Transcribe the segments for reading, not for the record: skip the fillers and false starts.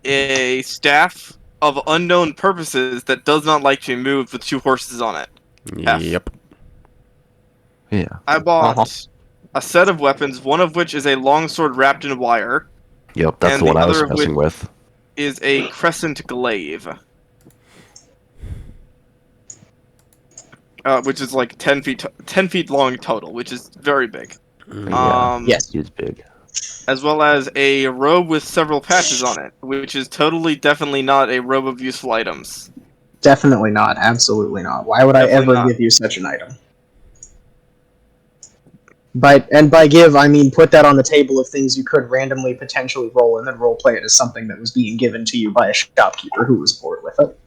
a staff of unknown purposes that does not like to be moved with 2 horses on it. F. Yep. Yeah. I bought Uh-huh. a set of weapons, one of which is a longsword wrapped in wire, Yep, that's and the the one I was other of which messing with. is a crescent glaive. Which is like 10 feet long total, which is very big. Yeah. Yes. It's big. As well as a robe with several patches on it, which is definitely not a robe of useful items. Definitely not. Absolutely not. Why would I Definitely ever not. give you such an item? And by give, I mean put that on the table of things you could randomly potentially roll and then roleplay it as something that was being given to you by a shopkeeper who was bored with it.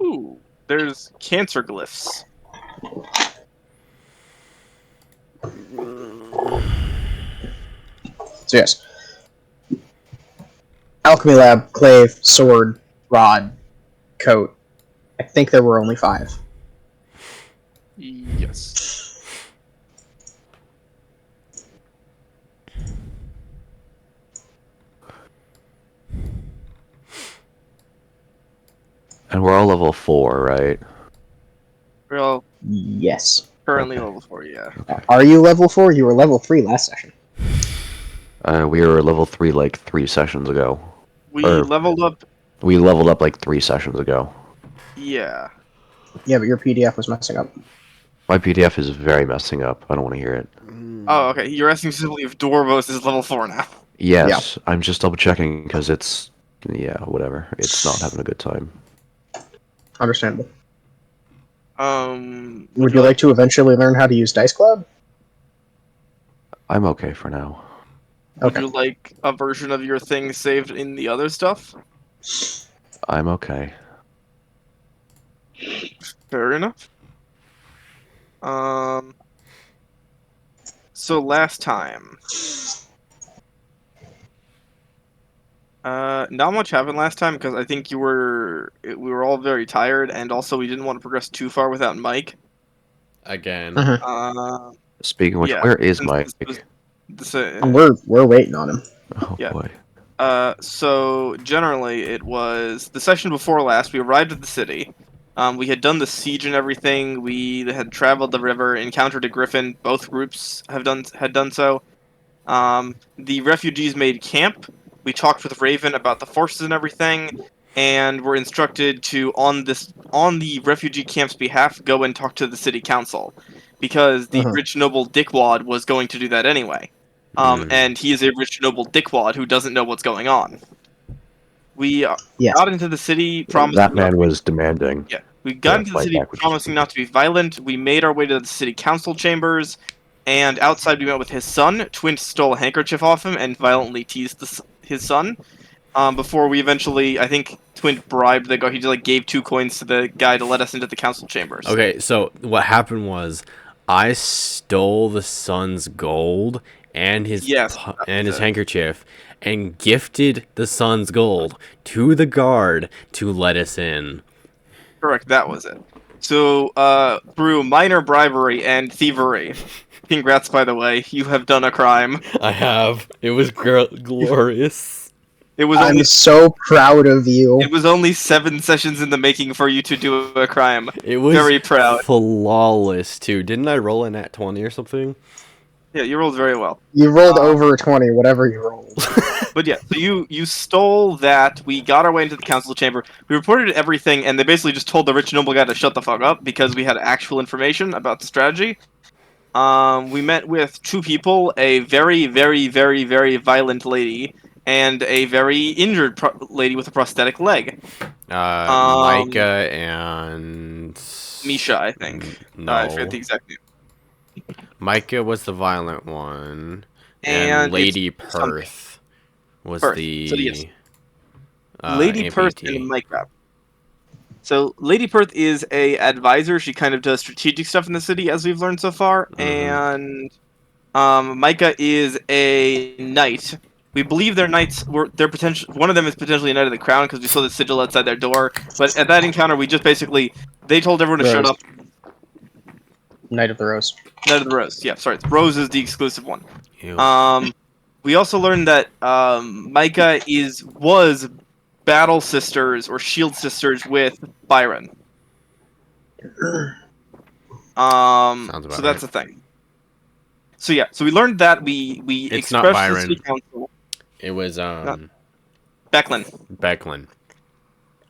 Ooh, there's cancer glyphs. So yes. Alchemy lab, clave, sword, rod, coat. I think there were only 5. Yes. And we're all level 4, right? We're all Yes. currently Okay. level 4, yeah. Are you level 4? You were level 3 last session. We were level 3 like 3 sessions ago. We Or- leveled up, We leveled up like 3 sessions ago. yeah. Yeah, but your PDF was messing up. My PDF is very messing up. I don't want to hear it. Oh, okay. You're asking specifically if Dwarvos is level 4 now. Yes, I'm just double checking because it's... Yeah, whatever. It's not having a good time. Understandable. Would Would you like to eventually learn how to use Dice Cloud? I'm okay for now. Would Okay. you like a version of your thing saved in the other stuff? I'm okay. Fair enough. So last time, not much happened last time because I think we were all very tired, and also we didn't want to progress too far without Mike. Again. Mhm. Speaking of which, Yeah, where is since Mike? We're waiting on him. Oh yeah. boy. So generally, it was the session before last. We arrived at the city. We had done the siege and everything. We had traveled the river, encountered a griffin. Both groups had done so. The refugees made camp. We talked with Raven about the forces and everything, and were instructed to on the refugee camp's behalf go and talk to the city council, because the Mhm. rich noble dickwad was going to do that anyway. And he is a rich noble dickwad who doesn't know what's going on. We Yes. got into the city promising That not man to was demanding. yeah, we got Yeah, into the fight city back, which is promising not to be violent. We made our way to the city council chambers, and outside we met with his son. Twint stole a handkerchief off him and violently teased his son. Before we eventually, I think Twint bribed the guy. He just like gave 2 coins to the guy to let us into the council chambers. Okay, so what happened was I stole the son's gold and his Yes, and his handkerchief and gifted the son's gold to the guard to let us in. Correct, that was it. So, through minor bribery and thievery, congrats, by the way, you have done a crime. I have. It was glorious. It was I'm only so proud of you. It was only 7 sessions in the making for you to do a crime. It was Very proud. flawless too. Didn't I roll in at 20 or something? Yeah, you rolled very well. You rolled over a 20, whatever you rolled. But yeah, so you stole that. We got our way into the council chamber. We reported everything, and they basically just told the rich noble guy to shut the fuck up because we had actual information about the strategy. We met with 2 people: a very, very, very, very violent lady and a very injured lady with a prosthetic leg. Micah and Misha, I think. I forget the no. exact name. Micah was the violent one, And Lady it's something. Perth was Perth. the So yes. Lady Perth amputee. and Minecraft. So Lady Perth is a advisor. She kind of does strategic stuff in the city, as we've learned so far. And Micah is a knight. We believe their knights were their potential. One of them is potentially a knight of the crown because we saw the sigil outside their door. But at that encounter, we just basically they told everyone to shut Rose. up. Knight of the Rose. Knight of the Rose. Yeah, sorry, Rose is the exclusive one. Ew. We also learned that Micah was battle sisters or shield sisters with Byron. Sounds So about that's right. the thing. So yeah, so we learned that we It's not expressed to the city Byron. council. It was Not Becklin. Becklin.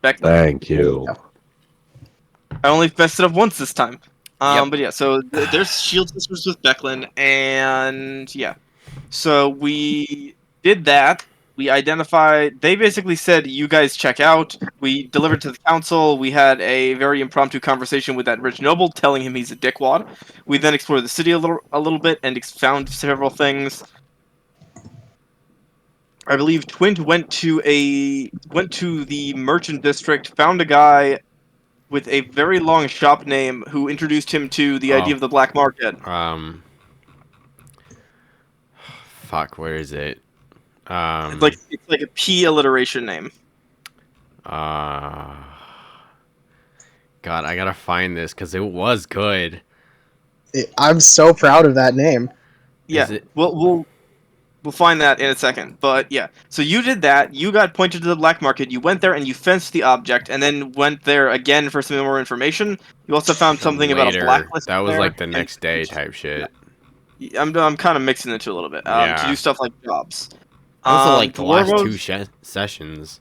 Thank There you you. go. I only messed it up once this time. Yep. But yeah, so there's shield sisters with Becklin, and yeah, so we did that. We identified. They basically said, "You guys check out." We delivered to the council. We had a very impromptu conversation with that rich noble, telling him he's a dickwad. We then explored the city a little bit and found several things. I believe Twint went to the merchant district, found a guy with a very long shop name who introduced him to the idea Oh, of the black market. fuck, where is it? It's like a P alliteration name. Uh, God, I gotta find this because it was good. I'm so proud of that name. Yeah, Is it? we'll find that in a second. But yeah, so you did that. You got pointed to the black market. You went there and you fenced the object, and then went there again for some more information. You also found From something about a later. blacklist That was there. like the next day type shit. Yeah, I'm kind of mixing the two a little bit. To do Yeah. stuff like jobs. Those are like the last two Dwarvos. sessions.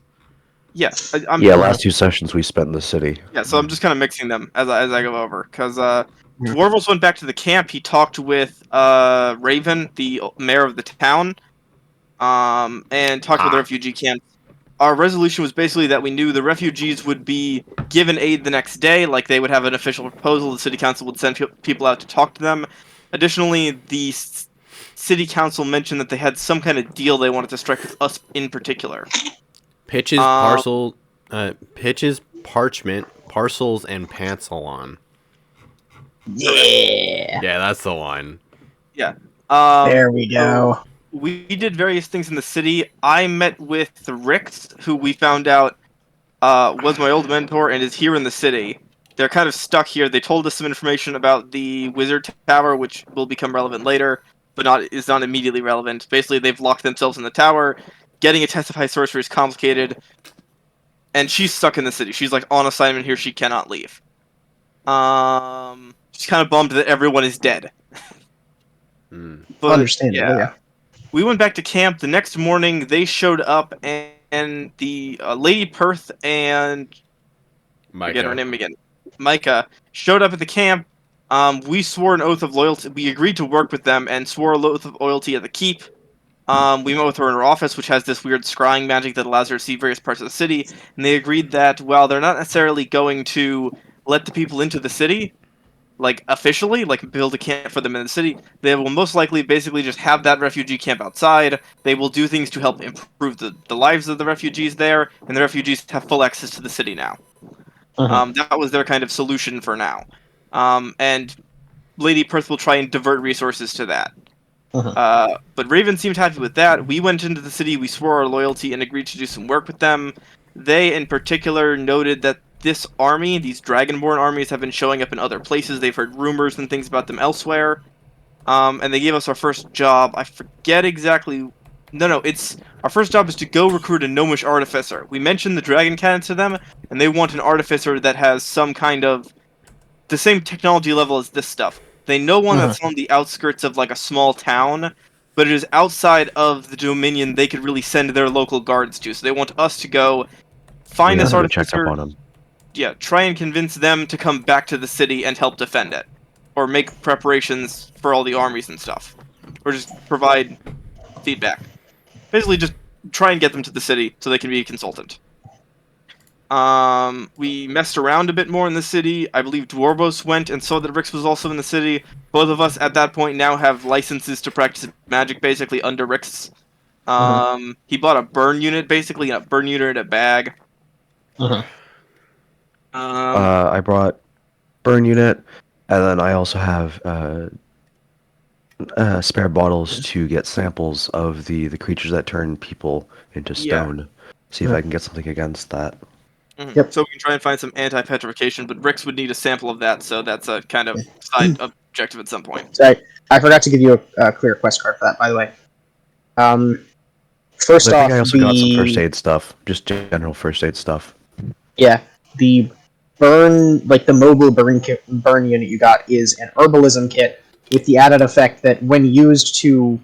Yeah, I'm Yeah, last 2 sessions we spent in the city. Yeah, so I'm just kind of mixing them as I go over, because Mhm. Dwarvos went back to the camp. He talked with Raven, the mayor of the town, and talked with the Ah. refugee camp. Our resolution was basically that we knew the refugees would be given aid the next day, like they would have an official proposal. The city council would send people out to talk to them. Additionally, the city council mentioned that they had some kind of deal they wanted to strike with us in particular. Pitches, Um, pitches, parchment, parcels, and pantsalon. Yeah. Yeah, that's the one. yeah. There we go. We did various things in the city. I met with Rix, who we found out was my old mentor and is here in the city. They're kind of stuck here. They told us some information about the Wizard Tower, which will become relevant later, but is not immediately relevant. Basically, they've locked themselves in the tower. Getting a testify sorcerer is complicated, and she's stuck in the city. She's like on assignment here. She cannot leave. She's kind of bummed that everyone is dead. Hmm. But Understandable, yeah. we went back to camp. The next morning, they showed up, and the Lady Perth and forget her Micah. name again, Micah, showed up at the camp. We swore an oath of loyalty. We agreed to work with them and swore an oath of loyalty at the keep. We met with her in her office, which has this weird scrying magic that allows her to see various parts of the city. And they agreed that while they're not necessarily going to let the people into the city, like officially, like build a camp for them in the city, they will most likely basically just have that refugee camp outside. They will do things to help improve the lives of the refugees there, and the refugees have full access to the city now. That was their kind of solution for now. And Lady Perth will try and divert resources to that. But Raven seemed happy with that. We went into the city, we swore our loyalty, and agreed to do some work with them. They, in particular, noted that this army, these Dragonborn armies, have been showing up in other places. They've heard rumors and things about them elsewhere. And they gave us our first job. I forget exactly. No, it's our first job is to go recruit a gnomish artificer. We mentioned the dragon cannon to them, and they want an artificer that has some kind of the same technology level as this stuff. They know one that's on the outskirts of like a small town, but it is outside of the Dominion they could really send their local guards to. So they want us to go find We this haven't checked up artificer. on him. Yeah, try and convince them to come back to the city and help defend it, or make preparations for all the armies and stuff, or just provide feedback. Basically, just try and get them to the city so they can be a consultant. We messed around a bit more in the city. I believe Dwarvos went and saw that Rix was also in the city. Both of us at that point now have licenses to practice magic basically under Rix. He bought a burn unit basically, a burn unit in a bag. I brought burn unit, and then I also have spare bottles to get samples of the creatures that turn people into Yeah. stone. See if I can get something against that. Yep. So we can try and find some anti-petrification, but Rix would need a sample of that, so that's a kind of side objective at some point. Sorry, I forgot to give you a clear quest card for that, by the way. First I think off, I also got some first aid stuff, just general first aid stuff. yeah, the the mobile burn unit you got is an herbalism kit with the added effect that when used to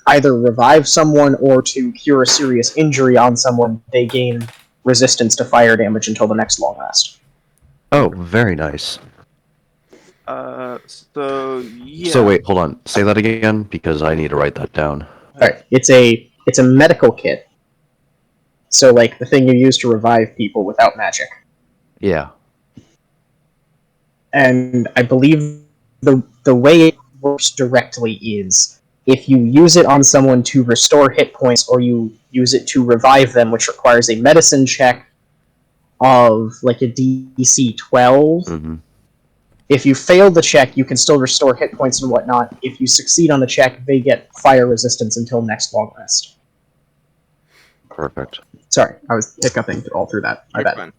either revive someone or to cure a serious injury on someone, they gain resistance to fire damage until the next long rest. Oh, very nice. So yeah. So wait, hold on. Say that again because I need to write that down. Alright, it's a medical kit. So like the thing you use to revive people without magic. Yeah. And I believe the way it works directly is if you use it on someone to restore hit points or you use it to revive them, which requires a medicine check of like a DC 12. Mm-hmm. If you fail the check, you can still restore hit points and whatnot. If you succeed on the check, they get fire resistance until next long rest. Perfect. Sorry, I was hiccuping all through that. My bad.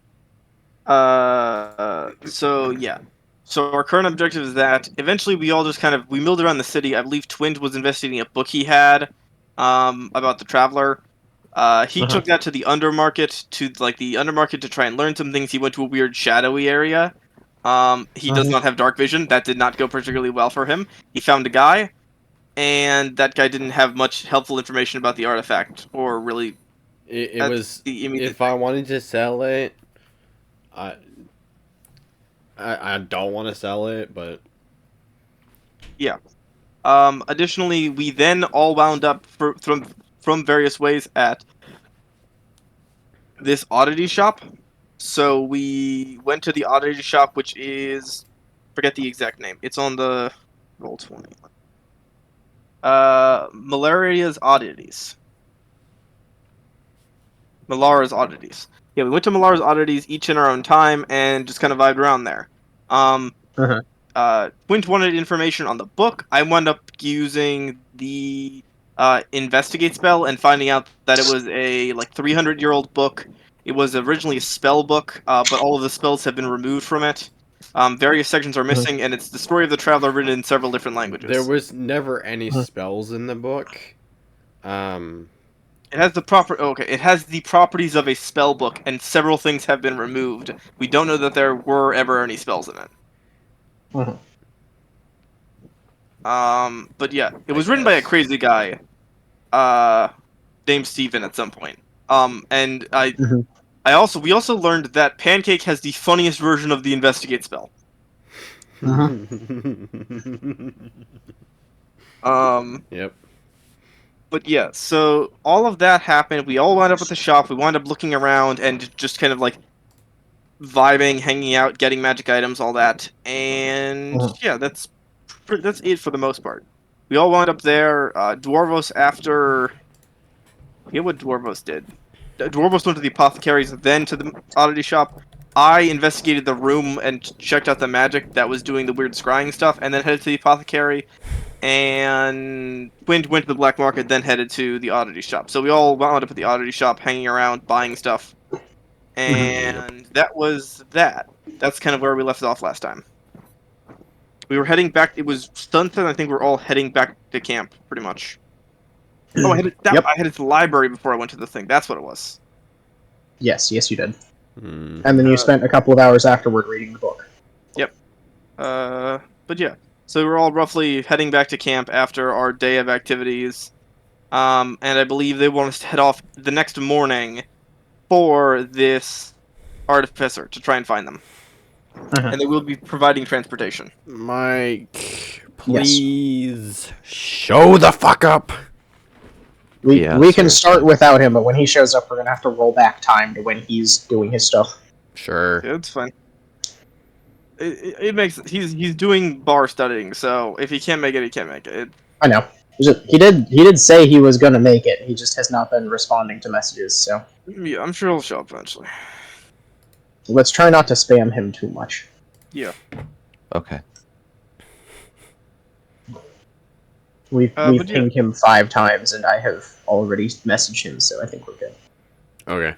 Fine. So yeah. So our current objective is that eventually we all just we milled around the city. I believe Twint was investigating a book he had, about the Traveler. He took that to the Undermarket to try and learn some things. He went to a weird shadowy area. He does not have dark vision. That did not go particularly well for him. He found a guy, and that guy didn't have much helpful information about the artifact, or really. It was the immediate if I wanted to sell it, I don't want to sell it, but yeah. Additionally, we then all wound up from various ways at this oddity shop. So we went to the oddity shop, which is forget the exact name. It's on the Roll20. Malaria's Oddities. Malara's Oddities. Yeah, we went to Malara's Oddities each in our own time and just kind of vibed around there. Quint wanted information on the book. I wound up using the investigate spell and finding out that it was a 300-year-old book. It was originally a spell book, but all of the spells have been removed from it. Various sections are missing, and it's the story of the Traveler written in several different languages. there was never any spells in the book. It has it has the properties of a spell book, and several things have been removed. We don't know that there were ever any spells in it. But yeah, it was written by a crazy guy, named Steven at some point. And we also learned that Pancake has the funniest version of the investigate spell. Yep. But yeah, so all of that happened. We all wound up at the shop. We wound up looking around and just kind of vibing, hanging out, getting magic items, all that. And yeah, that's it for the most part. We all wound up there. Dwarvos after. I forget what Dwarvos did. Dwarvos went to the apothecaries, then to the oddity shop. I investigated the room and checked out the magic that was doing the weird scrying stuff, and then headed to the apothecary. And went to the black market, then headed to the oddity shop. So we all wound up at the oddity shop, hanging around, buying stuff. And that was that. That's kind of where we left off last time. We were heading back. It was sunset. I think we were all heading back to camp, pretty much. Oh, I headed to the library before I went to the thing. That's what it was. Yes, you did. And then you spent a couple of hours afterward reading the book. Yep. But yeah. So we're all roughly heading back to camp after our day of activities. And I believe they want us to head off the next morning for this artificer to try and find them. And they will be providing transportation. Mike, please show the fuck up. We can start without him, but when he shows up, we're gonna have to roll back time to when he's doing his stuff. Sure. Yeah, it's fine. It makes he's doing bar studying, so if he can't make it, he can't make it. I know. He did say he was gonna make it. He just has not been responding to messages. So yeah, I'm sure he'll show up eventually. Let's try not to spam him too much. Yeah. Okay. We've pinged him 5 times, and I have already messaged him, so I think we're good. Okay.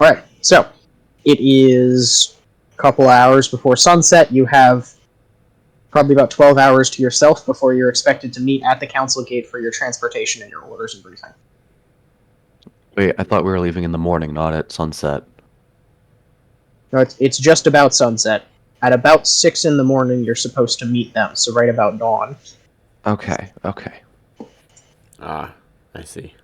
Alright, so it is a couple hours before sunset. You have probably about 12 hours to yourself before you're expected to meet at the council gate for your transportation and your orders and briefing. Wait, I thought we were leaving in the morning, not at sunset. No, it's just about sunset. At about 6 in the morning, you're supposed to meet them, so right about dawn. Okay, okay. Ah, I see.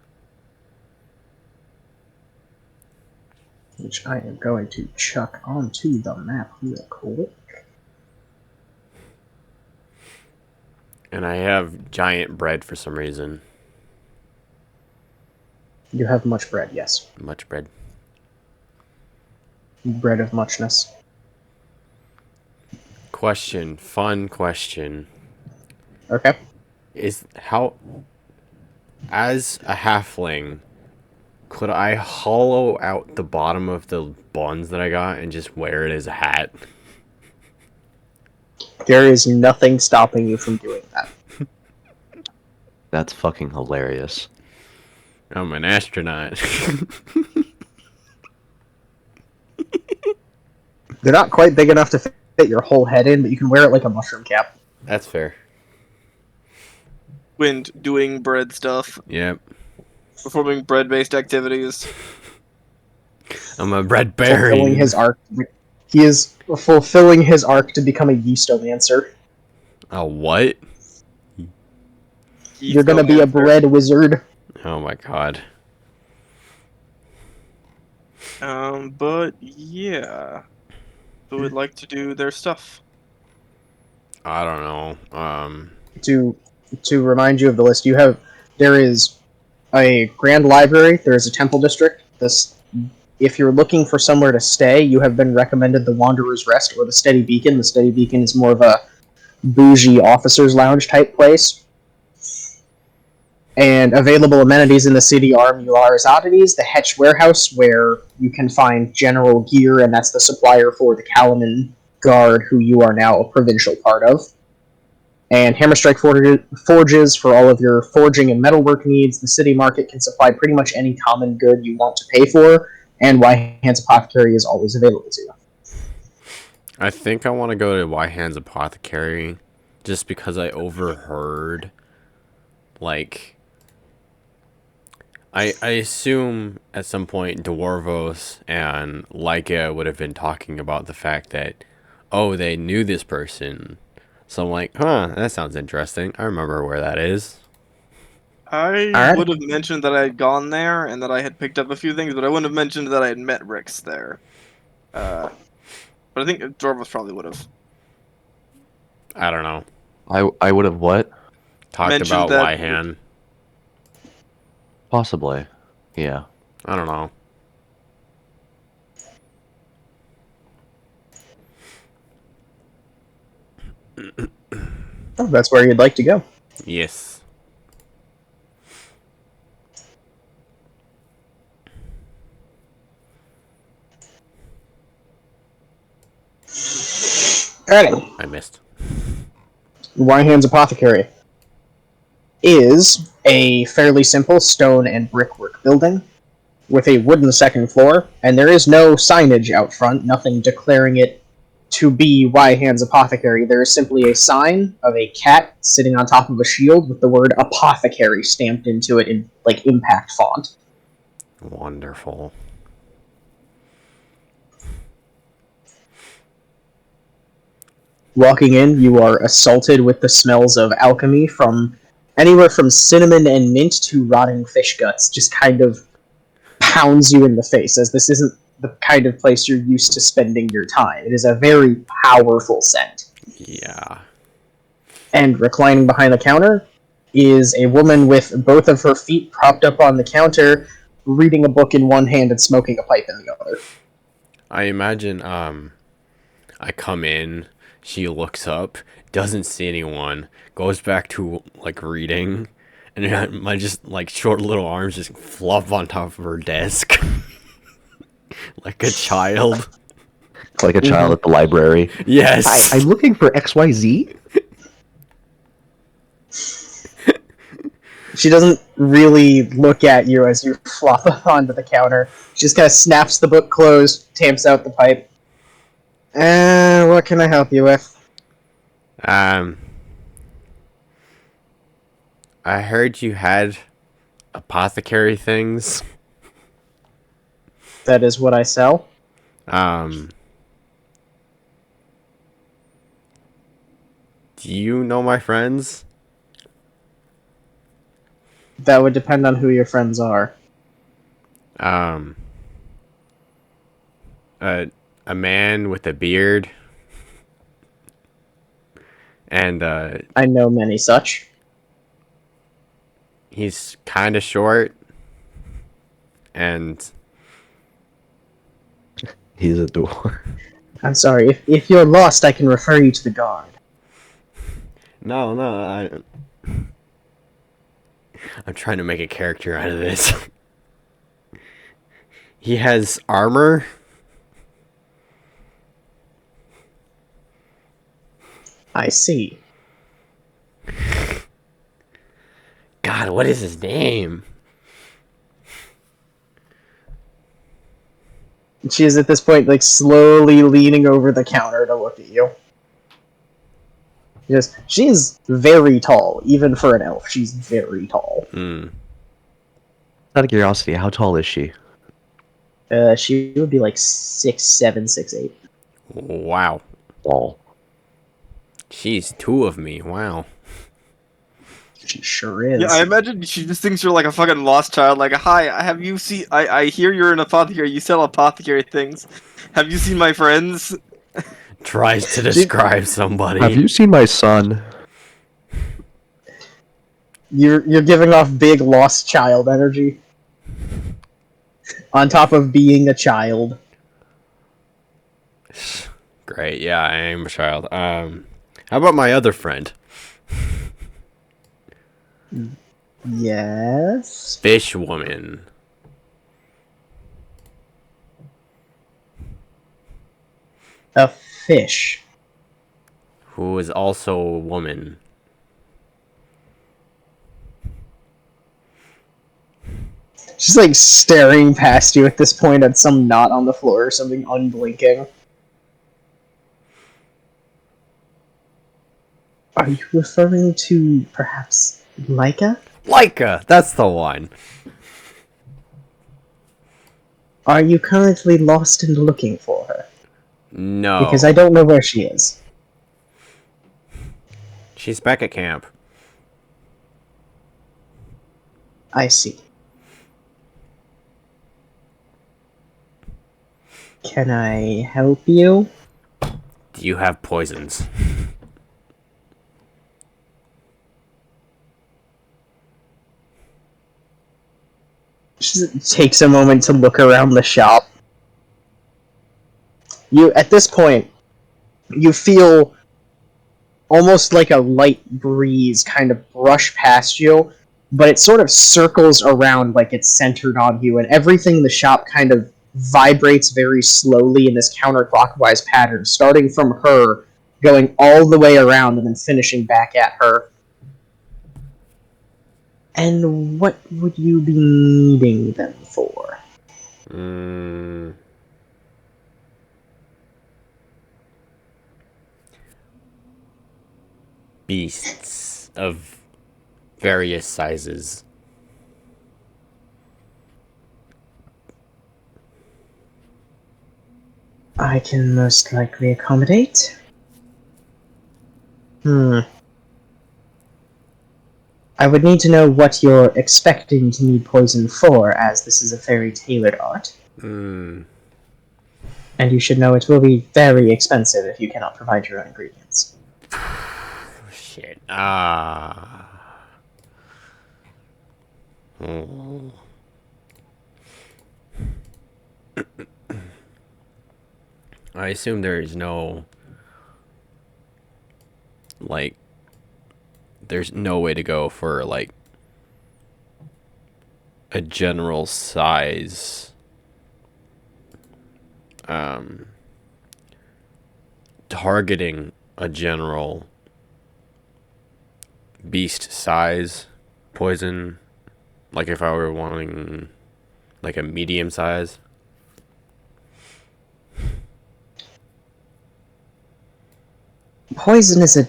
Which I am going to chuck onto the map real quick. And I have giant bread for some reason. You have much bread, yes. Much bread. Bread of muchness. Question. Fun question. Okay. Is how... As a halfling, could I hollow out the bottom of the buns that I got and just wear it as a hat? There is nothing stopping you from doing that. That's fucking hilarious. I'm an astronaut. They're not quite big enough to fit your whole head in, but you can wear it like a mushroom cap. That's fair. Wind doing bread stuff, Yep. performing bread-based activities. I'm a bread Fulfilling berry. his arc. He is fulfilling his arc to become a yeastomancer. A what? You're gonna be a bread wizard. Oh my god. But yeah, who would like to do their stuff? I don't know. To remind you of the list, there is a grand library, there is a temple district. If you're looking for somewhere to stay, you have been recommended the Wanderer's Rest or the Steady Beacon. The Steady Beacon is more of a bougie officer's lounge type place. And available amenities in the city are Mular's Oddities, the Hetch Warehouse, where you can find general gear, and that's the supplier for the Kalaman Guard, who you are now a provincial part of. And Hammerstrike Forges for all of your forging and metalwork needs. The city market can supply pretty much any common good you want to pay for, and Wyhand's Apothecary is always available to you. I think I want to go to Wyhand's Apothecary just because I overheard, like... I assume at some point Dwarvos and Leica would have been talking about the fact that, oh, they knew this person. So I'm like, huh, that sounds interesting. I remember where that is. I would have mentioned that I had gone there and that I had picked up a few things, but I wouldn't have mentioned that I had met Rix there. But I think Dwarvos probably would have. I don't know. I would have what? Talked Mentioned about that- Wyhand. Possibly. Yeah. I don't know. Oh, that's where you'd like to go. Yes. Alrighty. I missed. Wyhand's Apothecary is a fairly simple stone and brickwork building with a wooden second floor, and there is no signage out front, nothing declaring it to be Wyhand's Apothecary. There is simply a sign of a cat sitting on top of a shield with the word Apothecary stamped into it in, like, impact font. Wonderful. Walking in, you are assaulted with the smells of alchemy from anywhere from cinnamon and mint to rotting fish guts. Just kind of pounds you in the face, as this isn't the kind of place you're used to spending your time. It is a very powerful scent. Yeah. And reclining behind the counter is a woman with both of her feet propped up on the counter, reading a book in one hand and smoking a pipe in the other. I imagine, I come in, she looks up, doesn't see anyone, goes back to, like, reading, and my just, like, short little arms just flop on top of her desk. Like a child. Like a child at the library. Yes! I'm looking for XYZ. She doesn't really look at you as you flop up onto the counter. She just kind of snaps the book closed, tamps out the pipe. What can I help you with? Um, I heard you had apothecary things. That is what I sell. Um, do you know my friends? That would depend on who your friends are. Um, a a man with a beard and I know many such. he's kind of short and He's a door. I'm sorry, if you're lost, I can refer you to the guard. no, I'm trying to make a character out of this. He has armor. I see. God, what is his name? She is at this point like slowly leaning over the counter to look at you. Yes, she is very tall, even for an elf. She's very tall. Out of curiosity, how tall is she? She would be like 6'7", 6'8". Wow. Tall. She's two of me. Wow. She sure is. Yeah, I imagine she just thinks you're like a fucking lost child. Like, hi, have you seen? I hear you're an apothecary. You sell apothecary things. Have you seen my friends? Tries to describe somebody. Have you seen my son? You're giving off big lost child energy. On top of being a child. Great. Yeah, I am a child. How about my other friend? Yes. Fish woman. A fish. Who is also a woman. She's like staring past you at this point at some knot on the floor or something, unblinking. Are you referring to perhaps Micah? Leica! That's the one. Are you currently lost and looking for her? No. Because I don't know where she is. She's back at camp. I see. Can I help you? Do you have poisons? She takes a moment to look around the shop. At this point, you feel almost like a light breeze kind of brush past you, but it sort of circles around like it's centered on you, and everything in the shop kind of vibrates very slowly in this counterclockwise pattern, starting from her, going all the way around, and then finishing back at her. And what would you be needing them for? Beasts of various sizes. I can most likely accommodate. I would need to know what you're expecting to need poison for, as this is a very tailored art. And you should know it will be very expensive if you cannot provide your own ingredients. Shit. I assume there is no, like, there's no way to go for, like, a general size, targeting a general beast size poison, like if I were wanting, like, a medium size. Poison is a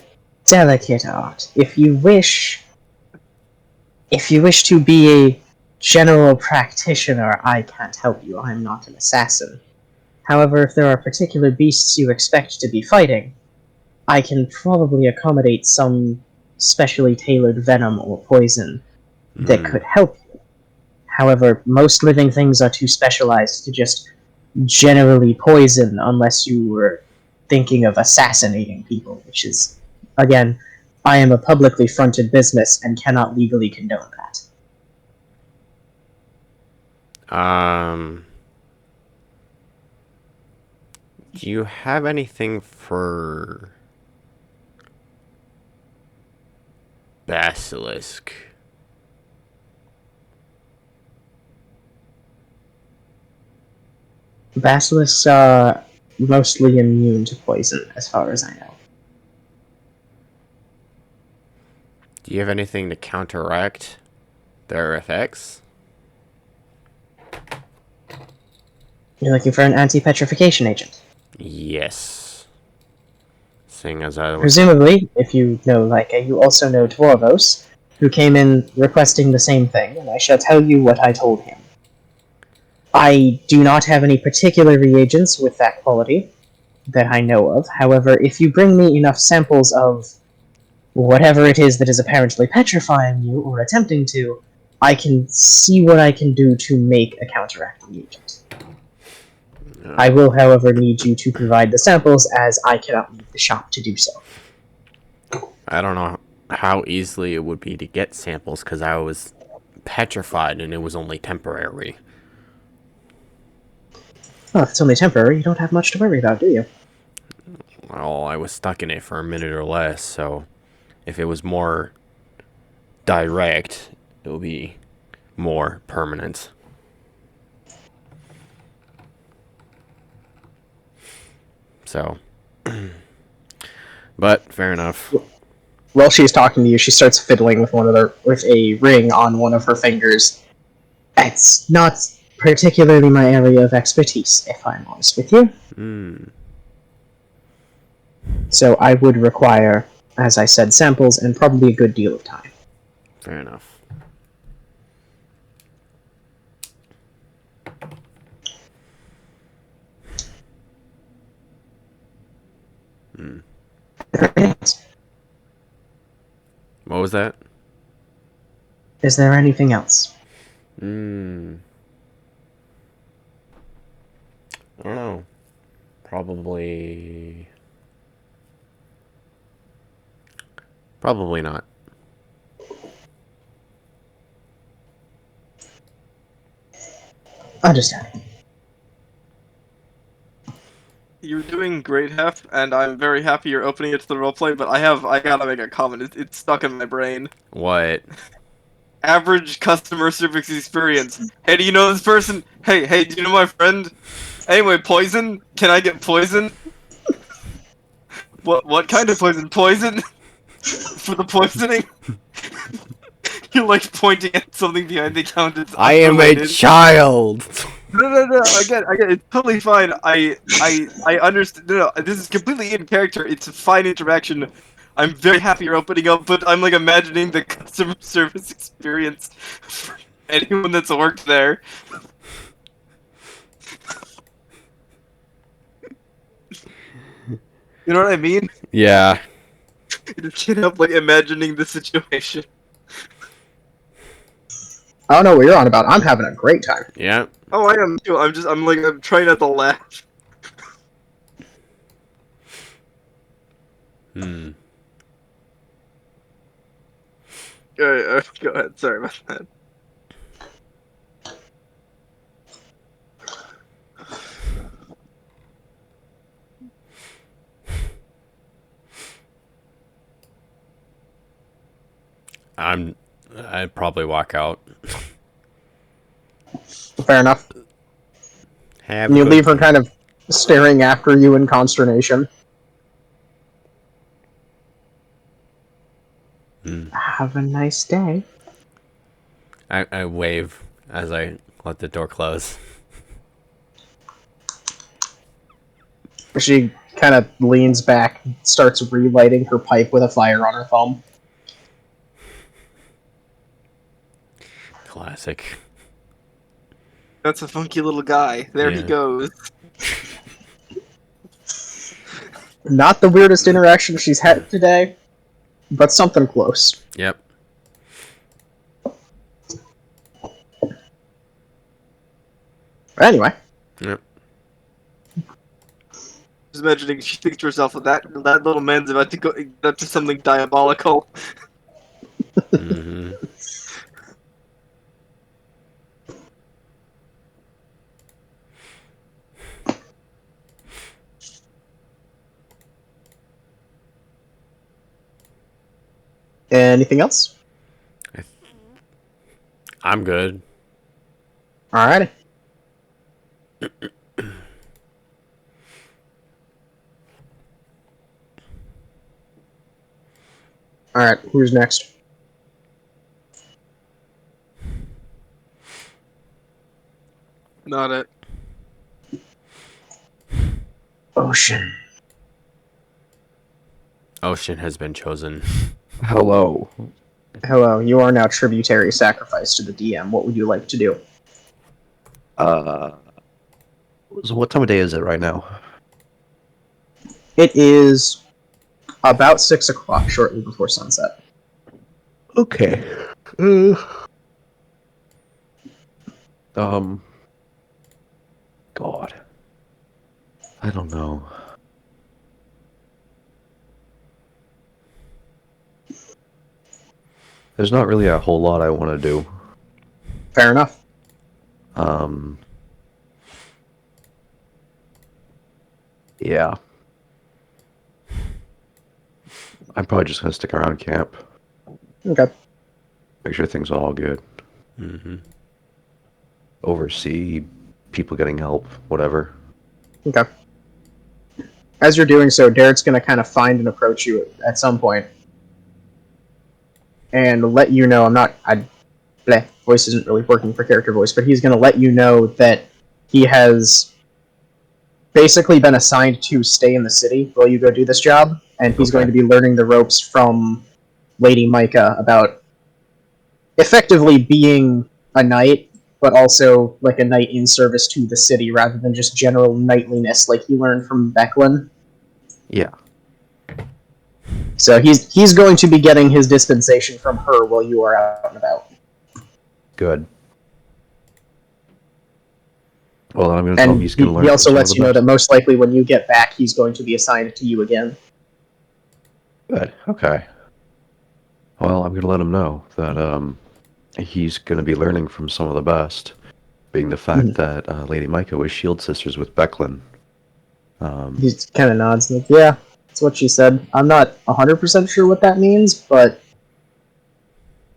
delicate art. If you wish to be a general practitioner, I can't help you. I'm not an assassin. However, if there are particular beasts you expect to be fighting, I can probably accommodate some specially tailored venom or poison that could help you. However, most living things are too specialized to just generally poison unless you were thinking of assassinating people, which is, again, I am a publicly fronted business and cannot legally condone that. Do you have anything for basilisk? Basilisks are mostly immune to poison, as far as I know. Do you have anything to counteract their effects? You're looking for an anti-petrification agent. Yes. Seeing as I was... Presumably, if you know Leica, you also know Dwarvos, who came in requesting the same thing, and I shall tell you what I told him. I do not have any particular reagents with that quality that I know of. However, if you bring me enough samples of whatever it is that is apparently petrifying you, or attempting to, I can see what I can do to make a counteracting agent. I will, however, need you to provide the samples, as I cannot leave the shop to do so. I don't know how easily it would be to get samples, because I was petrified and it was only temporary. Well, if it's only temporary, you don't have much to worry about, do you? Well, I was stuck in it for a minute or less, so if it was more direct, it would be more permanent. So, but fair enough. While she's talking to you, she starts fiddling with with a ring on one of her fingers. It's not particularly my area of expertise, if I'm honest with you. So I would require, as I said, samples and probably a good deal of time. Fair enough. What was that? Is there anything else? I don't know. Probably not. Understand. You're doing great, Hef, and I'm very happy you're opening it to the roleplay, but I gotta make a comment. It's stuck in my brain. What? Average customer service experience. Hey, do you know this person? Hey, do you know my friend? Anyway, poison? Can I get poison? What kind of poison? Poison? For the poisoning? You're like pointing at something behind the counter. I am a child. No. Again, it's totally fine. I understand. No, this is completely in character. It's a fine interaction. I'm very happy you're opening up, but I'm like imagining the customer service experience for anyone that's worked there. You know what I mean? Yeah. I just can't help like imagining the situation. I don't know what you're on about. I'm having a great time. Yeah. Oh, I am too. I'm trying not to laugh. Go ahead. Sorry about that. I'd probably walk out. Fair enough. Have And you a leave her good- kind of staring after you in consternation. Have a nice day. I wave as I let the door close. She kind of leans back, starts relighting her pipe with a fire on her thumb. Classic. That's a funky little guy. There he Yeah. goes. Not the weirdest interaction she's had today, but something close. Yep. Anyway, Yep. Just imagining she thinks to herself that little man's about to go up to something diabolical. Mm-hmm. anything else? I'm good. Alrighty. Alright, who's next? Not it. Ocean. Ocean has been chosen. Hello. Hello, you are now tributary sacrifice to the DM. What would you like to do? So what time of day is it right now? It is about 6 o'clock, shortly before sunset. Okay. God. I don't know. There's not really a whole lot I want to do. Fair enough. Yeah. I'm probably just gonna stick around camp. Okay. Make sure things are all good. Mm-hmm. Oversee people getting help, whatever. Okay. As you're doing so, Darrett's going to kind of find and approach you at some point, and let you know. Voice isn't really working for character voice, but he's going to let you know that he has basically been assigned to stay in the city while you go do this job, and he's going to be learning the ropes from Lady Micah about effectively being a knight, but also like a knight in service to the city rather than just general knightliness like he learned from Becklin. Yeah. So he's going to be getting his dispensation from her while you are out and about. Good. Well, I'm going to tell him And he's going to learn. he also from some lets of you the know that best. most likely when you get back, he's going to be assigned to you again. Good. Okay. Well, I'm going to let him know that he's going to be learning from some of the best, being the fact that Lady Micah was shield sisters with Becklin. He kind of nods like, yeah, that's what she said. I'm not 100% sure what that means, but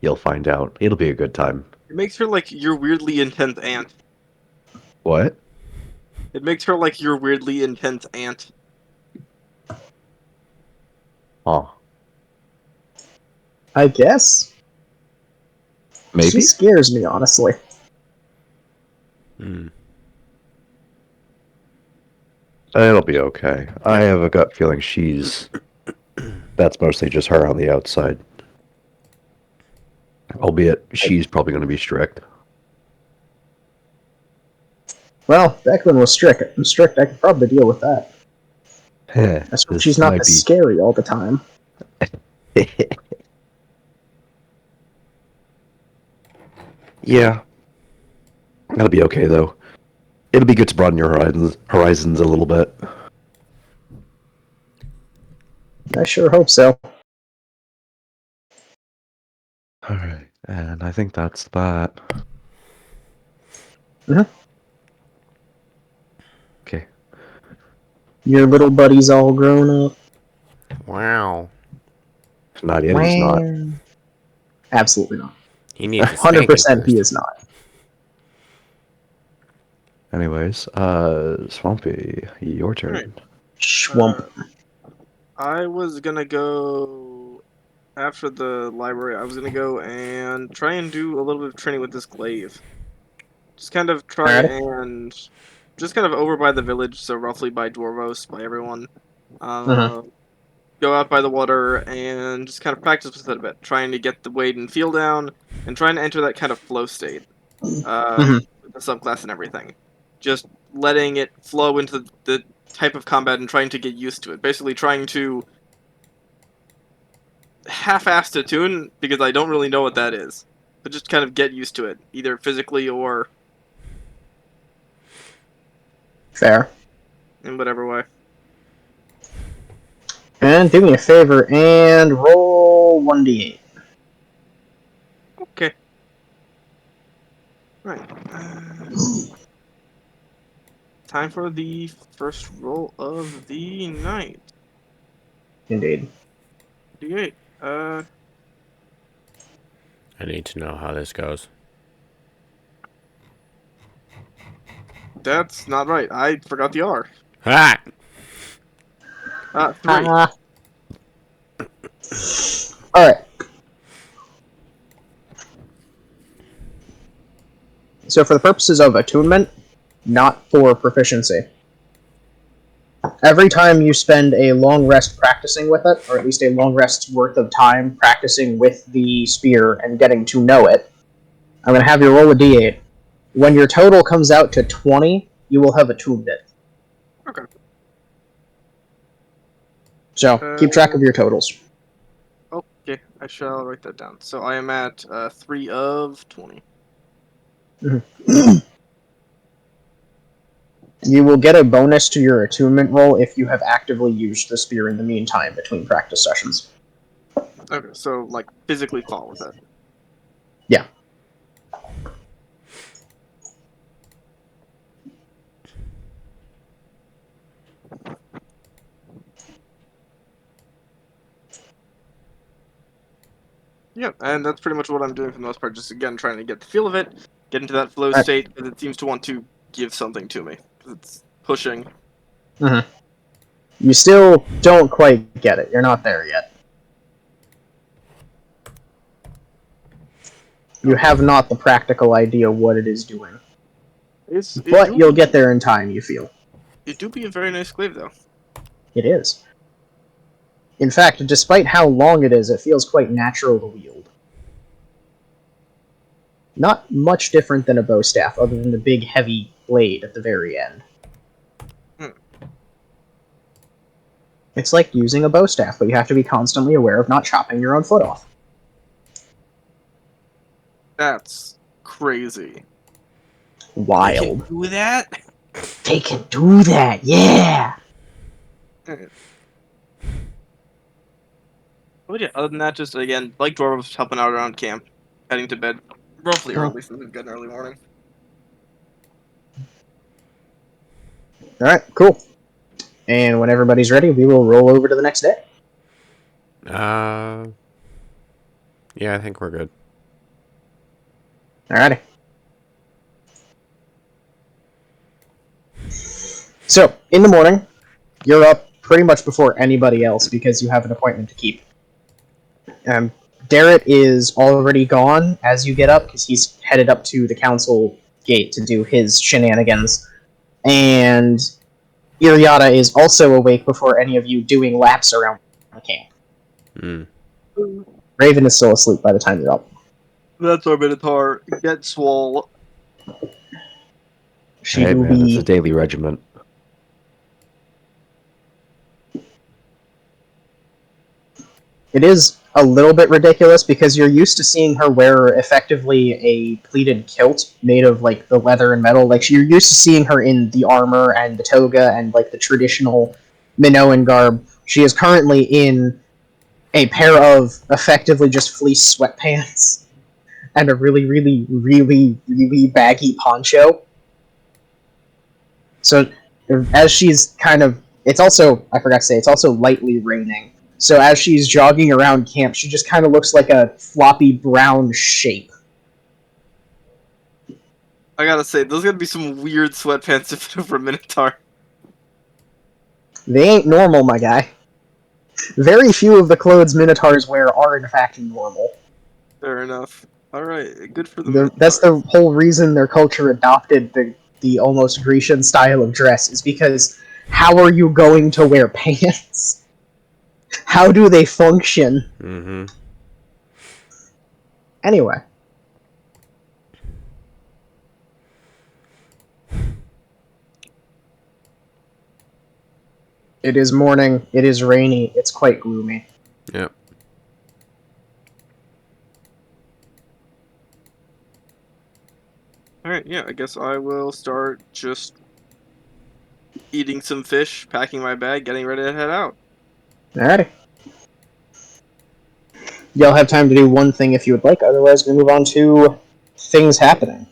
You'll find out. It'll be a good time. It makes her like your weirdly intense aunt. What? It makes her like your weirdly intense aunt. Oh, I guess. maybe. She scares me, honestly. Mm. It'll be okay. I have a gut feeling that's mostly just her on the outside. Albeit, she's probably going to be strict. Well, Becklin was strict. I could probably deal with that. That's why she's not as scary all the time. Yeah. That'll be okay, though. It'll be good to broaden your horizons a little bit. I sure hope so. Alright, and I think that's that. Mhm. Okay. Your little buddy's all grown up. Wow. Not yet, he's not. Absolutely not. He needs a spanking 100% he first. is not. Anyways, Swampy, your turn. Schwump. I was gonna go after the library. I was gonna go and try and do a little bit of training with this glaive. Just kind of try Alright. and just kind of over by the village, so roughly by Dwarvos, by everyone. Uh, Go out by the water and just kind of practice with it a bit, trying to get the weight and feel down, and trying to enter that kind of flow state with the subclass and everything. Just letting it flow into the type of combat and trying to get used to it. Basically, trying to half-assed attune because I don't really know what that is, but just kind of get used to it, either physically or Fair. in whatever way. And do me a favor and roll 1d8. Okay. Right. Time for the first roll of the night. Indeed. D8. I need to know how this goes. That's not right. I forgot the R. Ah! 3. Alright. So for the purposes of attunement, not for proficiency. Every time you spend a long rest practicing with it, or at least a long rest's worth of time practicing with the spear and getting to know it, I'm going to have you roll a d8. When your total comes out to 20, you will have attuned it. Okay. So, keep track of your totals. Okay, I shall write that down. So I am at 3 of 20. You will get a bonus to your attunement roll if you have actively used the spear in the meantime between practice sessions. Okay, so like physically fall with it. Yeah. Yeah, and that's pretty much what I'm doing for the most part. Just again trying to get the feel of it, get into that flow Right. state, because it seems to want to give something to me. 'Cause it's pushing. You still don't quite get it. You're not there yet. You have not the practical idea what it is doing. But you'll get there in time, you feel. It do be a very nice glaive, though. It is. In fact, despite how long it is, it feels quite natural to wield. Not much different than a bow staff, other than the big, heavy blade at the very end. It's like using a bow staff, but you have to be constantly aware of not chopping your own foot off. That's crazy. Wild. They can do that? They can do that, yeah! But yeah, other than that, just again, like Dwarves helping out around camp, heading to bed roughly early since we've got an early morning. Alright, cool. And when everybody's ready, we will roll over to the next day. Yeah, I think we're good. Alrighty. So, in the morning, you're up pretty much before anybody else because you have an appointment to keep. Darrett is already gone as you get up because he's headed up to the council gate to do his shenanigans. And Iriata is also awake before any of you doing laps around the camp. Raven is still asleep by the time you're up. That's our Minotaur. Get swole. She Hey will man, be... it's a daily regiment. It is a little bit ridiculous because you're used to seeing her wear effectively a pleated kilt made of like the leather and metal. Like you're used to seeing her in the armor and the toga and like the traditional Minoan garb. She is currently in a pair of effectively just fleece sweatpants and a really, really, really, really baggy poncho. So as she's kind of, it's also, I forgot to say, it's also lightly raining. So as she's jogging around camp, she just kind of looks like a floppy brown shape. I gotta say, those gotta be some weird sweatpants to fit over a Minotaur. They ain't normal, my guy. Very few of the clothes Minotaurs wear are in fact normal. Fair enough. Alright, good for the That's the whole reason their culture adopted the almost Grecian style of dress, is because How are you going to wear pants? How do they function? Mm-hmm. Anyway. It is morning. It is rainy. It's quite gloomy. Yep. Alright, yeah, I guess I will start just eating some fish, packing my bag, getting ready to head out. Alrighty. Y'all have time to do one thing if you would like, otherwise we move on to things happening.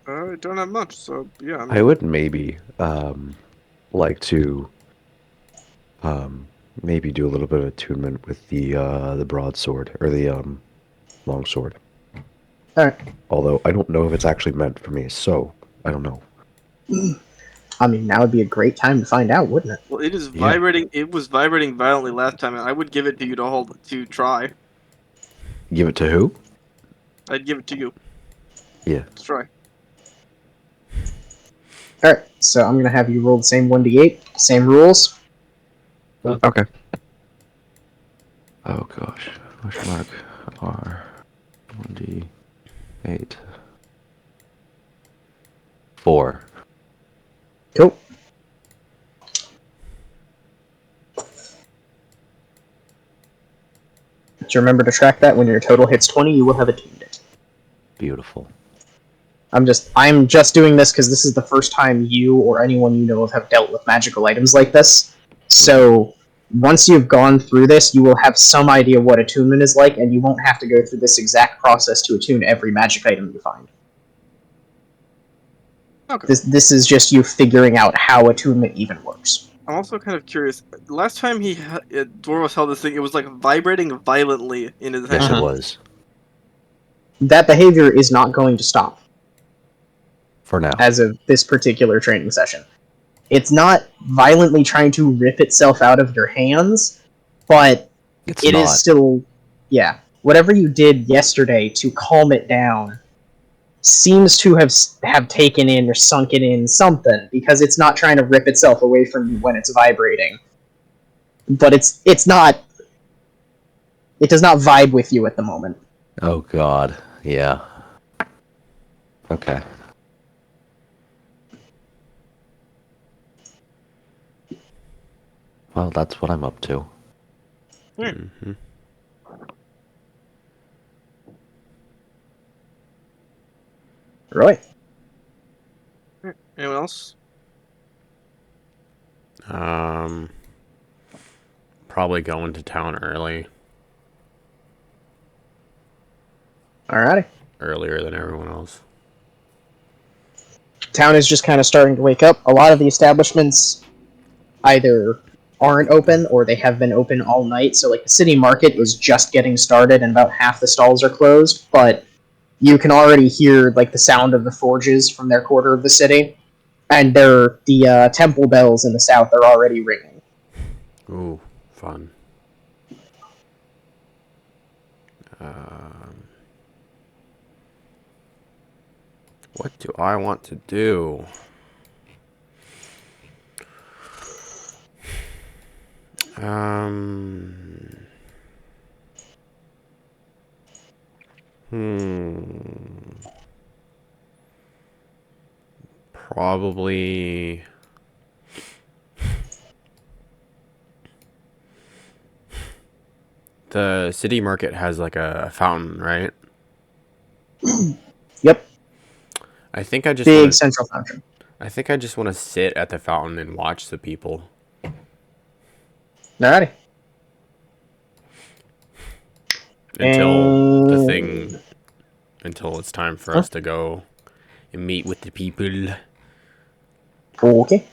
I don't have much, so yeah. I would maybe like to maybe do a little bit of attunement with the broadsword or the longsword. Alright. Although I don't know if it's actually meant for me, so I don't know. I mean, now would be a great time to find out, wouldn't it? Well, it is Yeah. vibrating. It was vibrating violently last time, and I would give it to you to try. Give it to who? I'd give it to you. Yeah. Let's try. Alright, so I'm gonna have you roll the same 1d8, same rules. Okay. Oh gosh. Question mark R 1d8. 4. Cool. Just remember to track that when your total hits 20, you will have attuned it. Beautiful. I'm just doing this because this is the first time you or anyone you know of have dealt with magical items like this. So once you've gone through this, you will have some idea what attunement is like, and you won't have to go through this exact process to attune every magic item you find. Okay. This is just you figuring out how attunement even works. I'm also kind of curious. Last time Dwarves held this thing, it was like vibrating violently in his Yes, hand. it was. That behavior is not going to stop For now. as of this particular training session. It's not violently trying to rip itself out of your hands, but It's it not. is still, yeah. Whatever you did yesterday to calm it down seems to have taken in or sunken in something, because it's not trying to rip itself away from you when it's vibrating. But it's not. It does not vibe with you at the moment. Oh god. Yeah. Okay. Well, that's what I'm up to. Mm-hmm. Right. Anyone else? Probably going to town early. Alrighty. Earlier than everyone else. Town is just kind of starting to wake up. A lot of the establishments either aren't open or they have been open all night. So, like, the city market is just getting started and about half the stalls are closed. But you can already hear, like, the sound of the forges from their quarter of the city. And the temple bells in the south are already ringing. Ooh, fun. What do I want to do? Probably the city market has like a fountain, right? Yep. I think I just Big want to, central fountain. I think I just want to sit at the fountain and watch the people Alrighty. until the And- thing until it's time for us to go and meet with the people. Okay.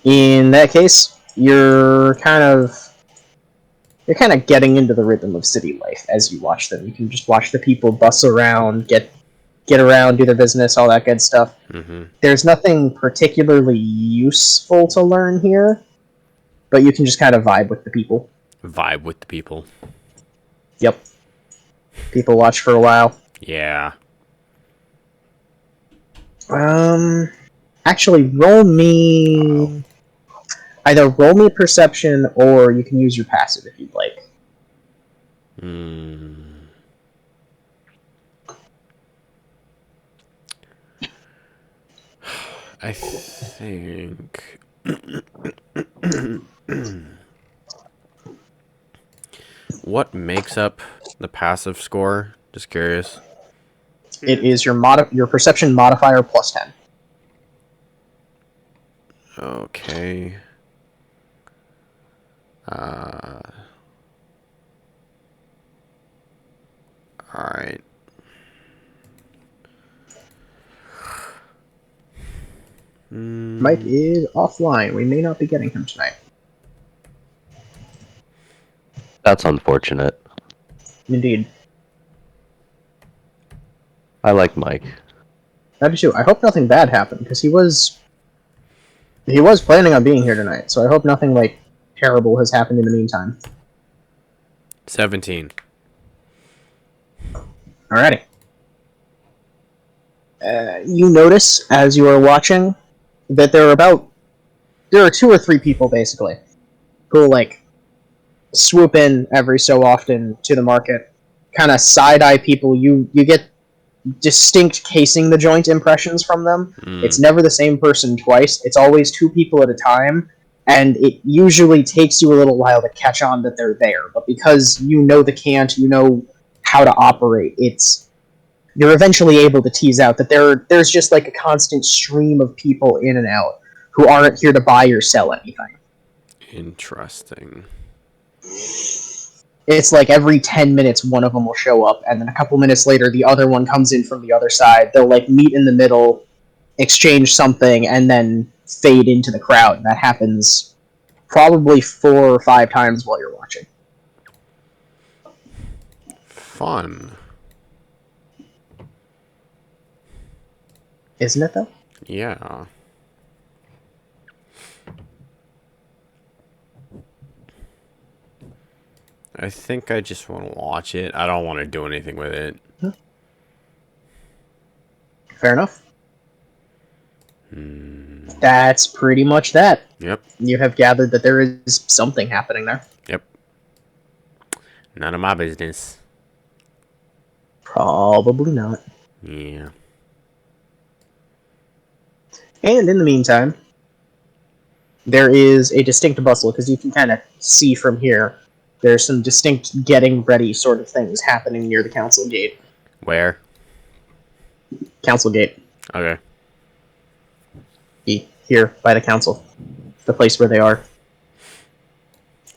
In that case, you're kind of getting into the rhythm of city life as you watch them. You can just watch the people bustle around, get around, do their business, all that good stuff. Mm-hmm. There's nothing particularly useful to learn here, but you can just kind of vibe with the people. Vibe with the people. Yep. people watch for a while. Yeah. Actually, roll me either roll me perception or you can use your passive if you'd like. I think. What makes up the passive score? Just curious. It is your your perception modifier plus 10. Okay. Alright. Mike is offline. We may not be getting him tonight. That's unfortunate. Indeed. I like Mike. I do too. I hope nothing bad happened because he was planning on being here tonight. So I hope nothing like terrible has happened in the meantime. 17. Alrighty. You notice as you are watching that there are 2 or 3 people basically who like swoop in every so often to the market, kind of side eye people. You get distinct casing the joint impressions from them. It's never the same person twice. It's always 2 people at a time, and it usually takes you a little while to catch on that they're there. But because you know the cant, you know how to operate, you're eventually able to tease out that there's just like a constant stream of people in and out who aren't here to buy or sell anything. Interesting. It's like every 10 minutes one of them will show up, and then a couple minutes later the other one comes in from the other side. They'll like meet in the middle, exchange something, and then fade into the crowd. That happens probably 4 or 5 times while you're watching. Fun. Isn't it though? Yeah. I think I just want to watch it. I don't want to do anything with it. Fair enough. That's pretty much that. Yep. You have gathered that there is something happening there. Yep. None of my business. Probably not. Yeah. And in the meantime, there is a distinct bustle, because you can kind of see from here, there's some distinct getting ready sort of things happening near the council gate. Where? Council gate. Okay. Here, by the council. The place where they are.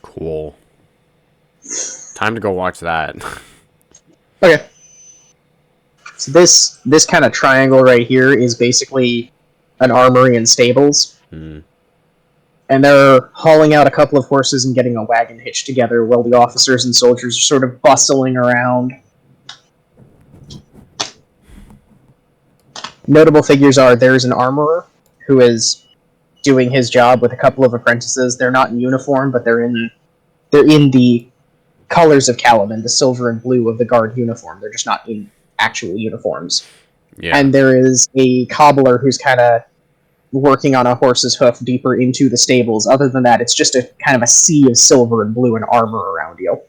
Cool. Time to go watch that. Okay. So this kind of triangle right here is basically an armory and stables. And they're hauling out a couple of horses and getting a wagon hitched together while the officers and soldiers are sort of bustling around. Notable figures are there's an armorer who is doing his job with a couple of apprentices. They're not in uniform, but they're in the colors of Calaman, the silver and blue of the guard uniform. They're just not in actual uniforms. Yeah. And there is a cobbler who's kind of working on a horse's hoof deeper into the stables. Other than that, it's just a kind of a sea of silver and blue and armor around you.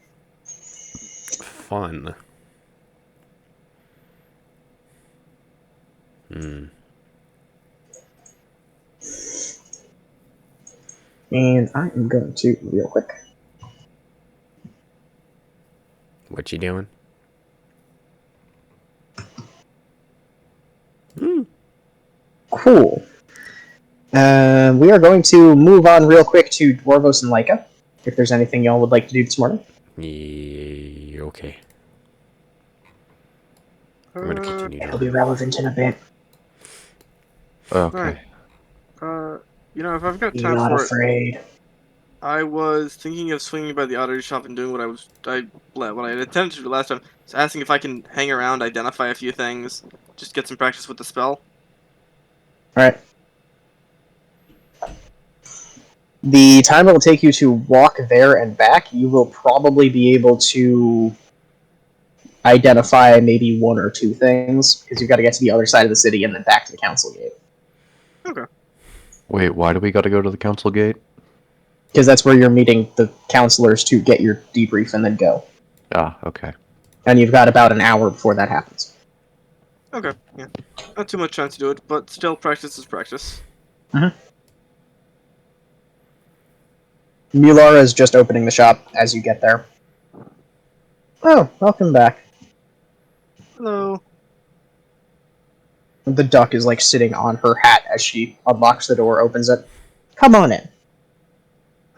Fun. And I am going to, real quick. What you doing? Cool. We are going to move on real quick to Dwarvos and Laika, if there's anything y'all would like to do this morning. Yeah, okay. I'm gonna continue. It'll be relevant in a bit. Okay. You know, if I've got Be time not for it, afraid. I was thinking of swinging by the oddity shop and doing what I had intended to do last time. So asking if I can hang around, identify a few things, just get some practice with the spell. Alright. The time it will take you to walk there and back, you will probably be able to identify maybe one or two things, because you've got to get to the other side of the city and then back to the council gate. Okay. Wait, why do we got to go to the council gate? Because that's where you're meeting the counselors to get your debrief and then go. Ah, okay. And you've got about an hour before that happens. Okay. Yeah. Not too much time to do it, but still, practice is practice. Mulara is just opening the shop as you get there. Oh, welcome back. Hello. The duck is like sitting on her hat as she unlocks the door, opens it. Come on in.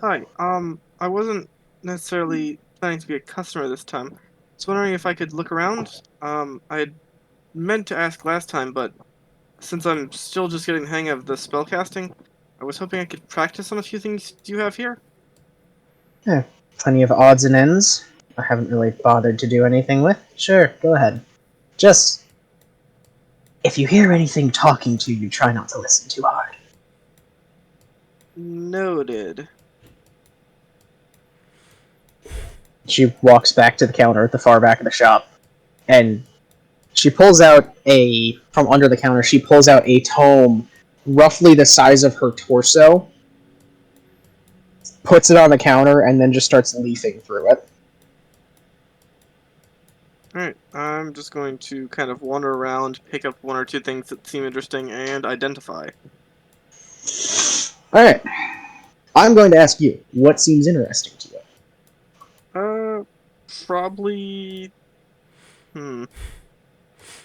Hi. I wasn't necessarily planning to be a customer this time. I was wondering if I could look around. I had meant to ask last time, but since I'm still just getting the hang of the spellcasting, I was hoping I could practice on a few things you have here. Yeah, plenty of odds and ends. I haven't really bothered to do anything with. Sure, go ahead. Just, if you hear anything talking to you, try not to listen too hard. Noted. She walks back to the counter at the far back of the shop, and she pulls out from under the counter, she pulls out a tome roughly the size of her torso, puts it on the counter, and then just starts leafing through it. Alright, I'm just going to kind of wander around, pick up one or two things that seem interesting, and identify. Alright. I'm going to ask you, what seems interesting to you? Probably...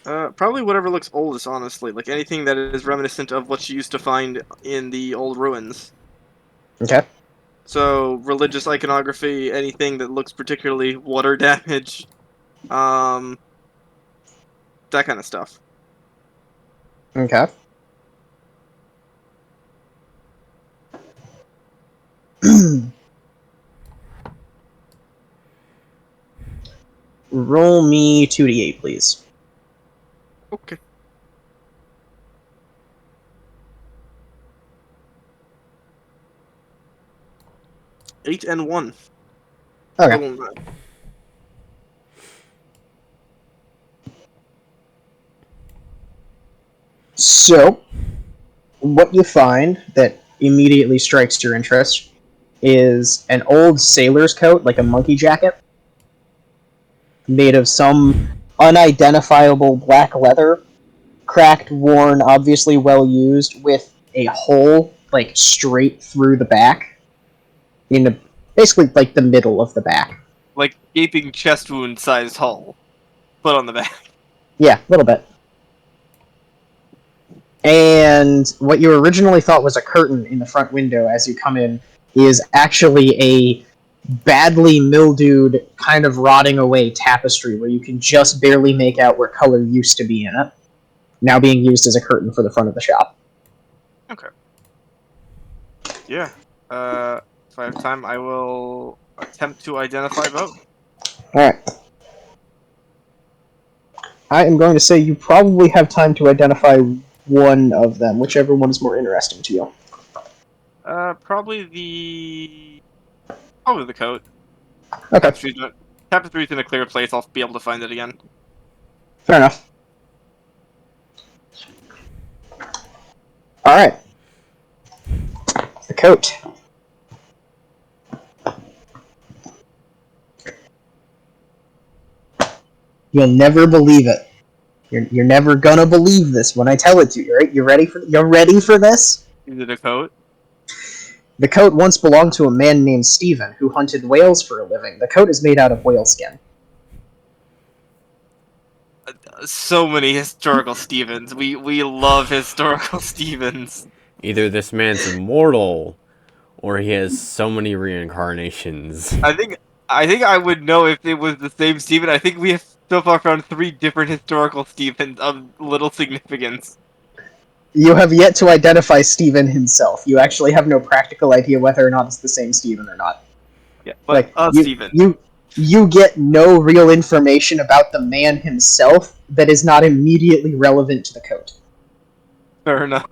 probably whatever looks oldest, honestly. Like anything that is reminiscent of what you used to find in the old ruins. Okay. So, religious iconography, anything that looks particularly water damaged, that kind of stuff. Okay. Roll me 2d8, please. Okay. Eight and 1. Okay. Roll 9. So, what you find that immediately strikes your interest is an old sailor's coat, like a monkey jacket, made of some unidentifiable black leather, cracked, worn, obviously well used, with a hole like straight through the back, basically like the middle of the back. Like gaping chest wound sized hole. Put on the back. Yeah, a little bit. And what you originally thought was a curtain in the front window as you come in is actually a badly mildewed, kind of rotting away tapestry where you can just barely make out where color used to be in it, now being used as a curtain for the front of the shop. Okay. Yeah. If I have time, I will attempt to identify both. Alright. I am going to say you probably have time to identify one of them, whichever one is more interesting to you. Probably the coat. Okay, Tapestry's in a clear place, I'll be able to find it again. fair enough. Alright. The coat. You'll never believe it. You're never gonna believe this when I tell it to you, right? You're ready for this? Is it a coat? The coat once belonged to a man named Stephen, who hunted whales for a living. The coat is made out of whale skin. So many historical Stevens. We love historical Stevens. Either this man's immortal, or he has so many reincarnations. I think I would know if it was the same Stephen. I think we have so far found 3 different historical Stevens of little significance. You have yet to identify Stephen himself. You actually have no practical idea whether or not it's the same Stephen or not. Yeah, but Stephen. You get no real information about the man himself that is not immediately relevant to the coat. Fair enough.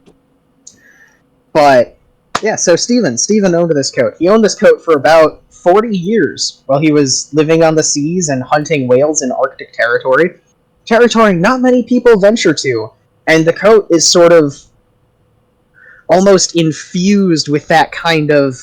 But Yeah, so Steven owned this coat. He owned this coat for about 40 years while he was living on the seas and hunting whales in Arctic territory not many people venture to. And the coat is sort of almost infused with that kind of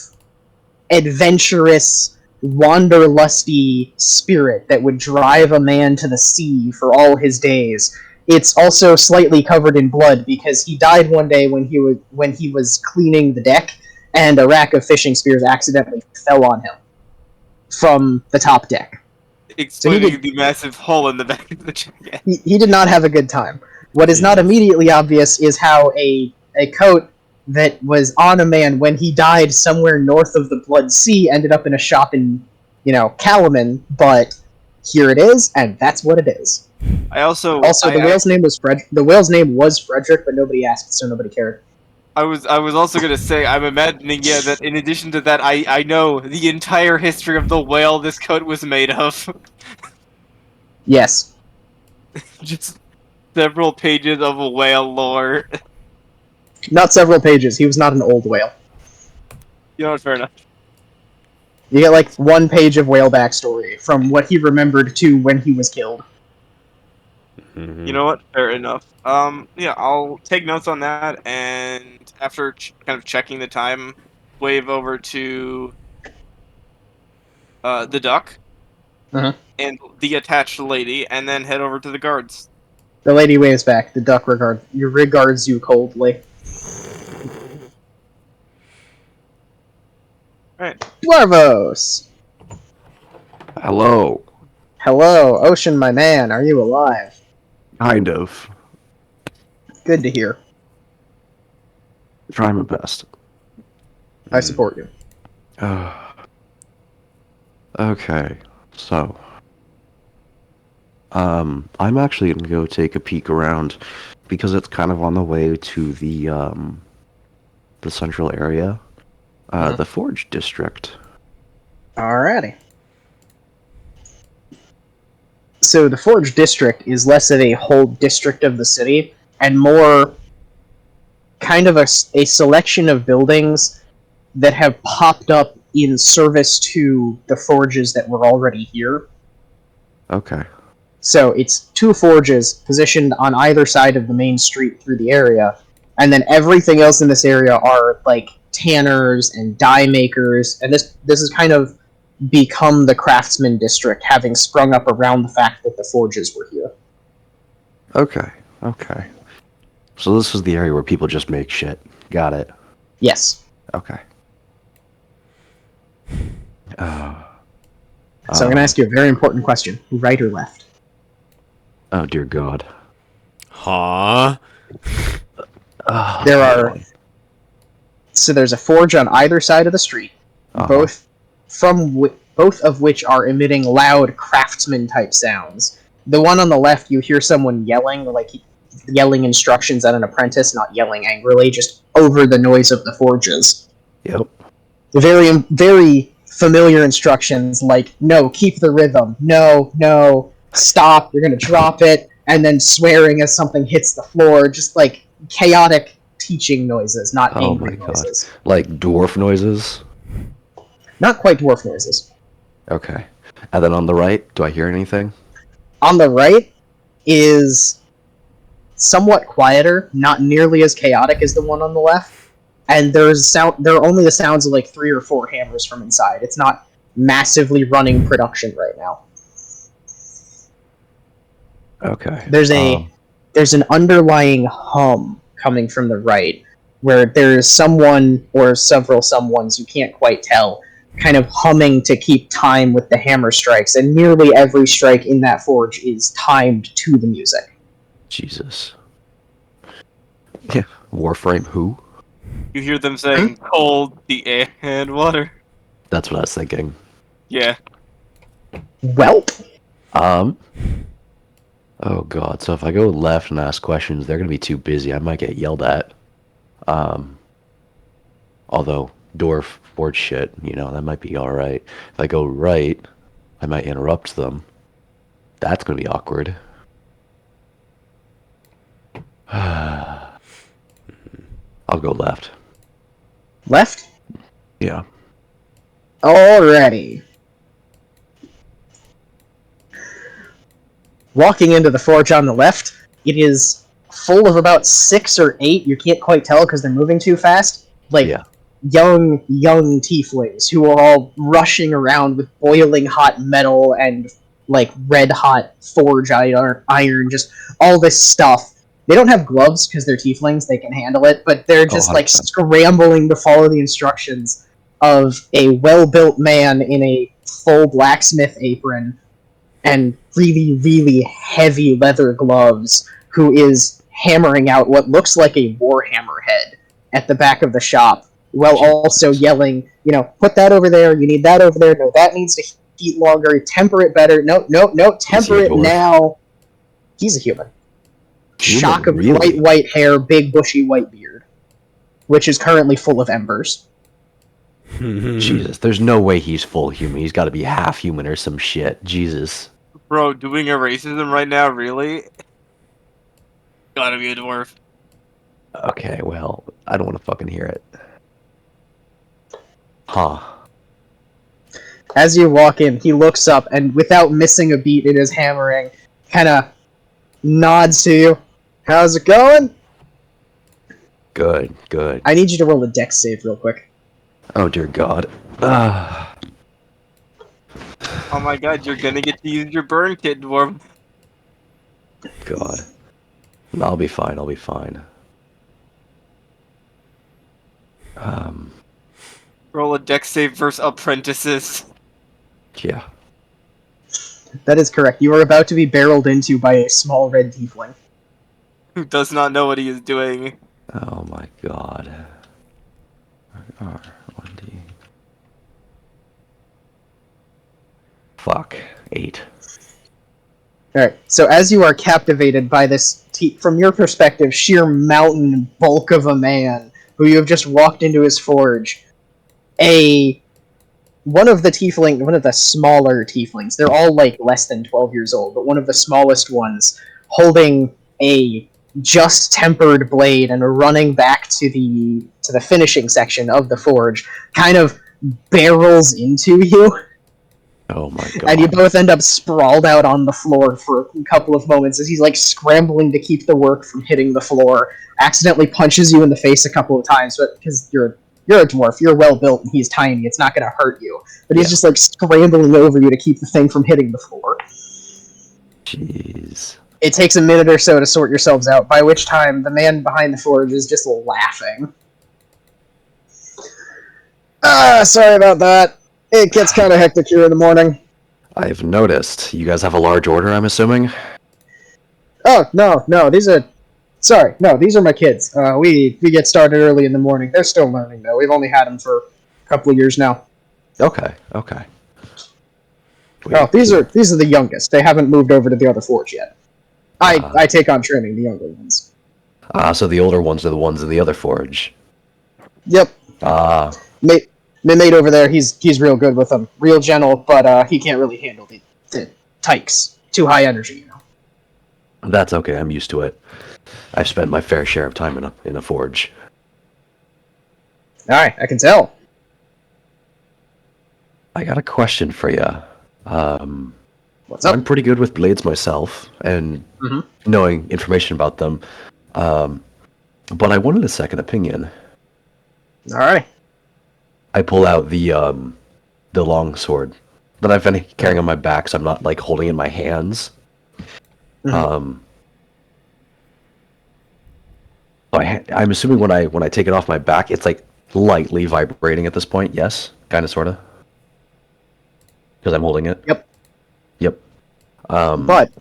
adventurous, wanderlusty spirit that would drive a man to the sea for all his days. It's also slightly covered in blood because he died one day when he was cleaning the deck, and a rack of fishing spears accidentally fell on him from the top deck. Explaining the massive hole in the back of the jacket. He did not have a good time. What is not immediately obvious is how a coat that was on a man when he died somewhere north of the Blood Sea ended up in a shop in, Kalaman, but here it is, and that's what it is. The whale's name was Frederick, but nobody asked, so nobody cared. I was also gonna say, I'm imagining, that in addition to that, I know the entire history of the whale this coat was made of. Yes. Just several pages of whale lore. Not several pages. He was not an old whale. You know what? Fair enough. You get like 1 page of whale backstory from what he remembered to when he was killed. You know what? Fair enough. Yeah, I'll take notes on that, and after kind of checking the time, wave over to the duck and the attached lady, and then head over to the guards. The lady waves back. The duck regards you coldly. Right. Dwarvos! Hello. Hello, Ocean, my man. Are you alive? Kind of. Good to hear. Try my best. I support you. Okay, so I'm actually gonna go take a peek around because it's kind of on the way to the central area, the Forge District. Alrighty. So the Forge District is less of a whole district of the city and more kind of a selection of buildings that have popped up in service to the forges that were already here. Okay. So it's 2 forges positioned on either side of the main street through the area, and then everything else in this area are like tanners and dye makers, and this has kind of become the craftsman district, having sprung up around the fact that the forges were here. Okay. So this is the area where people just make shit. Got it. Yes. Okay. So I'm going to ask you a very important question. Right or left? Oh, dear God. Huh? So there's a forge on either side of the street, both of which are emitting loud craftsman-type sounds. The one on the left, you hear someone yelling instructions at an apprentice, not yelling angrily, just over the noise of the forges. Yep. Very, very familiar instructions like, no, keep the rhythm, no, stop, you're gonna drop it, and then swearing as something hits the floor, just like chaotic teaching noises, not angry noises. Like dwarf noises? Not quite dwarf noises. Okay. And then on the right, do I hear anything? On the right is somewhat quieter, not nearly as chaotic as the one on the left. And there are only the sounds of like 3 or 4 hammers from inside. It's not massively running production right now. Okay. There's an underlying hum coming from the right, where there's someone or several someones, you can't quite tell, kind of humming to keep time with the hammer strikes, and nearly every strike in that forge is timed to the music. Jesus. Yeah. Warframe who? You hear them saying, cold, the air, and water. That's what I was thinking. Yeah. Welp. Oh God, so if I go left and ask questions, they're gonna be too busy. I might get yelled at. Although, dwarf forge shit, that might be alright. If I go right, I might interrupt them. That's gonna be awkward. I'll go left. Left? Yeah. Alrighty. Walking into the forge on the left, it is full of about 6 or 8, you can't quite tell because they're moving too fast, like, Yeah. young tieflings who are all rushing around with boiling hot metal and, like, red hot forge iron, just all this stuff. They don't have gloves because they're tieflings, they can handle it, but they're just, like, 100%. scrambling to follow the instructions of a well-built man in a full blacksmith apron and really, really heavy leather gloves, who is hammering out what looks like a warhammer head at the back of the shop, while also yelling, put that over there, you need that over there, no, that needs to heat longer, temper it better, no, temper it now. He's a human. Shock of really? bright white hair, big bushy white beard, which is currently full of embers. Jesus, there's no way he's full human. He's got to be half human or some shit. Jesus. Bro, doing a racism right now, really? Gotta be a dwarf. Okay, well, I don't want to fucking hear it. Huh. As you walk in, he looks up and, without missing a beat in his hammering, kind of nods to you. How's it going? Good, good. I need you to roll a dex save real quick. Oh, dear God. Oh my god, you're gonna get to use your burn kit, dwarf. God. I'll be fine, I'll be fine. Roll a dex save versus apprentices. Yeah. That is correct. You are about to be barreled into by a small red tiefling. Who does not know what he is doing. Oh my God. R1D. Fuck. 8. Alright, so as you are captivated by this, from your perspective, sheer mountain bulk of a man who you have just walked into his forge, one of the smaller tieflings, they're all like less than 12 years old, but one of the smallest ones, holding a just tempered blade and running back to the finishing section of the forge, kind of barrels into you. Oh my God. And you both end up sprawled out on the floor for a couple of moments as he's like scrambling to keep the work from hitting the floor, accidentally punches you in the face a couple of times, but because you're a dwarf, you're well built and he's tiny, it's not going to hurt you. But he's just like scrambling over you to keep the thing from hitting the floor. Jeez. It takes a minute or so to sort yourselves out, by which time the man behind the forge is just laughing. Sorry about that. It gets kind of hectic here in the morning. I've noticed. You guys have a large order, I'm assuming? Oh, no, these are my kids. We get started early in the morning. They're still learning, though. We've only had them for a couple of years now. Okay. Wait, these are the youngest. They haven't moved over to the other forge yet. I take on training the younger ones. So the older ones are the ones in the other forge. Yep. Mate over there, he's real good with them. Real gentle, but he can't really handle the tykes. Too high energy, That's okay, I'm used to it. I've spent my fair share of time in a forge. Alright, I can tell. I got a question for you. What's up? I'm pretty good with blades myself, and knowing information about them. But I wanted a second opinion. Alright. I pull out the long sword that I've been carrying on my back, so I'm not like holding it in my hands. I'm assuming when I take it off my back, it's like lightly vibrating at this point. Yes, kind of, sorta, because I'm holding it. Yep. But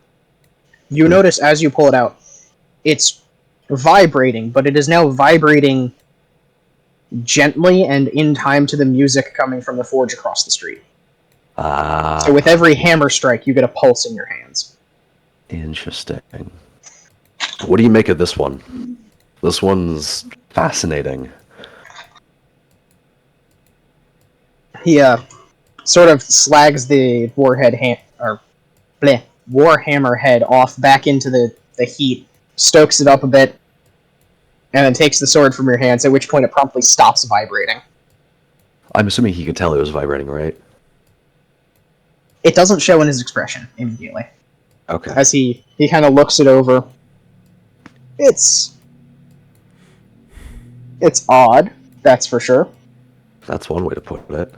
you notice as you pull it out, it's vibrating, but it is now vibrating gently and in time to the music coming from the forge across the street. So with every hammer strike, you get a pulse in your hands. Interesting. What do you make of this one? This one's fascinating. He sort of slags the warhammer head off back into the heat, stokes it up a bit, and then takes the sword from your hands, at which point it promptly stops vibrating. I'm assuming he could tell it was vibrating, right? It doesn't show in his expression immediately. Okay. As he kind of looks it over. It's odd, that's for sure. That's one way to put it.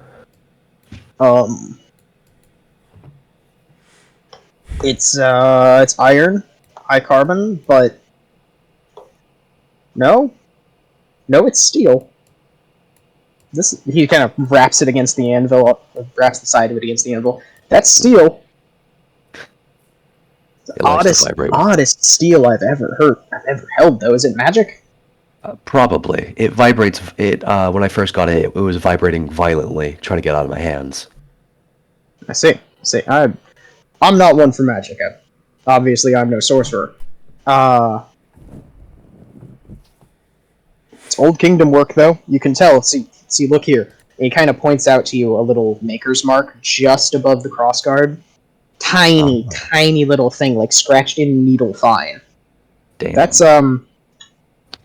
It's iron, high carbon, but no, it's steel. He kind of wraps it against the anvil, wraps the side of it against the anvil. That's steel. It likes to vibrate. Oddest steel I've ever held, though. Is it magic? Probably. It vibrates. When I first got it, it was vibrating violently, trying to get out of my hands. I see. I'm not one for magic. Obviously, I'm no sorcerer. It's Old Kingdom work, though. You can tell. See, look here. And he kind of points out to you a little maker's mark just above the crossguard. Tiny little thing, like scratched in needle fine. Damn.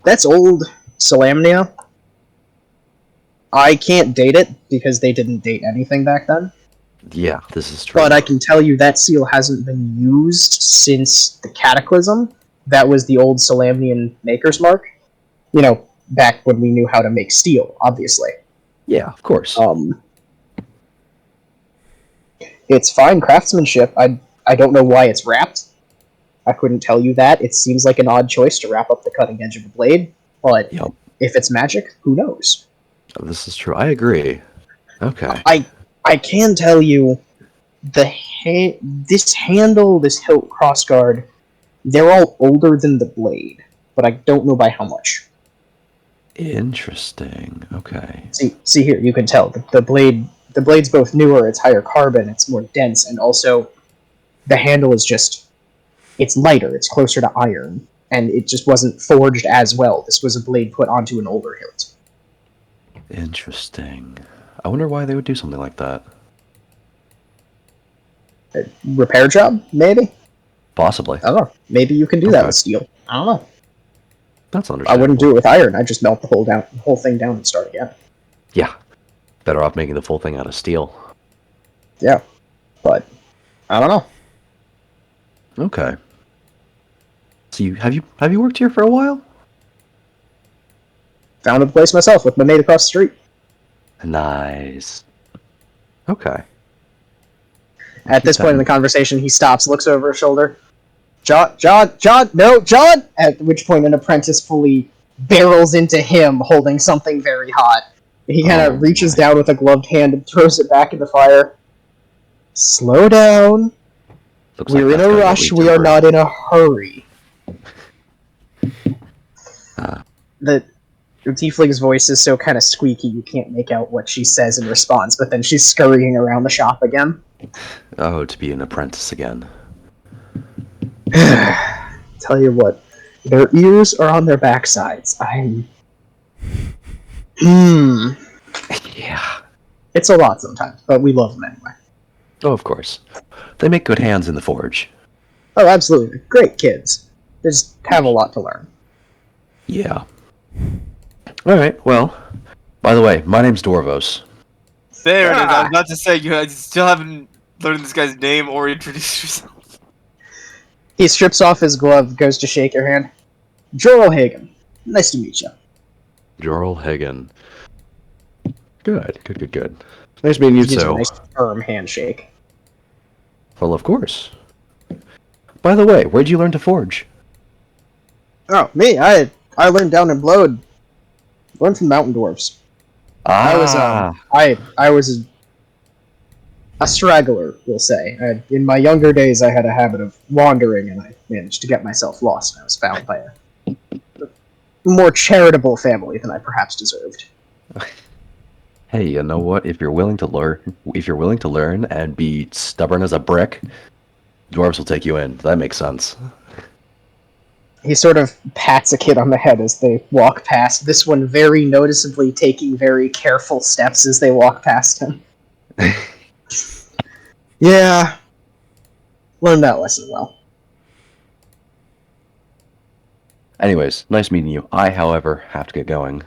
That's old Solamnia. I can't date it because they didn't date anything back then. Yeah, this is true. But I can tell you that seal hasn't been used since the Cataclysm. That was the old Solamnian maker's mark. You know, back when we knew how to make steel, obviously. Yeah, of course. It's fine craftsmanship. I don't know why it's wrapped. I couldn't tell you that. It seems like an odd choice to wrap up the cutting edge of a blade, but Yep. if it's magic, who knows? This is true. I agree. Okay. I can tell you, this handle, this hilt crossguard, they're all older than the blade, but I don't know by how much. Interesting. Okay. See here, you can tell the blade's both newer, it's higher carbon, it's more dense, and also the handle is it's lighter, it's closer to iron, and it just wasn't forged as well. This was a blade put onto an older hilt. Interesting. I wonder why they would do something like that. A repair job, maybe? Possibly. I don't know. Maybe you can do that with steel. I don't know. That's I understandable. wouldn't do it with iron. I'd just melt the whole thing down and start again. Yeah. Better off making the full thing out of steel. Yeah. But I don't know. Okay. So have you worked here for a while? Found a place myself with my mate across the street. Nice. Okay. At this point in the Keep conversation, he stops, looks over his shoulder. John! No, John! At which point an apprentice fully barrels into him, holding something very hot. He kind of reaches down with a gloved hand and throws it back in the fire. Slow down. Looks We're like in that's a gonna rush. get We are tempered. not in a hurry. The tiefling's voice is so kind of squeaky you can't make out what she says in response, but then she's scurrying around the shop again. Oh, to be an apprentice again. Tell you what, their ears are on their backsides. Yeah. It's a lot sometimes, but we love them anyway. Oh, of course. They make good hands in the forge. Oh, absolutely. Great kids. They just have a lot to learn. Yeah. Alright, well. By the way, my name's Dorvos. There it is. I was about to say, you guys still haven't learned this guy's name or introduced yourself. He strips off his glove, goes to shake your hand. Jorl Hagen. Nice to meet you. Jorl Hagen. Good. Nice meeting you He gives too. a nice firm handshake. Well, of course. By the way, where'd you learn to forge? Oh, me? I learned down in Blode. Learned from mountain dwarves. I was a straggler, we'll say. In my younger days, I had a habit of wandering, and I managed to get myself lost. And I was found by a more charitable family than I perhaps deserved. Hey, you know what? If you're willing to learn and be stubborn as a brick, dwarves will take you in. That makes sense. He sort of pats a kid on the head as they walk past, this one very noticeably taking very careful steps as they walk past him. Yeah. Learned that lesson well. Anyways, nice meeting you. I, however, have to get going.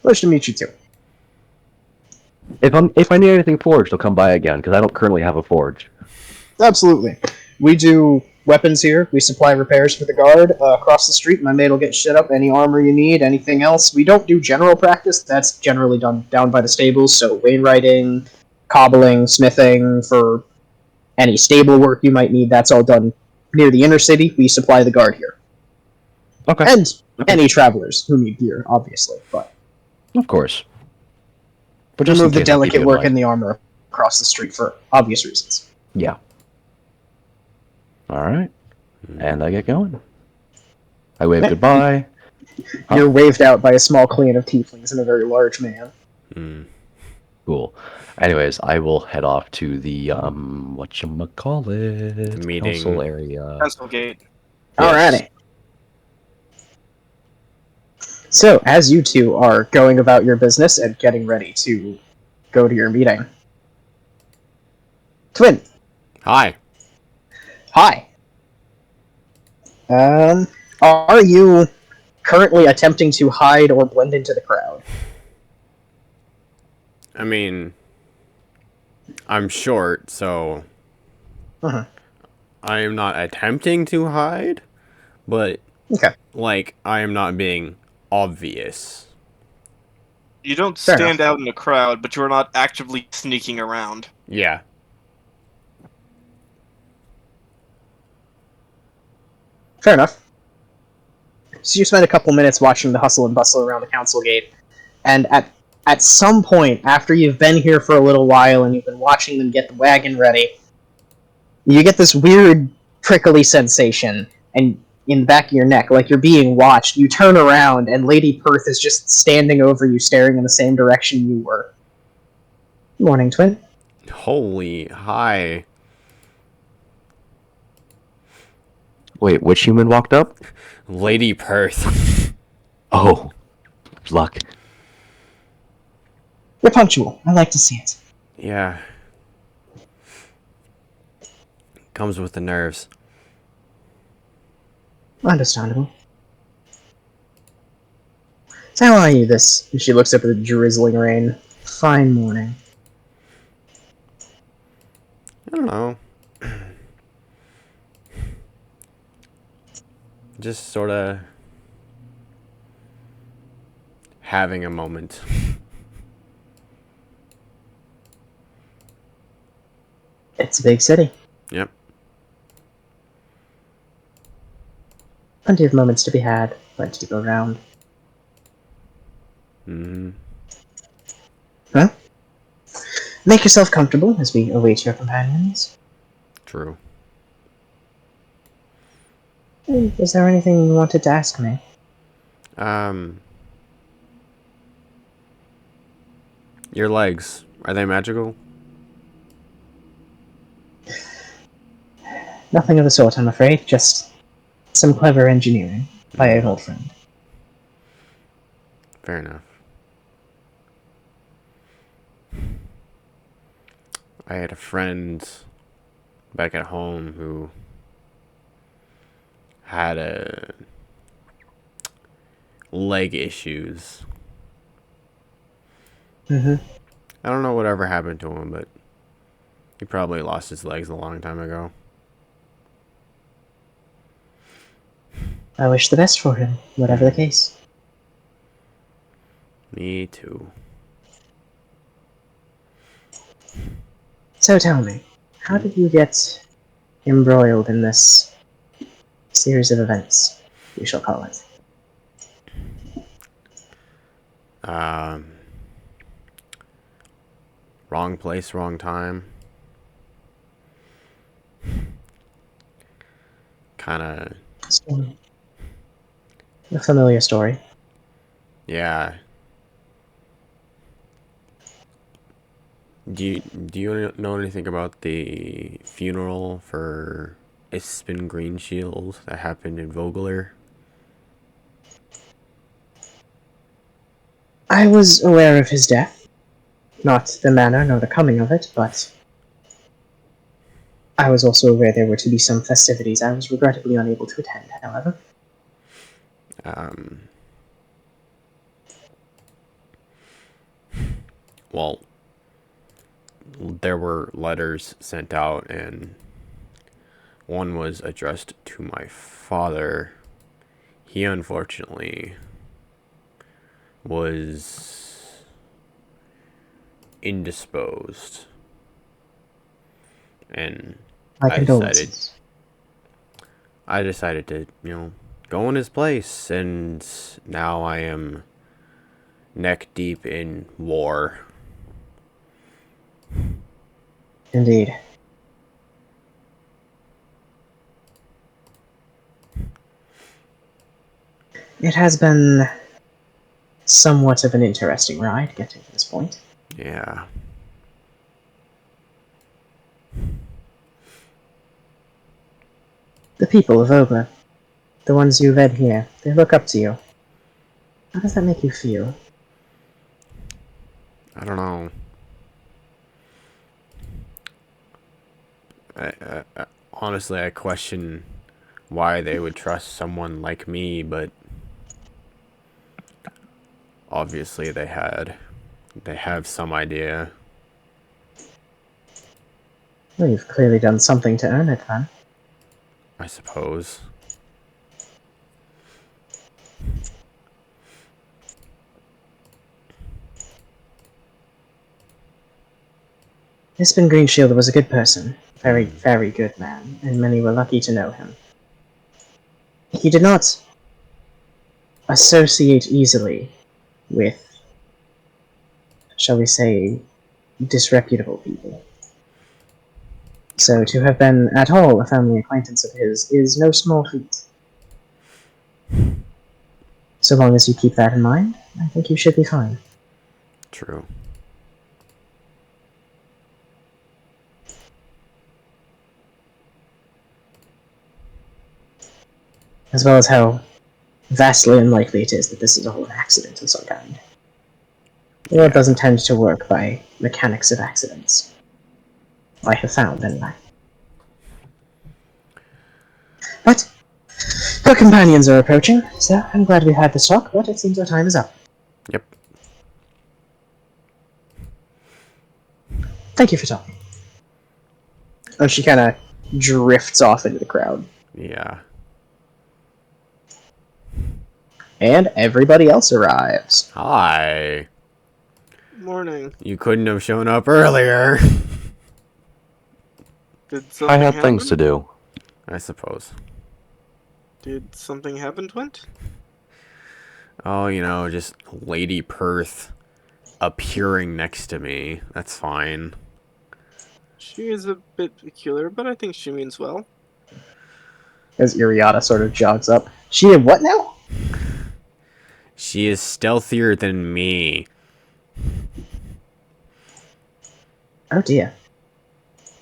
Pleasure to meet you too. If I need anything forged, I'll come by again, because I don't currently have a forge. Absolutely. We do weapons here. We supply repairs for the guard across the street. My maid will get shit up. Any armor you need, anything else. We don't do general practice. That's generally done down by the stables. So wainwriting, cobbling, smithing for any stable work you might need. That's all done near the inner city. We supply the guard here, Okay. and any travelers who need gear, obviously. But Of course. But we just in move the case, I'll keep you delicate in work mind. and the armor across the street for obvious reasons. Yeah. Alright. And I get going. I wave goodbye. You're waved out by a small clan of tieflings and a very large man. Cool. Anyways, I will head off to the, whatchamacallit? Meeting. Council area. Council gate. Yes. Alrighty. So, as you two are going about your business and getting ready to go to your meeting, Twin, Hi. hi. Are you currently attempting to hide or blend into the crowd? I mean, I'm short, so Uh-huh. I am not attempting to hide, but Okay. like I am not being obvious. You don't Fair stand out in a crowd, but you are not actively sneaking around. Yeah. Fair enough. So you spend a couple minutes watching the hustle and bustle around the council gate, and at some point, after you've been here for a little while and you've been watching them get the wagon ready, you get this weird prickly sensation and in the back of your neck, like you're being watched. You turn around and Lady Perth is just standing over you, staring in the same direction you were. Morning, Twin. Holy hi. Wait, which human walked up? Lady Perth. Oh. Luck. You're punctual. I like to see it. Yeah. Comes with the nerves. Understandable. So how are you this? And she looks up at the drizzling rain. Fine morning. I don't know. Just sort of having a moment. It's a big city. Yep. Plenty of moments to be had. Plenty to go around. Mm-hmm. Huh? Make yourself comfortable as we await your companions. True. Is there anything you wanted to ask me? Your legs, are they magical? Nothing of the sort, I'm afraid. Just some clever engineering by an old friend. Fair enough. I had a friend back at home who had leg issues. Mm-hmm. I don't know whatever happened to him, but he probably lost his legs a long time ago. I wish the best for him, whatever the case. Me too. So tell me, how did you get embroiled in this series of events, we shall call it? Wrong place, wrong time. Kinda, Story. A familiar story. yeah. Do you know anything about the funeral for Ispin Greenshield that happened in Vogler? I was aware of his death. Not the manner nor the coming of it, but I was also aware there were to be some festivities. I was regrettably unable to attend, however. Um, well, there were letters sent out, and one was addressed to my father. He unfortunately was indisposed, and My I decided condolences. I decided to, go in his place, and now I am neck deep in war. Indeed. It has been somewhat of an interesting ride getting to this point. Yeah. The people of Oba, the ones you read here, they look up to you. How does that make you feel? I don't know. Honestly, I question why they would trust someone like me, but obviously they have some idea. Well, you've clearly done something to earn it, then. I suppose. Mispin Greenshield was a good person. Very, Hmm. very good man, and many were lucky to know him. He did not associate easily with, shall we say, disreputable people. So to have been at all a family acquaintance of his is no small feat. So long as you keep that in mind, I think you should be fine. True. As well as how vastly unlikely it is that this is all an accident of some kind. The world Yeah. doesn't tend to work by mechanics of accidents. I have found, anyway. But our companions are approaching, so I'm glad we had this talk, but it seems our time is up. Yep. Thank you for talking. And she kind of drifts off into the crowd. Yeah. And everybody else arrives. Hi. Morning. You couldn't have shown up earlier. Did I something had happen? things to do. I suppose. Did something happen, Twint? Oh, just Lady Perth appearing next to me. That's fine. She is a bit peculiar, but I think she means well. As Iriata sort of jogs up. She did what now? She is stealthier than me. Oh dear.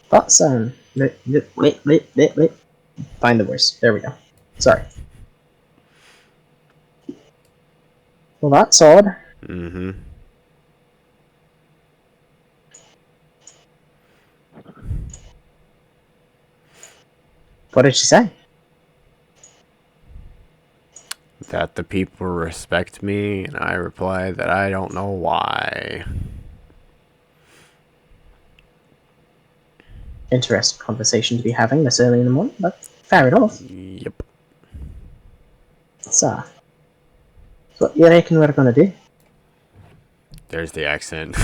Thoughts on... Wait. Find the words. There we go. Sorry. Well, that's odd. Mm-hmm. What did she say? That the people respect me, and I reply that I don't know why. Interesting conversation to be having this early in the morning, but fair enough. Yep. So, what do you reckon we're gonna do? There's the accent.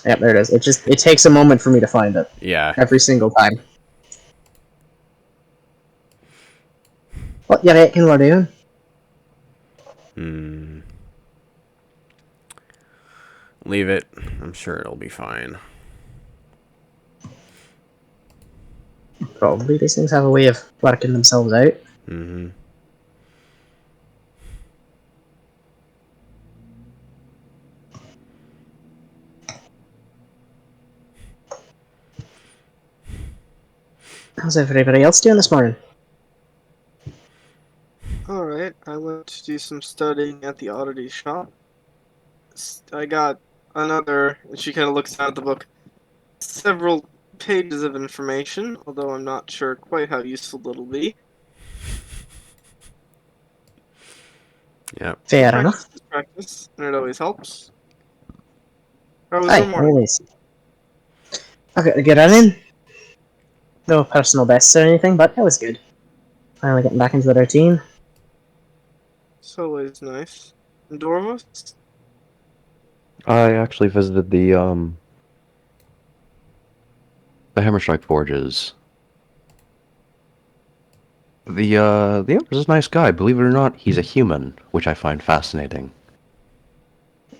Yep, there it is. It takes a moment for me to find it. Yeah. Every single time. What do you reckon we're doing? Leave it. I'm sure it'll be fine. Probably these things have a way of working themselves out. Mm-hmm. How's everybody else doing this morning? Alright, I went to do some studying at the oddity shop. I got another, and she kind of looks down at the book, several pages of information, although I'm not sure quite how useful it'll be. Yep. Fair Practice enough. is practice, and it always helps. How was your Aye, morning? always. I got a good running. No personal bests or anything, but it was good. Finally getting back into the routine. It's always nice. And Dorvos? I actually visited the Hammerstrike Forges. The Emperor's a nice guy. Believe it or not, he's a human, which I find fascinating.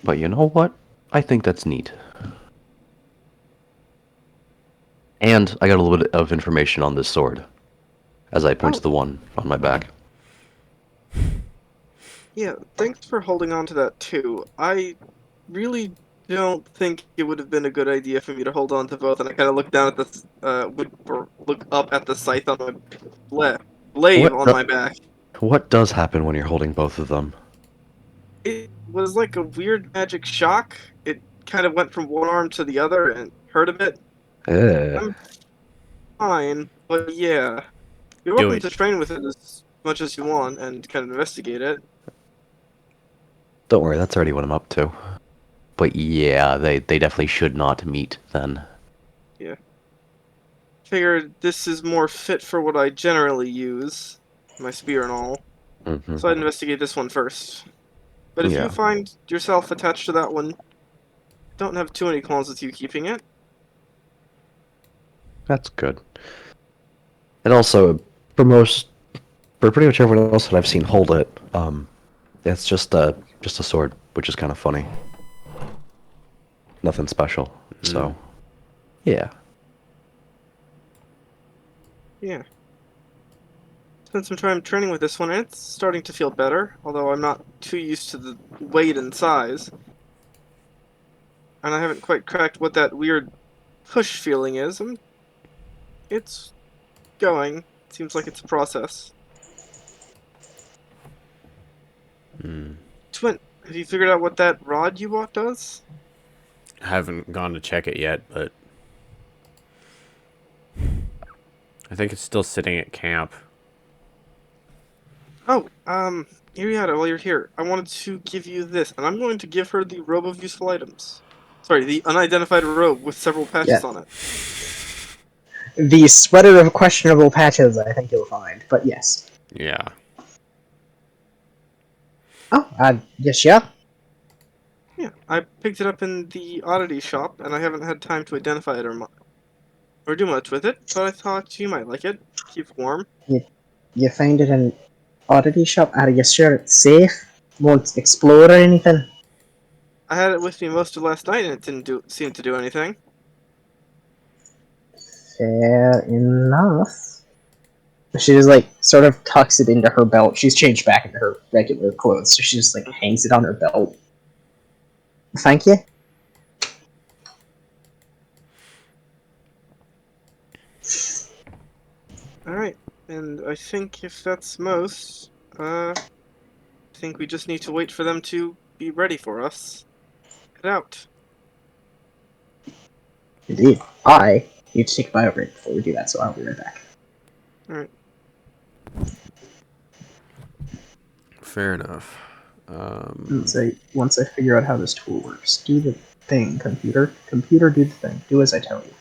But you know what? I think that's neat. And I got a little bit of information on this sword, as I point Oh, to the one on my back. yeah, thanks for holding on to that too. I really don't think it would have been a good idea for me to hold on to both, and I kind of look down at the or look up at the scythe on my blade What on do- my back. what does happen when you're holding both of them? It was like a weird magic shock. It kind of went from one arm to the other and hurt a bit. Eh. I'm fine, but yeah, you're Do welcome it. to train with it as much as you want and kind of investigate it. Don't worry, that's already what I'm up to. But yeah, they definitely should not meet then. Yeah. Figured this is more fit for what I generally use, my spear and all. Hmm. So I'd investigate this one first. But if you Yeah, find yourself attached to that one, don't have too many qualms with you keeping it. that's good. And also, for most, for pretty much everyone else that I've seen hold it, it's just a sword, which is kind of funny. Nothing special. So, yeah. Yeah. Spent some time training with this one, and it's starting to feel better, although I'm not too used to the weight and size. And I haven't quite cracked what that weird push feeling is. It's going. Seems like it's a process. Twin, have you figured out what that rod you bought does? I haven't gone to check it yet, but I think it's still sitting at camp. Oh, Iriata, while you're here, I wanted to give you this, and I'm going to give her the robe of useful items. Sorry, the unidentified robe with several Yeah. patches on it. The sweater of questionable patches, I think you'll find, but yes. Yeah. Oh, yes, yeah. Yeah, I picked it up in the oddity shop, and I haven't had time to identify it or do much with it, but I thought you might like it. Keep warm. You find it in oddity shop. Are you sure it's safe? Won't explode or anything? I had it with me most of last night, and it didn't seem to do anything. Fair enough. She just like sort of tucks it into her belt. She's changed back into her regular clothes, so she just like hangs it on her belt. Thank you. Alright, and I think if that's most, I think we just need to wait for them to be ready for us. Head out. Indeed. I need to take a bio break before we do that, so I'll be right back. Alright. Fair enough. Once I figure out how this tool works, do the thing, computer. Computer, do the thing. Do as I tell you.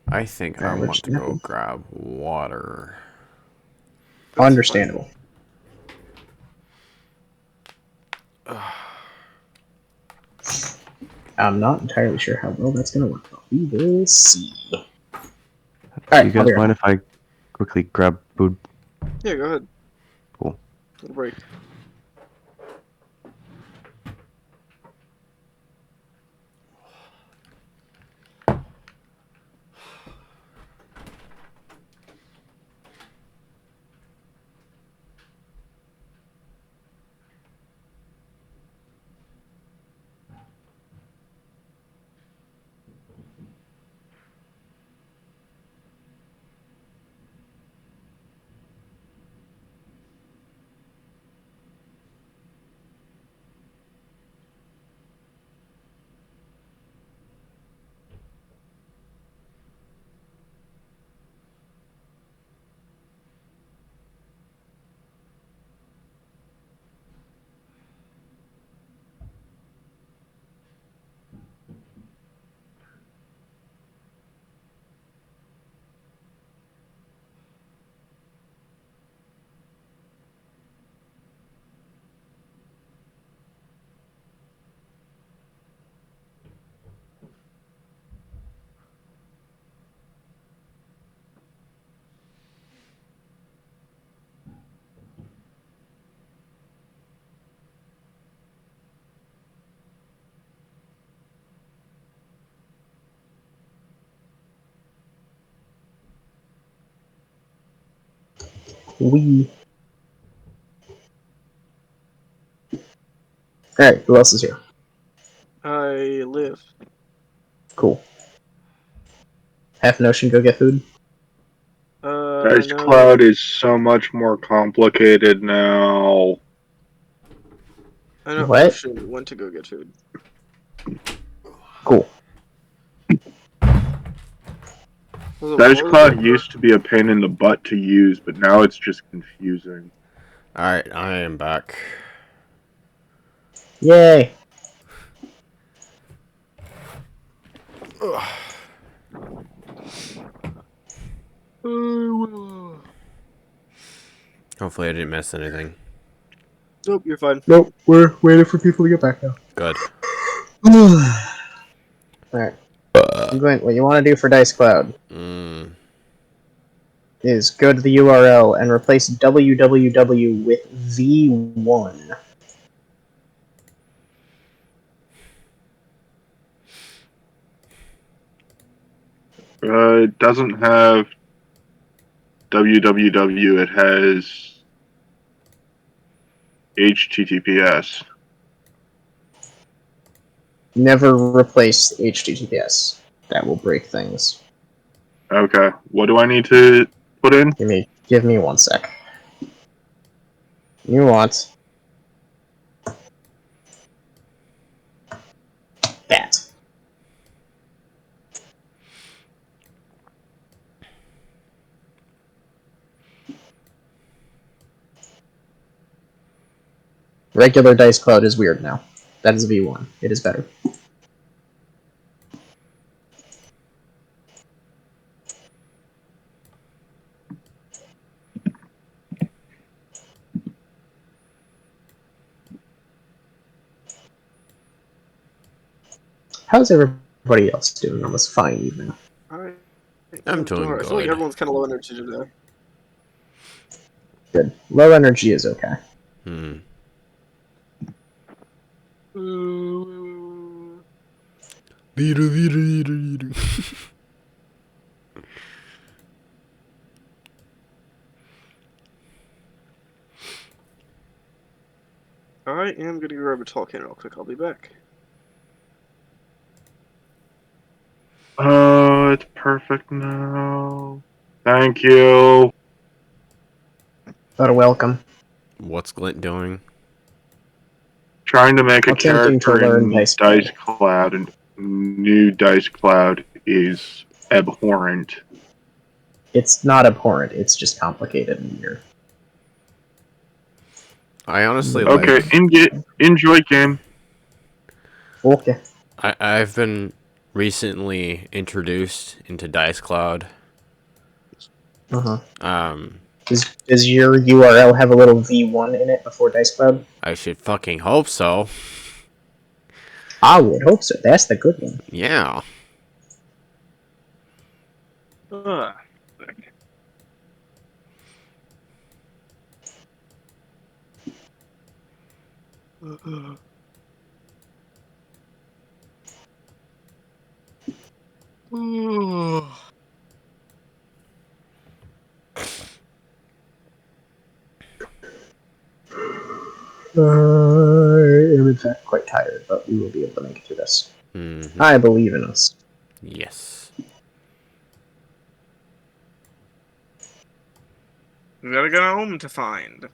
I think I Which want to go grab water. That's understandable. I'm not entirely sure how well that's going to work, but we will see. Do Alright, you guys mind if I quickly grab food? Yeah, go ahead. Cool. Little break. We. Alright, who else is here? I live. Cool. Half Notion, go get food. Dice No. Cloud is so much more complicated now. I know. What? Ocean went to go get food. Cool. Dice Cloud used to be a pain in the butt to use, but now it's just confusing. Alright, I am back. Yay! Hopefully I didn't miss anything. Nope, you're fine. Nope, we're waiting for people to get back now. Good. Alright. What you want to do for Dice Cloud is go to the URL and replace www with v1. It doesn't have www, it has HTTPS. Never replace HTTPS. That will break things. Okay, what do I need to put in? Give me 1 sec. You want that. Regular Dice Cloud is weird now. That is V1. It is better. How's everybody else doing on this fine evening? I'm doing I feel like good. everyone's kind of low energy today. Good. Low energy is okay. I am gonna grab a tall can real quick. I'll be back. Oh, it's perfect now. Thank you. But welcome. What's Glint doing? Trying to make a Attempting to character learn in Dice Dice Cloud, and new Dice Cloud is abhorrent. It's not abhorrent, it's just complicated and weird. I honestly Okay, enjoy game. Okay. I've been recently introduced into Dice Cloud. Does your URL have a little V1 in it before Dice Cloud? I should fucking hope so. I would hope so. That's the good one. Yeah. I am in fact quite tired, but we will be able to make it through this. I believe in us. Yes. We gotta go home to find.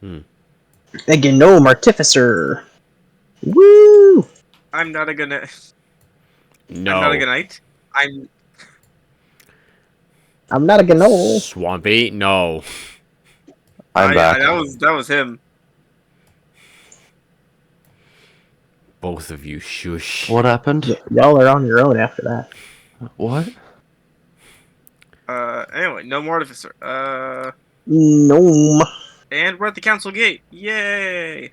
A gnome artificer. Woo! I'm not a gonna. No. I'm not a good knight. I'm not a gnome. Swampy? No. I'm back. That was him. Both of you shush. What happened? Y'all are on your own after that. What? Anyway, no more artificer. Gnome. And we're at the council gate. Yay!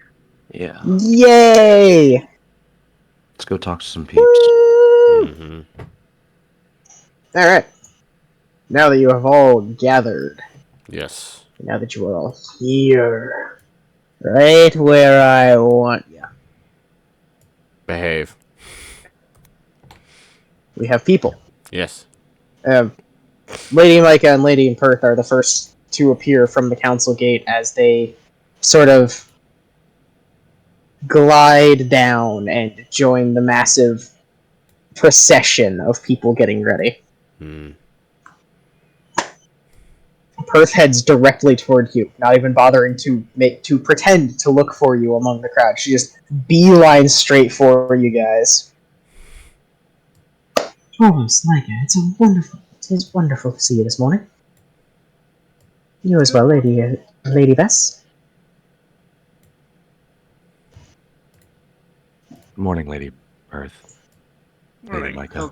Yeah. Yay! Let's go talk to some peeps. Alright. Now that you have all gathered, Yes. now that you are all here, right where I want you, Behave. we have people. Yes. Lady Micah and Lady Perth are the first to appear from the council gate as they sort of glide down and join the massive procession of people getting ready. Hmm. Perth heads directly toward you, not even bothering to pretend to look for you among the crowd. She just beelines straight for you guys. Oh, Miss Micah, it is wonderful to see you this morning. You as well, Lady Bess. Good morning, Lady Perth. Morning. Micah.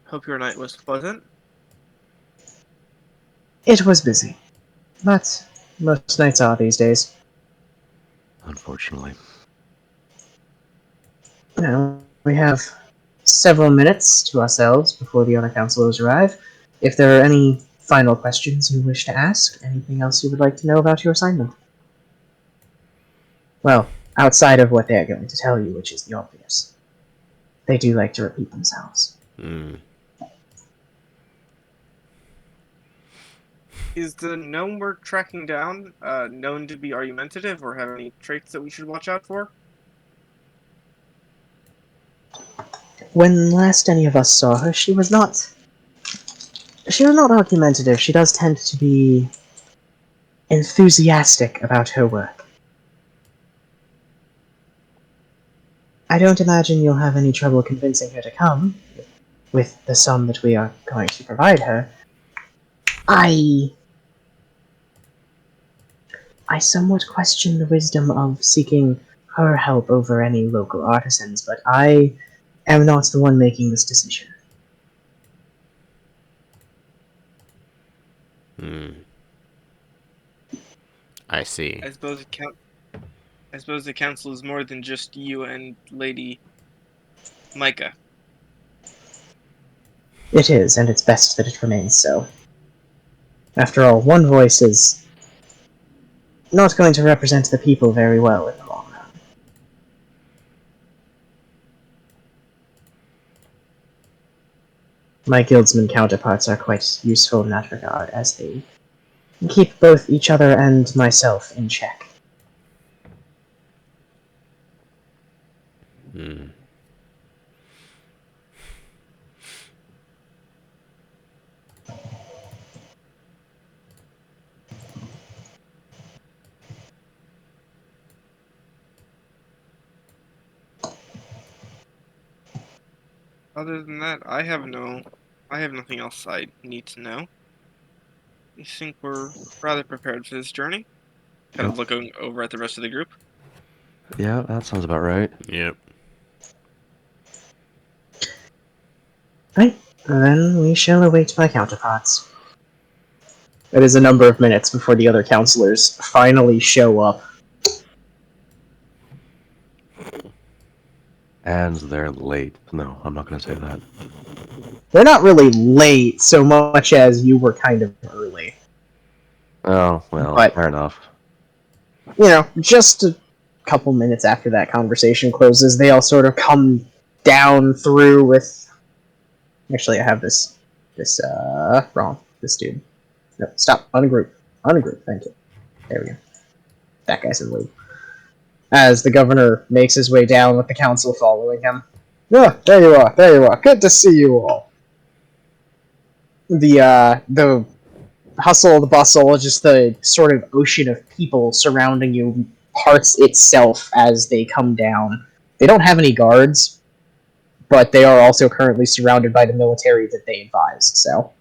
Hope your night was pleasant. It was busy, but most nights are these days. Unfortunately. Now, we have several minutes to ourselves before the other councilors arrive. If there are any final questions you wish to ask, anything else you would like to know about your assignment? Well, outside of what they're going to tell you, which is the obvious. They do like to repeat themselves. Hmm. Is the gnome we're tracking down known to be argumentative or have any traits that we should watch out for? When last any of us saw her, she was not argumentative. She does tend to be enthusiastic about her work. I don't imagine you'll have any trouble convincing her to come, with the sum that we are going to provide her. I somewhat question the wisdom of seeking her help over any local artisans, but I am not the one making this decision. Hmm. I see. I suppose the council is more than just you and Lady Micah. It is, and it's best that it remains so. After all, one voice is not going to represent the people very well in the long run. My guildsmen counterparts are quite useful in that regard, as they keep both each other and myself in check. Hmm. Other than that, I have nothing else I need to know. I think we're rather prepared for this journey. Kind of looking over at the rest of the group. Yeah, that sounds about right. Yep. Right, then we shall await my counterparts. It is a number of minutes before the other counselors finally show up. And they're late. No, I'm not going to say that. They're not really late so much as you were kind of early. Oh, well, But- fair enough. You know, just a couple minutes after that conversation closes, they all sort of come down through with... Actually, I have this wrong. This dude. No, stop. Ungroup. Ungroup, thank you. There we go. That guy's in the lead. As the governor makes his way down with the council following him. Yeah, there you are, there you are. Good to see you all. The hustle, the bustle, just the sort of ocean of people surrounding you parts itself as they come down. They don't have any guards, but they are also currently surrounded by the military that they advised, so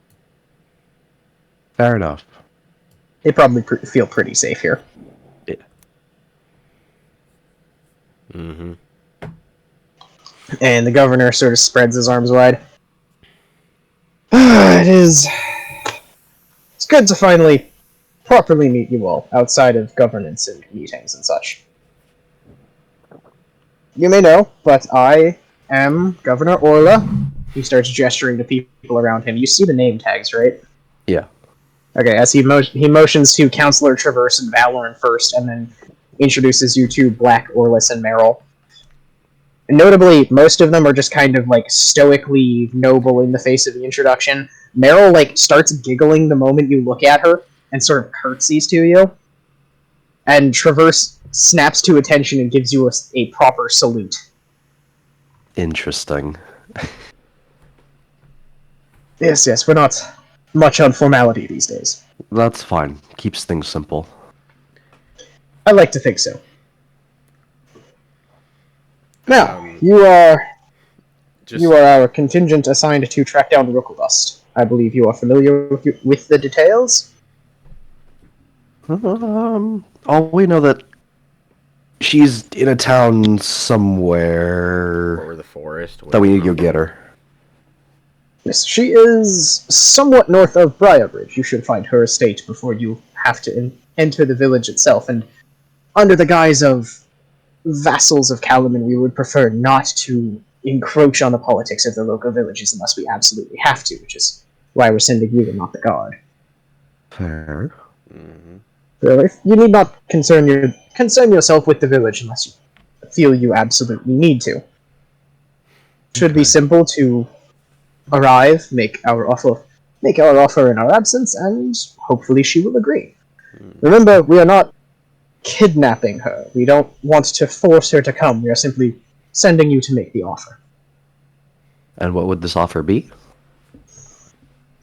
Fair enough. they probably feel pretty safe here. Yeah. Mm-hmm. And the governor sort of spreads his arms wide. It's good to finally properly meet you all, outside of governance and meetings and such. You may know, but I am Governor Orla. He starts gesturing to people around him. You see the name tags, right? Yeah. Okay, as he motions to Councilor Traverse and Valoran first, and then introduces you to Black, Orlis, and Merrill. Notably, most of them are just kind of like stoically noble in the face of the introduction. Meryl like starts giggling the moment you look at her and sort of curtsies to you, and Traverse snaps to attention and gives you a proper salute. Interesting. Yes, we're not much on formality these days. That's fine. Keeps things simple. I like to think so. Now, Um, you are just our contingent assigned to track down Rooklebust. I believe you are familiar with the details? All we know that she's in a town somewhere over the forest. that we need to go get her. Yes, she is somewhat north of Briarbridge. You should find her estate before you have to enter the village itself, and under the guise of vassals of Calaman, we would prefer not to encroach on the politics of the local villages unless we absolutely have to, which is why we're sending you and not the guard. Fair. Mm-hmm. So you need not concern yourself with the village unless you feel you absolutely need to. It should be simple to arrive, make our offer in our absence, and hopefully she will agree. Remember, we are not kidnapping her. We don't want to force her to come. We are simply sending you to make the offer. And what would this offer be?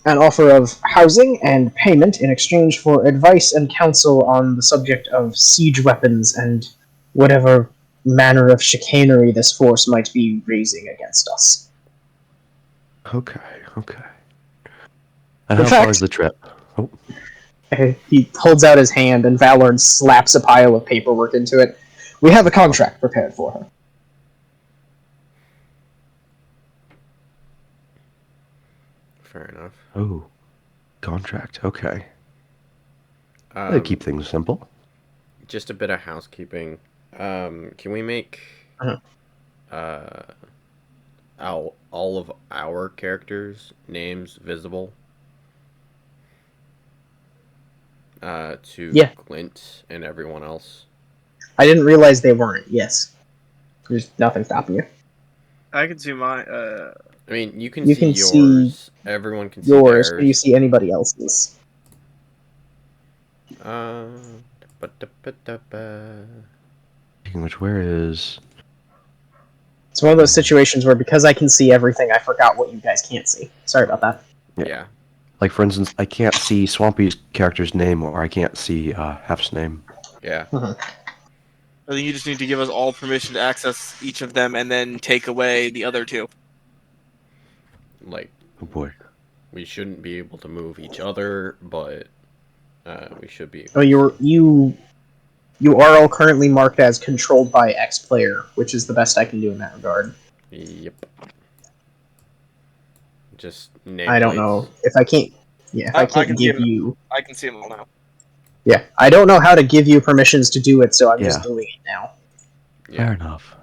An offer of housing and payment in exchange for advice and counsel on the subject of siege weapons and whatever manner of chicanery this force might be raising against us. Okay. And how far is the trip? Oh, He holds out his hand, and Valorn slaps a pile of paperwork into it. We have a contract prepared for her. Fair enough. oh, contract. Okay. They keep things simple. Just a bit of housekeeping. Can we make all of our characters' names visible? To Yeah. Clint and everyone else. I didn't realize they weren't. Yes. There's nothing stopping you. I can see my. I mean, you can You see can yours. see Everyone can see yours. theirs. Do you see anybody else's? Speaking of which, where is... It's one of those situations where because I can see everything, I forgot what you guys can't see. Sorry about that. Yeah. Like, for instance, I can't see Swampy's character's name, or I can't see Hef's name. Yeah. I think you just need to give us all permission to access each of them, and then take away the other two. Like, Oh boy. we shouldn't be able to move each other, but we should be. Oh, you are all currently marked as controlled by X player, which is the best I can do in that regard. Yep. Just nameplates. I don't know if I can't. Yeah, if I can't give you. I can see them all now. Yeah, I don't know how to give you permissions to do it, so I'm just Yeah. doing it now. Yeah. Fair enough.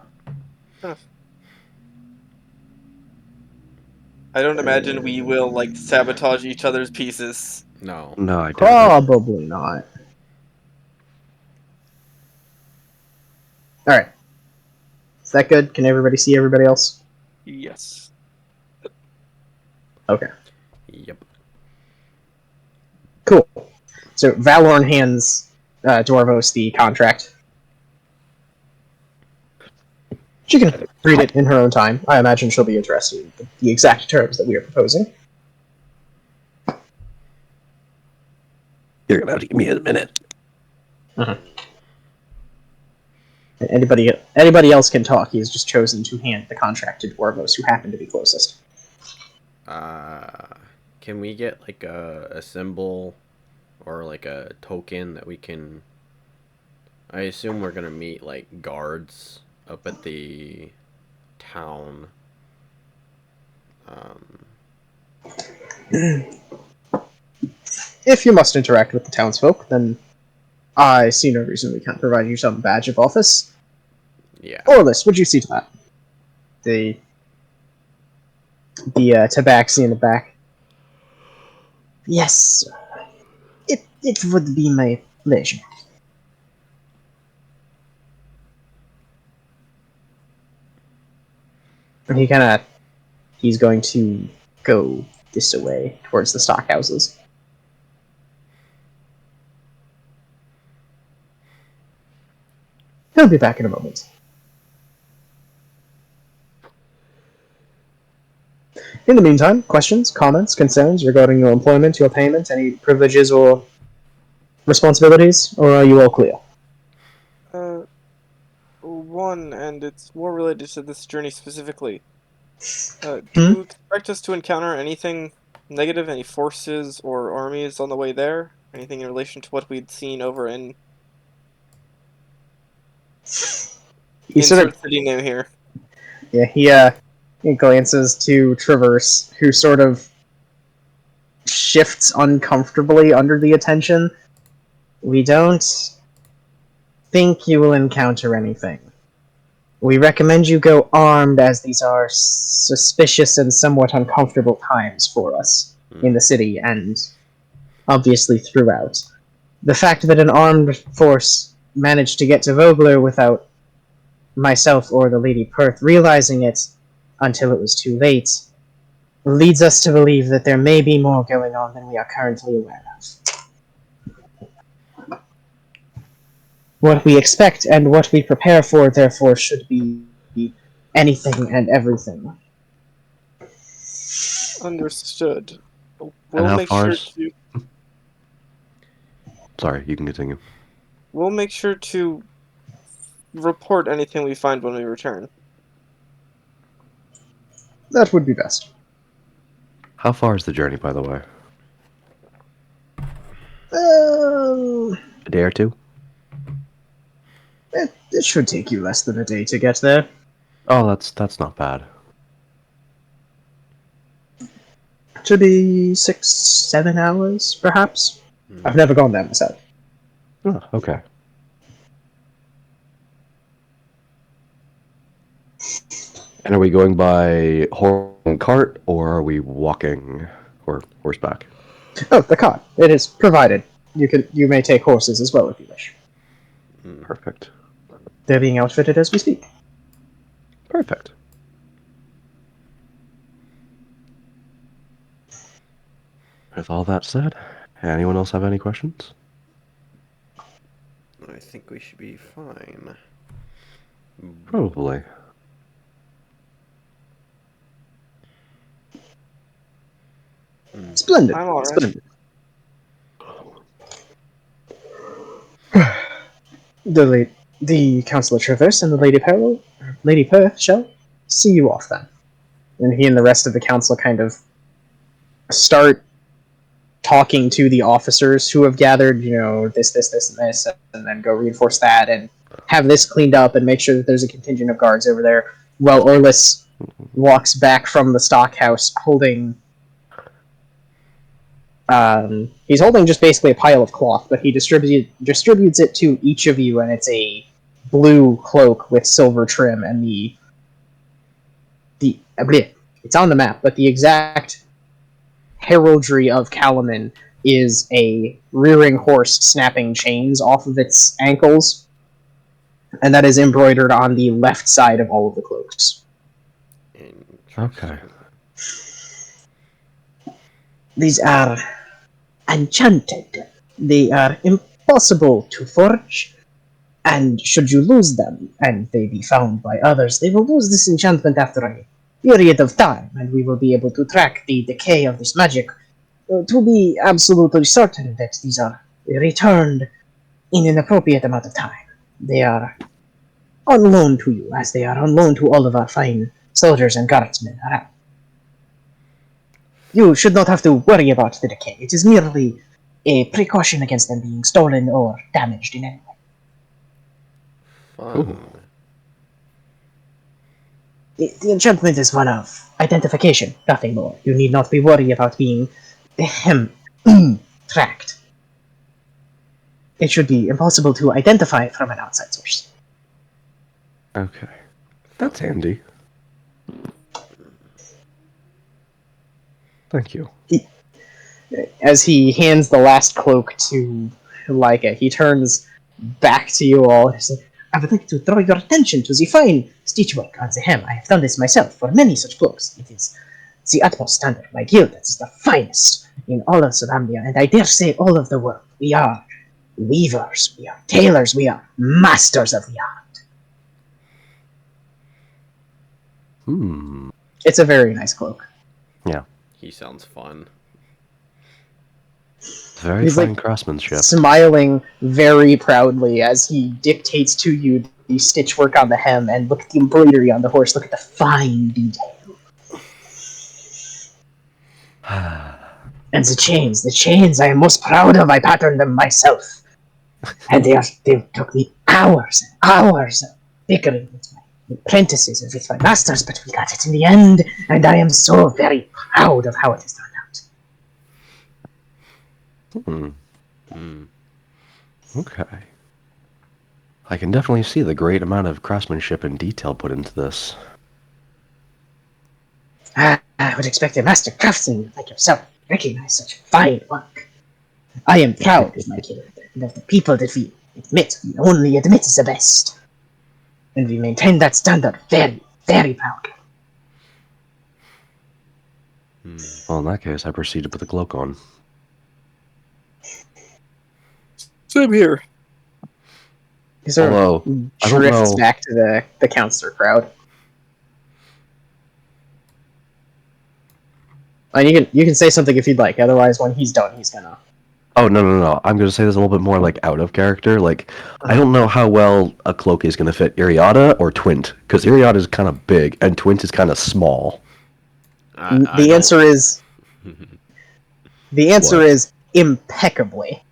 I don't imagine we will like sabotage each other's pieces. No. No, I don't. Probably not. Alright. Is that good? Can everybody see everybody else? Yes. Okay. Yep. Cool. So Valorn hands Dorvos the contract. She can read it in her own time. I imagine she'll be interested in the exact terms that we are proposing. You're gonna have to give me a minute. Anybody else can talk. He has just chosen to hand the contract to Dwarvos, who happen to be closest. Can we get like a symbol or like a token that we can? I assume we're gonna meet like guards up at the town. If you must interact with the townsfolk, then I see no reason we can't provide you some badge of office. Yeah. Orlis, would you see to that? The tabaxi in the back. Yes, sir. It would be my pleasure. And he's going to go this way towards the stockhouses. He'll be back in a moment. In the meantime, questions, comments, concerns regarding your employment, your payment, any privileges or responsibilities, or are you all clear? One, and it's more related to this journey specifically. Do Hmm? you expect us to encounter anything negative, any forces or armies on the way there? Anything in relation to what we'd seen over in He sort insert of, city name here? yeah, he glances to Traverse, who sort of shifts uncomfortably under the attention. We don't think you will encounter anything. We recommend you go armed, as these are suspicious and somewhat uncomfortable times for us in the city and obviously throughout. The fact that an armed force managed to get to Vogler without myself or the Lady Perth realizing it until it was too late leads us to believe that there may be more going on than we are currently aware of. What we expect and what we prepare for, therefore, should be anything and everything. Understood. And We'll how make far sure is- to Sorry, you can continue. we'll make sure to report anything we find when we return. That would be best. How far is the journey, by the way? A day or two? It should take you less than a day to get there. Oh, that's not bad. Should be 6-7 hours, perhaps. I've never gone there myself. Oh, okay. And are we going by horse and cart, or are we walking or horseback? Oh, the cart. It is provided. You may take horses as well if you wish. Perfect. They're being outfitted as we speak. Perfect. With all that said, anyone else have any questions? I think we should be fine. Probably. Splendid. I'm alright. Splendid. The Councillor Traverse and the Lady Perth shall see you off then. And he and the rest of the council kind of start talking to the officers who have gathered, this, and this, and then go reinforce that, and have this cleaned up, and make sure that there's a contingent of guards over there, while Orlis walks back from the stockhouse holding... he's holding just basically a pile of cloth, but he distributes it to each of you, and it's a blue cloak with silver trim, and it's on the map, but the exact heraldry of Kalaman is a rearing horse snapping chains off of its ankles, and that is embroidered on the left side of all of the cloaks. Okay. These are enchanted. They are impossible to forge, and should you lose them, and they be found by others, they will lose this enchantment after a period of time, and we will be able to track the decay of this magic to be absolutely certain that these are returned in an appropriate amount of time. They are on loan to you, as they are on loan to all of our fine soldiers and guardsmen around. You should not have to worry about the decay. It is merely a precaution against them being stolen or damaged in any way. Fun. The enchantment is one of identification, nothing more. You need not be worried about being tracked. It should be impossible to identify from an outside source. Okay. That's handy. Thank you. As he hands the last cloak to Leica, he turns back to you all. He says, I would like to draw your attention to the fine stitchwork on the hem. I have done this myself for many such cloaks. It is the utmost standard. My guild is the finest in all of Solamnia, and I dare say all of the world. We are weavers, we are tailors, we are masters of the art. It's a very nice cloak. Yeah. He sounds fun. Very He's fine like craftsmanship. smiling very proudly as he dictates to you the stitchwork on the hem, and look at the embroidery on the horse. Look at the fine detail. And the chains I am most proud of. I patterned them myself. And they took me hours and hours of bickering with my apprentices and with my masters, but we got it in the end, and I am so very proud of how it has turned out. Okay. I can definitely see the great amount of craftsmanship and detail put into this. I would expect a master craftsman like yourself to recognize such fine work. I am proud of my guild, and of the people that we only admit is the best. And we maintain that standard very, very proudly. Well, in that case, I proceed to put the cloak on. Same here. He sort Although, of I don't drifts know. back to the counselor crowd. And you can say something if you'd like, otherwise when he's done, he's gonna... Oh, no. I'm going to say this a little bit more, like, out of character. Like, I don't know how well a cloak is going to fit Iriata or Twint. Because Iriata is kind of big, and Twint is kind of small. The answer is... The answer is impeccably.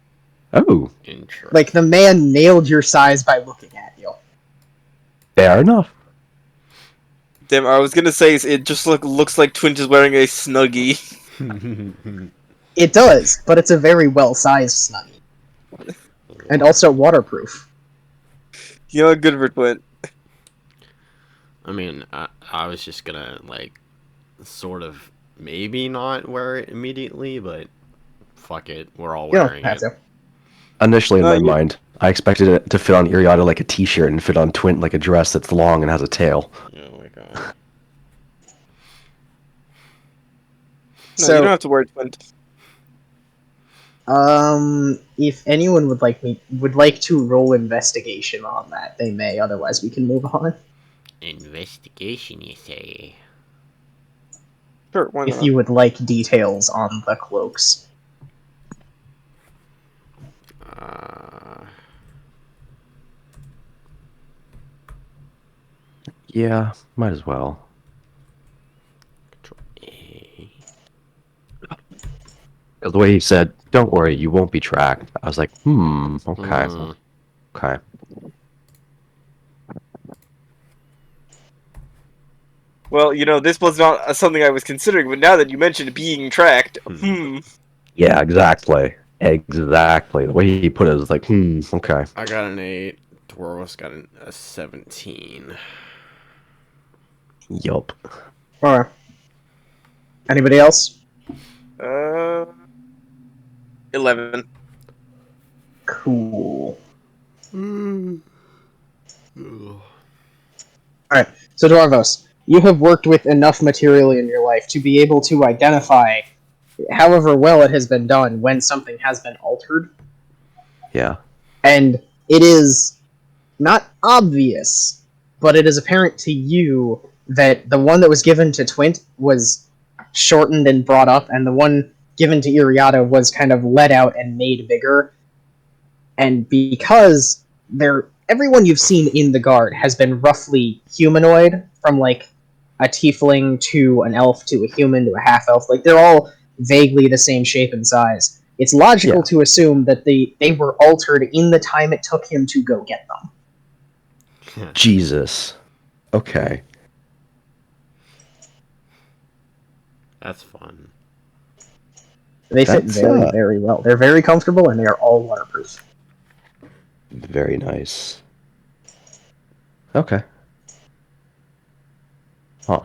Oh, Like, the man nailed your size by looking at you. fair enough. Damn, I was gonna say it just looks like Twint is wearing a Snuggie. It does, but it's a very well-sized Snuggie. And also waterproof. You know, good for Twint. I mean, I was just gonna, like, sort of maybe not wear it immediately, but fuck it, we're all You don't wearing have it. to. Initially, in No, my you- mind, I expected it to fit on Iriata like a t-shirt and fit on Twint like a dress that's long and has a tail. Oh my god. No, So, you don't have to wear Twint. if anyone would like to roll investigation on that, they may. Otherwise, we can move on. Investigation, you say? Sure, why If not? you would like details on the cloaks. Yeah, might as well. Control A. The way he said, "Don't worry, you won't be tracked." I was like, okay, okay. Well, you know, this was not something I was considering, but now that you mentioned being tracked, Yeah, exactly. Exactly. The way he put it was like, okay. I got an 8. Dwarves got a 17. Yup. Alright. Anybody else? 11. Cool. Alright, so Dwarvos, you have worked with enough material in your life to be able to identify, however well it has been done, when something has been altered. Yeah. And it is not obvious, but it is apparent to you that the one that was given to Twint was shortened and brought up, and the one given to Iriata was kind of let out and made bigger. And because everyone you've seen in the guard has been roughly humanoid, from like a tiefling to an elf to a human to a half-elf, like they're all vaguely the same shape and size. It's logical to assume that they were altered in the time it took him to go get them. Jesus. Okay. That's fun. They fit That's, very, very well. They're very comfortable, and they are all waterproof. Very nice. Okay. Huh.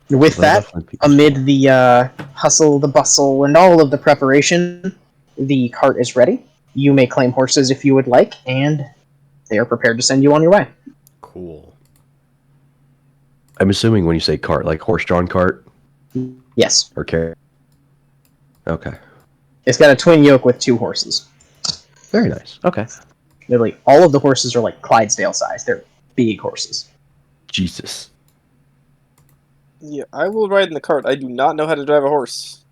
With They'll that, definitely be amid the hustle, the bustle, and all of the preparation, the cart is ready. You may claim horses if you would like, and they are prepared to send you on your way. Cool. I'm assuming when you say cart, like horse-drawn cart Yes. or carriage. Okay. It's got a twin yoke with 2 horses. Very nice. Okay. Literally, all of the horses are like Clydesdale size. They're big horses. Jesus. Yeah, I will ride in the cart. I do not know how to drive a horse.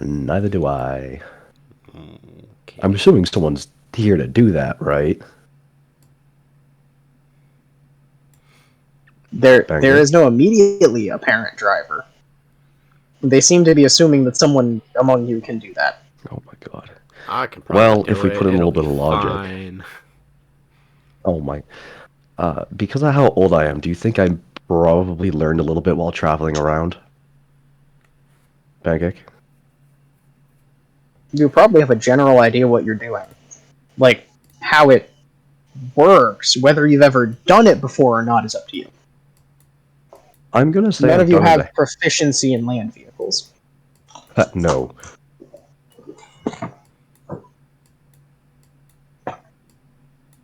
Neither do I. Okay. I'm assuming someone's here to do that, right? There Very good. is no immediately apparent driver. They seem to be assuming that someone among you can do that. Oh my god. I can probably Well, do if we it. put in a It'll little bit be of logic. fine. Oh my. Because of how old I am, do you think I probably learned a little bit while traveling around? Pancake? You probably have a general idea what you're doing. Like, how it works. Whether you've ever done it before or not is up to you. I'm gonna say None I've of you done have it. proficiency in land vehicles. No.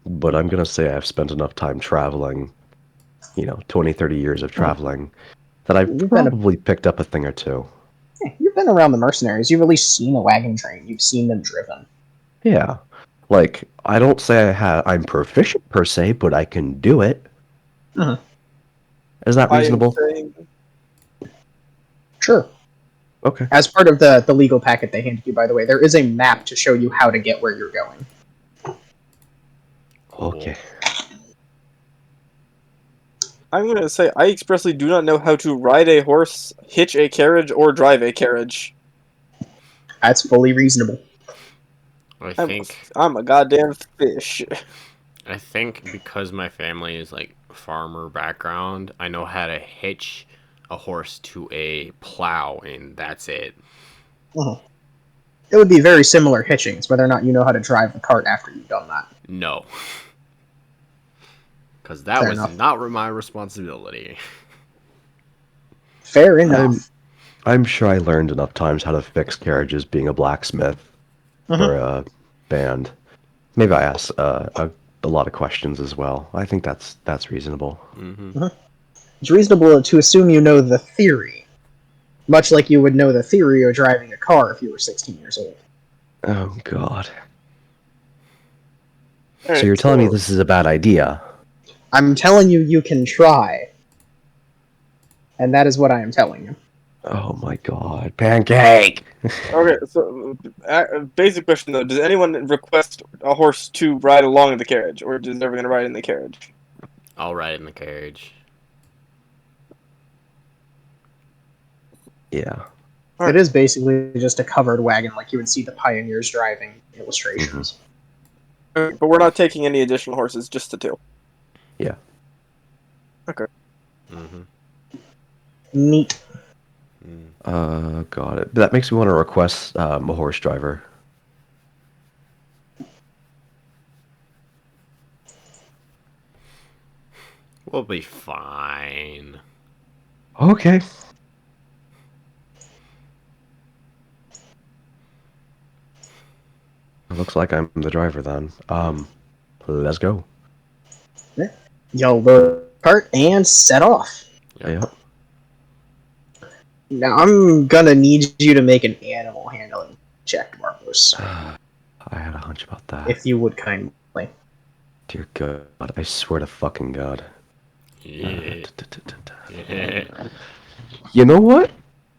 But I'm gonna say I've spent enough time traveling, 20, 30 years of traveling, that I've You've been a- probably picked up a thing or two. You've been around the mercenaries. You've at least seen a wagon train. You've seen them driven. Yeah. Like, I don't say I'm proficient per se, but I can do it. Mhm. Is that reasonable? I am saying, Sure. Okay. As part of the legal packet they handed you, by the way, there is a map to show you how to get where you're going. Okay. I'm going to say I expressly do not know how to ride a horse, hitch a carriage, or drive a carriage. That's fully reasonable. I'm a goddamn fish. I think because my family is like farmer background, I know how to hitch a horse to a plow, and that's it. It would be very similar hitching. It's whether or not you know how to drive the cart after you've done that. No. Because that Fair was enough. not my responsibility. Fair enough. I'm sure I learned enough times how to fix carriages being a blacksmith for a band. Maybe I asked a lot of questions as well. I think that's reasonable. Mm-hmm. It's reasonable to assume you know the theory. Much like you would know the theory of driving a car if you were 16 years old. Oh god. All So you're telling me this is a bad idea? I'm telling you, you can try. And that is what I am telling you. Oh my god. Pancake! Okay, so basic question though: does anyone request a horse to ride along in the carriage, or is everyone going to ride in the carriage? I'll ride in the carriage. Yeah. It is basically just a covered wagon like you would see the pioneers driving illustrations. Okay, but we're not taking any additional horses, just the 2. Yeah. Okay. Mm-hmm. Neat. Got it. That makes me want to request a horse driver. We'll be fine. Okay. It looks like I'm the driver then. Let's go. You'll load the cart and set off. Yep. Now I'm gonna need you to make an animal handling check, Marcos. I had a hunch about that. If you would kindly. Dear God, I swear to fucking God. Yeah. Yeah. You know what?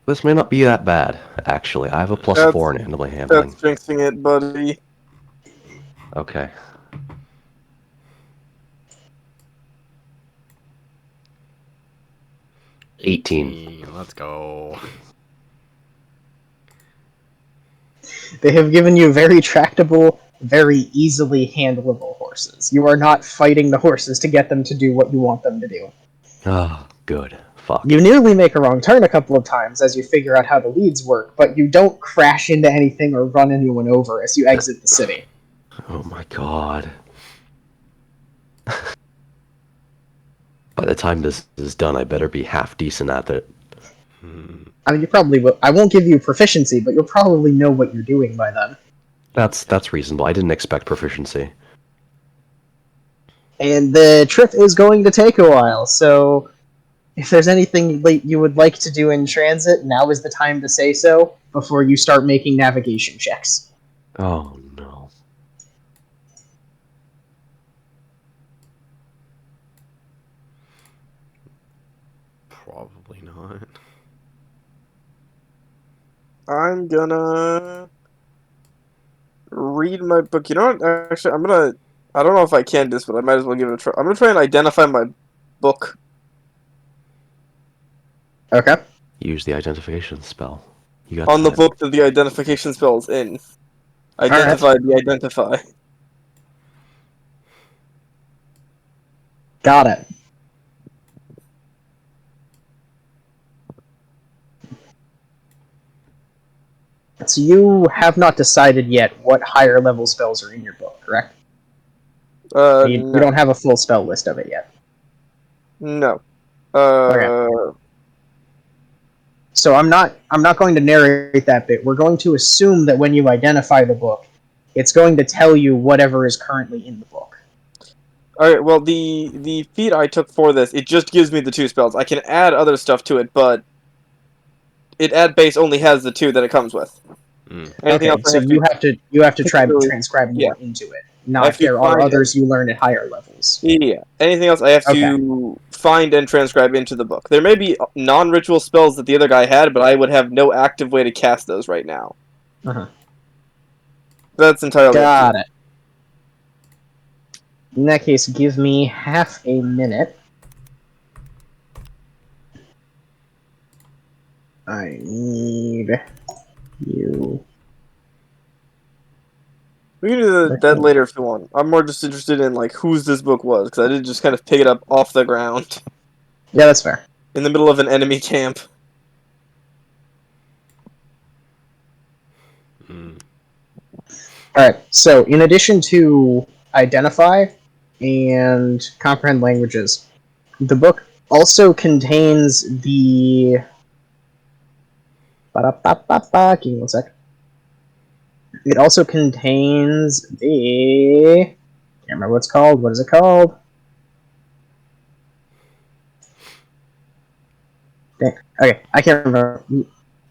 This may not be that bad, actually. I have a That's- +4 in animal handling. That's jinxing it, buddy. Okay. $18. Let's go. They have given you very tractable, very easily handleable horses. You are not fighting the horses to get them to do what you want them to do. Ah, good. Fuck. You nearly make a wrong turn a couple of times as you figure out how the leads work, but you don't crash into anything or run anyone over as you exit the city. Oh my God. By the time this is done, I better be half decent at it. I mean, you probably will. I won't give you proficiency, but you'll probably know what you're doing by then. That's reasonable. I didn't expect proficiency. And the trip is going to take a while, so if there's anything you would like to do in transit, now is the time to say so before you start making navigation checks. Oh no. Probably not. I'm gonna read my book. You know what? Actually, I don't know if I can do this, but I might as well give it a try. I'm gonna try and identify my book. Okay. Use the identification spell. You got On the time. book that the identification spell is in. right. Identify the identify. Got it. So you have not decided yet what higher level spells are in your book, correct? You No. don't have a full spell list of it yet. No. Okay. So I'm not going to narrate that bit. We're going to assume that when you identify the book, it's going to tell you whatever is currently in the book. Alright, well, the feat I took for this, it just gives me the 2 spells. I can add other stuff to it, but it add base only has the 2 that it comes with. Anything else I so have you have to try to particularly- transcribe yeah. more into it. I Not have to there are find others you learn at higher levels. Yeah. Anything else I have Okay. to find and transcribe into the book. There may be non-ritual spells that the other guy had, but I would have no active way to cast those right now. Uh-huh. That's entirely up to Got you. it. In that case, give me half a minute. I need you. We can do that later if you want. I'm more just interested in like whose this book was, because I did just kind of pick it up off the ground Yeah, that's fair. in the middle of an enemy camp. Alright, so in addition to identify and comprehend languages, the book also contains the... Give me one sec. It also contains the... Can't remember what it's called. What is it called? Dang. Okay, I can't remember.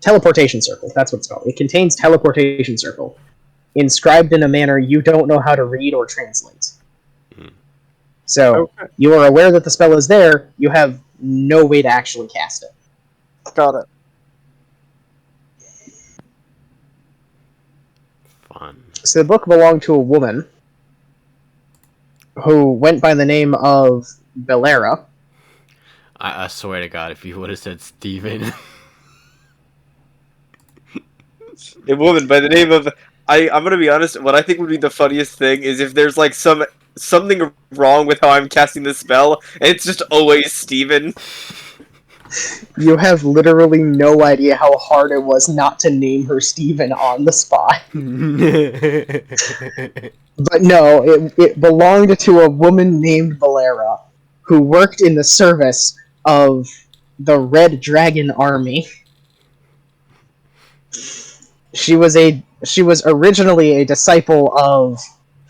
Teleportation Circle. That's what it's called. It contains Teleportation Circle, inscribed in a manner you don't know how to read or translate. So, Okay. you are aware that the spell is there, you have no way to actually cast it. Got it. Fun. So the book belonged to a woman who went by the name of Belera. I swear to God, if you would have said Steven. A woman by the name of I'm gonna be honest, what I think would be the funniest thing is if there's like something wrong with how I'm casting the spell, and it's just always Steven. You have literally no idea how hard it was not to name her Steven on the spot. But no, it belonged to a woman named Valera, who worked in the service of the Red Dragon Army. She was originally a disciple of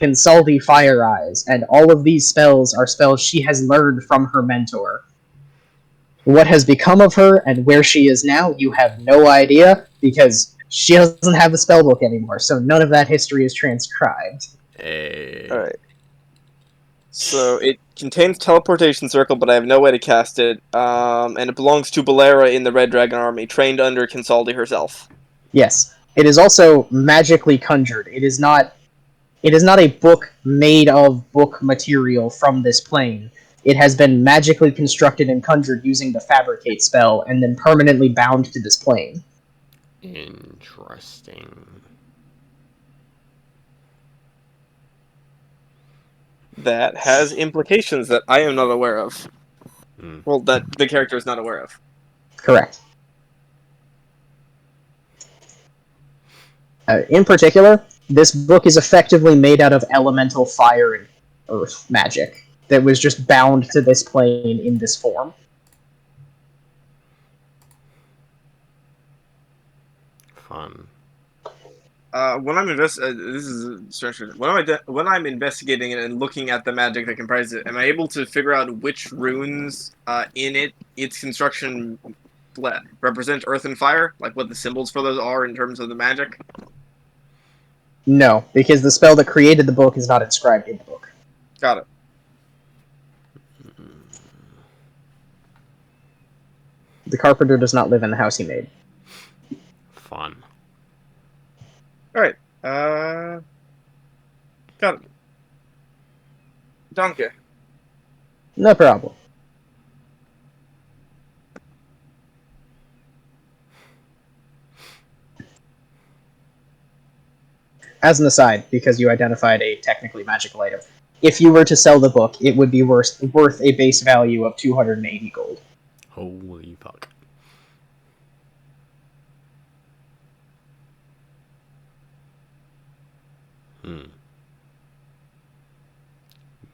Kinsaldi Fire Eyes, and all of these spells are spells she has learned from her mentor. What has become of her and where she is now, you have no idea, because she doesn't have the spellbook anymore, so none of that history is transcribed. Hey. Alright. So it contains teleportation circle, but I have no way to cast it. And it belongs to Belera in the Red Dragon Army, trained under Kinsaldi herself. Yes. It is also magically conjured. It is not a book made of book material from this plane. It has been magically constructed and conjured using the Fabricate spell, and then permanently bound to this plane. Interesting. That has implications that I am not aware of. Well, that the character is not aware of. Correct. In particular, this book is effectively made out of elemental fire and earth magic that was just bound to this plane in this form. Fun. When I'm this is a strange. When I'm investigating it and looking at the magic that comprises it, am I able to figure out which runes in its construction represent earth and fire, like what the symbols for those are in terms of the magic? No, because the spell that created the book is not inscribed in the book. Got it. The carpenter does not live in the house he made. Fun. All right. Got it. Danke. No problem. As an aside, because you identified a technically magical item, if you were to sell the book, it would be worth a base value of 280 gold. Holy fuck.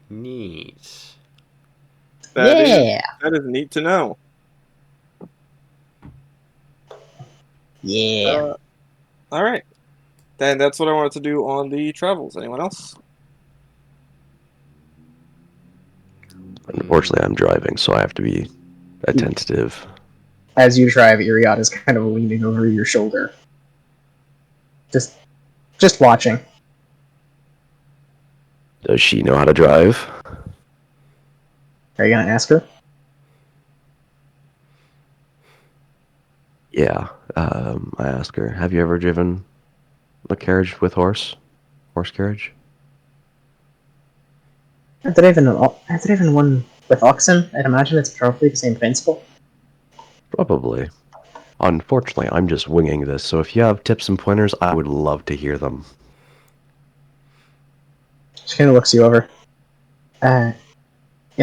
Neat. That Yeah. is neat to know. Yeah. All right. Then that's what I wanted to do on the travels. Anyone else? Unfortunately, I'm driving, so I have to be attentive. As you drive, Iriad is kind of leaning over your shoulder. Just watching. Does she know how to drive? Are you gonna ask her? Yeah. I ask her, have you ever driven a carriage with horse? Horse carriage? I've driven one with oxen. I'd imagine it's probably the same principle. Probably. Unfortunately, I'm just winging this, so if you have tips and pointers, I would love to hear them. She kind of looks you over. You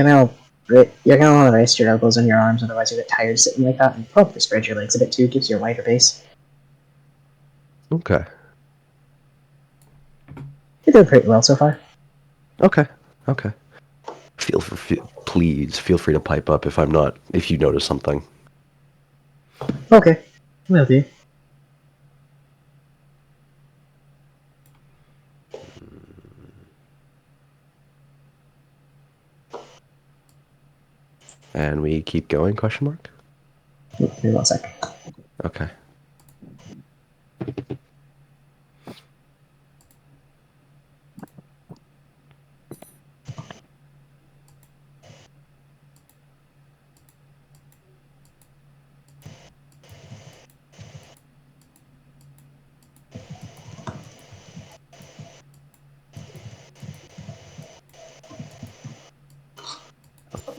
know, you're gonna want to rest your elbows on your arms, otherwise you get tired sitting like that, and probably spread your legs a bit too, gives you a wider base. Okay. You're doing pretty well so far. Okay. Please feel free to pipe up if you notice something. Okay, will do. And we keep going, question mark? Give me 1 sec. Okay.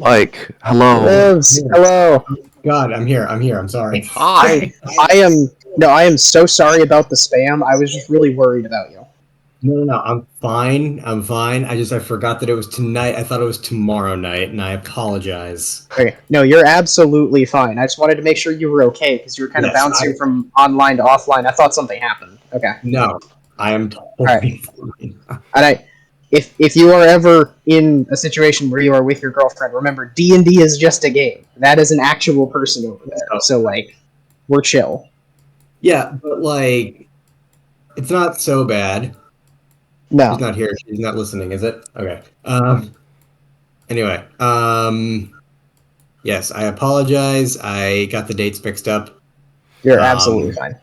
Mike, hello. Lives, hello. God, I'm here. I'm sorry. Hi. I am so sorry about the spam. I was just really worried about you. No. I'm fine. I forgot that it was tonight. I thought it was tomorrow night, and I apologize. Okay, no, you're absolutely fine. I just wanted to make sure you were okay because you were kind of Yes, bouncing from online to offline. I thought something happened. Okay, No, I am totally fine. and if you are ever in a situation where you are with your girlfriend, remember D&D is just a game. That is an actual person over there. So like, we're chill. Yeah, but like, it's not so bad. No, She's not here. She's not listening, is it? Okay. Anyway, yes, I apologize. I got the dates mixed up. you're absolutely fine.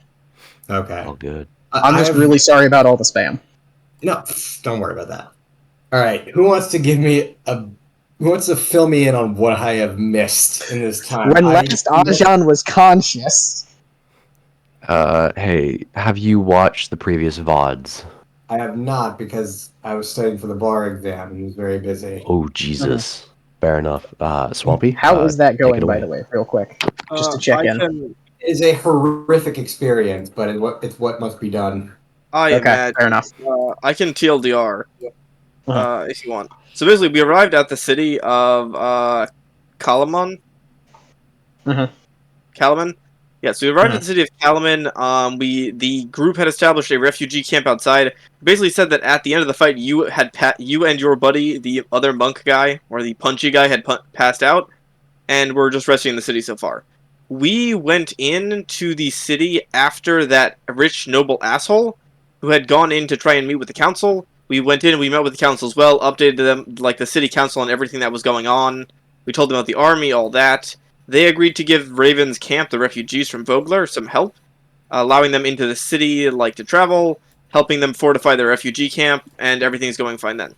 Okay. All good. I'm just really sorry about all the spam. No, don't worry about that. All right, who wants to fill me in on what I have missed in this time? When last Ajan was conscious. Hey, have you watched the previous VODs? I have not because I was studying for the bar exam and he was very busy. Oh, Jesus. Fair enough. Swampy? How is that take going, it by away. the way, real quick? Just to check in. It is a horrific experience, but it's what must be done. I Okay, imagine. fair enough. I can TLDR if you want. So basically, we arrived at the city of Kalaman. Kalaman. Yeah, so we arrived at the city of Kalaman. The group had established a refugee camp outside. Basically said that at the end of the fight, you and your buddy, the other monk guy or the punchy guy, had passed out, and we're just resting in the city so far. We went into the city after that rich noble asshole, who had gone in to try and meet with the council. We went in, we met with the council as well, updated them, like the city council, on everything that was going on. We told them about the army, all that. They agreed to give Raven's camp, the refugees from Vogler, some help, allowing them into the city, like to travel, helping them fortify their refugee camp, and everything's going fine then.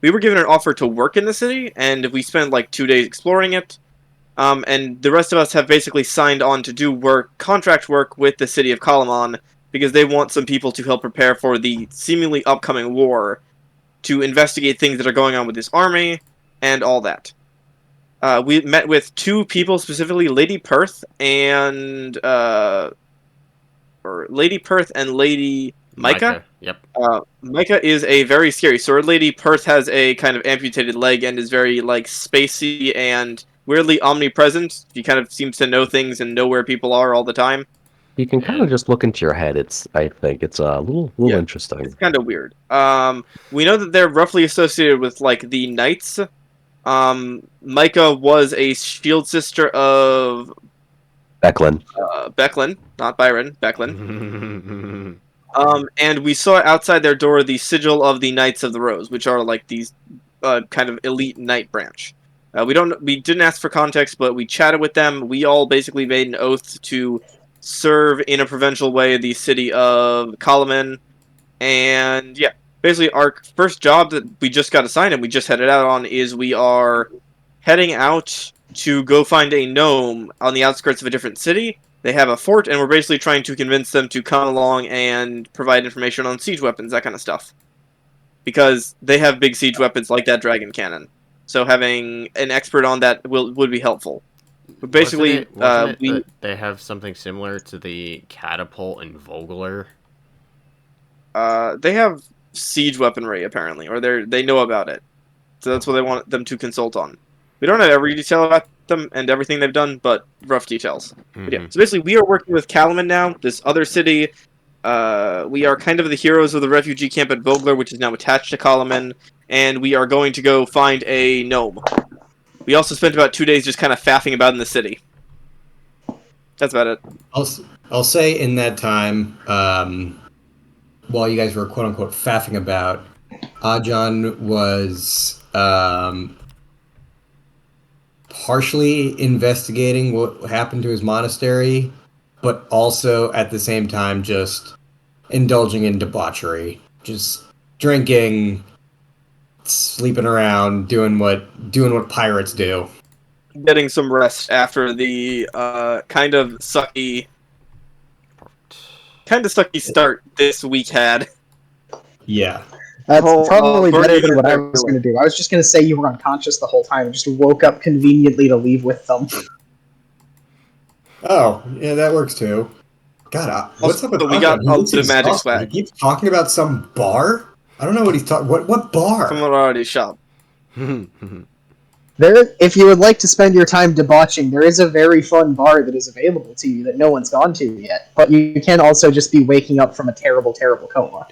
We were given an offer to work in the city, and we spent like 2 days exploring it. And the rest of us have basically signed on to do contract work with the city of Kalamon, because they want some people to help prepare for the seemingly upcoming war, to investigate things that are going on with this army, and all that. We met with 2 people specifically, Lady Perth and Lady Micah. Yep. Micah is a very scary sword lady. Perth has a kind of amputated leg and is very like spacey and weirdly omnipresent. She kind of seems to know things and know where people are all the time. You can kind of just look into your head. I think it's a little Yeah. interesting. It's kind of weird. We know that they're roughly associated with like the Knights. Micah was a shield sister of Becklin. Becklin, not Byron. Becklin. And we saw outside their door the sigil of the Knights of the Rose, which are like these kind of elite knight branch. We didn't ask for context, but we chatted with them. We all basically made an oath to serve in a provincial way the city of Kalaman. And yeah, basically our first job that we just got assigned and we just headed out on is we are heading out to go find a gnome on the outskirts of a different city. They have a fort, and we're basically trying to convince them to come along and provide information on siege weapons, that kind of stuff. Because they have big siege weapons like that dragon cannon. So having an expert on that would be helpful. But basically, wasn't it that they have something similar to the catapult in Vogler? They have siege weaponry, apparently, or they know about it. So that's what they want them to consult on. We don't have every detail about them and everything they've done, but rough details. Mm-hmm. But yeah, so basically we are working with Kalaman now, this other city. We are kind of the heroes of the refugee camp at Vogler, which is now attached to Kalaman, and we are going to go find a gnome. We also spent about 2 days just kind of faffing about in the city. That's about it. I'll say in that time, while you guys were quote unquote faffing about, Ajan was partially investigating what happened to his monastery, but also at the same time just indulging in debauchery, just drinking, sleeping around, doing what pirates do. Getting some rest after the kind of sucky start this week had. Yeah. That's Oh, probably better Bernie, than what I you're was going to do. I was just going to say you were unconscious the whole time and just woke up conveniently to leave with them. Oh, yeah, that works too. God, what's up with we got Ajan? a bit of magic swag. He keeps talking about some bar? I don't know what he's talking. What bar? Someone already shop. If you would like to spend your time debauching, there is a very fun bar that is available to you that no one's gone to yet. But you can also just be waking up from a terrible, terrible coma.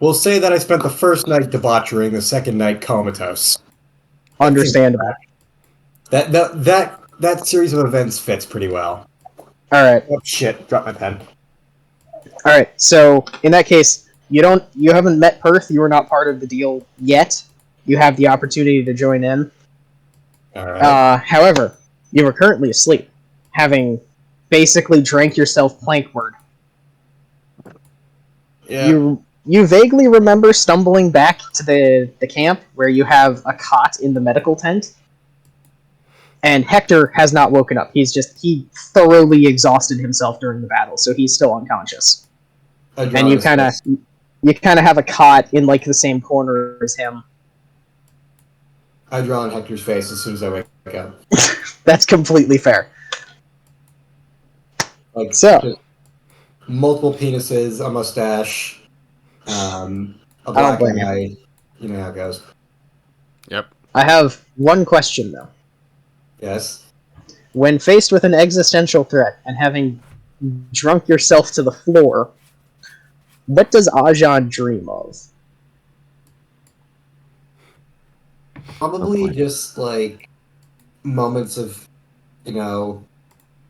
We'll say that I spent the first night debauchering, the second night comatose. Understandable. That series of events fits pretty well. Alright. Oh shit! Drop my pen. Alright, so in that case, you haven't met Perth, you are not part of the deal yet. You have the opportunity to join in. Alright. However, you are currently asleep, having basically drank yourself plankward. Yeah. You vaguely remember stumbling back to the camp where you have a cot in the medical tent. And Hector has not woken up. He thoroughly exhausted himself during the battle, so he's still unconscious. And you kind of have a cot in like the same corner as him. I draw on Hector's face as soon as I wake up. That's completely fair. Like So, just multiple penises, a mustache, a don't black blame you. eye. You know how it goes. Yep. I have one question though. Yes. When faced with an existential threat and having drunk yourself to the floor, what does Ajan dream of? Probably just like moments of,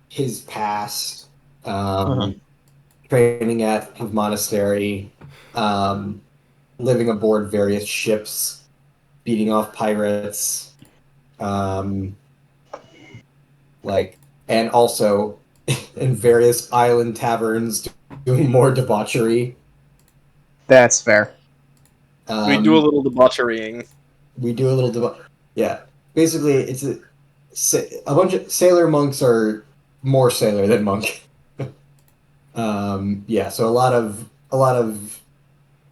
his past, training at his monastery, living aboard various ships, beating off pirates, and also in various island taverns doing more debauchery. That's fair. We do a little debaucherying. We do a little yeah. Basically, it's a bunch of sailor monks are more sailor than monk. Yeah, so a lot of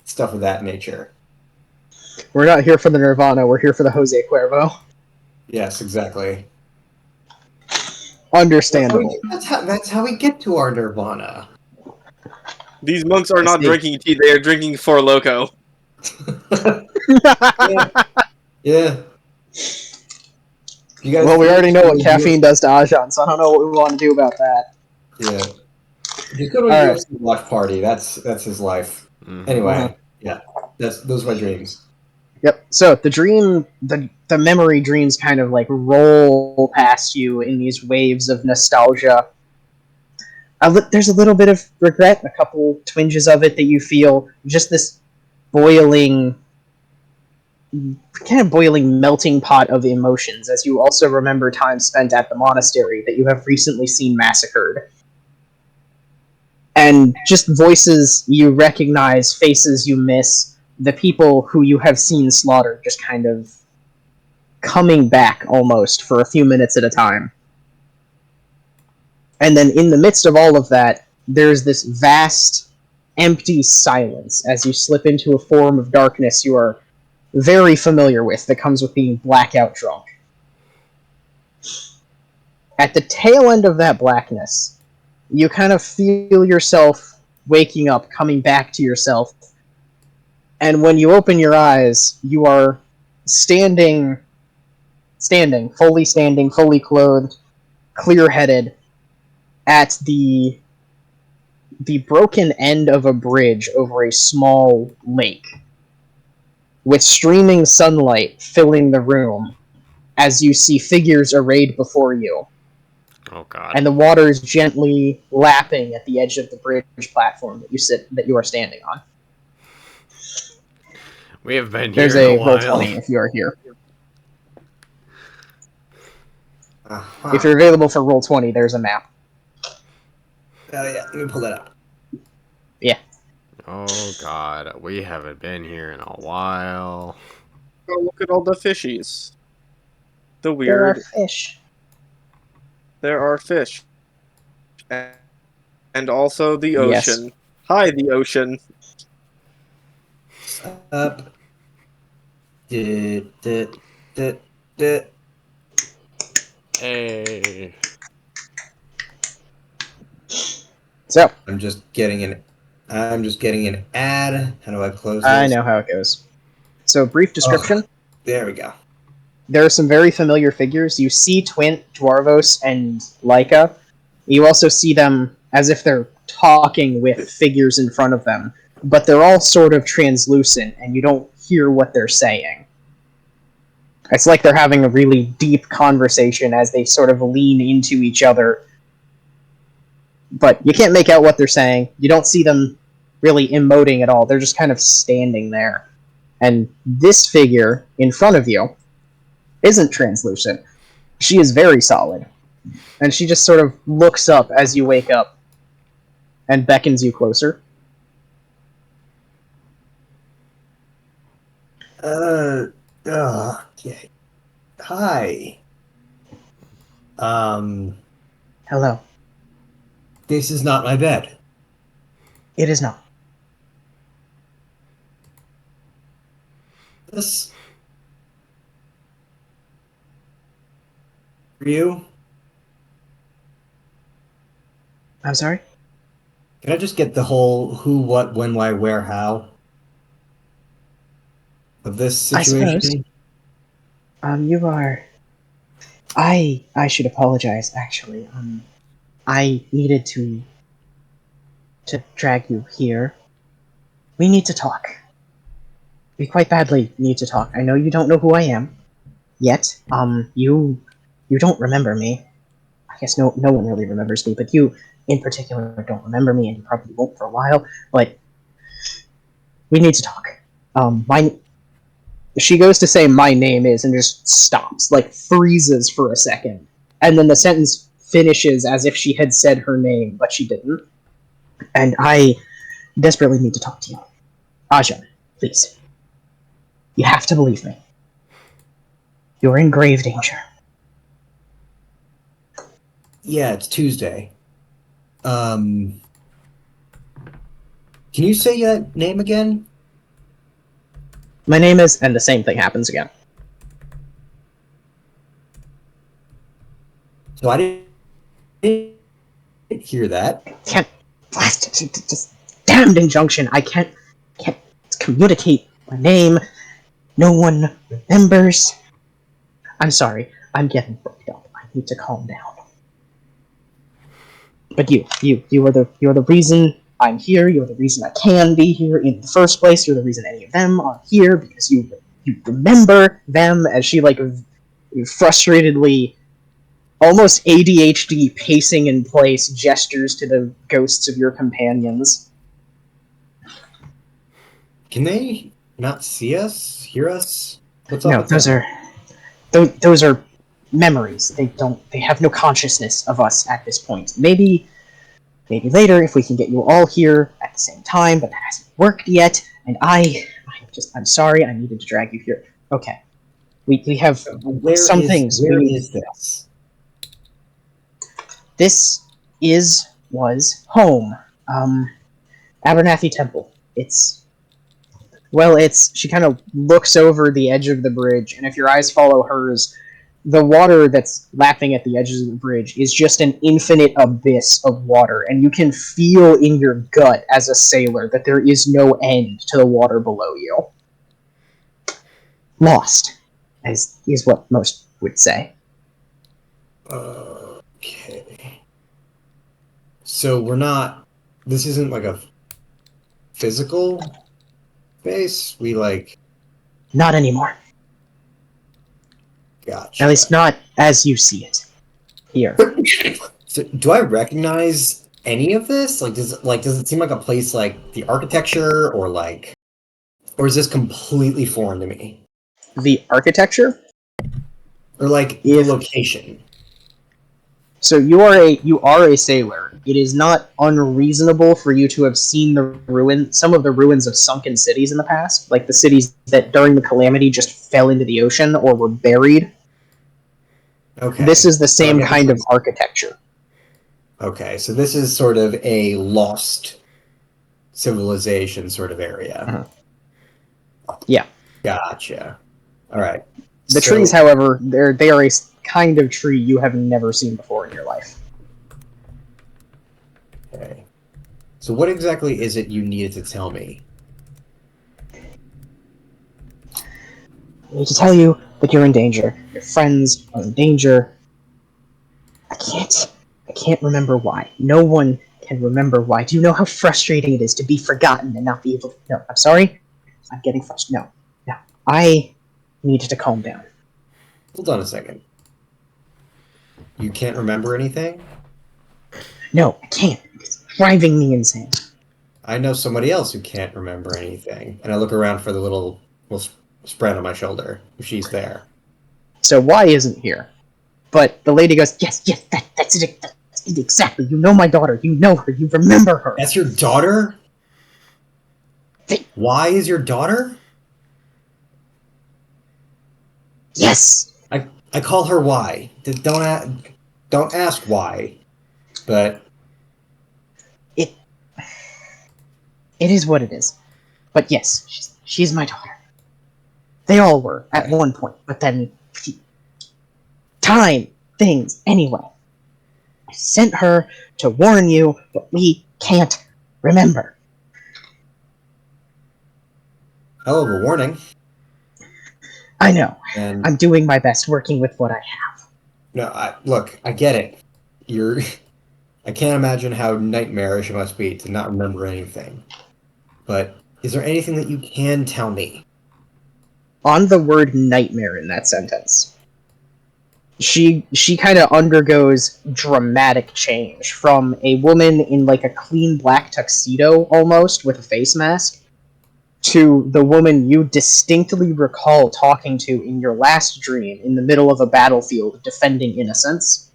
stuff of that nature. We're not here for the Nirvana, we're here for the Jose Cuervo. Yes, exactly. Understandable. That's how we get to our Nirvana. These monks are I not see. drinking tea; they are drinking Four Loko. Yeah. You guys Well, we already know what UFC caffeine does to Ajahn, so I don't know what we want to do about that. Yeah. Just go to a All right. UFC watch party. That's his life. Anyway, yeah. Those are my dreams. Yep. So the dream, the memory dreams kind of like roll past you in these waves of nostalgia. There's a little bit of regret, a couple twinges of it that you feel. Just this boiling, kind of boiling melting pot of emotions as you also remember time spent at the monastery that you have recently seen massacred. And just voices you recognize, faces you miss, the people who you have seen slaughtered just kind of coming back almost for a few minutes at a time. And then in the midst of all of that, there's this vast, empty silence as you slip into a form of darkness you are very familiar with that comes with being blackout drunk. At the tail end of that blackness, you kind of feel yourself waking up, coming back to yourself. And when you open your eyes, you are standing, fully clothed, clear-headed, at the broken end of a bridge over a small lake, with streaming sunlight filling the room as you see figures arrayed before you. Oh God. And the water is gently lapping at the edge of the bridge platform that you are standing on. We have been There's here a a roll while. 20 if you are here. Uh-huh. If you're available for roll 20, there's a map. Yeah, let me pull that up. Yeah. Oh God, we haven't been here in a while. Oh, look at all the fishies. The There are weird. fish. There are fish. And also the Yes. ocean. Hi, the ocean. Up. Dit. Hey. So, I'm just getting an ad. How do I close this? I know how it goes. So, brief description. There we go. There are some very familiar figures. You see Twint, Dwarvos, and Laika. You also see them as if they're talking with figures in front of them, but they're all sort of translucent, and you don't hear what they're saying. It's like they're having a really deep conversation as they sort of lean into each other, but you can't make out what they're saying. You don't see them really emoting at all. They're just kind of standing there. And this figure in front of you isn't translucent. She is very solid. And she just sort of looks up as you wake up and beckons you closer. Okay. Hi. Hello. This is not my bed. It is not. This. For you? I'm sorry? Can I just get the whole who, what, when, why, where, how of this situation? I suppose. You are... I should apologize, actually. I needed to drag you here. We need to talk. We quite badly need to talk. I know you don't know who I am yet. You don't remember me. I guess no one really remembers me, but you in particular don't remember me, and you probably won't for a while. But We need to talk. My... She goes to say my name is and just stops, like freezes for a second. And then the sentence finishes as if she had said her name, but she didn't. And I desperately need to talk to you. Ajan, please. You have to believe me. You're in grave danger. Yeah, it's Tuesday. Can you say your name again? My name is... And the same thing happens again. So I didn't hear that. Can't... Just damned injunction. I can't communicate my name. No one remembers. I'm sorry. I'm getting worked up. I need to calm down. But you are the reason I'm here. You're the reason I can be here in the first place. You're the reason any of them are here, because you remember them. As she frustratedly, almost ADHD pacing in place, gestures to the ghosts of your companions. Can they not see us? Hear us? What's No, up with them? those are memories. They have no consciousness of us at this point. Maybe later, if we can get you all here at the same time, but that hasn't worked yet. And I'm sorry, I needed to drag you here. Okay. We have some things. Where is this? This was home. Abernathy Temple. She kind of looks over the edge of the bridge, and if your eyes follow hers, the water that's lapping at the edges of the bridge is just an infinite abyss of water, and you can feel in your gut as a sailor that there is no end to the water below you. Lost, as is what most would say. Okay. So this isn't like a physical base? Not anymore. Gotcha. At least not as you see it. Here. So, do I recognize any of this? Does it seem like a place like the architecture or is this completely foreign to me? The architecture? Or the location? So you are a sailor. It is not unreasonable for you to have seen some of the ruins of sunken cities in the past, like the cities that during the calamity just fell into the ocean or were buried. Okay. This is the same kind of architecture. Okay, so this is sort of a lost civilization sort of area. Yeah. Gotcha. All right. The trees, however, they are a kind of tree you have never seen before in your life. Okay. So what exactly is it you needed to tell me? I need to tell you that you're in danger. Your friends are in danger. I can't remember why. No one can remember why. Do you know how frustrating it is to be forgotten and not be able to... No, I'm sorry. I'm getting frustrated. No. I need to calm down. Hold on a second. You can't remember anything? No, I can't. It's driving me insane. I know somebody else who can't remember anything. And I look around for the little spread on my shoulder, if she's there. So Y isn't here. But the lady goes, yes, that's it. That's it exactly. You know my daughter. You know her. You remember her. That's your daughter? Why is your daughter? Yes. I call her Y. Don't ask why. But it is what it is. But yes, she's my daughter. They all were at one point, but then time, things, anyway. I sent her to warn you, but we can't remember. hell of a warning. I know. And I'm doing my best working with what I have. no, look, I get it. I can't imagine how nightmarish it must be to not remember anything. But is there anything that you can tell me? On the word nightmare in that sentence, she kind of undergoes dramatic change from a woman in like a clean black tuxedo almost with a face mask to the woman you distinctly recall talking to in your last dream in the middle of a battlefield defending innocence.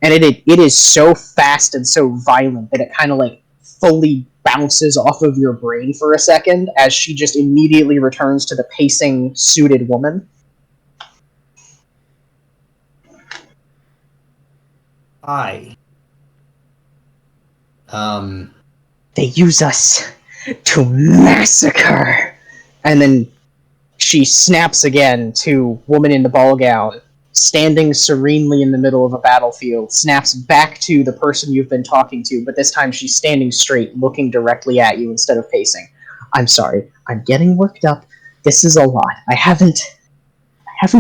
And it is so fast and so violent that it kind of like fully bounces off of your brain for a second as she just immediately returns to the pacing suited woman. Hi. They use us to massacre. And then she snaps again to woman in the ball gown, standing serenely in the middle of a battlefield, snaps back to the person you've been talking to, but this time she's standing straight, looking directly at you instead of pacing. I'm sorry, I'm getting worked up. This is a lot. I haven't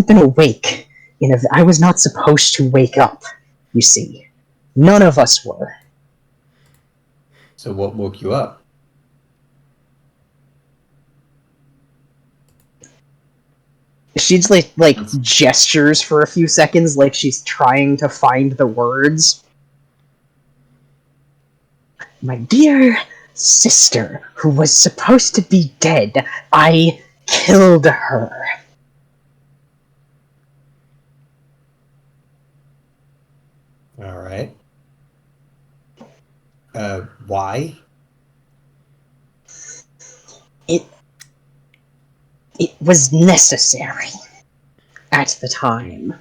been awake. I was not supposed to wake up, you see. None of us were. So what woke you up? She's like gestures for a few seconds like she's trying to find the words. My dear sister, who was supposed to be dead, I killed her. All right. Why? It was necessary at the time.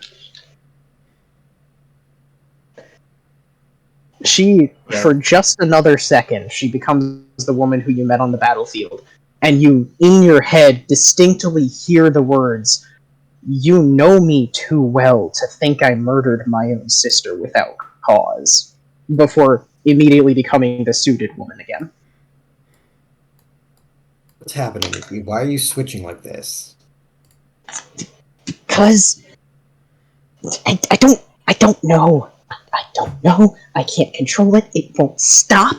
For just another second, she becomes the woman who you met on the battlefield. And you, in your head, distinctly hear the words, "You know me too well to think I murdered my own sister without cause," before immediately becoming the suited woman again. What's happening with you? Why are you switching like this? Because I don't know. I don't know. I can't control it. It won't stop.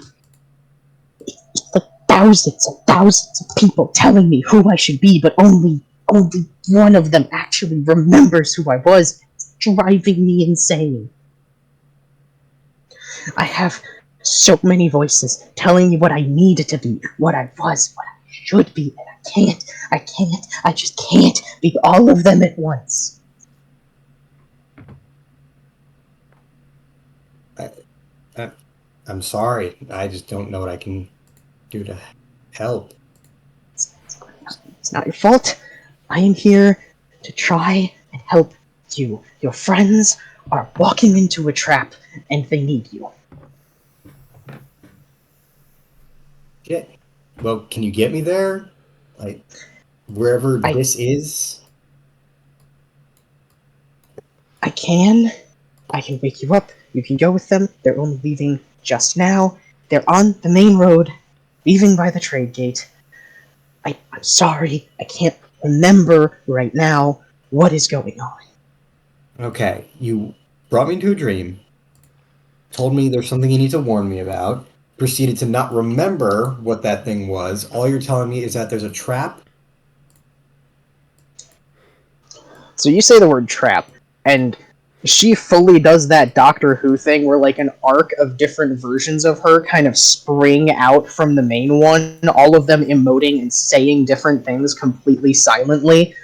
It's like thousands and thousands of people telling me who I should be, but only one of them actually remembers who I was. It's driving me insane. I have so many voices telling me what I need to be, what I was, what I should be, and I just can't be all of them at once. I'm sorry. I just don't know what I can do to help. It's not your fault. I am here to try and help you. Your friends are walking into a trap, and they need you. Yeah. Well, can you get me there? Like, wherever this is? I can wake you up. You can go with them. They're only leaving just now. They're on the main road, leaving by the trade gate. I'm sorry. I can't remember right now what is going on. Okay, you brought me into a dream, told me there's something you need to warn me about, proceeded to not remember what that thing was. All you're telling me is that there's a trap? So you say the word trap, and she fully does that Doctor Who thing where like an arc of different versions of her kind of spring out from the main one, all of them emoting and saying different things completely silently.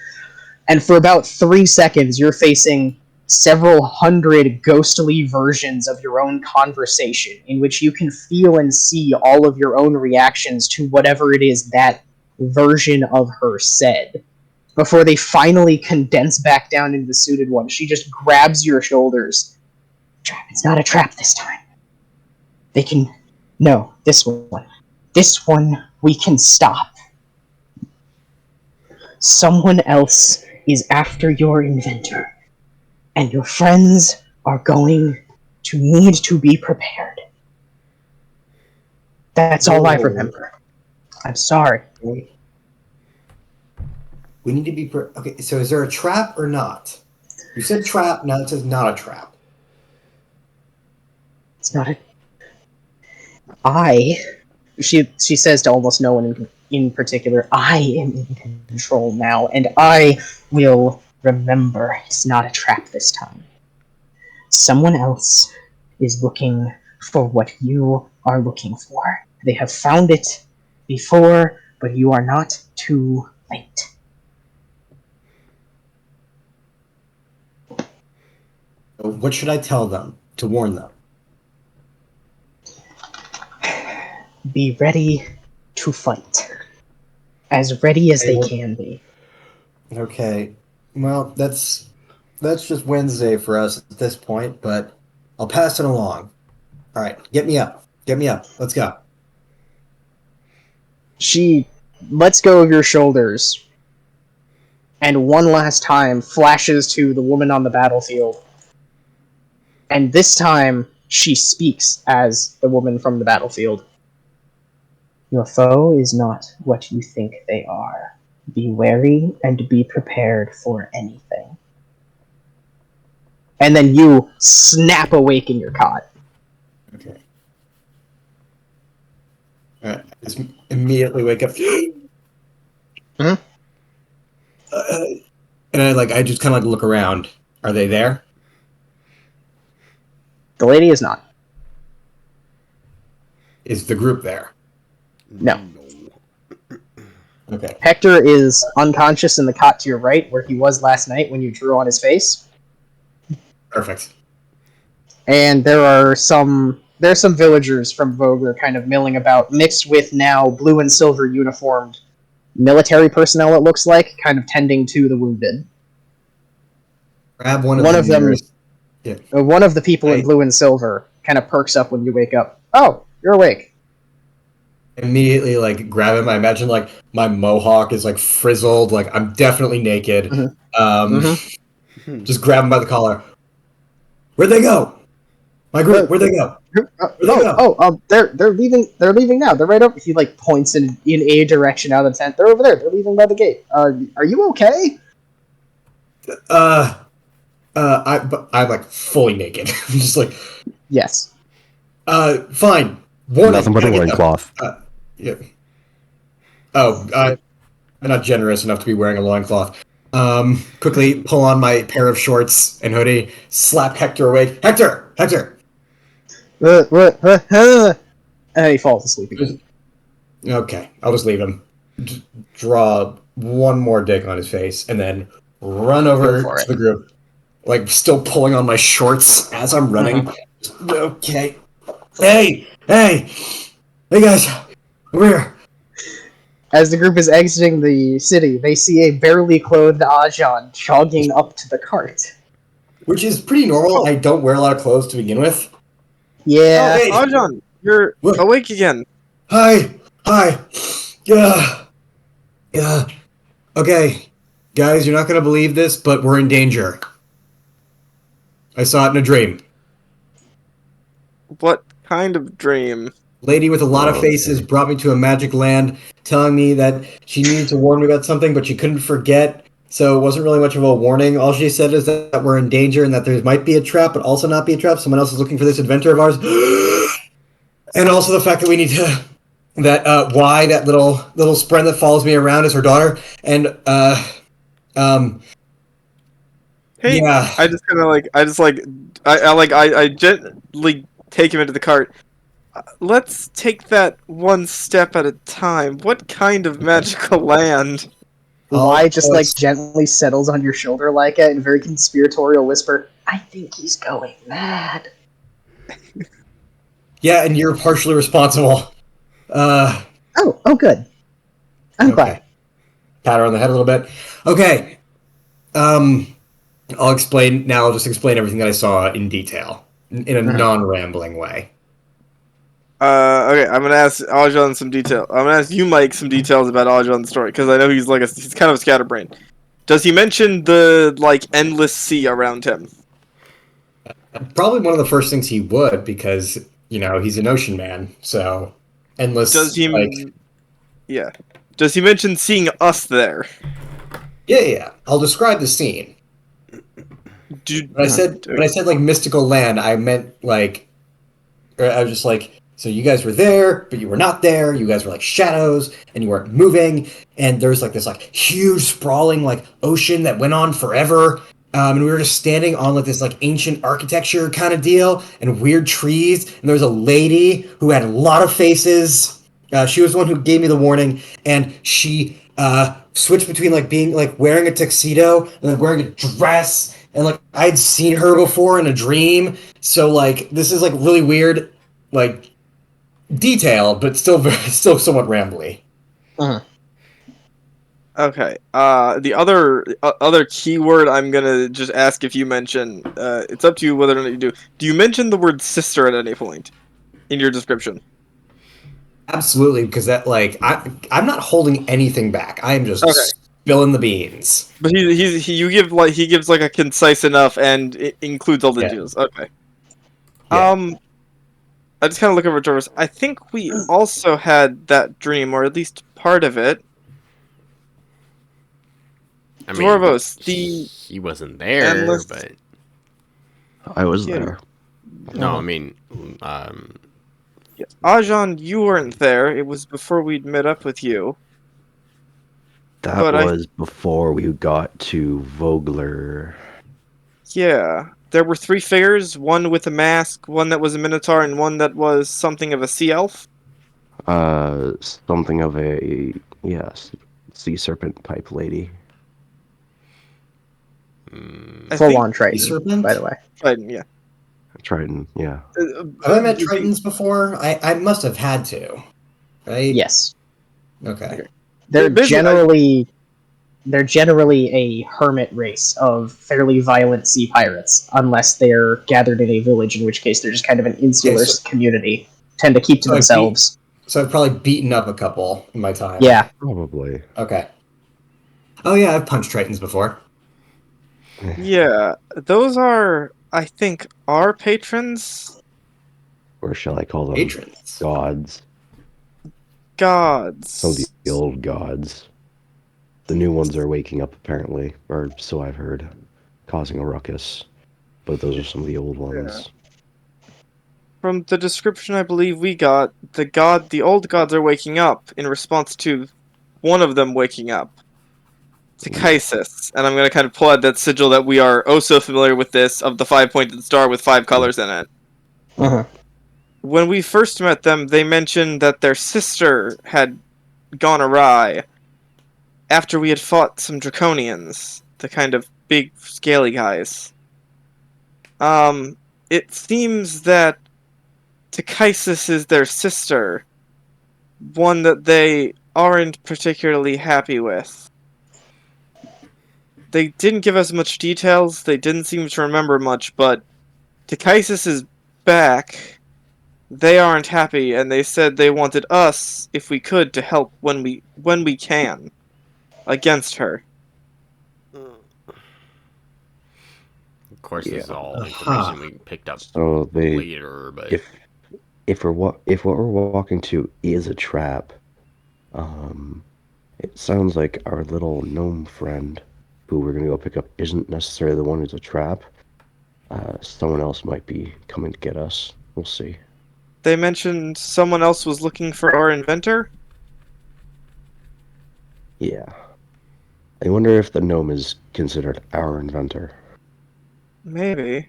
And for about 3 seconds, you're facing several hundred ghostly versions of your own conversation in which you can feel and see all of your own reactions to whatever it is that version of her said. Before they finally condense back down into the suited one, she just grabs your shoulders. Trap, it's not a trap this time. They can... No, this one. This one we can stop. Someone else is after your inventor, and your friends are going to need to be prepared. That's all I remember. I'm sorry. We need to be... Okay, so is there a trap or not? You said trap, now it says not a trap. It's not a... She says to almost no one in particular, I am in control now, and I will remember. It's not a trap this time. Someone else is looking for what you are looking for. They have found it before. but you are not too late. What should I tell them to warn them? Be ready to fight. As ready as Hey, they what- can be. Okay. Well, that's just Wednesday for us at this point, but I'll pass it along. All right, get me up. Get me up. Let's go. She lets go of your shoulders and one last time flashes to the woman on the battlefield. And this time she speaks as the woman from the battlefield. Your foe is not what you think they are. Be wary and be prepared for anything. And then you snap awake in your cot. Okay. All right. Just immediately wake up. Hmm? And I just kind of look around. Are they there? The lady is not. Is the group there? No. Okay. Hector is unconscious in the cot to your right, where he was last night when you drew on his face. Perfect. And there's some villagers from Vogler kind of milling about, mixed with now blue and silver uniformed military personnel, it looks like, kind of tending to the wounded. Grab one One of of them, nearest- Yeah. one of the people in Right. blue and silver kind of perks up when you wake up. Oh, you're awake. Immediately grab him. I imagine my mohawk is frizzled. I'm definitely naked. Mhm. Just grab him by the collar. Where'd they go? My group. Where'd they go? They're leaving. They're leaving now. They're right over. He points in a direction out of the tent. They're over there. They're leaving by the gate. Are you okay? I'm fully naked. I'm just Yes. fine. Warning. Nothing but a Gotta get them. loincloth. Yeah. Oh, I'm not generous enough to be wearing a loincloth. Quickly pull on my pair of shorts and hoodie, slap Hector awake. Hector! And he falls asleep again. Okay, I'll just leave him. Draw one more dick on his face, and then run over Go for to it. the group. Still pulling on my shorts as I'm running. Okay. Hey, guys, over here. As the group is exiting the city, they see a barely clothed Ajan jogging up to the cart. Which is pretty normal. I don't wear a lot of clothes to begin with. Yeah. Hey. Ajan, you're What? awake again. Hi. Yeah. Okay, guys, you're not gonna believe this, but we're in danger. I saw it in a dream. What kind of dream? Lady with a lot of Oh, faces okay. brought me to a magic land, telling me that she needed to warn me about something, but she couldn't forget. So it wasn't really much of a warning. All she said is that we're in danger and that there might be a trap, but also not be a trap. Someone else is looking for this adventure of ours, and also the fact that we need to. Why that little spren that follows me around is her daughter, and Hey, yeah. I gently take him into the cart. Let's take that one step at a time. What kind of magical land? Y just gently settles on your shoulder like it in a very conspiratorial whisper. I think he's going mad. Yeah, and you're partially responsible. Oh, good. I'm glad. Pat her on the head a little bit. Okay. I'll explain now. I'll just explain everything that I saw in detail in a non-rambling way. Okay, I'm gonna ask Ajan some detail. I'm gonna ask you, Mike, some details about Ajan's story because I know he's he's kind of a scatterbrain. Does he mention the endless sea around him? Probably one of the first things he would, because he's an ocean man. So endless. Does he? Yeah. Does he mention seeing us there? Yeah. I'll describe the scene. When I said mystical land, I meant I was just so you guys were there, but you were not there. You guys were shadows, and you weren't moving. And there's this huge sprawling ocean that went on forever. And we were just standing on this ancient architecture kind of deal, and weird trees. And there was a lady who had a lot of faces, She was the one who gave me the warning, and she switched between like being like wearing a tuxedo and then wearing a dress, and like I'd seen her before in a dream. So like this is like really weird, like detailed, but still very, still somewhat rambly. Okay. The other keyword I'm gonna just ask if you mention. It's up to you whether or not you do. Do you mention the word sister at any point in your description? Absolutely, because that like I'm not holding anything back. I am Okay. just spilling the beans. But he gives like a concise enough and it includes all the Yeah. details. Okay. Yeah. I just kind of look over Jarvis. I think we also had that dream, or at least part of it. I mean, Dwarvos, he wasn't there, endless. but I was Yeah. there. no, I mean, Yes. Ajan, you weren't there. It was before we'd met up with you. That But was before we got to Vogler. yeah, there were three figures, one with a mask, one that was a minotaur, and one that was something of a sea elf. Something of a, yes, sea serpent type lady. I Full think on Triton, Serpent? by the way. Triton, yeah. Triton, yeah. Have I met Would you- Tritons before? I must have had to, right? Yes. Okay. Okay. They're Basically, generally a hermit race of fairly violent sea pirates, unless they're gathered in a village, in which case they're just kind of an insular Okay, community, tend to keep to so themselves. So I've probably beaten up a couple in my time. Yeah. Probably. Okay. Oh yeah, I've punched Tritons before. Yeah, those are, I think, our patrons, Or shall I call them Patrons. gods? Some of gods. the old gods. The new ones are waking up, apparently, or so I've heard, causing a ruckus. But those are some of the old ones. From the description I believe we got, the old gods are waking up in response to one of them waking up. Tychisis. And I'm going to kind of pull out that sigil that we are oh so familiar with this, of the five-pointed star with 5 colors in it. Uh-huh. When we first met them, they mentioned that their sister had gone awry after we had fought some draconians, the kind of big, scaly guys. It seems that Tychisis is their sister, one that they aren't particularly happy with. They didn't give us much details, they didn't seem to remember much, but Tychisis is back. They aren't happy, and they said they wanted us, if we could, to help when we can, against her. of course, this is all Uh-huh. information we picked up So they, later, but if what we're walking to is a trap, it sounds like our little gnome friend, who we're gonna go pick up, isn't necessarily the one who's a trap. Someone else might be coming to get us. We'll see. They mentioned someone else was looking for our inventor? Yeah. I wonder if the gnome is considered our inventor. Maybe.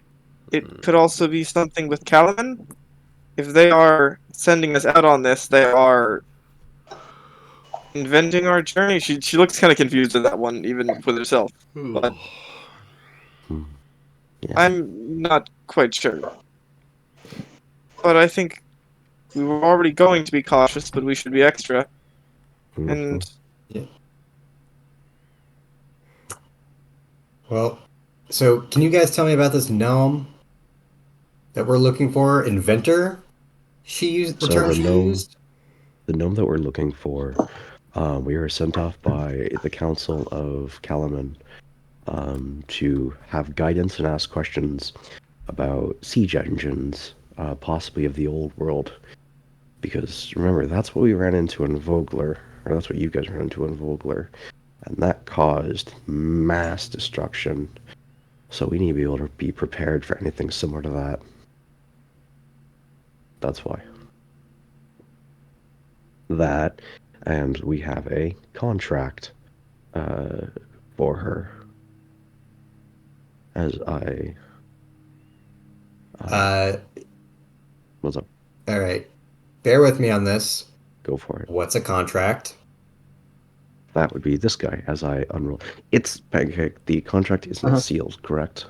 It could also be something with Calaman. If they are sending us out on this, they are inventing our journey. She looks kind of confused at that one, even with herself. But Yeah. I'm not quite sure. But I think we were already going to be cautious, but we should be extra. And Well, so can you guys tell me about this gnome that we're looking for? Inventor? She used the So term the she gnome- used. The gnome that we're looking for, we were sent off by the Council of Kalaman to have guidance and ask questions about siege engines, possibly of the old world. Because remember, that's what we ran into in Vogler, or that's what you guys ran into in Vogler, and that caused mass destruction. So we need to be able to be prepared for anything similar to that. That's why. That, and we have a contract for her. As I. Uh, What's up? all right. Bear with me on this. Go for it. What's a contract? That would be this guy as I unroll. It's Pancake. The contract isn't sealed, correct?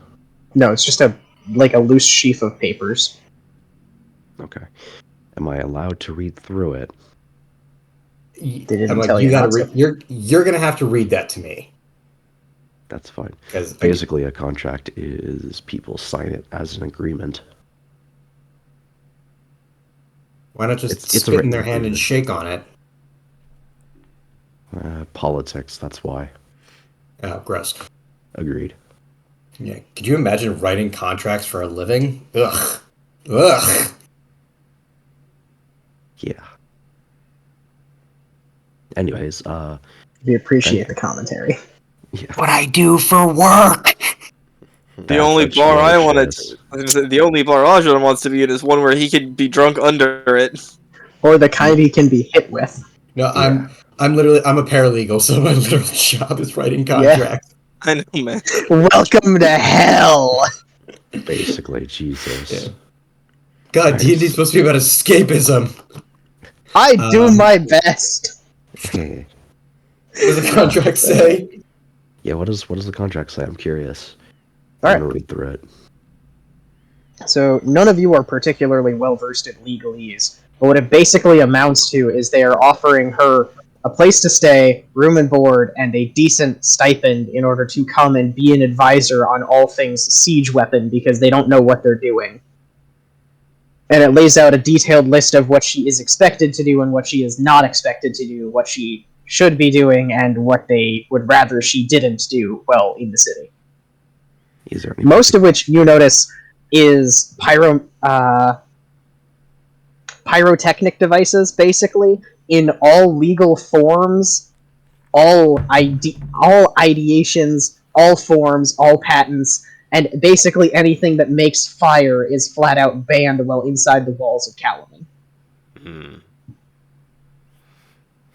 No, it's just a loose sheaf of papers. Okay. Am I allowed to read through it? They didn't I'm like, tell you you gotta not to. read. You're gonna have to read that to me. That's fine. Because Basically, a contract is people sign it as an agreement. why not just It's a spit in written their hand and agreement. shake on it? Politics, that's why. Oh, gross. Agreed. Yeah. Could you imagine writing contracts for a living? Ugh. Ugh. Yeah. Anyways, We appreciate the commentary. yeah. What I do for work. The only That's bar I wanted, atrocious. the only bar Ajon wants to be in is one where he could be drunk under it. Or the kind he can be hit with. No, Yeah. I'm a paralegal, so my literal job is writing contracts. I know, man. Welcome to hell! Basically, Jesus. Yeah. God, Nice. D&D's supposed to be about escapism. I do my best! Okay. What does the contract say? Yeah, what does the contract say? I'm curious. Alright. I'm gonna read through it. So, none of you are particularly well versed in legalese, but what it basically amounts to is they are offering her a place to stay, room and board, and a decent stipend in order to come and be an advisor on all things siege weapon because they don't know what they're doing. And it lays out a detailed list of what she is expected to do and what she is not expected to do, what she should be doing, and what they would rather she didn't do while in the city. Is there any Most of which you notice is pyrotechnic devices, basically, in all legal forms, all ideations, all forms, all patents, and basically anything that makes fire is flat out banned while inside the walls of Calaman.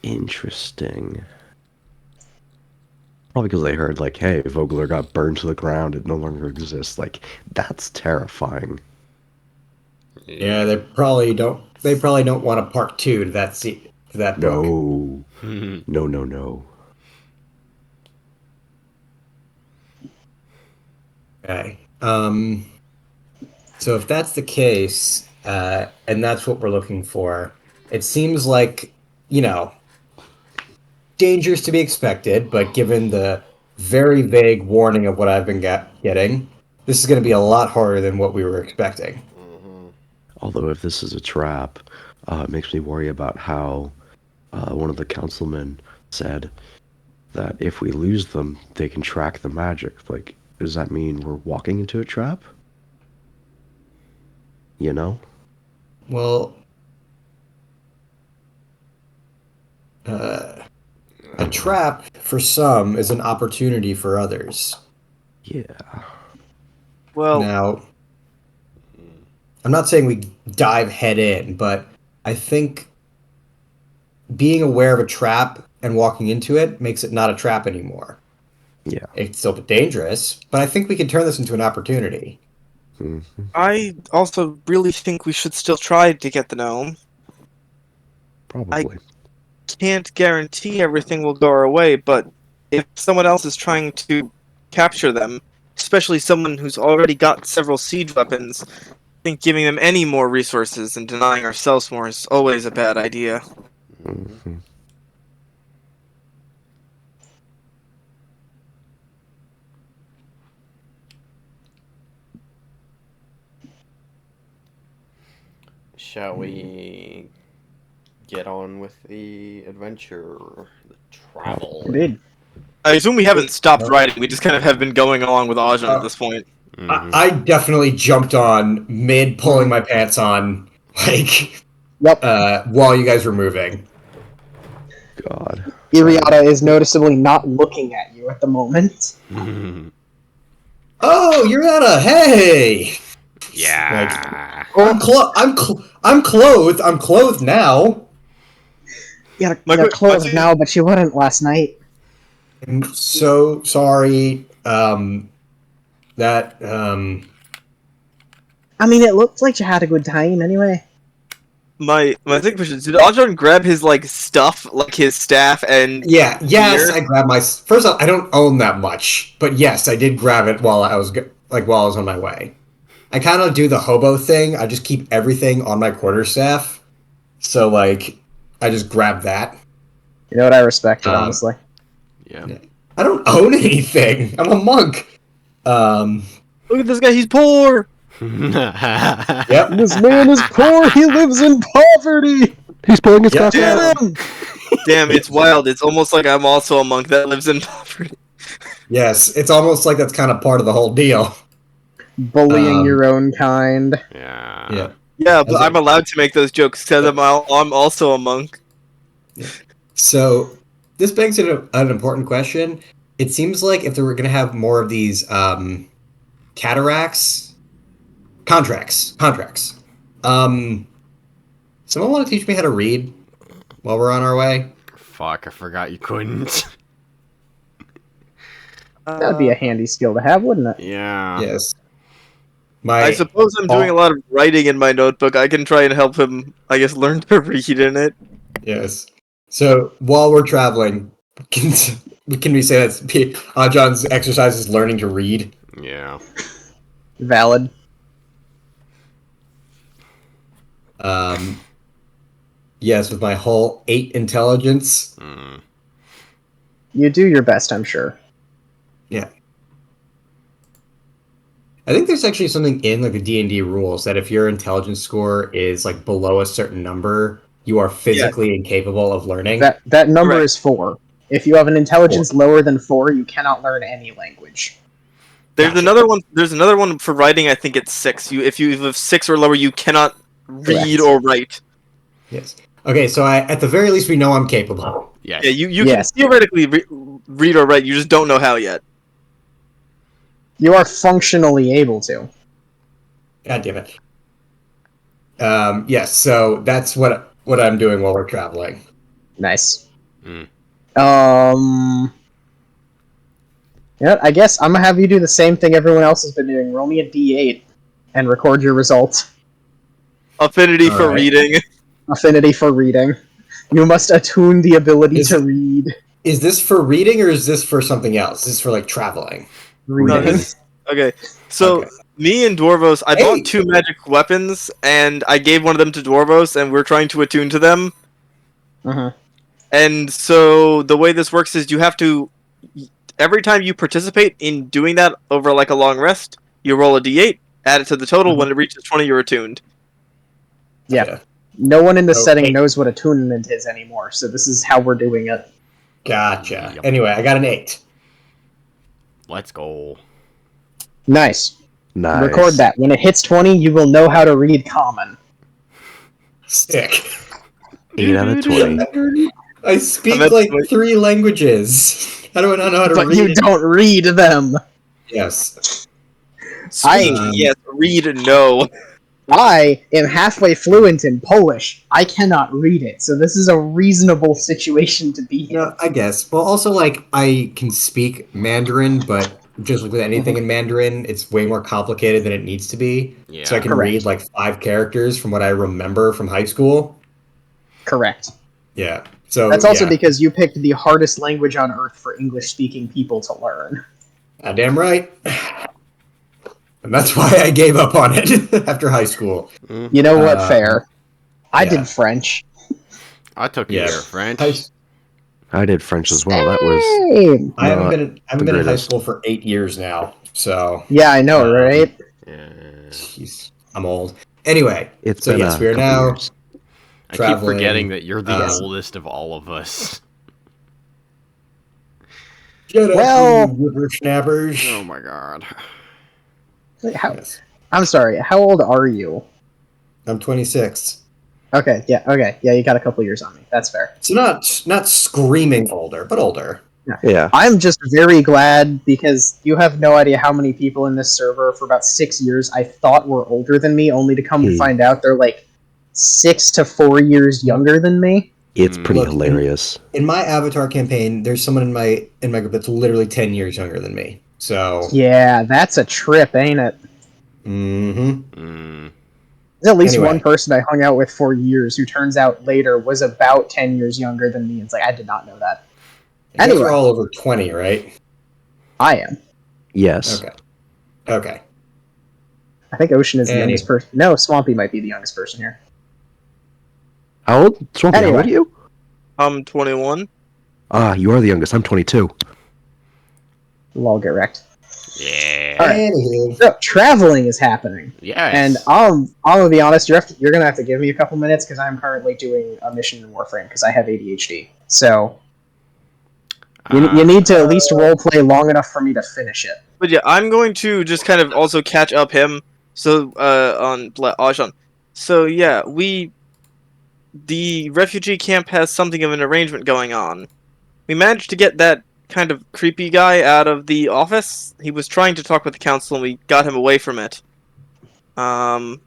Interesting. Probably because they heard, like, hey, Vogler got burned to the ground, it no longer exists. Like, that's terrifying. Yeah, they probably don't want a part 2 to that book. No. No, no, no. Okay. So if that's the case, and that's what we're looking for, it seems like, dangers to be expected, but given the very vague warning of what I've been getting, this is going to be a lot harder than what we were expecting. Although if this is a trap, it makes me worry about how one of the councilmen said that if we lose them, they can track the magic. Like, does that mean we're walking into a trap? You know? Well, a trap for some is an opportunity for others. Yeah. Well, Now, I'm not saying we dive head in, but I think being aware of a trap and walking into it makes it not a trap anymore. Yeah. It's still dangerous, but I think we can turn this into an opportunity. Mm-hmm. I also really think we should still try to get the gnome. Probably. Can't guarantee everything will go our way, but if someone else is trying to capture them, especially someone who's already got several siege weapons, I think giving them any more resources and denying ourselves more is always a bad idea. Mm-hmm. Shall we get on with the adventure, the travel? Indeed. I assume we haven't stopped writing, we just kind of have been going along with Ajan at this point. Mhm. I definitely jumped on mid pulling my pants on, like, Yep. while you guys were moving. God. Iriata is noticeably not looking at you at the moment. Oh, you're at a hey. Yeah. I'm clothed. I'm clothed now. You're Michael, clothed now, but you weren't last night. I'm so sorry. That I mean, it looked like you had a good time anyway. My second question is, did Ajon grab his stuff, like his staff and Yeah, yes, gear? I grabbed my. First off, I don't own that much, but yes, I did grab it while I was on my way. I kind of do the hobo thing. I just keep everything on my quarterstaff, so like I just grab that. You know what? I respect it, Um, honestly. Yeah. I don't own anything. I'm a monk. Look at this guy, he's poor! Yep. This man is poor. He lives in poverty. He's pulling his Yep. cock out. Get him. Damn, it's wild. It's almost like I'm also a monk that lives in poverty. Yes, it's almost like that's kind of part of the whole deal. Bullying your own kind. Yeah. Yeah. Yeah, but As I'm allowed to make those jokes because I'm also a monk. So this begs an important question. It seems like if they were going to have more of these contracts. Someone want to teach me how to read while we're on our way? Fuck, I forgot you couldn't. That'd be a handy skill to have, wouldn't it? Yeah. Yes. I suppose I'm doing a lot of writing in my notebook. I can try and help him, I guess, learn to read in it. Yes. So while we're traveling, can we say that John's exercise is learning to read? Yeah. Valid. Yes, with my whole 8 intelligence. Mm. You do your best, I'm sure. Yeah. I think there's actually something in like the D&D rules that if your intelligence score is like below a certain number, you are physically incapable of learning. That number Correct. is 4. If you have an intelligence lower than 4, you cannot learn any language. There's Gotcha. another one. There's another one for writing. I think it's 6. If you have 6 or lower, you cannot read Correct. or write. Yes. Okay, so at the very least we know I'm capable. Yes. Yeah, you Yes. can theoretically read or write. You just don't know how yet. You are functionally able to. God damn it. Yes, so that's what I'm doing while we're traveling. Nice. Mm. Yeah, I guess I'm gonna have you do the same thing everyone else has been doing. Roll me a D8 and record your result. Affinity for Alright. reading. Affinity for reading. You must attune the ability Is to it- read. Is this for reading or is this for something else? Is this for like traveling? No, Reading. okay, so Okay. me and Dwarvos, I Hey! bought 2 magic weapons, and I gave one of them to Dwarvos, and we're trying to attune to them. Uh-huh. And so the way this works is you have to, every time you participate in doing that over like a long rest, you roll a d8, add it to the total. When it reaches 20, you're attuned. Yeah. No one in the Okay. setting knows what attunement is anymore, so this is how we're doing it. Gotcha. Yep. Anyway, I got an 8. Let's go. Nice. Nice. Record that. When it hits 20, you will know how to read common. Sick. 8 out of 20. I speak meant- like 3 languages. How do I not know how to But read? you don't read them. Yes. Speak, yes. Read, no. I am halfway fluent in Polish. I cannot read it, so this is a reasonable situation to be in. No, I guess. Well, also, like, I can speak Mandarin, but just like with anything in Mandarin, it's way more complicated than it needs to be. Yeah. So I can Correct. read like 5 characters from what I remember from high school. Correct. Yeah. So That's also yeah. because you picked the hardest language on earth for English-speaking people to learn. Damn right. And that's why I gave up on it after high school. You know what? Fair. I yeah. did French. I took a Yeah. year of French. I did French as well. That was Same. I haven't Not been the in high greatest. school for 8 years now. So Yeah, I know, right? Yeah. jeez, I'm old. Anyway, it's so been yes, a we are couple now years. I keep traveling, forgetting that you're the yes. oldest of all of us. Shut up, Well- you whippersnappers. Oh my god. Wait, how? Yes. I'm sorry. How old are you? I'm 26. Okay, yeah, you got a couple years on me. That's fair. So not screaming older, but older. Yeah. I'm just very glad because you have no idea how many people in this server for about 6 years I thought were older than me, only to come to find out they're like 6 to 4 years younger than me. It's pretty Look, hilarious. In my avatar campaign, there's someone in my group that's literally 10 years younger than me. So Yeah, that's a trip, ain't it? mhm. Mm. There's at least Anyway. one person I hung out with for years who turns out later was about 10 years younger than me. It's like, I did not know that. You guys Anyway. are all over 20, right? I am. Yes. Okay. I think Ocean is the Anyway. youngest person. No, Swampy might be the youngest person here. How old? Swampy, how old Anyway. are you? I'm 21. You are the youngest. I'm 22. We'll all get wrecked. Yeah. All right. Anywho. So, traveling is happening. Yes. And I'm gonna be honest, you're going to have to give me a couple minutes because I'm currently doing a mission in Warframe because I have ADHD. So, you need to at least roleplay long enough for me to finish it. But yeah, I'm going to just kind of also catch up him. So on Ajan. So yeah, the refugee camp has something of an arrangement going on. We managed to get that kind of creepy guy out of the office. He was trying to talk with the council, and we got him away from it. Him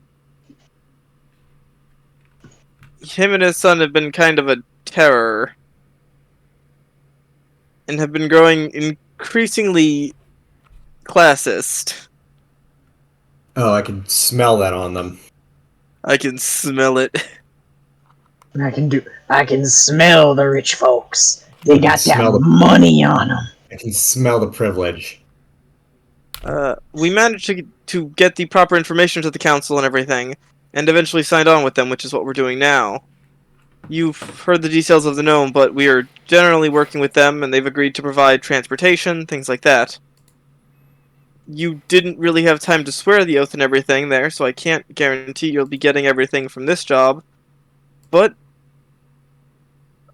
and his son have been kind of a terror, and have been growing increasingly classist. Oh, I can smell that on them. I can smell it. I can smell the rich folks. They got Smell that the- money on them. I can smell the privilege. We managed to get the proper information to the council and everything, and eventually signed on with them, which is what we're doing now. You've heard the details of the gnome, but we are generally working with them, and they've agreed to provide transportation, things like that. You didn't really have time to swear the oath and everything there, so I can't guarantee you'll be getting everything from this job. But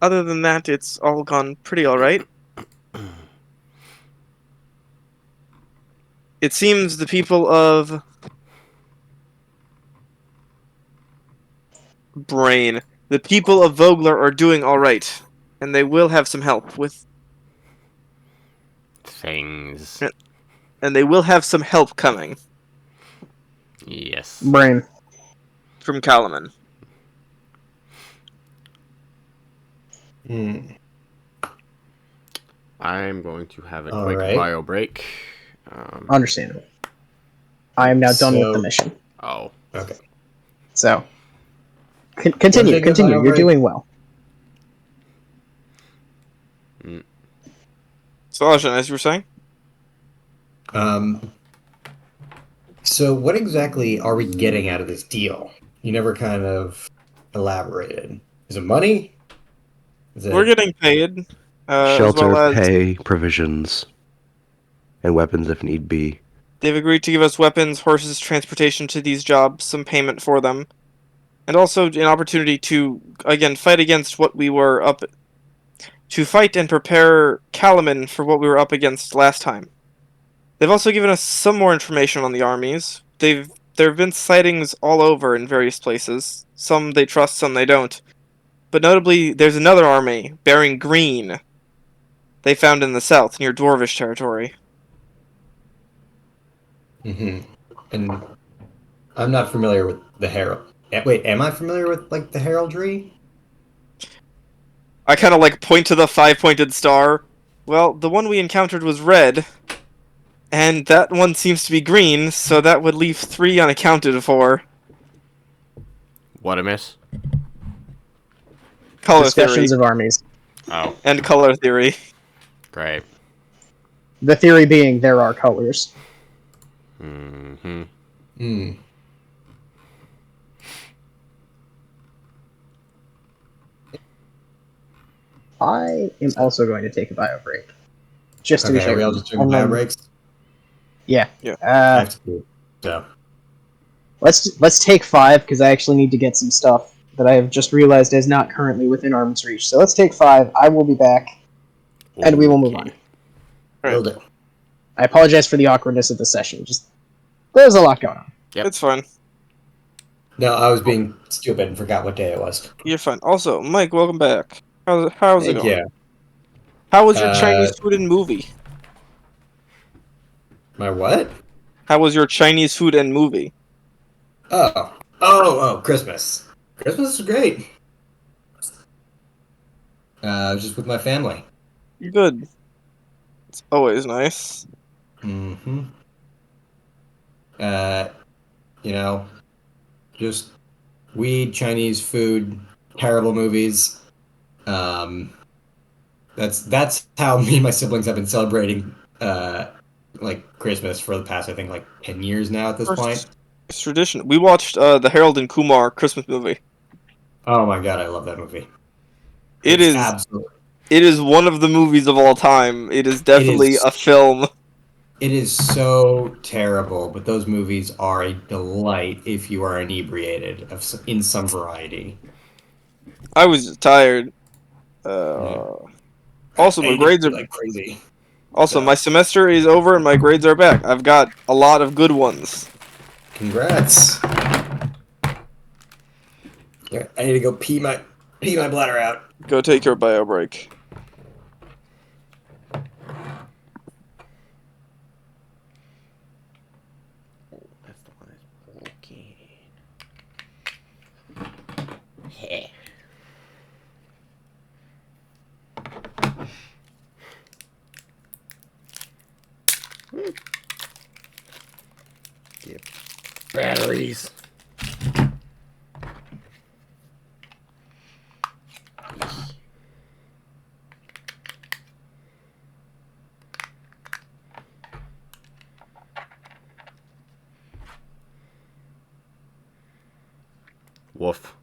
other than that, it's all gone pretty alright. It seems the people of Brain, the people of Vogler are doing alright, and they will have some help with, Things. and they will have some help coming Yes. Brain. from Kalaman. I'm going to have a All quick right. bio break. Understandable. I am now done with the mission. Oh. Okay. So, continue. Wanna take a bio You're break? doing well. So, Ashen, as you were saying? So what exactly are we getting out of this deal? You never kind of elaborated. Is it money? Is it... We're getting paid, as Shelter, well as pay, provisions, and weapons if need be. they've agreed to give us weapons, horses, transportation to these jobs, some payment for them, and also an opportunity to, again, fight against what we were up... to fight and prepare Kalaman for what we were up against last time. They've also given us some more information on the armies. There have been sightings all over in various places. Some they trust, some they don't. But notably, there's another army, bearing green, they found in the south, near Dwarvish territory. Mm-hmm. And I'm not familiar with the herald. Wait, am I familiar with like the heraldry? I kind of point to the 5-pointed star. Well, the one we encountered was red, and that one seems to be green, so that would leave 3 unaccounted for. What a miss. Color Discussions theory. of armies. Oh, And color theory. great. The theory being there are colors. Mm-hmm. Hmm. I am also going to take a bio break. Just to be Okay, sure. are we all just doing bio breaks? Yeah. Yeah. I have to do so. Let's take 5 because I actually need to get some stuff that I have just realized is not currently within arm's reach. So let's take 5. I will be back, and we will move on. Will do. I apologize for the awkwardness of the session. Just there's a lot going on. Yep. It's fine. No, I was being stupid and forgot what day it was. You're fine. Also, Mike, welcome back. How's it Thank going? you. How was your Chinese food and movie? My what? How was your Chinese food and movie? Oh, Christmas. Christmas is great. I was just with my family. Good. It's always nice. Mm-hmm. You know, Just weed, Chinese food, terrible movies. That's how me and my siblings have been celebrating like Christmas for the past, I think, like 10 years now at this point. It's tradition. We watched the Harold and Kumar Christmas movie. Oh my god, I love that movie. It It's is absolutely. It is one of the movies of all time. It is It definitely is. a film. It is so terrible, but those movies are a delight if you are inebriated in some variety. I was just tired. Yeah. Also, I my ate grades it are. like crazy. Also, So, my semester is over and my grades are back. I've got a lot of good ones. congrats. Yeah, I need to go pee my bladder out. Go take your bio break. That's the one that's broken. Get batteries. Woof.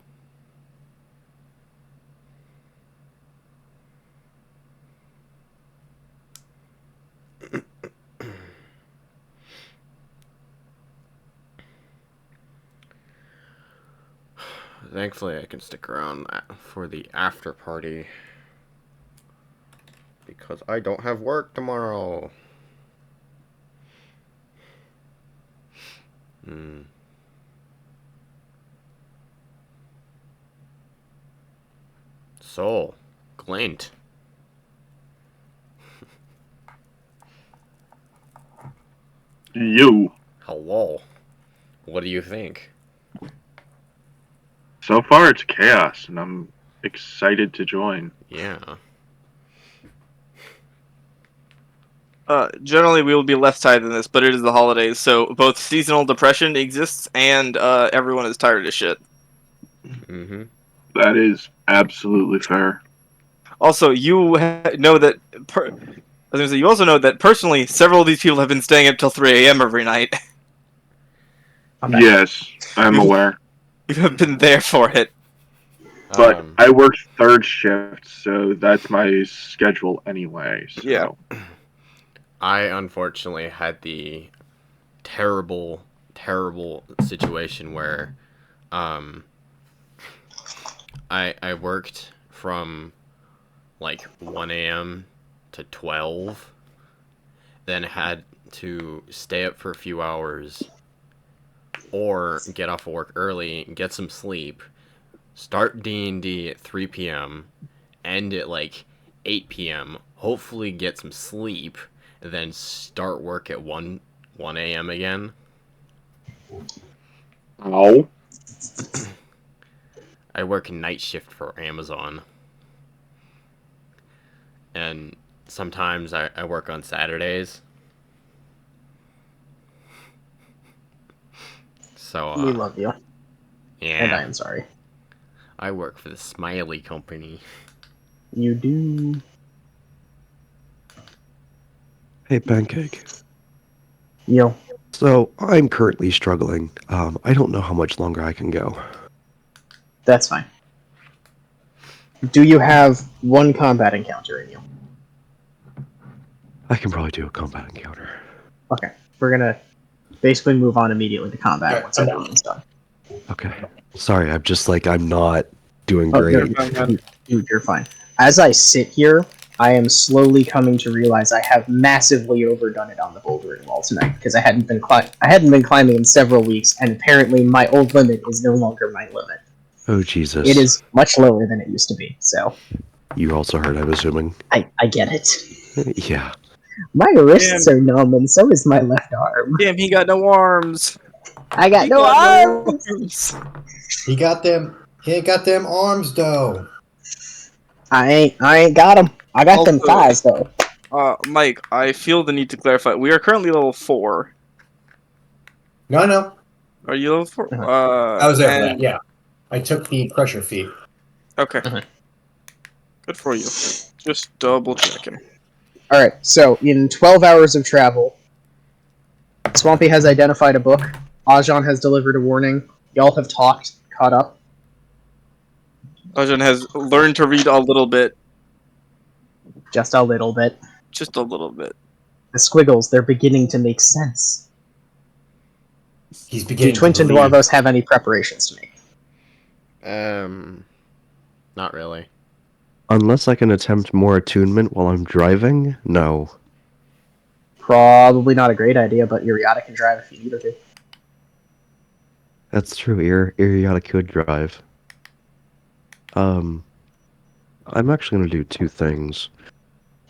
Thankfully, I can stick around for the after party because I don't have work tomorrow. So, Glint. You. Hello. What do you think? So far, it's chaos, and I'm excited to join. Yeah. Generally, we will be less tired than this, but it is the holidays, so both seasonal depression exists and everyone is tired as shit. Mm-hmm. That is absolutely fair. Also, know that. I was gonna say, you also know that personally, several of these people have been staying up till 3 a.m. every night. I'm back. Yes, I'm aware. You have been there for it. But I work third shift, so that's my schedule anyway. So. Yeah. I unfortunately had the terrible, terrible situation where I worked from like 1 a.m. to 12, then had to stay up for a few hours or get off of work early, get some sleep, start D&D at 3 p.m., end at like 8 p.m., hopefully get some sleep, and then start work at 1 a.m. again. Ow. I work night shift for Amazon. And sometimes I work on Saturdays. So, We love you, and I yeah, am sorry. I work for the Smiley Company. You do. Hey, Pancake. Yo, So I'm currently struggling. I don't know how much longer I can go. that's fine. Do you have one combat encounter in you? I can probably do a combat encounter. Okay, we're gonna basically move on immediately to combat Okay, once I'm everyone's done. Okay. Sorry, I'm not doing Oh, great. dude, you're fine. As I sit here, I am slowly coming to realize I have massively overdone it on the bouldering wall tonight because I hadn't been climbing in several weeks, and apparently my old limit is no longer my limit. Oh, Jesus. It is much lower than it used to be, so You also heard, I'm assuming. I get it. Yeah. My wrists are numb, and so is my left arm. Damn, he got no arms. I got He no got no arms. arms. He ain't got them arms though. I ain't got them. I got them Also- thighs though. Mike, I feel the need to clarify. We are currently level 4. No, Are you level 4? I was there for that, and yeah. I took the pressure feat. okay. Mhm. Good for you. Just double checking. Alright, so in 12 hours of travel, Swampy has identified a book, Ajan has delivered a warning, y'all have talked, caught up. Ajahn has learned to read a little bit. Just a little bit. Just a little bit. The squiggles, they're beginning to make sense. He's Do beginning to Twins and believe. Dwarvos have any preparations to make? Not really. Unless I can attempt more attunement while I'm driving, no. Probably not a great idea, but Uriata can drive if you need her to. That's true. Iriata could drive. I'm actually going to do two things.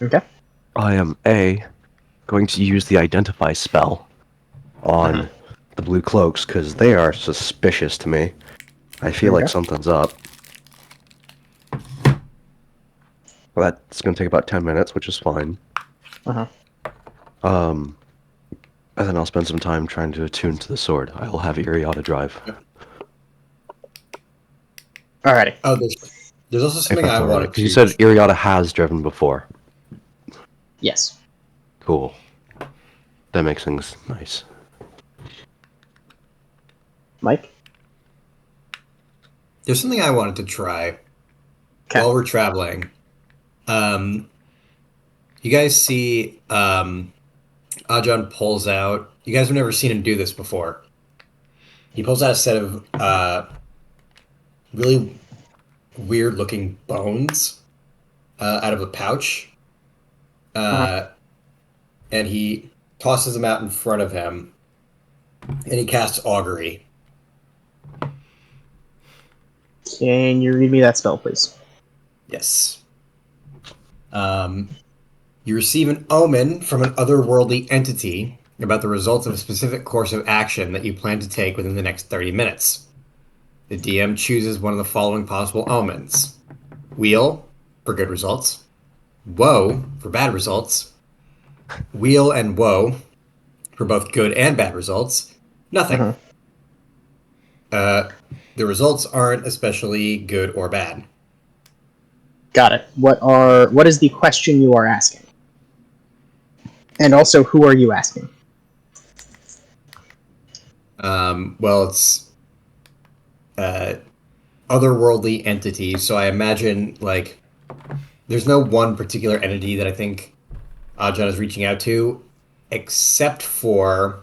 Okay. I am going to use the identify spell on the blue cloaks because they are suspicious to me. I feel like Okay. something's up. Well, that's going to take about 10 minutes, which is fine. Uh-huh. And then I'll spend some time trying to attune to the sword. I will have Iriata drive. Alrighty. Oh, there's also If something that's I alright. wanted Because to. you said Iriata has driven before. Yes. Cool. That makes things nice. Mike? There's something I wanted to try Okay. while we're traveling. You guys see Ajan pulls out. You guys have never seen him do this before. He pulls out a set of really weird looking bones out of a pouch. And he tosses them out in front of him. And he casts augury. Can you read me that spell, please? Yes. You receive an omen from an otherworldly entity about the results of a specific course of action that you plan to take within the next 30 minutes. The DM chooses one of the following possible omens: wheel, for good results; woe, for bad results; wheel and woe, for both good and bad results; nothing. Mhm. The results aren't especially good or bad. Got it. What is the question you are asking? And also, who are you asking? Well, it's otherworldly entities, so I imagine, like, there's no one particular entity that I think Ajahn is reaching out to, except for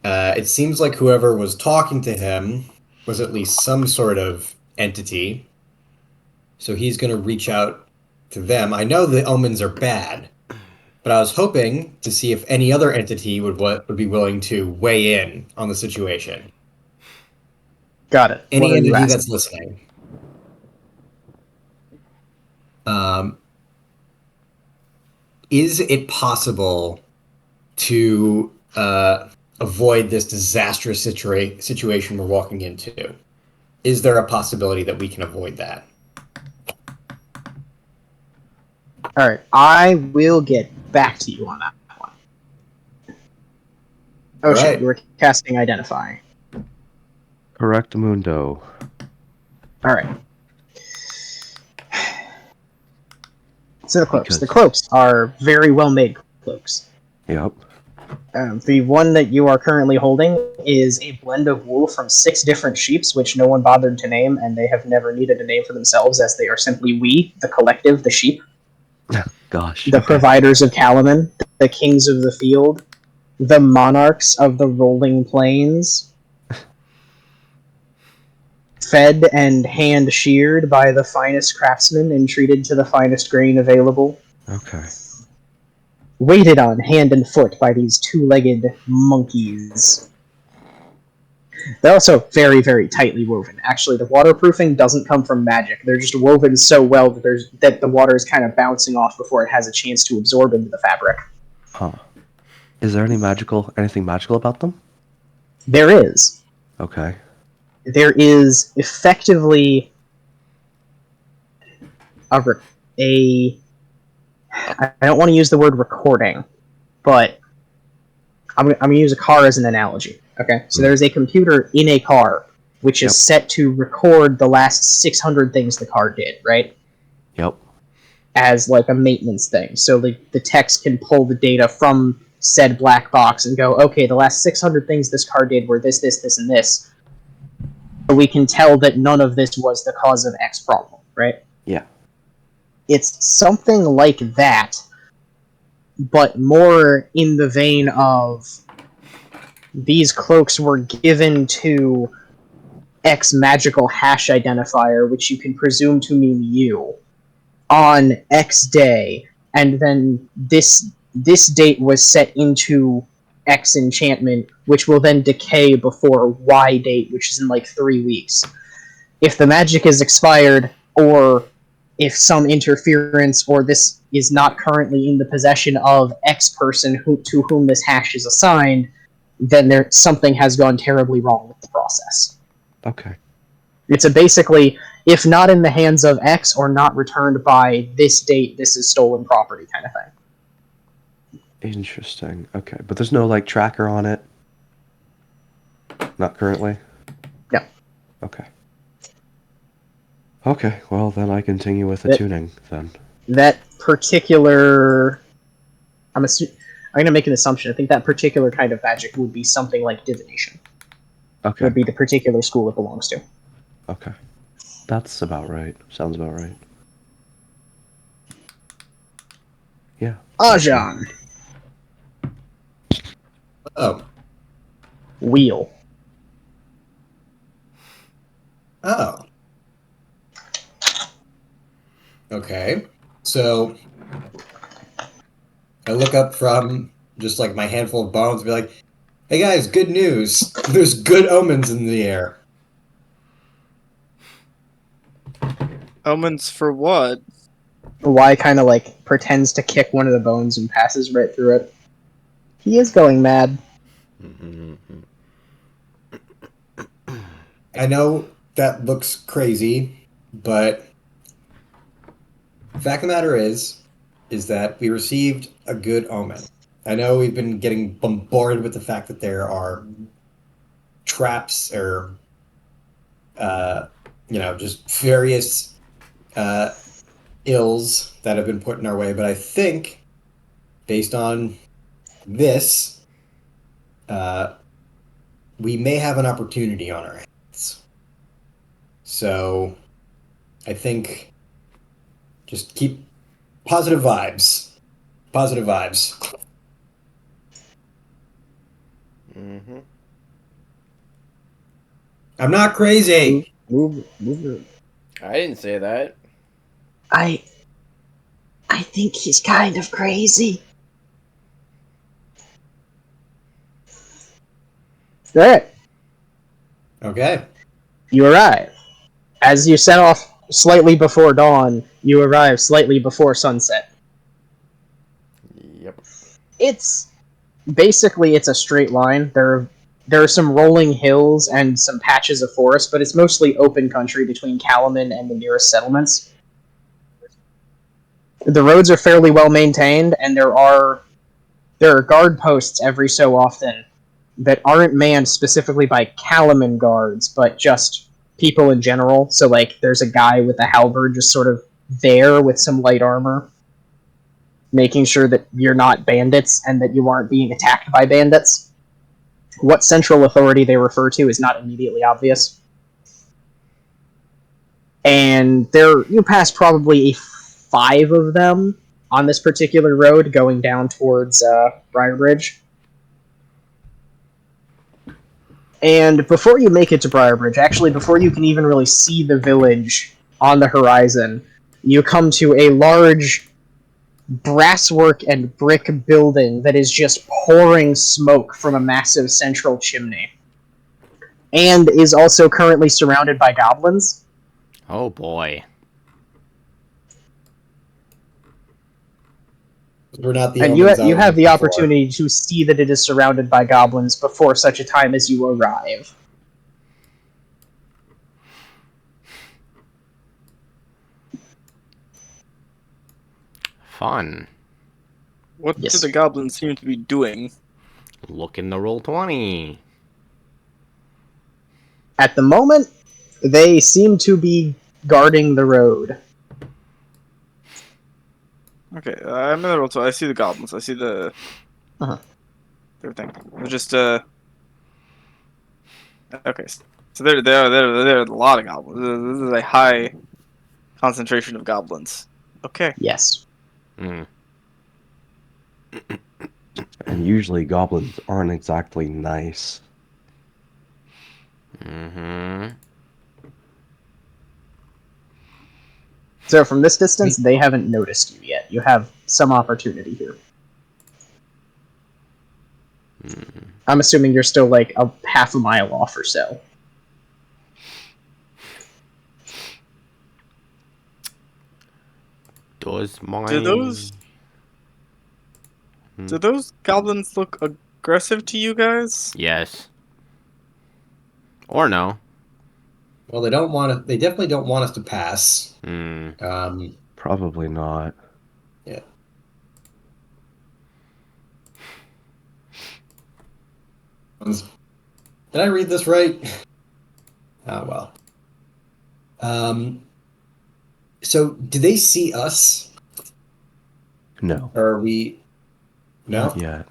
it seems like whoever was talking to him was at least some sort of entity. So he's going to reach out to them. I know the omens are bad, but I was hoping to see if any other entity would be willing to weigh in on the situation. Got it. What Any are you entity asking? that's listening. Um, is it possible to avoid this disastrous situation we're walking into? Is there a possibility that we can avoid that? Alright, I will get back to you on that one. Oh shit, Alright. you were casting Identify. Correct, Mundo. Alright. So the cloaks. Because- The cloaks are very well made cloaks. Yep. The one that you are currently holding is a blend of wool from 6 different sheeps, which no one bothered to name, and they have never needed a name for themselves, as they are simply we, the collective, the sheep, Gosh. the providers of Kalaman, the kings of the field, the monarchs of the rolling plains, fed and hand-sheared by the finest craftsmen and treated to the finest grain available, Okay. waited on hand and foot by these 2-legged monkeys. They're also very, very tightly woven. Actually, the waterproofing doesn't come from magic. They're just woven so well that the water is kind of bouncing off before it has a chance to absorb into the fabric. Huh. Is there anything magical about them? There is. Okay. There is effectively I don't want to use the word recording, but I'm going to use a car as an analogy. Okay, so there's a computer in a car which is set to record the last 600 things the car did, right? Yep. As like a maintenance thing. So the text can pull the data from said black box and go, okay, the last 600 things this car did were this, this, this, and this. So we can tell that none of this was the cause of X problem, right? Yeah. It's something like that, but more in the vein of these cloaks were given to X magical hash identifier, which you can presume to mean you, on X day, and then this date was set into X enchantment, which will then decay before Y date, which is in like 3 weeks. If the magic is expired, or if some interference, or this is not currently in the possession of X person to whom this hash is assigned, then something has gone terribly wrong with the process. Okay. It's a basically, if not in the hands of X or not returned by this date, this is stolen property kind of thing. Interesting. Okay, but there's no like tracker on it. Not currently. No. Okay. Okay. Well, then I continue with the tuning. Then That particular, I'm going to make an assumption. I think that particular kind of magic would be something like divination. okay. Would be the particular school it belongs to. Okay. That's about right. Sounds about right. Yeah. Ajan. Oh. Wheel. Oh. Okay. So I look up from just like my handful of bones and be like, hey guys, good news. There's good omens in the air. Omens for what? Y kind of like pretends to kick one of the bones and passes right through it. He is going mad. I know that looks crazy, but the fact of the matter is that we received a good omen. I know we've been getting bombarded with the fact that there are traps or, just various ills that have been put in our way. But I think, based on this, we may have an opportunity on our hands. So I think just keep positive vibes. Positive vibes. Mm-hmm. I'm not crazy. Move. I didn't say that. I think he's kind of crazy. Alright. Okay. You arrive. As you set off slightly before dawn, you arrive slightly before sunset. Yep. It's a straight line. There are some rolling hills and some patches of forest, but it's mostly open country between Kalaman and the nearest settlements. The roads are fairly well maintained, and there are guard posts every so often that aren't manned specifically by Kalaman guards, but just people in general. So, like, there's a guy with a halberd just sort of there with some light armor, making sure that you're not bandits and that you aren't being attacked by bandits. What central authority they refer to is not immediately obvious. And you pass probably 5 of them on this particular road going down towards Briarbridge. And before you make it to Briarbridge, actually before you can even really see the village on the horizon, you come to a large brasswork and brick building that is just pouring smoke from a massive central chimney. And is also currently surrounded by goblins. Oh boy. We're not the And omens I you was have the looking for. opportunity to see that it is surrounded by goblins before such a time as you arrive. Fun. What Yes. do the goblins seem to be doing? Look in the roll 20. At the moment, they seem to be guarding the road. Okay, I'm in the middle, so I see the goblins. I see the everything. They're just okay. So there are a lot of goblins. This is a high concentration of goblins. Okay. Yes. Mm. And usually goblins aren't exactly nice. Mm-hmm. So from this distance, they haven't noticed you yet. You have some opportunity here. I'm assuming you're still like a half a mile off or so. Does mine... Do those goblins look aggressive to you guys? Yes. Or no. Well, they don't want to. They definitely don't want us to pass. Mm. Probably not. Yeah. Did I read this right? Oh well. So, do they see us, No, or are we? No. not yet.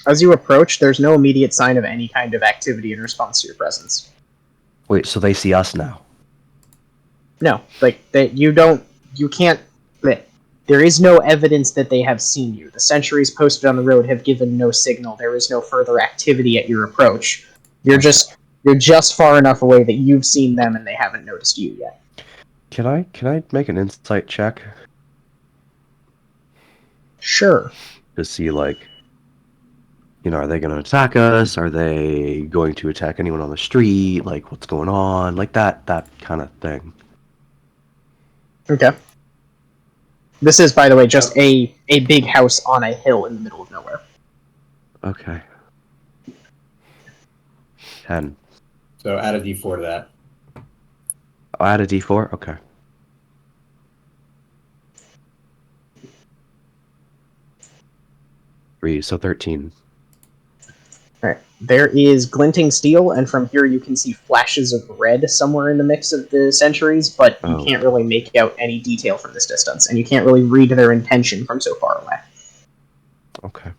As you approach, there's no immediate sign of any kind of activity in response to your presence. Wait, so they see us now? No, like that you can't. There is no evidence that they have seen you. The sentries posted on the road have given no signal. There is no further activity at your approach. You're just far enough away that you've seen them and they haven't noticed you yet. Can I make an insight check Sure. to see, like, are they going to attack us? Are they going to attack anyone on the street? Like, what's going on? Like that kind of thing. Okay. This is, by the way, just a big house on a hill in the middle of nowhere. Okay. 10. So add a D4 to that. I'll add a D4? Okay. Three, so 13. Alright. There is glinting steel, and from here you can see flashes of red somewhere in the mix of the sentries, but you can't really make out any detail from this distance, and you can't really read their intention from so far away. Okay.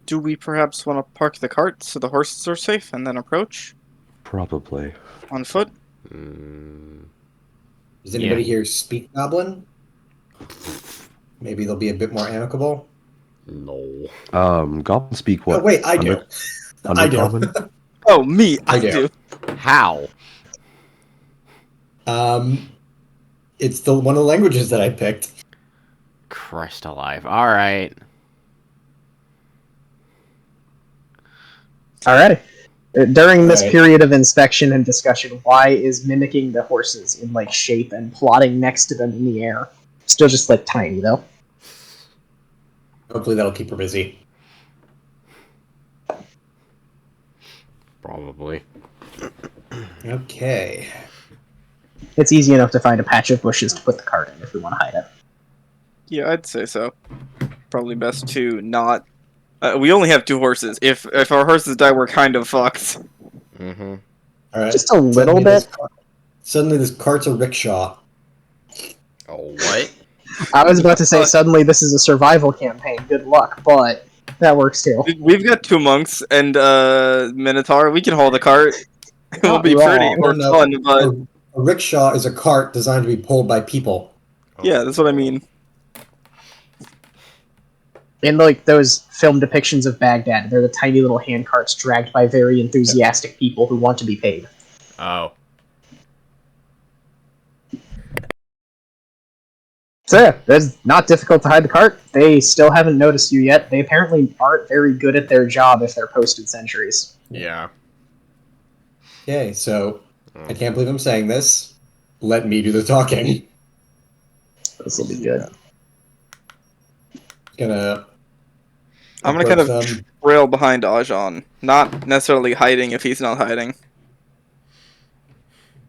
Do we perhaps want to park the cart so the horses are safe and then approach Probably. on foot? Does anybody here speak Goblin? Maybe they'll be a bit more amicable. No. Goblin speak what? Oh wait, I do. I do. Goblin? Oh, me! I do. How? It's one of the languages that I picked. Christ alive. Alright. Alrighty. During this period of inspection and discussion, Y is mimicking the horses in like shape and plotting next to them in the air. Still just like tiny though. Hopefully that'll keep her busy. Probably. Okay. It's easy enough to find a patch of bushes to put the cart in if we want to hide it. Yeah, I'd say so. Probably best to not. We only have 2 horses. If our horses die, we're kind of fucked. Mm-hmm. All right. Just a little bit. Suddenly this cart's a rickshaw. Oh, what? I was about to say suddenly this is a survival campaign. Good luck, but that works too. We've got 2 monks and Minotaur. We can hold the cart. It will be pretty or fun, but A rickshaw is a cart designed to be pulled by people. yeah, that's what I mean. In like those film depictions of Baghdad, they're the tiny little hand carts dragged by very enthusiastic people who want to be paid. Oh. So yeah, it's not difficult to hide the cart. They still haven't noticed you yet. They apparently aren't very good at their job if they're posted sentries. Yeah. Okay, so I can't believe I'm saying this. Let me do the talking. This will be good. I'm gonna kind of trail behind Ajan, not necessarily hiding if he's not hiding.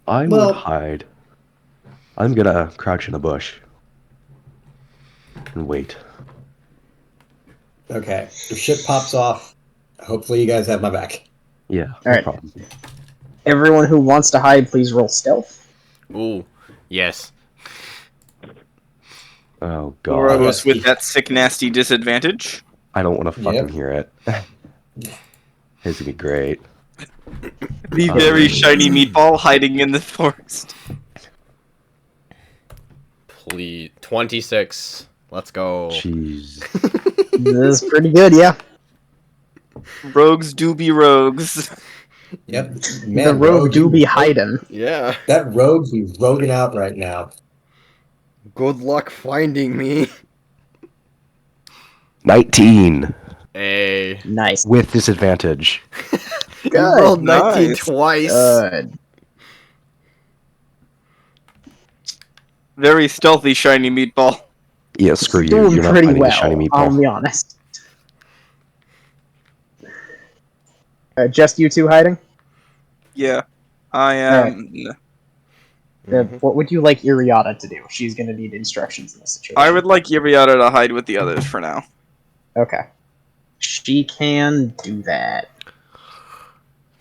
I would hide. I'm gonna crouch in a bush and wait. Okay. If shit pops off, hopefully you guys have my back. Yeah, All right. problem. Everyone who wants to hide, please roll stealth. Ooh, yes. Oh Or god, goes with that sick, nasty disadvantage. I don't want to fucking Yep. hear it. It's gonna be great. The very shiny meatball hiding in the forest. Please. 26. Let's go. Jeez. This is pretty good, yeah. Rogues do be rogues. Yep. The Man, rogue do be you- hiding. Yeah. That rogue be roguing out right now. Good luck finding me. 19 Hey. Nice. with disadvantage. You Good. rolled 19 Nice. twice. Good. Very stealthy, shiny meatball. Yeah, screw you. Doing You're not pretty finding well, the shiny I'll meatball. be honest. Just you two hiding? Yeah, I am. What would you like Iriata to do? She's going to need instructions in this situation. I would like Yuriata to hide with the others for now. Okay. She can do that.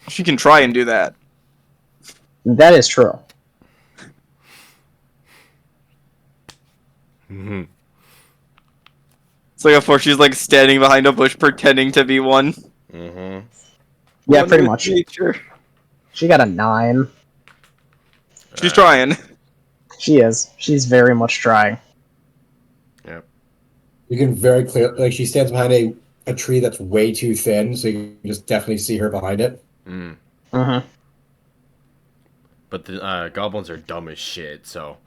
She can try and do that. That is true. Mhm. It's like before she's like standing behind a bush pretending to be one. Mhm. Yeah, One pretty with much. nature. She got a 9. She's trying. She is. She's very much trying. You can very clear, like she stands behind a tree that's way too thin, so you can just definitely see her behind it. Mm. Mm-hmm. But the goblins are dumb as shit, so.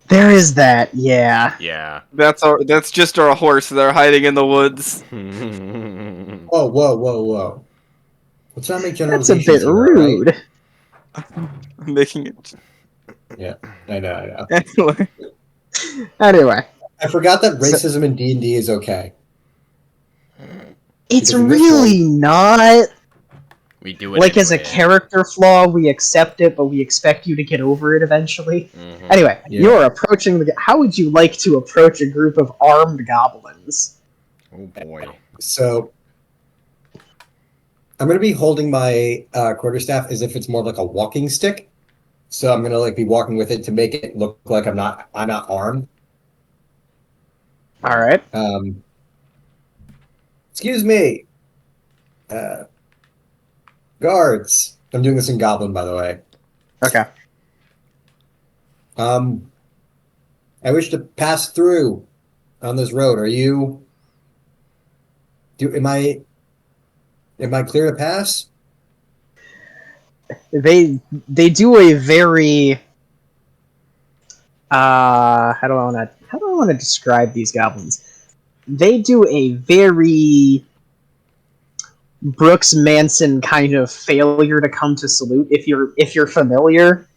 There is that, yeah. Yeah. That's just our horse. They're hiding in the woods. Whoa, whoa, whoa, whoa. Let's not make That's a generalizations bit here, all right? rude. I'm making it. Yeah, I know. Anyway. Anyway, I forgot that racism in D&D is okay. it's Because in this really not. We do it Like, as a anyway. character flaw, we accept it, but we expect you to get over it eventually. Mhm. Anyway, Yeah. you're approaching the... How would you like to approach a group of armed goblins? Oh boy. So, I'm going to be holding my quarterstaff as if it's more like a walking stick. So I'm going to like be walking with it to make it look like I'm not armed. Alright. Excuse me. Guards. I'm doing this in Goblin, by the way. Okay. I wish to pass through on this road. Are you? Am I clear to pass? They do a very... how do I want to describe these goblins? They do a very Brooks Manson kind of failure to come to salute. If you're familiar,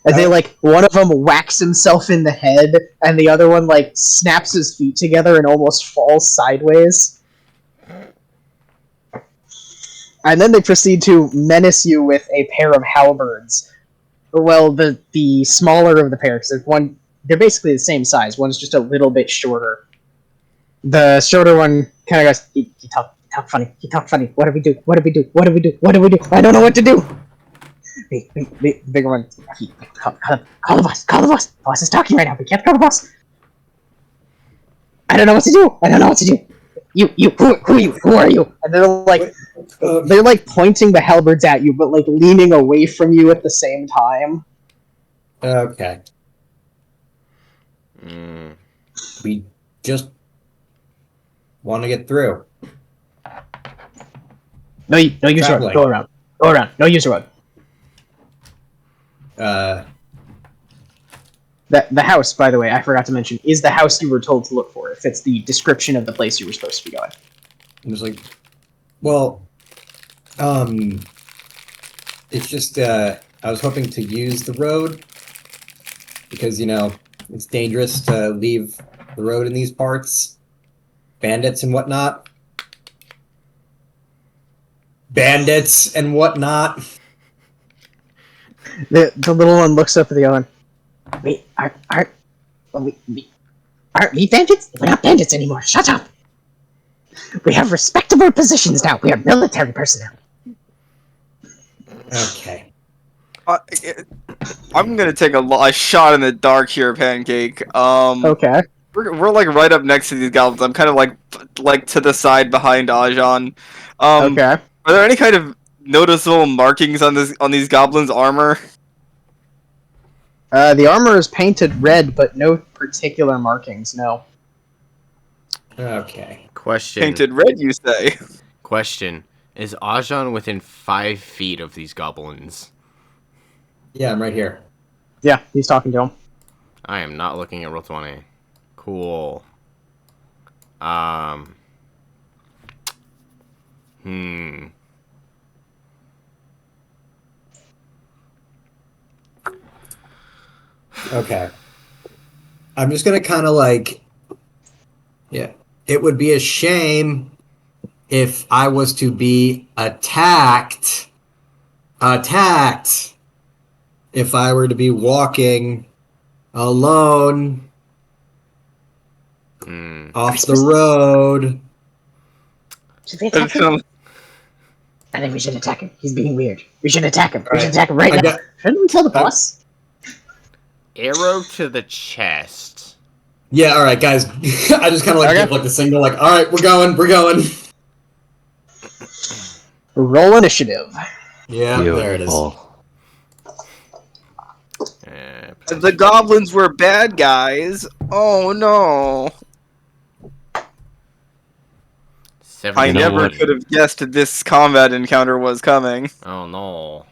as they like one of them whacks himself in the head, and the other one like snaps his feet together and almost falls sideways. And then they proceed to menace you with a pair of halberds. Well, the smaller of the pair, because they're basically the same size. One's just a little bit shorter. The shorter one kind of goes, you talk funny. What do we do? I don't know what to do. The bigger one, call the boss. The boss is talking right now. We can't call the boss. I don't know what to do. You, who are you? Who are you? And they're like pointing the halberds at you, but like leaning away from you at the same time. Okay. Mm. We just want to get through. No use the road. Go around. No use the road. The house, by the way, I forgot to mention, is the house you were told to look for. It fits the description of the place you were supposed to be going. I'm just like, well, it's just, I was hoping to use the road because, it's dangerous to leave the road in these parts. Bandits and whatnot. The little one looks up at the other one. Wait, are Aren't we bandits? We're not bandits anymore. Shut up. We have respectable positions now. We are military personnel. Okay. I'm gonna take a shot in the dark here, Pancake. Okay. We're like right up next to these goblins. I'm kind of like to the side behind Ajan. Okay. Are there any kind of noticeable markings on these goblins' armor? The armor is painted red, but no particular markings. No. Okay. Question. Painted red, you say? Question. Is Ajan within 5 feet of these goblins? Yeah, I'm right here. Yeah, he's talking to him. I am not looking at Roll20. Cool. Hmm. Okay. I'm just gonna kind of like, yeah. It would be a shame if I was to be attacked. Attacked. If I were to be walking alone off the road. Should we attack him? I think we should attack him. He's being weird. We should attack him. We should attack him right now. Shouldn't we tell the boss? Arrow to the chest. Yeah, all right, guys. I just kind of like give like the signal, like, all right, we're going. Roll initiative. Yeah, there it is. The goblins were bad guys. Oh no! 71. I never could have guessed this combat encounter was coming. Oh no.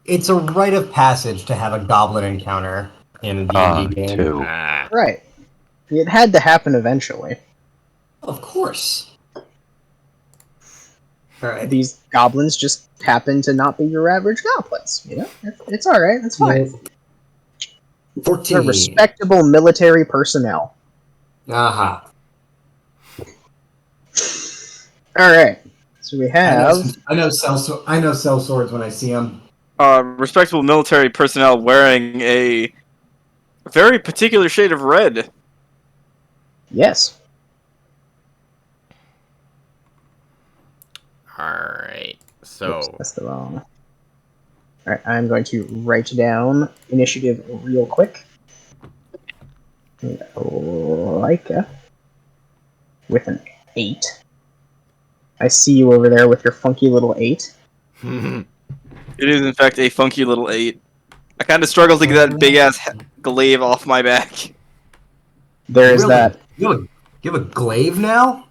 It's a rite of passage to have a goblin encounter in a D&D game. Too. Right. It had to happen eventually. Of course. All right. These goblins just happen to not be your average goblins. You know, it's all right. It's fine. 14. They're respectable military personnel. Aha. All right. So we have. I know sell swords when I see them. Respectable military personnel wearing a very particular shade of red. Yes. Alright. So. Oops, that's the wrong. All right. I'm going to write down initiative real quick. Leica with an 8. I see you over there with your funky little 8. It is, in fact, a funky little 8. I kind of struggle to get that big-ass glaive off my back. There is that. You have a glaive now?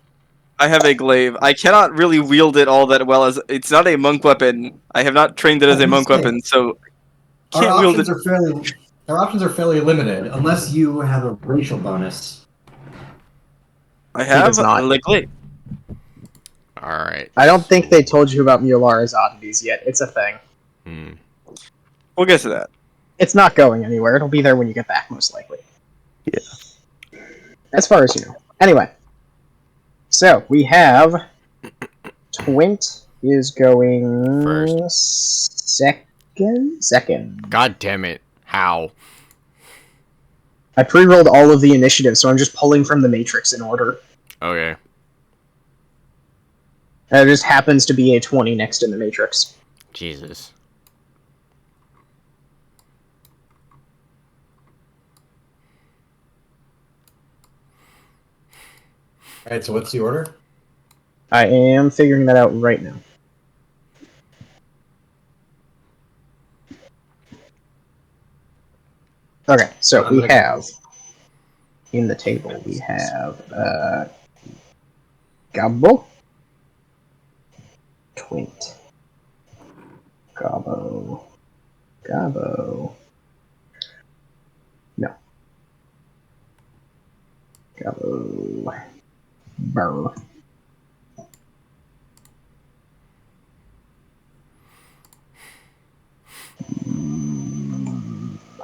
I have a glaive. I cannot really wield it all that well, as it's not a monk weapon. I have not trained it as a monk weapon, so can't wield it. Our options are fairly limited, unless you have a racial bonus. I have not. a glaive. Alright. I don't think they told you about Mulara's oddities yet. It's a thing. We'll get to that. It's not going anywhere. It'll be there when you get back, most likely. Yeah. As far as you know. Anyway. So, we have... Twint is going... First. Second. God damn it. How? I pre-rolled all of the initiatives, so I'm just pulling from the matrix in order. Okay. There just happens to be a 20 next in the matrix. Jesus. Alright, so what's the order? I am figuring that out right now. Okay, so we have... In the table, we have... Gabo. Twint. Gabo. No. Gabo. Burr.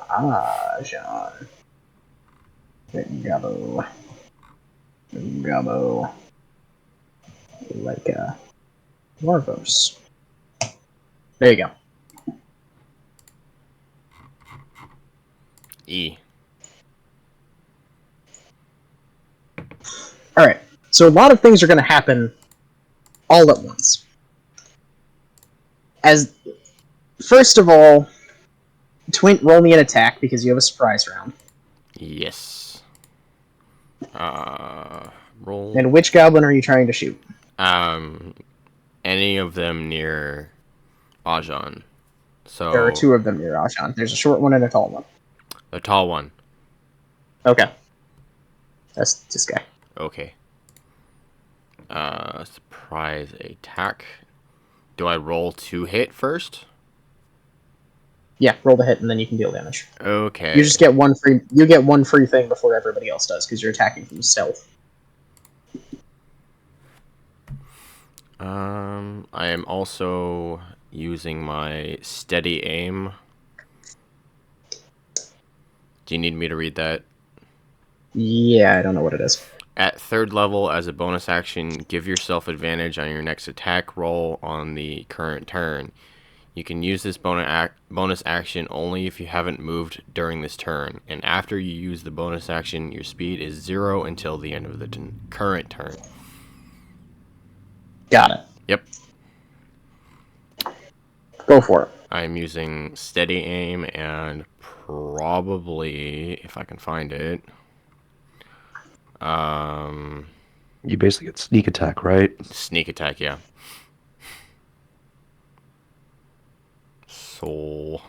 Ajan. Gabo. Like Larvos. There you go. E. Alright, so a lot of things are going to happen all at once. First of all, Twint, roll me an attack because you have a surprise round. Yes. Roll. And which goblin are you trying to shoot? Any of them near Ajan. So There are two of them near Ashan. There's a short one and a tall one. the tall one. Okay. That's this guy. Okay. Surprise attack. Do I roll to hit first? Yeah, roll the hit and then you can deal damage. Okay. You just get one free. You get one free thing before everybody else does because you're attacking from stealth. I am also using my steady aim. Do you need me to read that? Yeah, I don't know what it is. At 3rd level, as a bonus action, give yourself advantage on your next attack roll on the current turn. You can use this bonus action only if you haven't moved during this turn, and after you use the bonus action, your speed is 0 until the end of the current turn. Got it. Yep. Go for it. I'm using steady aim and probably, if I can find it, You basically get sneak attack, right? sneak attack, yeah. So,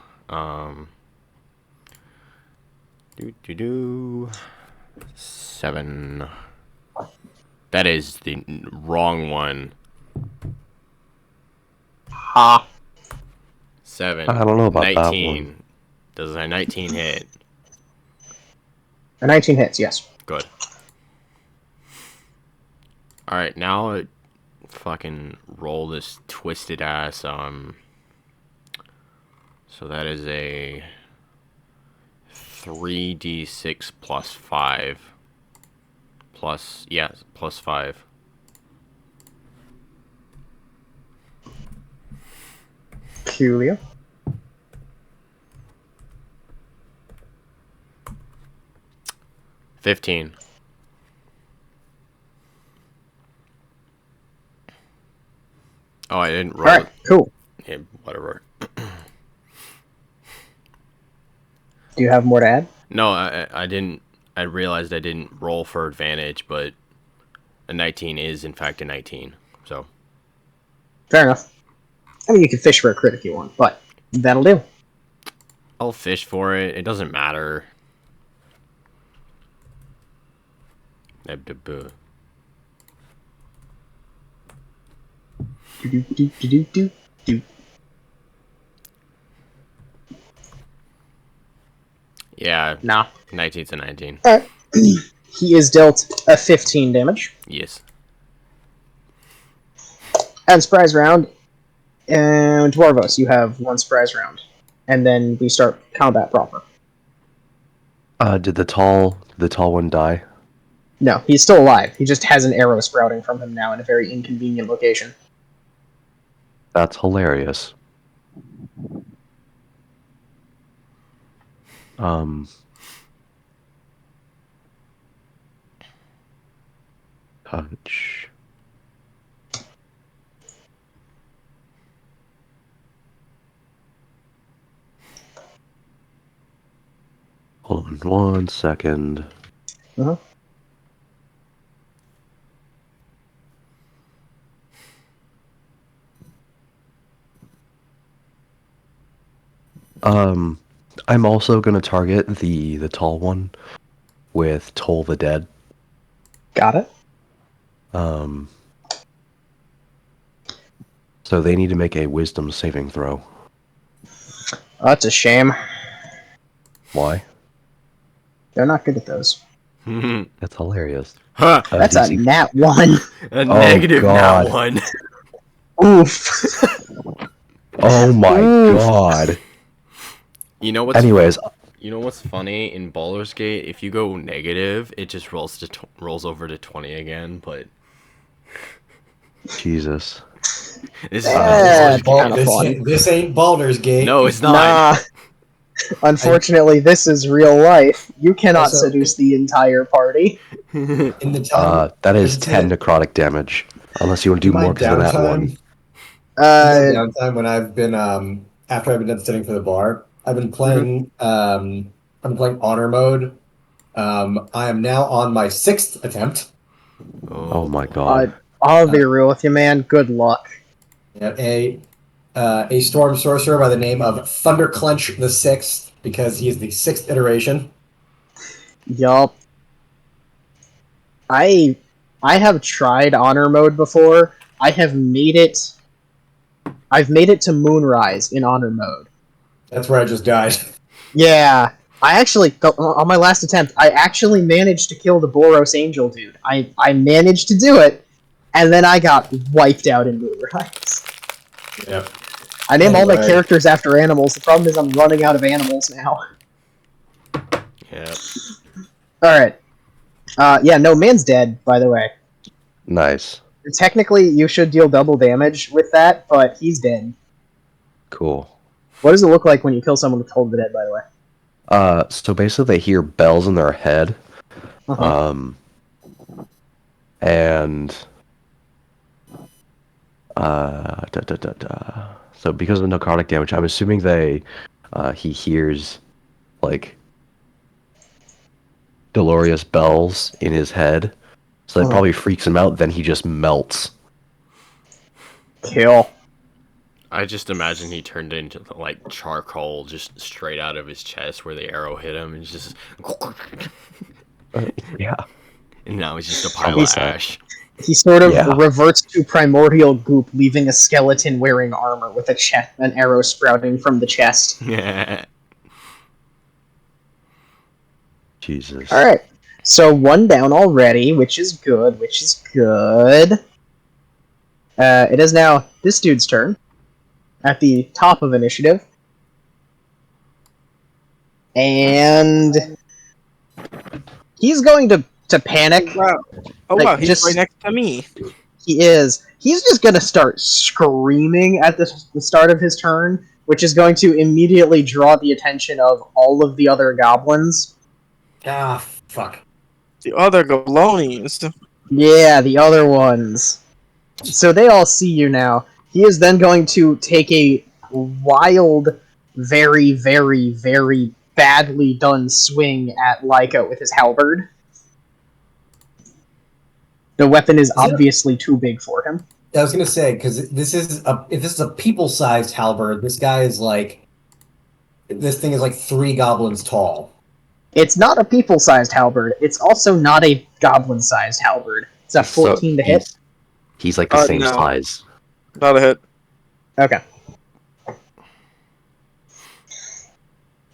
7. That is the wrong one. Ha. 7. I don't know about 19. that one. Does a 19 hit? A 19 hits, yes. Good. Alright, now fucking roll this twisted ass, so that is a 3d6 plus 5. Plus 5. Peculiar. $15. Oh, I didn't roll. Alright, cool. Yeah, whatever. Do you have more to add? No, I didn't. I realized I didn't roll for advantage, but a 19 is in fact a 19. So Fair enough. I mean, you can fish for a crit if you want, but that'll do. I'll fish for it. It doesn't matter. Do. Yeah, Nah. 19's a 19. Alright. He is dealt a 15 damage. Yes. And surprise round. And Dwarvos, you have one surprise round. And then we start combat proper. Did the tall one die? No, he's still alive. He just has an arrow sprouting from him now in a very inconvenient location. That's hilarious. Touch. Hold on 1 second. Uh-huh. I'm also gonna target the tall one with Toll the Dead. Got it. So they need to make a wisdom saving throw. Oh, that's a shame. Why? They're not good at those. That's hilarious. Huh. That's a DC nat 1. A negative God. nat 1. Oof. Oh my Oof. god. You know what's Anyways, You know what's funny in Baldur's Gate? If you go negative, it just rolls over to 20 again. But Jesus. this Yeah, is Baldur's Gate. kinda fun. This ain't Baldur's Gate. No, it's not. Nah. Unfortunately, this is real life. You cannot Also- seduce the entire party. In the time, That is it's 10 necrotic damage. Unless you want to in do my more because of that one. downtime, in my Uh, downtime when I've been after I've been done studying for the bar, I've been playing honor mode. I am now on my 6th attempt. Oh my god. I'll be real with you, man. Good luck. At a storm sorcerer by the name of Thunderclench the Sixth, because he is the 6th iteration. Yup. I have tried honor mode before. I've made it to Moonrise in honor mode. That's where I just died. Yeah. I actually, on my last attempt, I actually managed to kill the Boros Angel dude. I managed to do it, and then I got wiped out in Moonrise. Yep. I name all my Anyway. characters after animals. The problem is I'm running out of animals now. Yep. Alright. Yeah, no, man's dead, by the way. Nice. Technically, you should deal double damage with that, but he's dead. Cool. What does it look like when you kill someone with Toll of the Dead, by the way? So basically they hear bells in their head. Uh-huh. And so because of the necrotic damage, I'm assuming he hears like Dolorious bells in his head. So that probably freaks him out, then he just melts. Kill. I just imagine he turned into like charcoal just straight out of his chest where the arrow hit him, and it's just Yeah. and now it's just a pile of He's- ash. He sort of Yeah. reverts to primordial goop, leaving a skeleton wearing armor with an arrow sprouting from the chest. Jesus. Alright. So one down already, which is good, it is now this dude's turn. At the top of initiative. And he's going to panic. Wow. Oh Like, wow, he's just- right next to me. He is. He's just going to start screaming at the start of his turn, which is going to immediately draw the attention of all of the other goblins. Ah, fuck. The other goblonies. Yeah, the other ones. So they all see you now. He is then going to take a wild, very, very, very badly done swing at Lyca with his halberd. The weapon is obviously too big for him. I was gonna say, because if this is a people-sized halberd, this thing is like 3 goblins tall. It's not a people-sized halberd. It's also not a goblin-sized halberd. It's a 14 to hit. He's like the same no. size. Not a hit. Okay.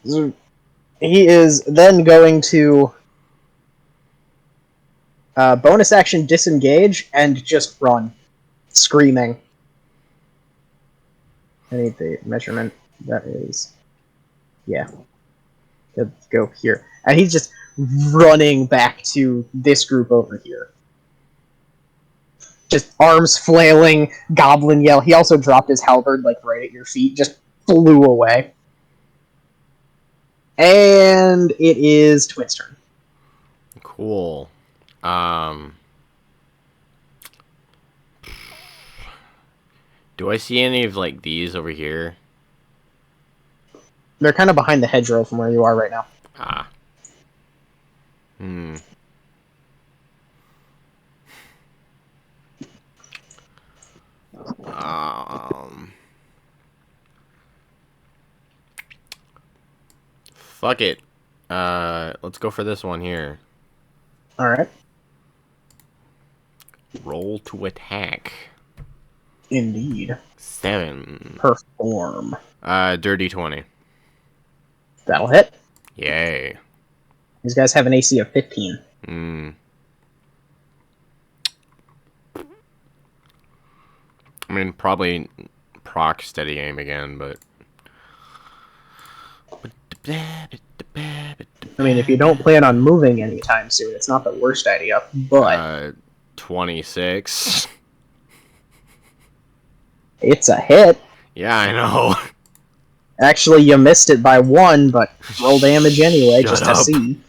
He is then going to bonus action disengage and just run, screaming. I need the measurement. That is, yeah. Let's go here, and he's just running back to this group over here. Just arms flailing, goblin yell. He also dropped his halberd like right at your feet, just flew away. And it is Twit's turn. Cool. Do I see any of like these over here? They're kind of behind the hedgerow from where you are right now. Ah. Hmm. Fuck it. Let's go for this one here. Alright. Roll to attack. Indeed. 7. Perform. Dirty 20. That'll hit. Yay. These guys have an AC of 15. Hmm. I mean, probably proc steady aim again, but... I mean, if you don't plan on moving anytime soon, it's not the worst idea, but 26. it's a hit. Yeah, I know. Actually, you missed it by 1, but roll damage anyway, Shut just up. to see.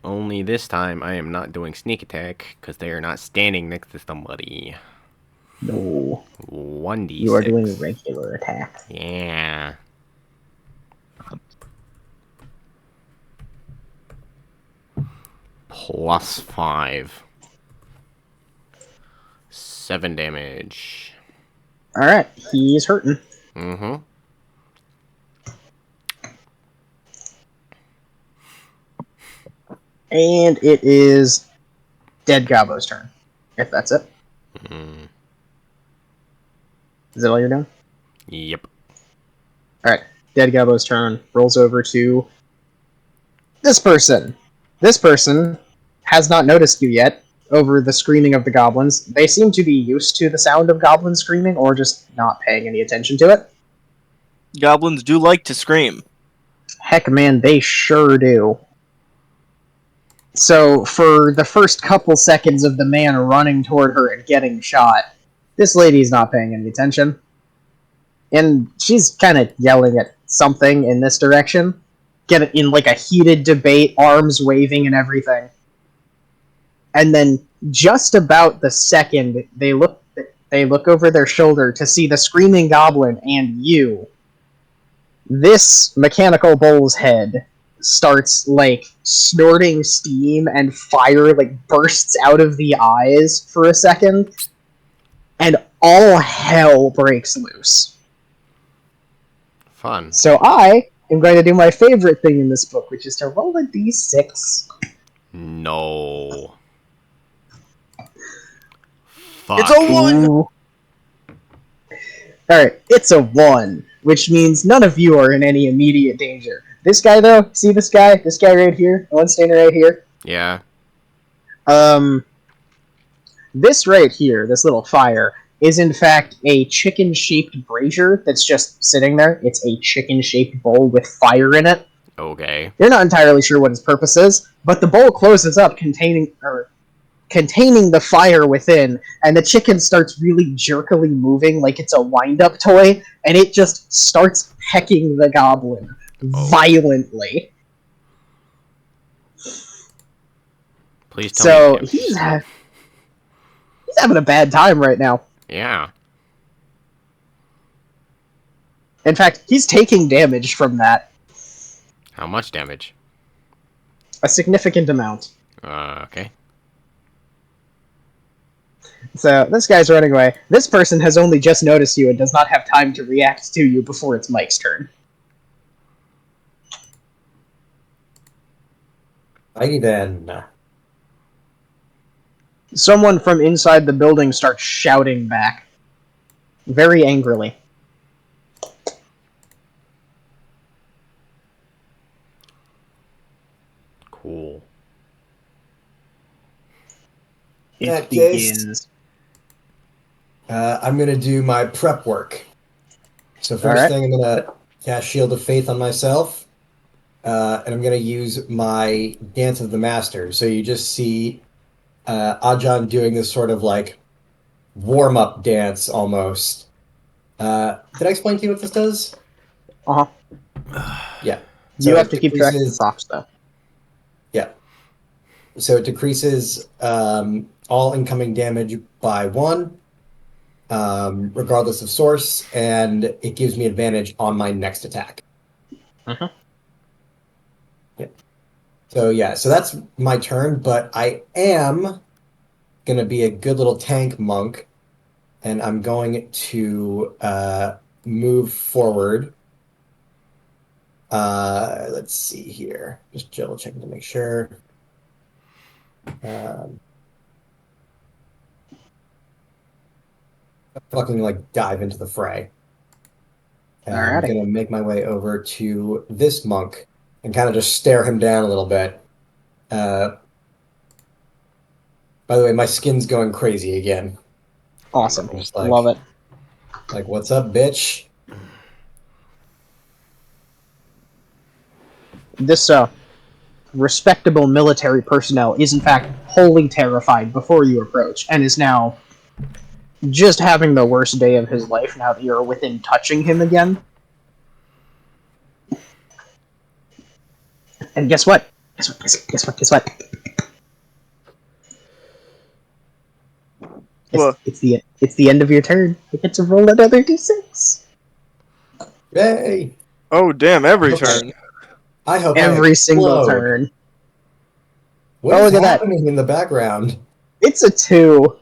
Only this time I am not doing sneak attack because they are not standing next to somebody. No. 1d6. You are doing regular attack. Yeah. +5. 7 damage. Alright, he's hurting. Mm-hmm. And it is Dead Gobbo's turn. If that's it. Mm. Is that all you're doing? Yep. Alright, Dead Gobbo's turn. Rolls over to this person. This person has not noticed you yet over the screaming of the goblins. They seem to be used to the sound of goblins screaming or just not paying any attention to it. Goblins do like to scream. Heck, man, they sure do. So, for the first couple seconds of the man running toward her and getting shot, this lady's not paying any attention. And she's kind of yelling at something in this direction. Get in like a heated debate, arms waving and everything. And then, just about the second they look over their shoulder to see the screaming goblin and you, this mechanical bull's head starts like snorting steam and fire like bursts out of the eyes for a second, and all hell breaks loose. Fun. So I am going to do my favorite thing in this book, which is to roll a d6. No. Fuck. It's a 1! Alright, it's a 1, which means none of you are in any immediate danger. This guy, though, see this guy? This guy right here? The one standing right here? Yeah. This right here, this little fire, is in fact a chicken-shaped brazier that's just sitting there. It's a chicken-shaped bowl with fire in it. Okay. You're not entirely sure what its purpose is, but the bowl closes up containing the fire within, and the chicken starts really jerkily moving like it's a wind-up toy, and it just starts pecking the goblin violently. Please tell me. So he's having a bad time right now. Yeah. In fact, he's taking damage from that. How much damage? A significant amount. Okay. So this guy's running away. This person has only just noticed you and does not have time to react to you before it's Mike's turn. Alrighty then. Someone from inside the building starts shouting back. Very angrily. Cool. It that case- begins. I'm gonna do my prep work. So first Alright. thing, I'm gonna cast Shield of Faith on myself, and I'm gonna use my Dance of the Master. So you just see Ajahn doing this sort of like warm-up dance almost. Did I explain to you what this does? Uh-huh. Yeah. You So have it to keep track of the decreases- procs, though. Yeah. So it decreases all incoming damage by 1, regardless of source, and it gives me advantage on my next attack. Uh-huh. Yeah. So that's my turn, but I am going to be a good little tank monk, and I'm going to move forward. Let's see here. Just double checking to make sure. Fucking like dive into the fray. And I'm Alrighty. gonna make my way over to this monk and kind of just stare him down a little bit. By the way, my skin's going crazy again. Awesome. Just like- Love it. Like, what's up, bitch? This respectable military personnel is in fact wholly terrified before you approach, and is now just having the worst day of his life now that you're within touching him again. And guess what? Guess what? What? It's the end of your turn. You get to roll another d6. Yay! Oh, damn, every Okay. turn. I hope Every single explode. turn. What Oh, is look at that. happening in the background? It's a 2.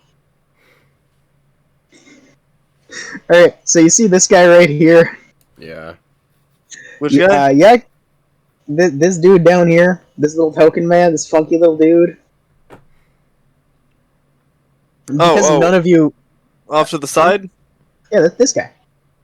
Alright, so you see this guy right here? Yeah. Which guy? Yeah. This dude down here, this little token man, this funky little dude. Because none of you... Off to the side? Yeah, this guy.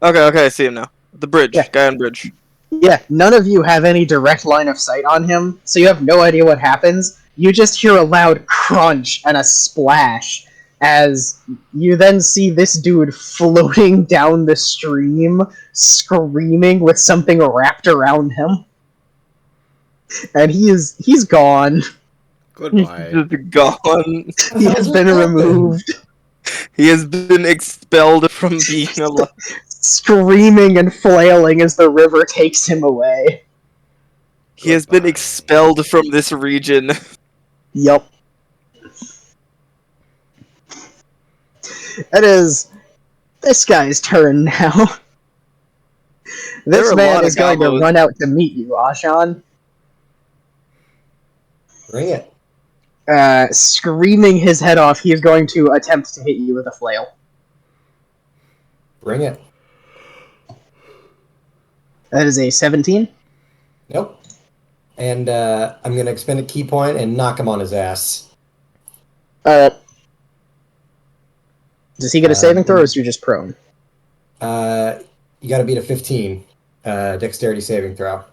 Okay, I see him now. The bridge. Yeah. Guy on bridge. Yeah, none of you have any direct line of sight on him, so you have no idea what happens. You just hear a loud crunch and a splash as you then see this dude floating down the stream, screaming with something wrapped around him. And he's gone. Goodbye. Just gone. He has been removed, He has been expelled from being alive. screaming and flailing as the river takes him away. He has been Goodbye. expelled from this region. Yup. It is this guy's turn now. There This are a man lot is of going to gobos. run out to meet you, Ashan. Bring it. Screaming his head off, he is going to attempt to hit you with a flail. Bring it. That is a 17. Nope. And I'm going to expend a key point and knock him on his ass. Does he get a saving throw, or is he just prone? You got to beat a 15 dexterity saving throw.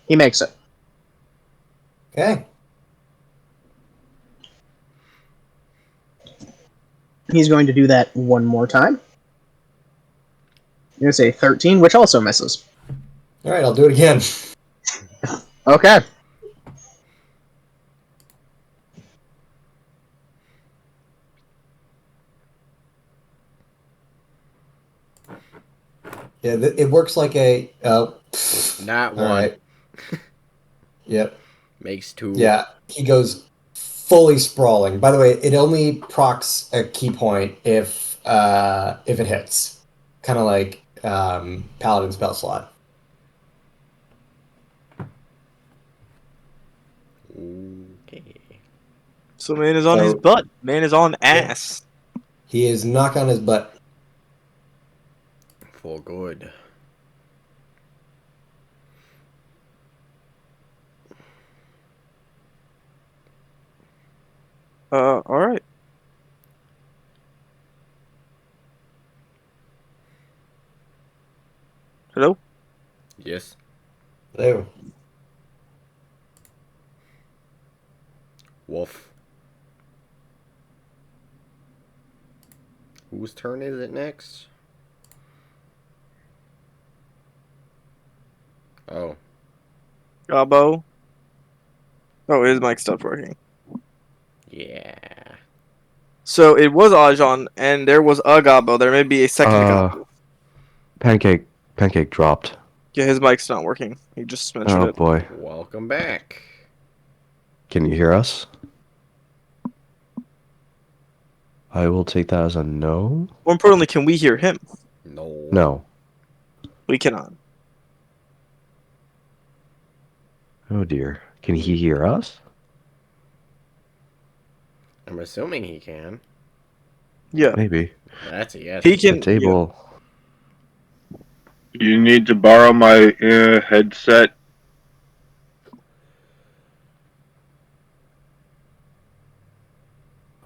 He makes it. Okay. He's going to do that one more time. You're going to say 13, which also misses. All right, I'll do it again. Okay. Yeah, it works like a... Not all one. right. Yep. Makes 2. Yeah, he goes fully sprawling. By the way, it only procs a key point if it hits. Kind of like Paladin spell slot. Okay. So man is on his butt. Man is on ass. He is knock on his butt. For good. Alright. Hello? Yes. Hello. Wolf. Whose turn is it next? Oh. Gabo. Oh, his mic stopped working. Yeah. So it was Ajan, and there was a Gabo. There may be a second Gabo. Pancake dropped. Yeah, his mic's not working. He just mentioned Oh it. boy. Welcome back. Can you hear us? I will take that as a no. More importantly, can we hear him? No. No. We cannot. Oh dear. Can he hear us? I'm assuming he can. Yeah. Maybe. That's a yes. He can. The table. You need to borrow my headset.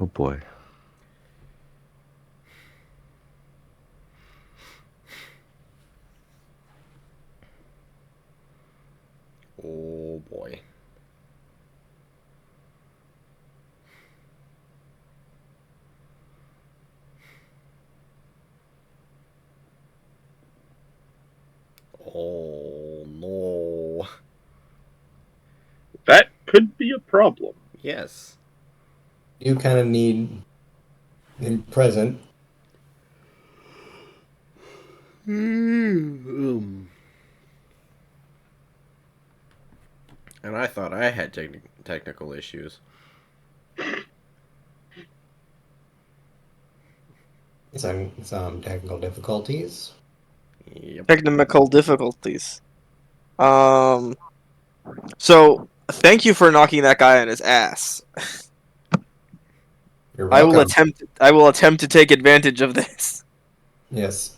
Oh boy. Oh boy. Oh no. That could be a problem. Yes. You kind of need him present. And I thought I had technical issues. Some technical difficulties. Yep. Technical difficulties. So thank you for knocking that guy on his ass. You're I welcome. will attempt to take advantage of this. Yes.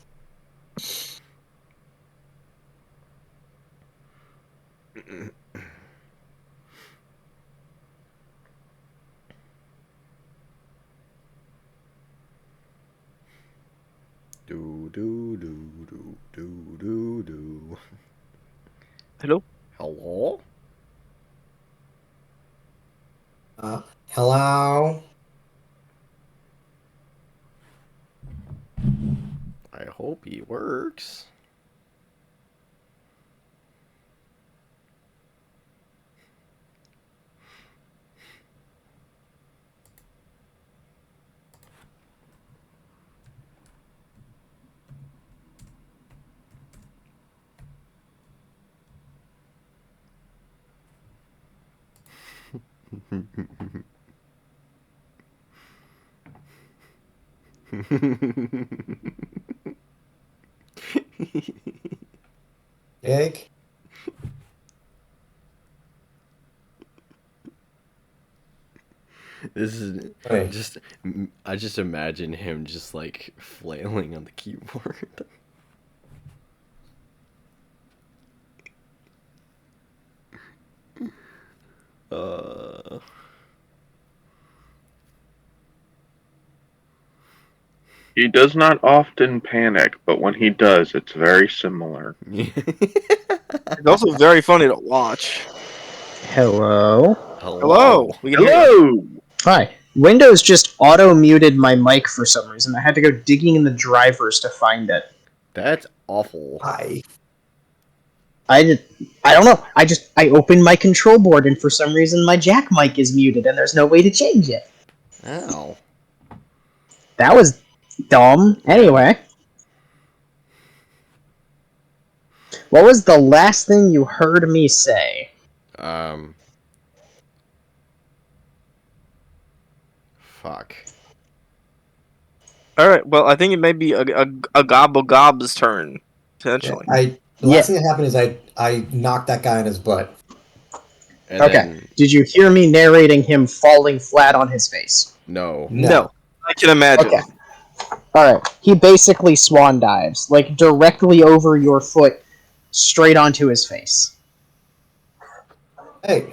Do do do do do do do. Hello? Hello? Hello? I hope he works. Egg? This is Hey. just. I just imagine him just like flailing on the keyboard. uh. He does not often panic, but when he does, it's very similar. It's also very funny to watch. Hello. Hello. We can hear you. Hello! Hi. Windows just auto-muted my mic for some reason. I had to go digging in the drivers to find it. That's awful. Hi. I don't know. I opened my control board and for some reason my jack mic is muted and there's no way to change it. Ow. That was dumb. Anyway. What was the last thing you heard me say? Fuck. All right. Well, I think it may be a Gobble Gob's turn potentially. The last thing that happened is I knocked that guy in his butt. And Okay. then, Did you hear me narrating him falling flat on his face? no. No, I can imagine. Okay. Alright. He basically swan dives, like directly over your foot, straight onto his face. Hey.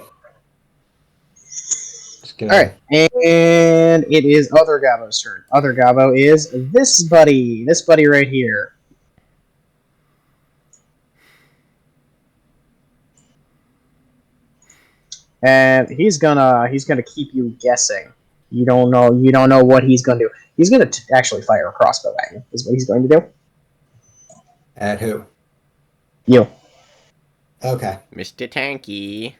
Just gonna... Alright. And it is Other Gabbo's turn. Other Gabbo is this buddy. This buddy right here. And he's gonna keep you guessing. You don't know what he's gonna do. He's gonna actually fire a crossbow at you. Is what he's going to do. At who? You. Okay. Mr. Tanky.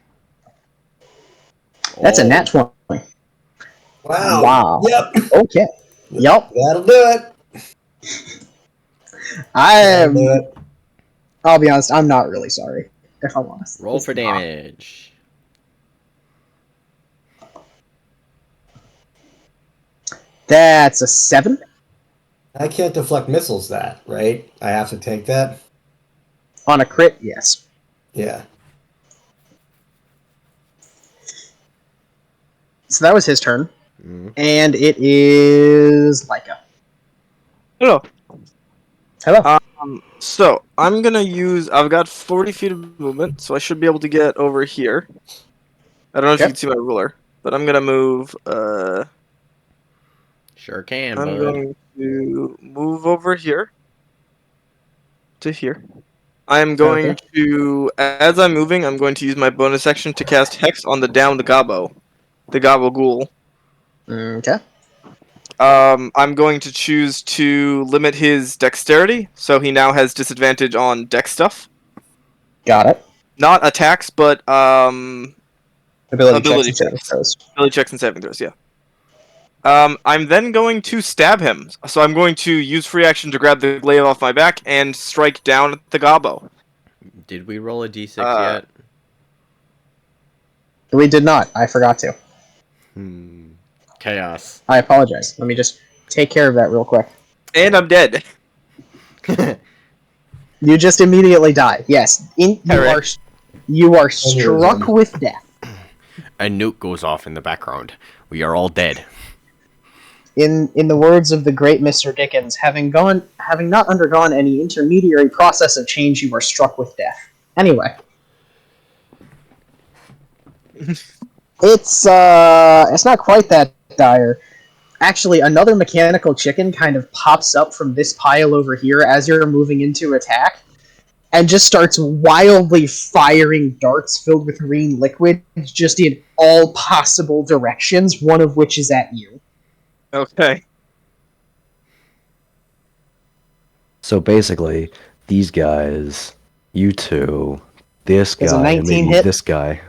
That's a nat 20. Wow. Wow. Yep. Okay. Yup. That'll do it. That'll do it. I'll be honest, I'm not really sorry, if I'm honest. Roll for damage. That's a 7. I can't deflect missiles that, right? I have to take that? On a crit, yes. Yeah. So that was his turn. Mm. And it is Leica. Hello. Hello. So I'm gonna use. I've got 40 feet of movement, so I should be able to get over here. I don't know if you Okay. can see my ruler, but I'm gonna move. Sure can, I'm bud. going to move over here to here. I'm going to, as I'm moving, I'm going to use my bonus action to cast Hex on the downed Gobbo, the Gobbo Ghoul. Okay. I'm going to choose to limit his dexterity, so he now has disadvantage on dex stuff. Got it. Not attacks, but Ability checks and saving throws. ability checks and saving throws. Yeah. I'm then going to stab him. So I'm going to use free action to grab the glaive off my back and strike down at the gobbo. Did we roll a d6 Uh, yet? We did not. I forgot to. Chaos. I apologize. Let me just take care of that real quick. And I'm dead. You just immediately die. Yes, you are struck with death. A nuke goes off in the background. We are all dead. In the words of the great Mr. Dickens, having not undergone any intermediary process of change, you are struck with death. Anyway, it's not quite that dire. Actually, another mechanical chicken kind of pops up from this pile over here as you're moving into attack, and just starts wildly firing darts filled with green liquid, just in all possible directions, one of which is at you. Okay. So basically, these guys, you two, this Does a guy, and 19 maybe hit? this guy.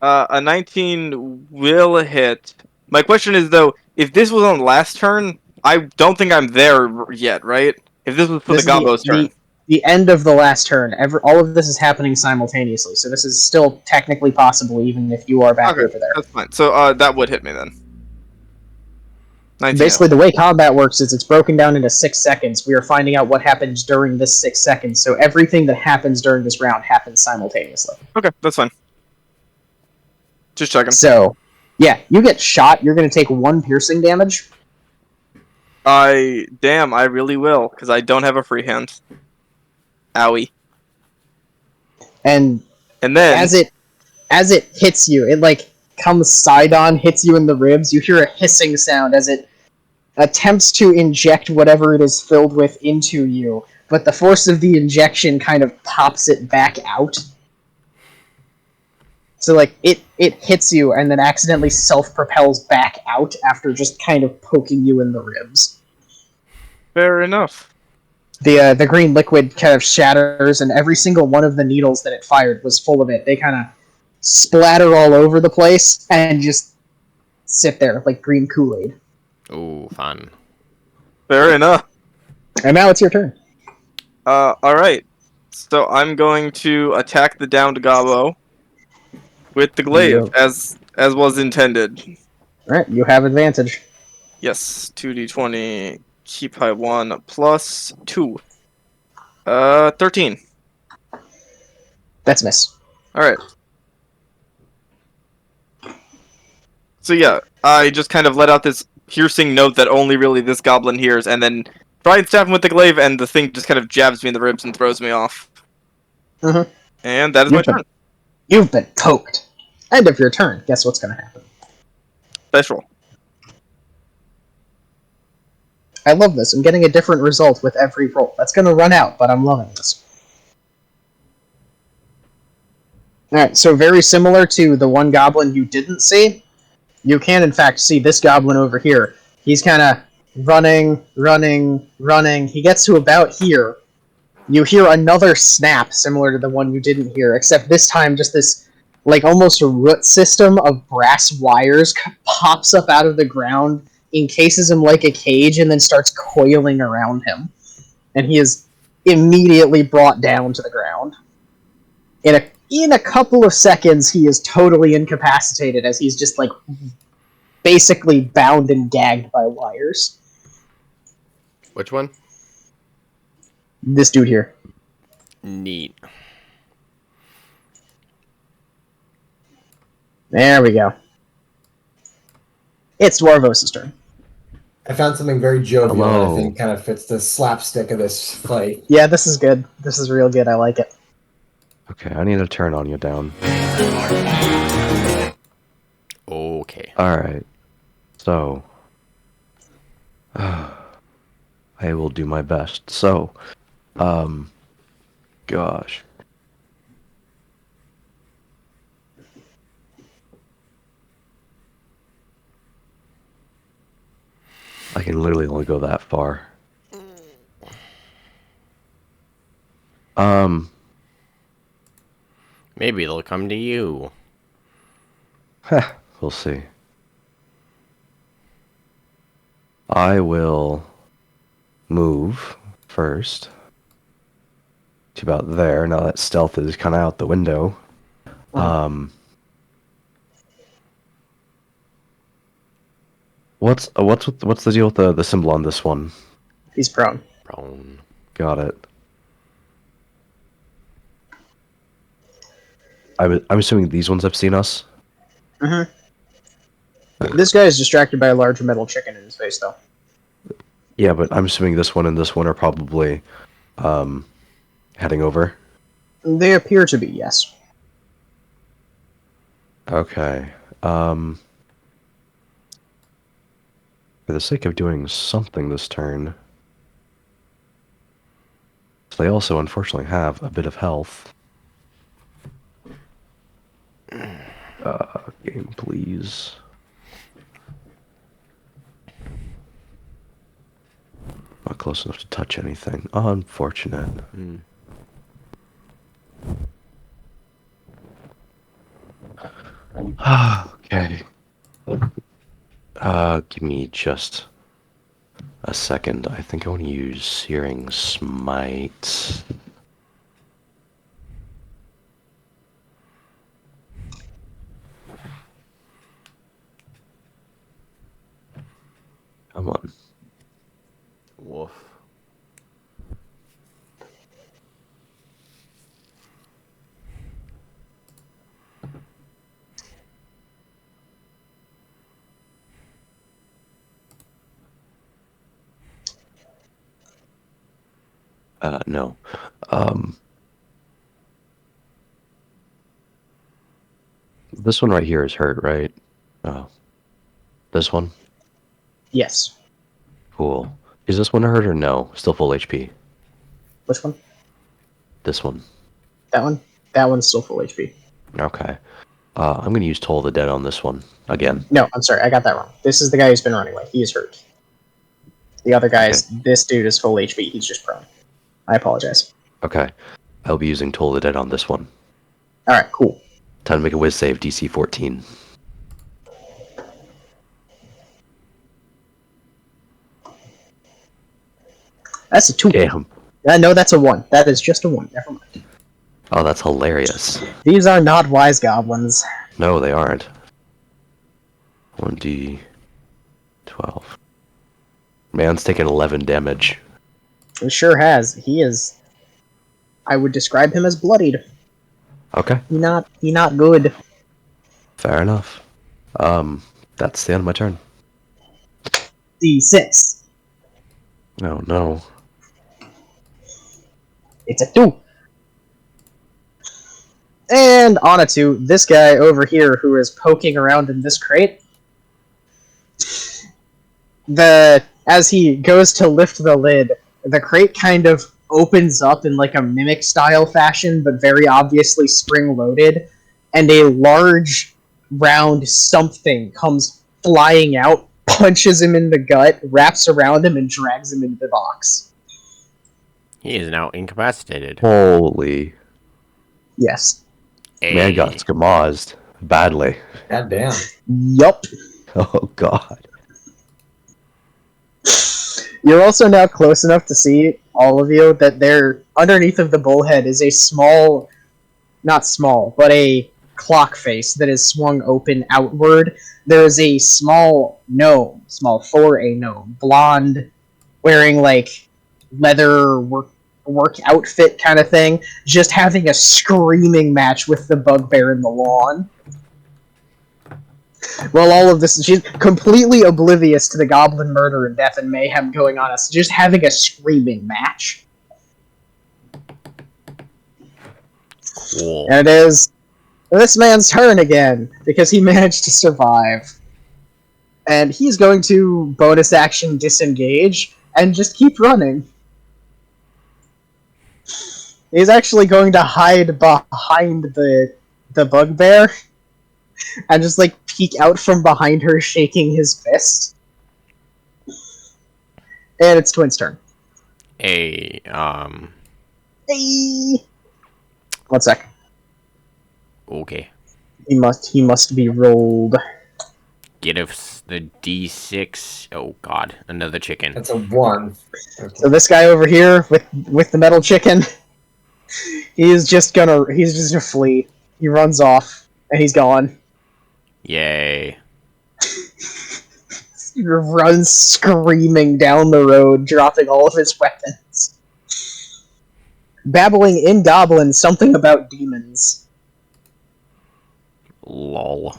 A 19 will hit. My question is, though, if this was on last turn, I don't think I'm there yet, right? If this was for This the is gobbo's turn. the end of the last turn. All of this is happening simultaneously, so this is still technically possible, even if you are back Okay, over there. that's fine. So that would hit me then. 19. Basically, the way combat works is it's broken down into 6 seconds. We are finding out what happens during this 6 seconds, so everything that happens during this round happens simultaneously. Okay, that's fine. Just checking. So, yeah, you get shot, you're going to take 1 piercing damage. I really will, because I don't have a free hand. Owie. And And then as it hits you, it like comes side on, hits you in the ribs. You hear a hissing sound as it attempts to inject whatever it is filled with into you, but the force of the injection kind of pops it back out. So like it hits you and then accidentally self-propels back out after just kind of poking you in the ribs. fair enough. The green liquid kind of shatters, and every single one of the needles that it fired was full of it. They kind of splatter all over the place and just sit there like green Kool-Aid. Ooh, fun. Fair enough. And now it's your turn. Alright. So I'm going to attack the downed gobbo with the glaive, Yep. as was intended. Alright, you have advantage. Yes, 2d20, keep high 1, plus 2. 13. That's a miss. Alright. So yeah, I just kind of let out this piercing note that only really this goblin hears, and then try and stab him with the glaive, and the thing just kind of jabs me in the ribs and throws me off. Mm-hmm. And that is my turn. You've been poked. End of your turn. Guess what's going to happen? Dice roll. I love this. I'm getting a different result with every roll. That's going to run out, but I'm loving this. Alright, so very similar to the one goblin you didn't see, you can in fact see this goblin over here. He's kind of running. He gets to about here. You hear another snap similar to the one you didn't hear, except this time just this like almost a root system of brass wires pops up out of the ground, encases him like a cage, and then starts coiling around him. And he is immediately brought down to the ground. In a couple of seconds, he is totally incapacitated as he's just like basically bound and gagged by wires. Which one? This dude here. Neat. There we go. It's Dwarvos' turn. I found something very jovial that I Hello. think kind of fits the slapstick of this fight. Yeah, this is good. This is real good. I like it. Okay, I need to turn on you down. Okay. Alright. So. I will do my best. So. Gosh. I can literally only go that far. Maybe they'll come to you. We'll see. I will move first to about there. Now that stealth is kind of out the window. What's the deal with the symbol on this one? He's prone. Prone. Got it. I'm assuming these ones have seen us. This guy is distracted by a large metal chicken in his face, though. Yeah, but I'm assuming this one and this one are probably heading over. They appear to be, yes. Okay. For the sake of doing something this turn, they also unfortunately have a bit of health. Game, please. Not close enough to touch anything. Unfortunate. Okay. Give me just a second. I think I want to use Searing Smite. Come on. Woof. No. This one right here is hurt, right? Oh. This one? Yes. Cool. Is this one hurt or no? Still full HP. Which one? This one. That one? That one's still full HP. Okay. I'm gonna use Toll of the Dead on this one. Again. No, I'm sorry, I got that wrong. This is the guy who's been running away. He is hurt. The other guy is, this dude is full HP. He's just prone. I apologize. Okay. I'll be using Toll of the Dead on this one. Alright, cool. Time to make a whiz save, DC 14. That's a 2. Damn. No, that's a 1. That is just a 1. Never mind. Oh, that's hilarious. These are not wise goblins. No, they aren't. 1d12. Man's taking 11 damage. He sure has. He is... I would describe him as bloodied. Okay. He not good. Fair enough. That's the end of my turn. D6. Oh, no. It's a 2. And on a 2, this guy over here who is poking around in this crate, as he goes to lift the lid, the crate kind of opens up in like a mimic style fashion, but very obviously spring loaded, and a large round something comes flying out, punches him in the gut, wraps around him, and drags him into the box. He is now incapacitated. Holy. Yes. Man got skamazed. Badly. God damn. Yup. Oh, God. You're also now close enough to see, all of you, that there, underneath of the bullhead is a small, not small, but a clock face that is swung open outward. There is a small gnome, small for a gnome, blonde, wearing like leather work outfit kind of thing, just having a screaming match with the bugbear in the lawn. Well, all of this, she's completely oblivious to the goblin murder and death and mayhem going on, so just having a screaming match. Cool. And it is this man's turn again, because he managed to survive. And he's going to bonus action disengage and just keep running. He's actually going to hide behind the bugbear and just like peek out from behind her, shaking his fist. And it's Twin's turn. Hey, Hey. 1 sec. okay. He must be rolled. get us the D6. Oh god, another chicken. That's a 1. So this guy over here with the metal chicken, he's just gonna flee. He runs off and he's gone. Yay. He runs screaming down the road, dropping all of his weapons. Babbling in Goblin something about demons. Lol.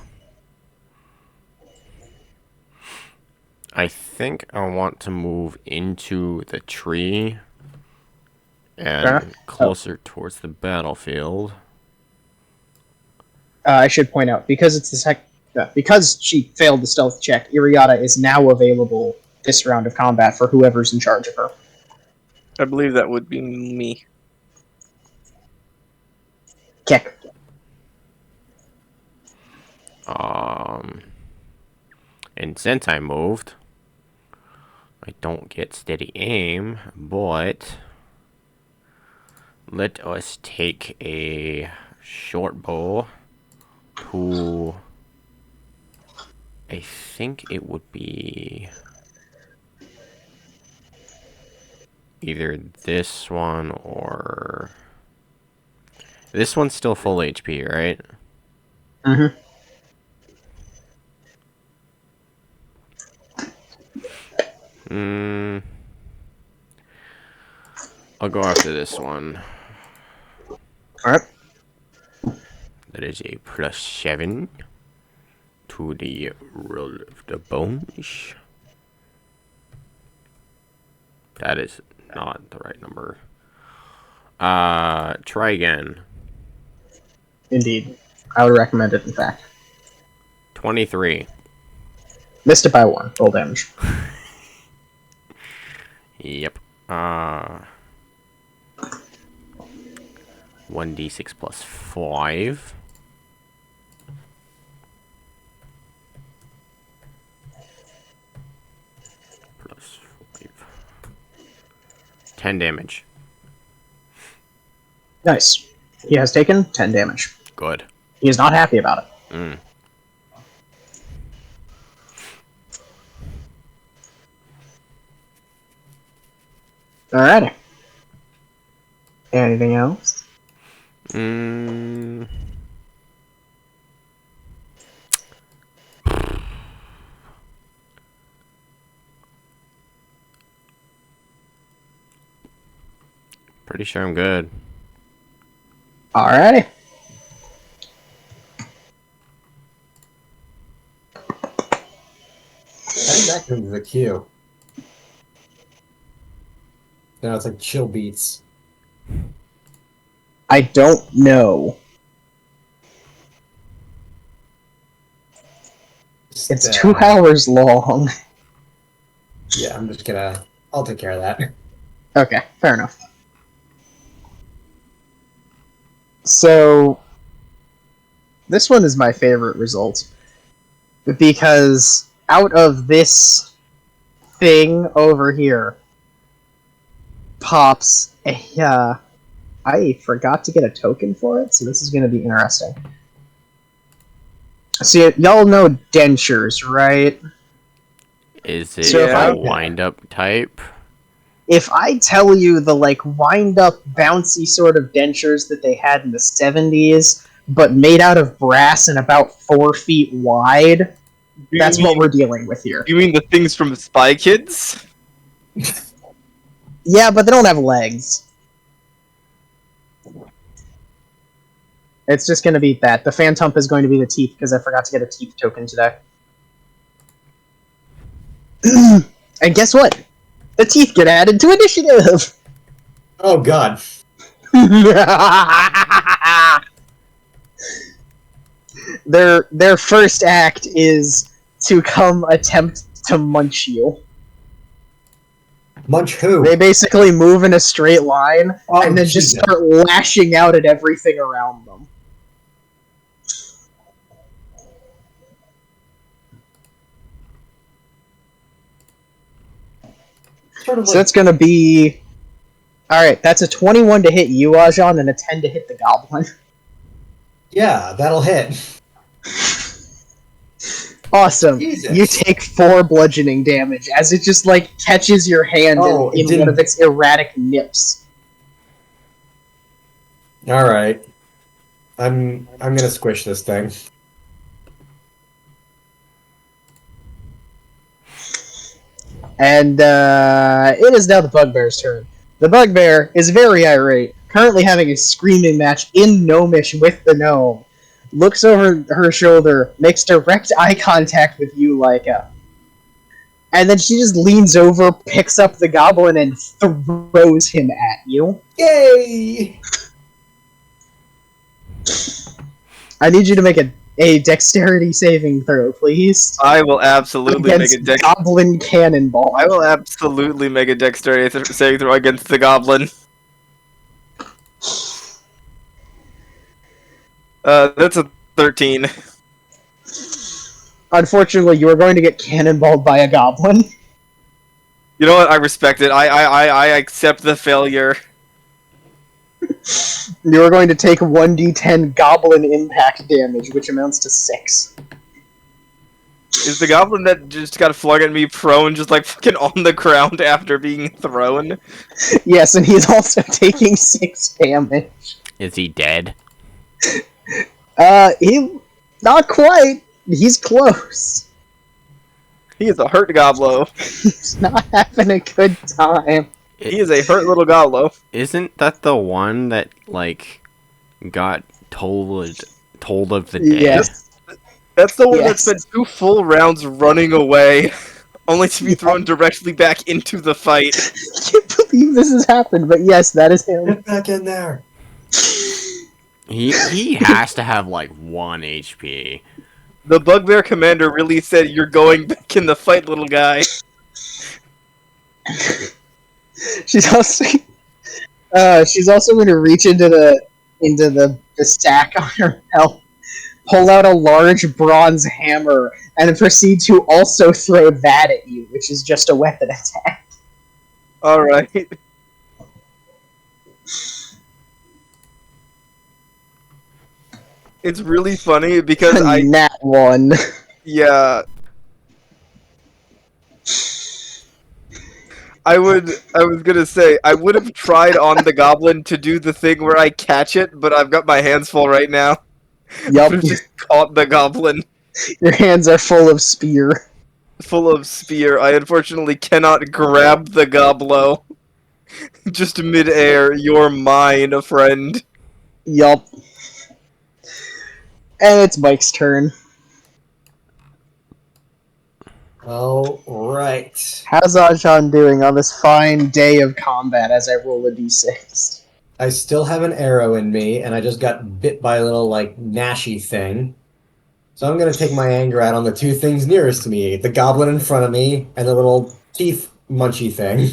I think I want to move into the tree and closer towards the battlefield. I should point out, because it's the because she failed the stealth check, Iriata is now available this round of combat for whoever's in charge of her. I believe that would be me. Kick. And since I moved, I don't get steady aim, but let us take a short bow to, I think it would be either this one or this one's still full HP, right? Mm-hmm. I'll go after this one. Alright. That is a +7 to the roll of the bones. That is not the right number. Try again. Indeed. I would recommend it, in fact. 23. Missed it by 1. Roll damage. Yep. 1d6 plus 5. Plus 5. 10 damage. Nice. He has taken 10 damage. Good. He is not happy about it. Alrighty. Anything else? Pretty sure I'm good. Alrighty. I think that comes the queue. No, it's like chill beats. I don't know. It's 2 hours long. Yeah, I'm just gonna... I'll take care of that. Okay, fair enough. So, this one is my favorite result. Because out of this thing over here pops a... I forgot to get a token for it, so this is going to be interesting. So, y'all know dentures, right? Is it So if a I- wind-up type? If I tell you the, like, wind-up, bouncy sort of dentures that they had in the 70s, but made out of brass and about 4 feet wide, that's what we're dealing with here. You mean the things from Spy Kids? Yeah, but they don't have legs. It's just going to be that. The Phantump is going to be the teeth, because I forgot to get a teeth token today. And guess what? The teeth get added to initiative! Oh god. Their first act is to come attempt to munch you. Munch who? They basically move in a straight line, Oh, and then just Jesus. start lashing out at everything around them. Sort of So like, that's gonna be... Alright, that's a 21 to hit you, Ajan, and a 10 to hit the goblin. yeah, that'll hit. Awesome. Jesus. You take 4 bludgeoning damage as it just like catches your hand Oh, in it one of didn't- its erratic nips. All right. I'm gonna squish this thing. And it is now the bugbear's turn. The bugbear is very irate, currently having a screaming match in Gnomish with the gnome. Looks over her shoulder, makes direct eye contact with you, Laika. And then she just leans over, picks up the goblin, and throws him at you. Yay! I need you to make a dexterity saving throw, please. I will absolutely make Against a dex. goblin cannonball. I will absolutely make a dexterity saving throw against the goblin. That's a 13. Unfortunately, you are going to get cannonballed by a goblin. You know what? I respect it. I accept the failure. You are going to take 1d10 goblin impact damage, which amounts to 6. Is the goblin that just got flung at me prone, just like fucking on the ground after being thrown? Yes, and he's also taking 6 damage. Is he dead? He... Not quite. He's close. He is a hurt goblo. He's not having a good time. He is a hurt little goblo. Isn't that the one that like got told of the dead? Yes. That's the one that Yes. spent 2 full rounds running away, only to be thrown directly back into the fight. I can't believe this has happened, but yes, that is him. Get back in there. He has to have like 1 HP. The bugbear commander really said, "You're going back in the fight, little guy." She's also going to reach into the stack on her belt, pull out a large bronze hammer, and proceed to also throw that at you, which is just a weapon attack. Alright. It's really funny because Nat 1. yeah. I was gonna say, I would have tried on the goblin to do the thing where I catch it, but I've got my hands full right now. Yup, I've just caught the goblin your hands are full of spear. full of spear. I unfortunately cannot grab the goblo. Just mid-air, you're mine, friend. Yup. And it's Mike's turn. All right. How's Ajahn doing on this fine day of combat as I roll a d6? I still have an arrow in me, and I just got bit by a little, like, gnashy thing. So I'm going to take my anger out on the 2 things nearest to me, the goblin in front of me, and the little teeth munchy thing.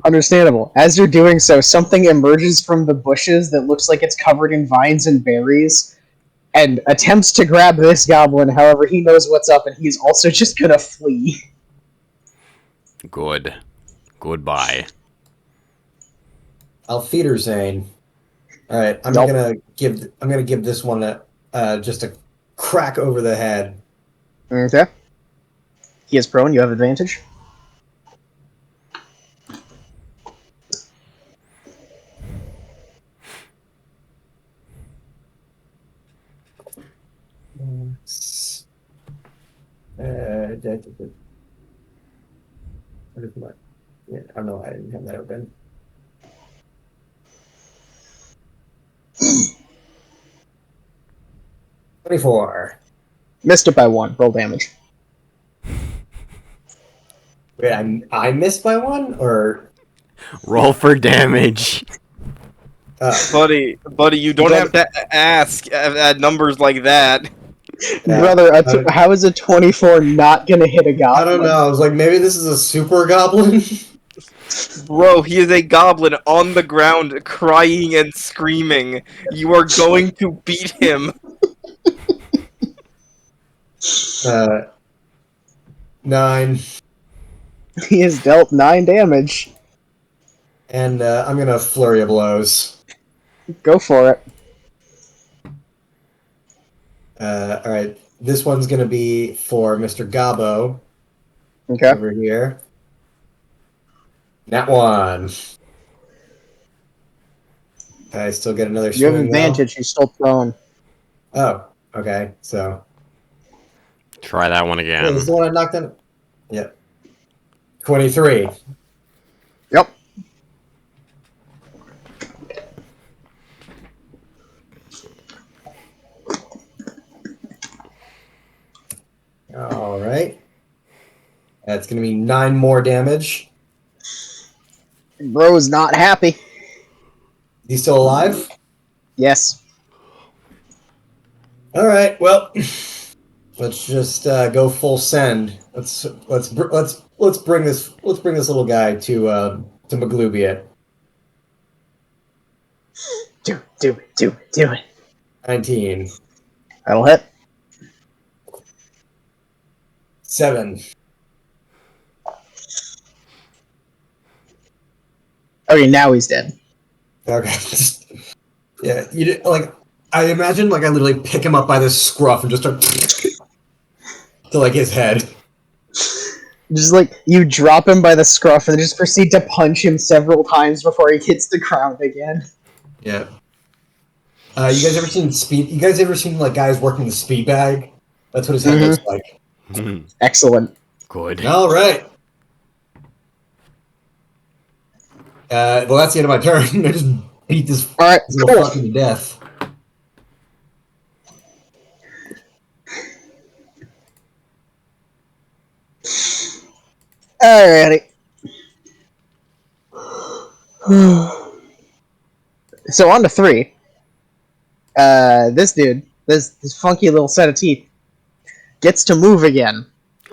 Understandable. As you're doing so, something emerges from the bushes that looks like it's covered in vines and berries, and attempts to grab this goblin. However, he knows what's up, and he's also just gonna flee. Good. Goodbye. Auf Wiedersehen. All right, I'm Nope. gonna give this one just a crack over the head. Okay. He is prone. You have advantage. What is my? Yeah, I don't know. I didn't have that open. $24. Missed it by 1. Roll damage. Wait, I missed by 1, or Roll for damage. Buddy, you don't have to ask at numbers like that. Yeah. Brother, how is a 24 not gonna hit a I goblin? don't know. I was like, maybe this is a super goblin. Bro, he is a goblin on the ground crying and screaming. You are going to beat him. 9, He has dealt 9 damage. and I'm gonna flurry of blows. Go for it. All right. this one's going to be for Mr. Gabo Okay. over here. That one. I still get another You have swing, though. advantage. He's still prone. Oh, okay. So, Try that one hey, again. this is the one I knocked in. Yep. 23. Yep. All right. That's going to be 9 more damage. Bro's not happy. He's still alive? Yes. All right. Well, let's just go full send. Let's bring this little guy to Maglubiet. Do it. 19. That'll hit. 7. Okay, now he's dead. Okay. Yeah, you did, like I imagine I literally pick him up by the scruff and just start to his head. Just you drop him by the scruff and then just proceed to punch him several times before he hits the ground again. Yeah. You guys ever seen guys working the speed bag? That's what his head looks like. Excellent. Good. All right. Well, that's the end of my turn. I just beat this Alright, little cool. fucking to death. Alrighty. So on to 3. This dude, this funky little set of teeth, gets to move again.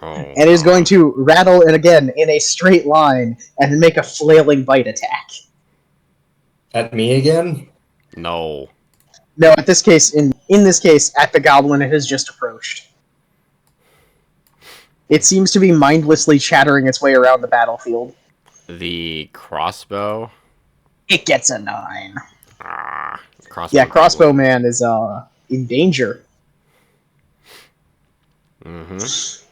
Oh, And is going to rattle it again in a straight line and then make a flailing bite attack. At me again? No. No, in this case, at the goblin it has just approached. It seems to be mindlessly chattering its way around the battlefield. The crossbow. It gets a 9. Crossbow. Yeah, crossbow man is in danger. Mm-hmm.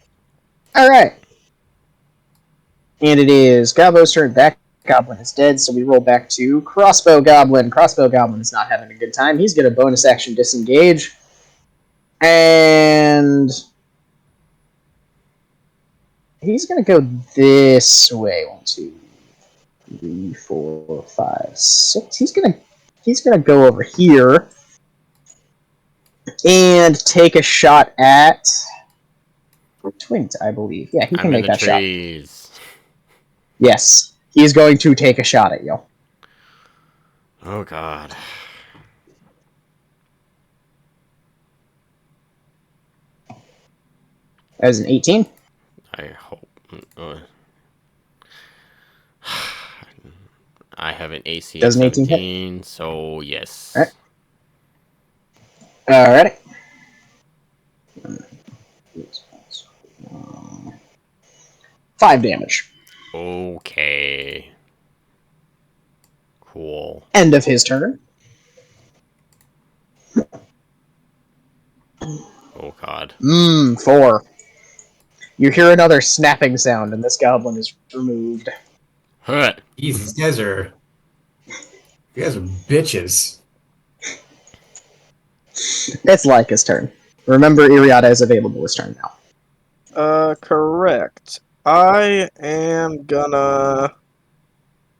Alright. And it is Gabo's turn. That goblin is dead, so we roll back to Crossbow Goblin. Crossbow Goblin is not having a good time. He's going to bonus action disengage. And he's going to go this way. 1, 2, 3, 4, 5, 6. He's gonna go over here and take a shot at Twint, I believe. Yeah, he can make that trees. shot. Yes, he's going to take a shot at you. Oh god. As an 18. I hope. I have an AC Does of an 18 hit? 17, so yes. Alright. 5 damage. Okay. Cool. End of his turn. Oh god. 4. You hear another snapping sound, and this goblin is removed. Hut. Jesus, you guys are bitches. It's Laika's turn. Remember, Iriada is available this turn now. Correct. I am gonna.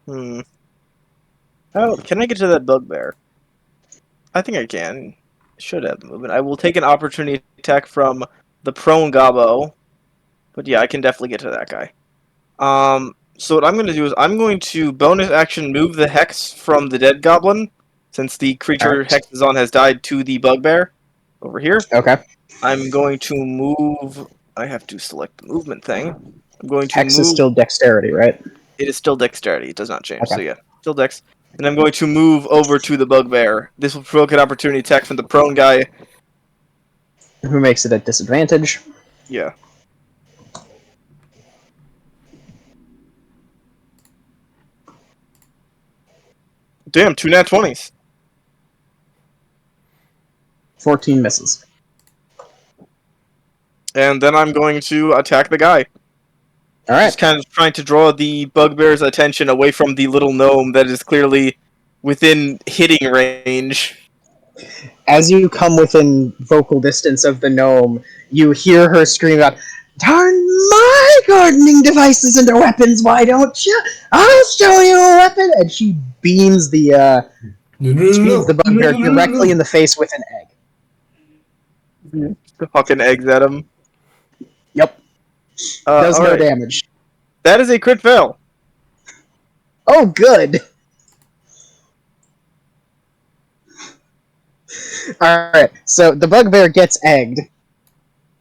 Oh, can I get to that bugbear? I think I can. Should have the movement. I will take an opportunity attack from the prone Gabo. But yeah, I can definitely get to that guy. So what I'm going to do is I'm going to bonus action move the hex from the dead goblin, since the creature hex is on has died, to the bugbear over here. Okay. I'm going to move. I have to select the movement thing. I'm going to Hex move. is still dexterity, right? It is still dexterity. It does not change. Okay. So yeah, still dex. And I'm going to move over to the bugbear. This will provoke an opportunity attack from the prone guy. Who makes it at disadvantage? Yeah. Damn, 2 nat 20s. 14 misses. And then I'm going to attack the guy. All right. Just kind of trying to draw the bugbear's attention away from the little gnome that is clearly within hitting range. As you come within vocal distance of the gnome, you hear her scream out, "Turn my gardening devices into weapons, why don't you? I'll show you a weapon!" And she beams the bugbear directly in the face with an egg. The fucking eggs at him. Yep. Does no alright. damage. That is a crit fail. Oh, good. Alright, so the bugbear gets egged,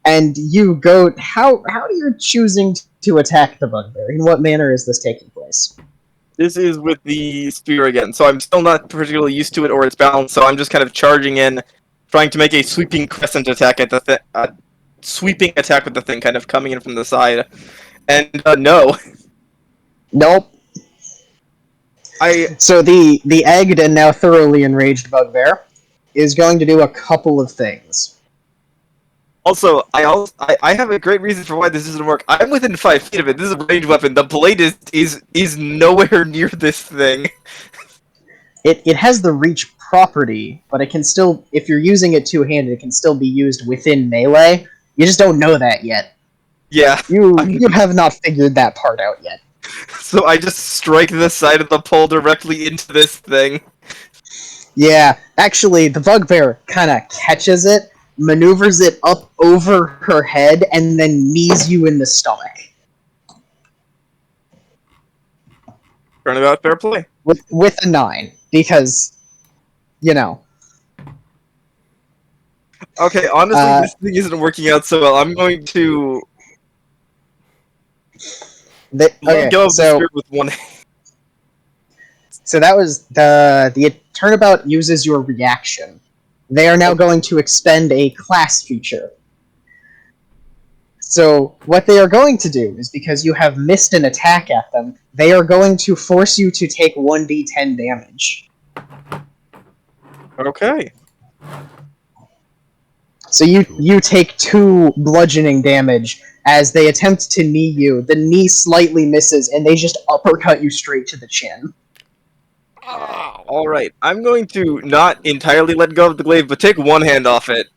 and you go. How are you choosing to attack the bugbear? In what manner is this taking place? This is with the spear again, so I'm still not particularly used to it or its balance, so I'm just kind of charging in, trying to make a sweeping crescent attack at the sweeping attack with the thing, kind of coming in from the side. And no. Nope. So the egged and now thoroughly enraged bugbear is going to do a couple of things. Also, I have a great reason for why this doesn't work. I'm within 5 feet of it. This is a ranged weapon. The blade is nowhere near this thing. It has the reach property, but it can still, if you're using it two-handed, it can still be used within melee. You just don't know that yet. Yeah. You have not figured that part out yet. So I just strike the side of the pole directly into this thing. Yeah, actually, the bugbear kind of catches it, maneuvers it up over her head, and then knees you in the stomach. Turnabout, fair play. With a 9, because, you know. Okay, honestly, this thing isn't working out so well. I'm going to let go of the spear with one hand. So that was the turnabout uses your reaction. They are now going to expend a class feature. So what they are going to do is, because you have missed an attack at them, they are going to force you to take 1d10 damage. Okay. So you take 2 bludgeoning damage as they attempt to knee you. The knee slightly misses, and they just uppercut you straight to the chin. Alright, I'm going to not entirely let go of the glaive, but take one hand off it.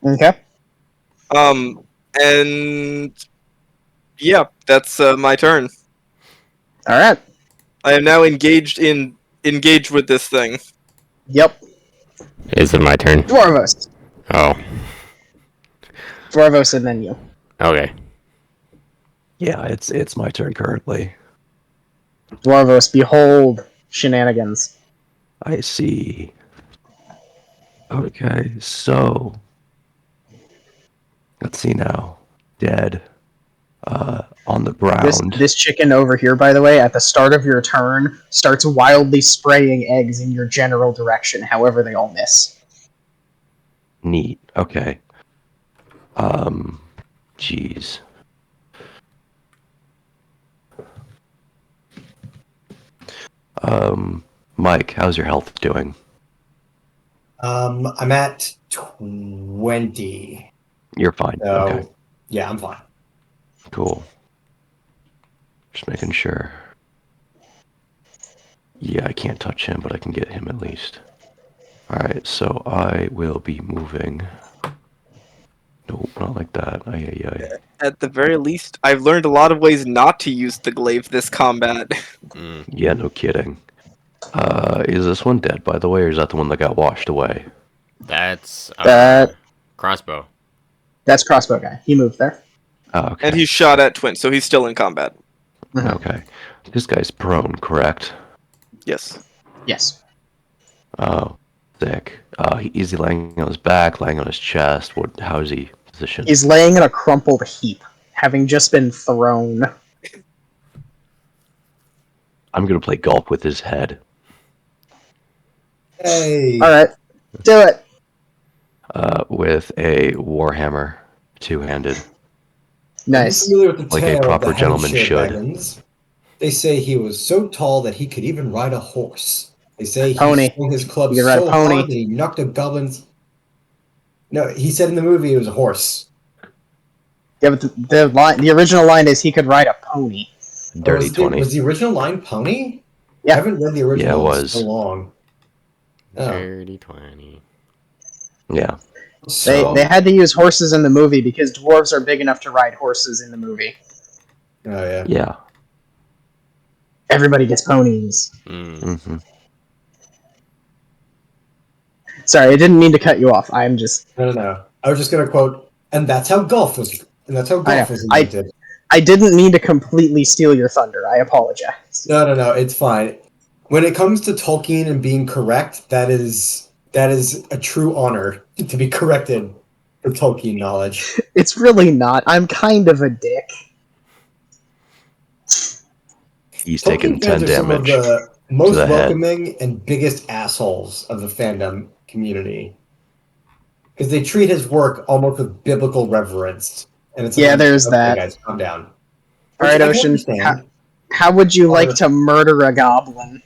Okay. And yeah, that's my turn. Alright. I am now engaged with this thing. Yep. Is it my turn? Dwarvos. Oh. Dwarvos and then you. Okay. Yeah, it's my turn currently. Dwarvos, behold shenanigans. I see. Okay, so let's see now. Dead. On the ground. This chicken over here, by the way, at the start of your turn, starts wildly spraying eggs in your general direction. However, they all miss. Neat. Okay. Jeez. Mike, how's your health doing? I'm at 20. You're fine. So, Okay. yeah, I'm fine. Cool. Just making sure. Yeah, I can't touch him, but I can get him at least. Alright, so I will be moving. Nope, not like that. Aye. At the very least, I've learned a lot of ways not to use the glaive this combat. Yeah, no kidding. Is this one dead, by the way, or is that the one that got washed away? That's crossbow. That's crossbow guy. He moved there. Oh, okay. And he's shot at Twin, so he's still in combat. Okay. This guy's prone, correct? Yes. Yes. Oh, sick. Is he laying on his back, laying on his chest? How is he positioned? He's laying in a crumpled heap, having just been thrown. I'm gonna play golf with his head. Hey! Alright. Do it! With a warhammer, two-handed. Nice. I'm familiar with the Like a tale of proper the gentleman Hampshire should. Dragons. They say he was so tall that he could even ride a horse. They say he Pony. swung his club You can ride a so pony. hard that he knocked a goblin's... No, he said in the movie it was a horse. Yeah, but the original line is he could ride a pony. Dirty 20. Was the original line pony? Yeah. I haven't read the original Yeah, it in was. so long. Oh. Dirty 20. Yeah. So, They had to use horses in the movie because dwarves are big enough to ride horses in the movie. oh yeah. Yeah. Everybody gets ponies. Mm-hmm. Sorry, I didn't mean to cut you off. I'm just... No. I was just gonna quote, and that's how golf was invented. I didn't mean to completely steal your thunder. I apologize. No, it's fine. When it comes to Tolkien and being correct, that is a true honor to be corrected for Tolkien knowledge. It's really not. I'm kind of a dick. He's Tolkien taken 10 fans are some of damage. the most the head. welcoming and biggest assholes of the fandom community. Because they treat his work almost with biblical reverence. And it's Yeah, there's okay, that. Guys, calm down. All right, Which I can Ocean. understand. How would you like to murder a goblin?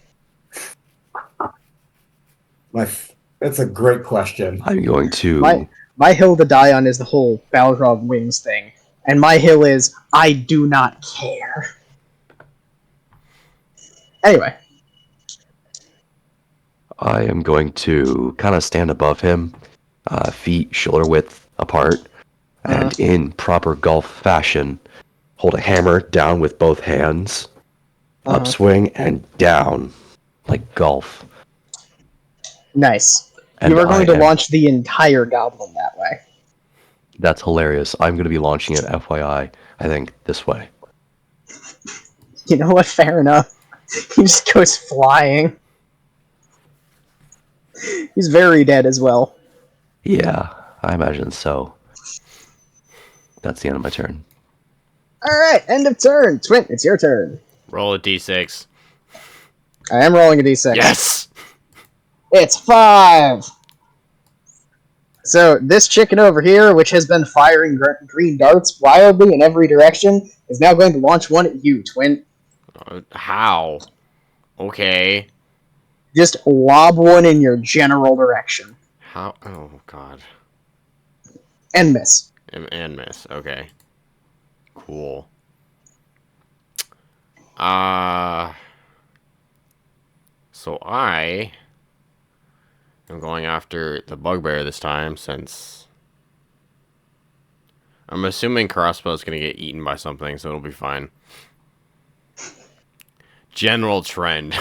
That's a great question. I'm going to... My hill to die on is the whole Balrog wings thing. And my hill is, I do not care. Anyway. I am going to kind of stand above him, feet shoulder width apart, and in proper golf fashion, hold a hammer down with both hands, upswing, and down, like golf. Nice. And you are going to launch the entire goblin that way. That's hilarious. I'm going to be launching it, FYI, I think, this way. You know what? Fair enough. He just goes flying. He's very dead as well. Yeah, I imagine so. That's the end of my turn. Alright, end of turn. Twint, it's your turn. Roll a d6. I am rolling a d6. Yes! It's 5! So, this chicken over here, which has been firing green darts wildly in every direction, is now going to launch one at you, Twin. How? Okay. Just lob one in your general direction. How? Oh, God. And miss. And miss. Okay. Cool. So I am going after the bugbear this time, since I'm assuming crossbow's gonna get eaten by something, so it'll be fine. General trend.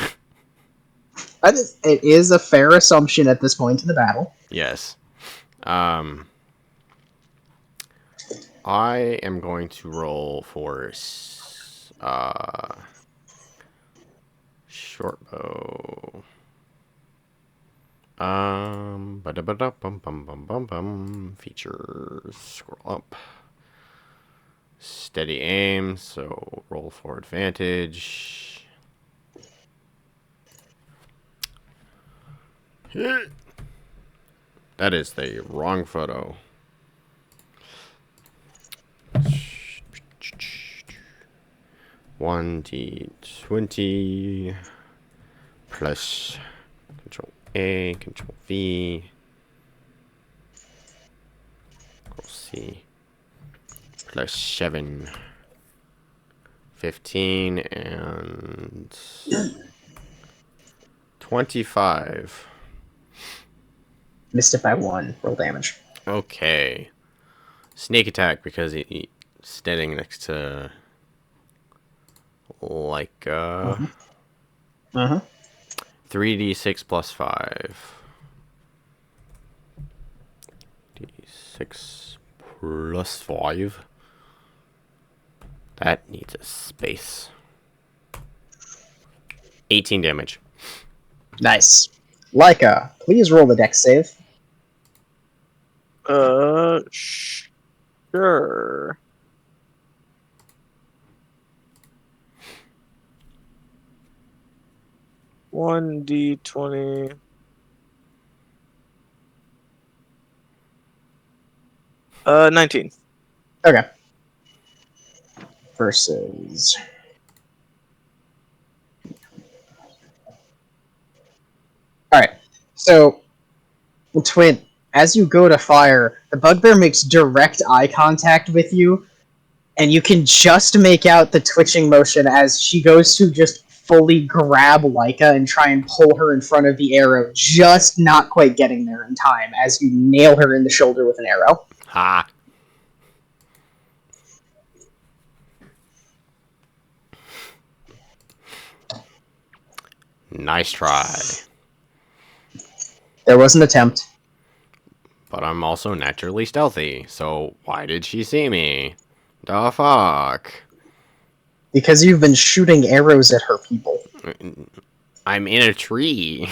It is a fair assumption at this point in the battle. Yes. I am going to roll for short bow. Features. Scroll up. Steady aim. So roll for advantage. That is the wrong photo. 1d20 plus Control A, Control V, Control C, plus 7, 15, and 25. Missed it by 1. Roll damage. Okay. Sneak attack, because he's standing next to, like, 3d6 plus 5. D6 plus 5. That needs a space. 18 damage. Nice. Leica, please roll the dex save. Sure. One D20. Uh, 19. Okay. Versus... Alright, so, Twin, as you go to fire, the bugbear makes direct eye contact with you, and you can just make out the twitching motion as she goes to just fully grab Leica and try and pull her in front of the arrow, just not quite getting there in time as you nail her in the shoulder with an arrow. Ha. Nice try. There was an attempt. But I'm also naturally stealthy, so why did she see me? The fuck? Because you've been shooting arrows at her people. I'm in a tree.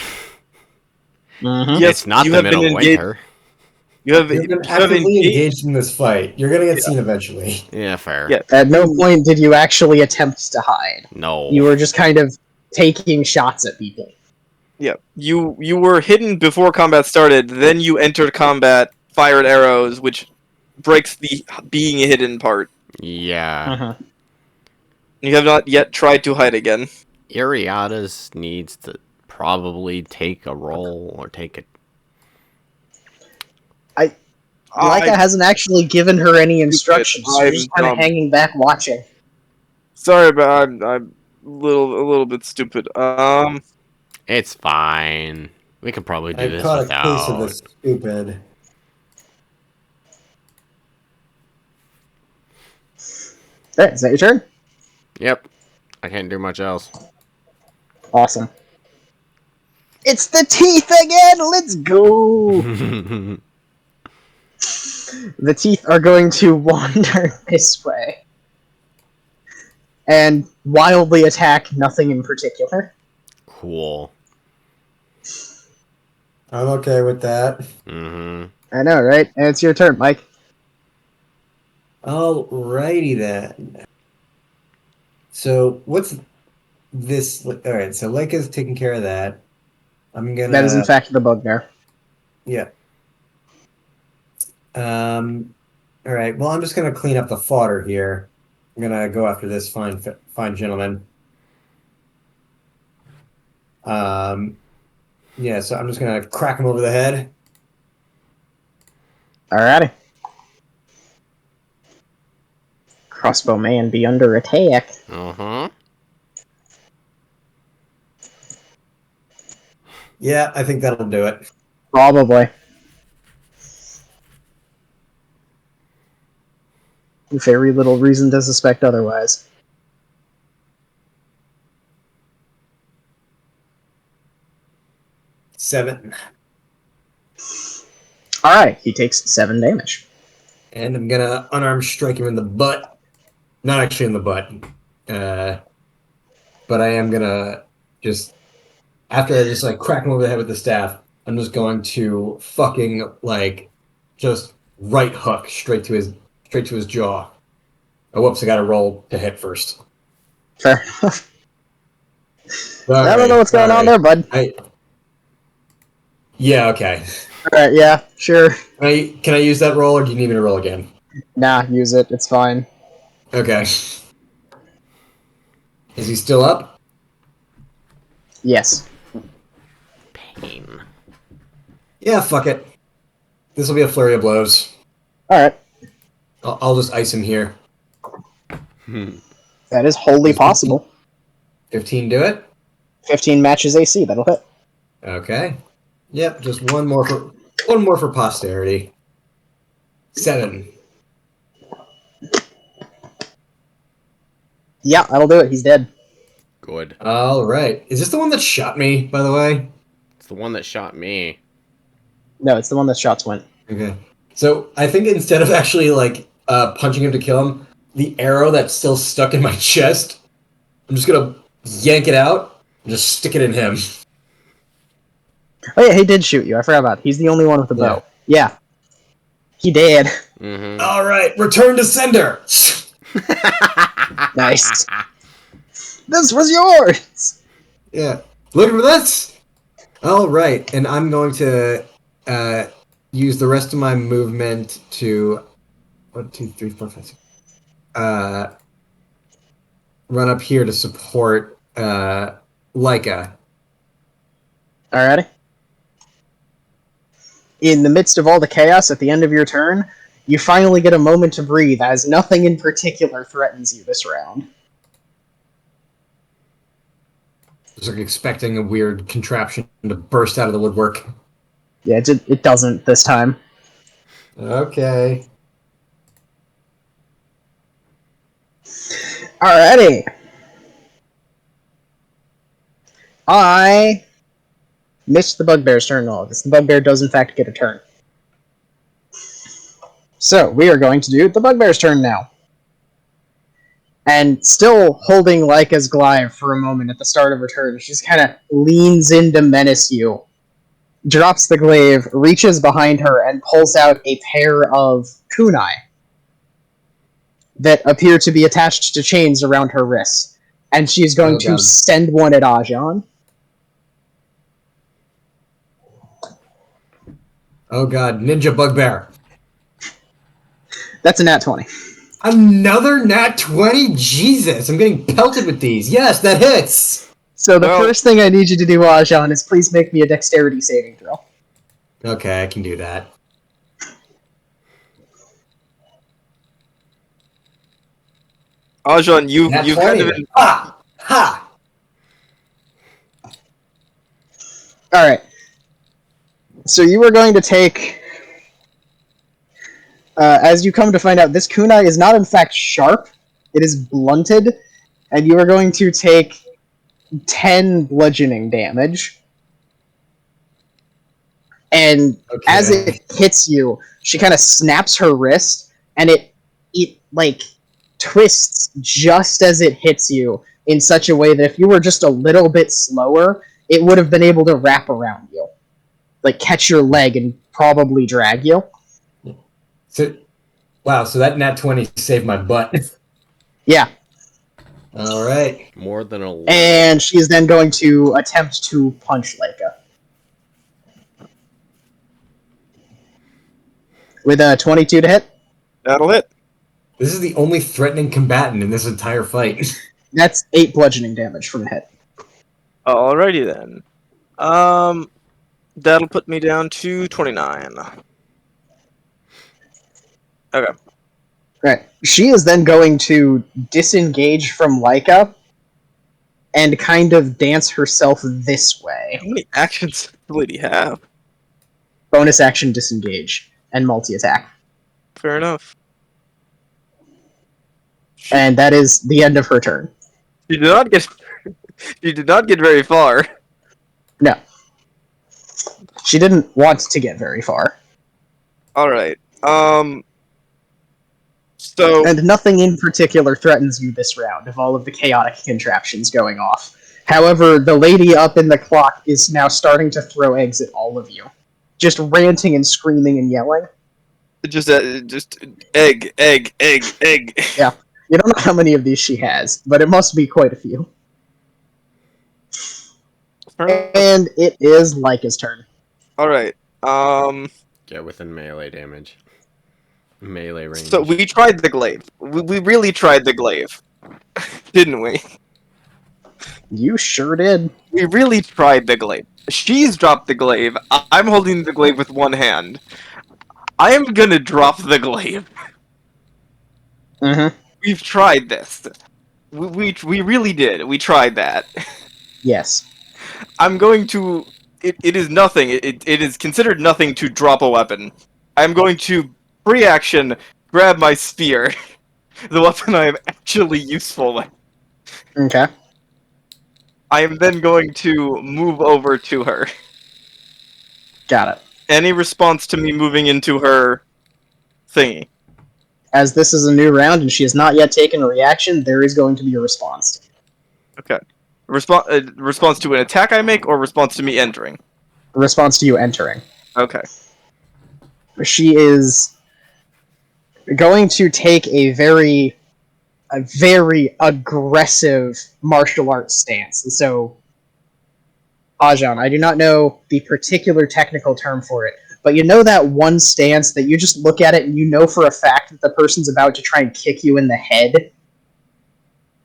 Mm-hmm. Yes, It's not you the have middle been of engaged. winter. You've been actively engaged in this fight. You're gonna get seen eventually. Yeah, fair. Yeah. At no point did you actually attempt to hide. No. You were just kind of taking shots at people. Yeah, you were hidden before combat started. Then you entered combat, fired arrows, which breaks the being hidden part. Yeah. Uh-huh. You have not yet tried to hide again. Iriadas needs to probably take a roll or take a... Leica hasn't actually given her any instructions. I'm She's just kind of dumb. hanging back watching. Sorry, but I'm a little bit stupid. It's fine. We can probably do I this caught a case of without... this stupid. There, is that your turn? Yep. I can't do much else. Awesome. It's the teeth again! Let's go! The teeth are going to wander this way. And wildly attack nothing in particular. Cool. I'm okay with that. Mm-hmm. I know, right? And it's your turn, Mike. Alrighty then. So what's this? Alright, so Leica's taking care of that. I'm gonna. That is in fact the bugbear. Yeah. Alright, well, I'm just gonna clean up the fodder here. I'm gonna go after this fine gentleman. Yeah, so I'm just gonna crack him over the head. Alrighty. Crossbow man be under attack. Uh-huh. Yeah, I think that'll do it. Probably. Very little reason to suspect otherwise. Seven. Alright, he takes 7 damage. And I'm gonna unarmed strike him in the butt. Not actually in the butt. But I am gonna just, after I just like crack him over the head with the staff, I'm just going to fucking like just right hook straight to his jaw. Oh, whoops! I got to roll to hit first. Fair enough. I don't know what's going on there, bud. Yeah. Okay. Alright, yeah, sure. Can I use that roll, or do you need me to roll again? Nah, use it. It's fine. Okay. Is he still up? Yes. Pain. Yeah. Fuck it. This will be a flurry of blows. Alright. I'll just ice him here. That is wholly possible. 15 do it? 15 matches AC, that'll hit. Okay. Yep, just one more for posterity. 7. Yeah, that'll do it. He's dead. Good. All right. Is this the one that shot me, by the way? It's the one that shot me. No, it's the one that shots went. Okay. So I think instead of actually like punching him to kill him, the arrow that's still stuck in my chest, I'm just gonna yank it out and just stick it in him. Oh yeah, he did shoot you. I forgot about it. He's the only one with the bow. Yeah. He did. Mm-hmm. All right, return to sender. Nice. This was yours! Yeah. Look for this. All right, and I'm going to use the rest of my movement to 1, 2, 3, 4, 5, 6. Run up here to support Leica. Alrighty. In the midst of all the chaos at the end of your turn, You finally get a moment to breathe, as nothing in particular threatens you this round. I was like expecting a weird contraption to burst out of the woodwork. Yeah, it doesn't this time. Okay. Alrighty. I missed the bugbear's turn in all of this. The bugbear does in fact get a turn. So, we are going to do the bugbear's turn now. And still holding Lyca's glaive for a moment at the start of her turn, she just kind of leans in to menace you, drops the glaive, reaches behind her, and pulls out a pair of kunai that appear to be attached to chains around her wrists. And she is going to send one at Ajan. Oh god, ninja bugbear. That's a nat 20. Another nat 20? Jesus, I'm getting pelted with these. Yes, that hits! So the first thing I need you to do, Ajan, is please make me a dexterity saving throw. Okay, I can do that. Ajan, you've kind of... Ha! Ha! Alright. So you are going to take... as you come to find out, this kunai is not in fact sharp. It is blunted. And you are going to take 10 bludgeoning damage. And as it hits you, she kind of snaps her wrist, and it like twists just as it hits you in such a way that if you were just a little bit slower, it would have been able to wrap around you. Like catch your leg and probably drag you. So, wow, so that nat 20 saved my butt. Yeah. Alright. More than a... And she is then going to attempt to punch Lyca. With a 22 to hit? That'll hit. This is the only threatening combatant in this entire fight. That's 8 bludgeoning damage from a hit. Alrighty then. That'll put me down to 29. Okay. Right. She is then going to disengage from Lyca and kind of dance herself this way. How many actions does the lady have? Bonus action disengage and multi-attack. Fair enough. And that is the end of her turn. She did not get. She did not get very far. No. She didn't want to get very far. All right. So. And nothing in particular threatens you this round of all of the chaotic contraptions going off. However, the lady up in the clock is now starting to throw eggs at all of you. Just ranting and screaming and yelling. Just egg. Yeah. You don't know how many of these she has, but it must be quite a few. And it is Lyca's turn. Alright. Get within melee damage. Melee range. So we tried the glaive. We really tried the glaive. Didn't we? You sure did. We really tried the glaive. She's dropped the glaive. I'm holding the glaive with one hand. I am gonna drop the glaive. Mm-hmm. We've tried this. We really did. We tried that. Yes. I'm going to... It is nothing. It is considered nothing to drop a weapon. I'm going to, pre-action, grab my spear. The weapon I am actually useful with. Okay. I am then going to move over to her. Got it. Any response to me moving into her thingy? As this is a new round and she has not yet taken a reaction, there is going to be a response. Okay. Response to an attack I make, or response to me entering? A response to you entering. Okay. She is going to take a very aggressive martial arts stance. So, Ajan, I do not know the particular technical term for it, but you know that one stance that you just look at it and you know for a fact that the person's about to try and kick you in the head?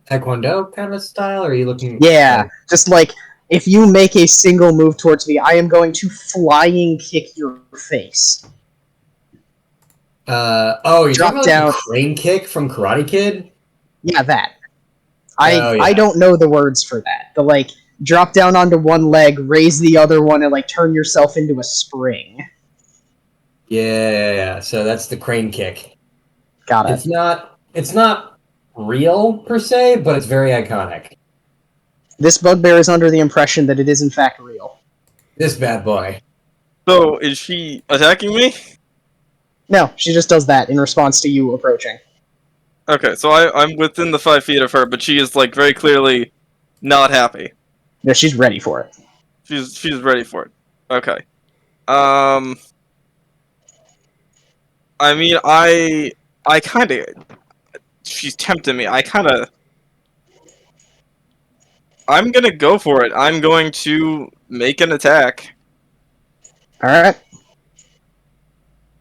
Taekwondo kind of style, or are you looking... Yeah, just like, if you make a single move towards me, I am going to flying kick your face. You're Drop talking about down. the crane kick from Karate Kid? Yeah, that. Oh, yeah. I don't know the words for that. The like drop down onto one leg, raise the other one, and like turn yourself into a spring. Yeah. So that's the crane kick. Got it. It's not real per se, but it's very iconic. This bugbear is under the impression that it is in fact real. This bad boy. So, is she attacking me? No, she just does that in response to you approaching. Okay, so I'm within the 5 feet of her, but she is, like, very clearly not happy. Yeah, she's ready for it. She's ready for it. Okay. I mean, I kind of... She's tempting me. I'm gonna go for it. I'm going to make an attack. Alright.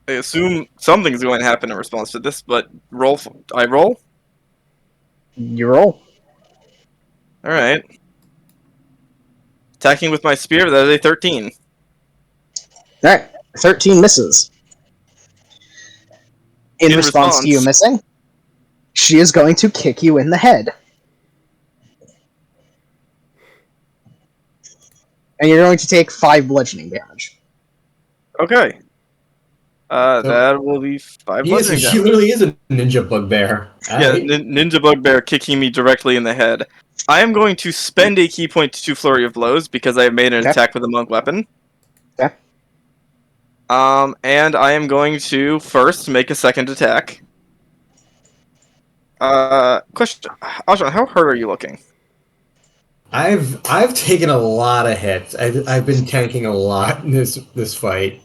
I assume something's going to happen in response to this, but I roll? You roll. Alright. Attacking with my spear, that is a 13. Alright. 13 misses. In response to you missing, she is going to kick you in the head. And you're going to take 5 bludgeoning damage. Okay. That will be 5 bludgeoning She damage. literally is a ninja bugbear. Yeah, Ninja Bugbear kicking me directly in the head. I am going to spend a key point to Flurry of Blows because I have made an attack with a monk weapon. Okay. And I am going to first make a second attack. Question, Ajahn, how hurt are you looking? I've taken a lot of hits. I've been tanking a lot in this fight.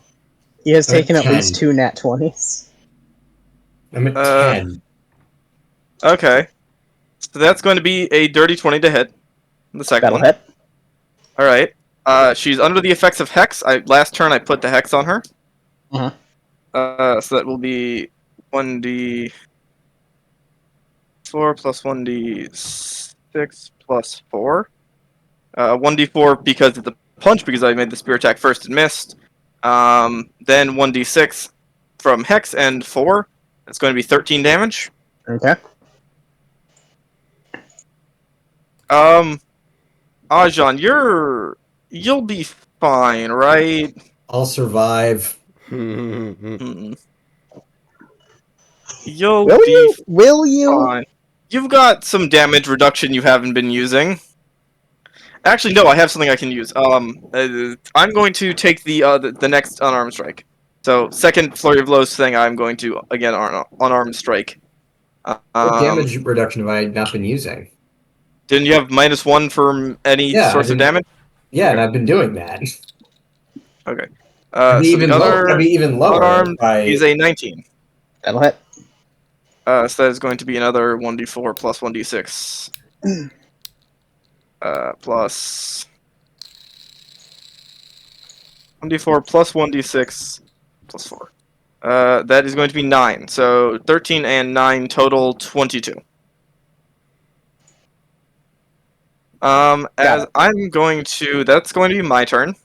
He has taken at 10. least 2 nat 20s. I'm at 10. Okay. So that's going to be a dirty 20 to hit. The second That'll one. hit. Alright. She's under the effects of Hex. Last turn I put the Hex on her. So that will be 1d4 plus 1d6 plus 4. 1d4 because of the punch, because I made the spear attack first and missed. Then 1d6 from Hex and 4. That's going to be 13 damage. Okay. Ajahn, you'll be fine, right? I'll survive. Mm. You'll Will be you? Will you? fine. You've got some damage reduction you haven't been using. Actually, no, I have something I can use. I'm going to take the next unarmed strike. So, second flurry of blows thing, I'm going to again unarmed strike. What damage reduction have I not been using? Didn't you have -1 for any source of damage? Yeah, and I've been doing that. Okay. I'd be So even the lower. other I'd be even lower. unarmed By... is a 19. That'll hit. So that is going to be another 1d4 plus 1d6. Plus 1d4 plus 1d6 plus 4. That is going to be 9. So 13 and 9 total 22. As I'm going to, that's going to be my turn.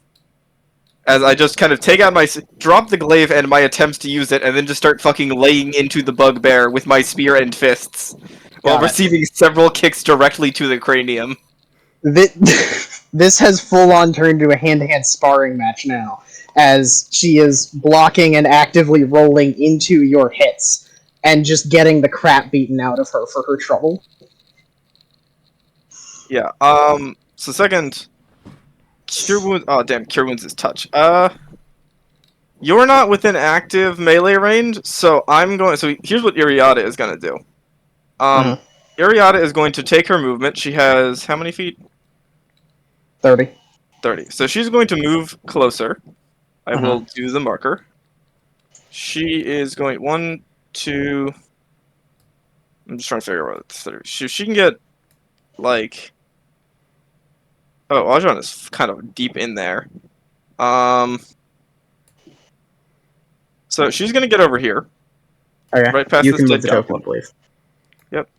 As I just kind of take out drop the glaive and my attempts to use it, and then just start fucking laying into the bugbear with my spear and fists, while receiving several kicks directly to the cranium. This has full-on turned to a hand-to-hand sparring match now, as she is blocking and actively rolling into your hits, and just getting the crap beaten out of her for her trouble. Yeah, so second... Cure Wounds... Oh, damn, Cure Wounds is touch. You're not within active melee range, so I'm going... So here's what Iriata is going to do. Iriata is going to take her movement. She has how many feet? 30. 30. So she's going to move closer. I will do the marker. She is going... 1, 2... I'm just trying to figure out what 30... She can get, like... Oh, Ajahn is kind of deep in there. So she's gonna get over here. Okay. Right past you this can dead move the guy. token, please. Yep.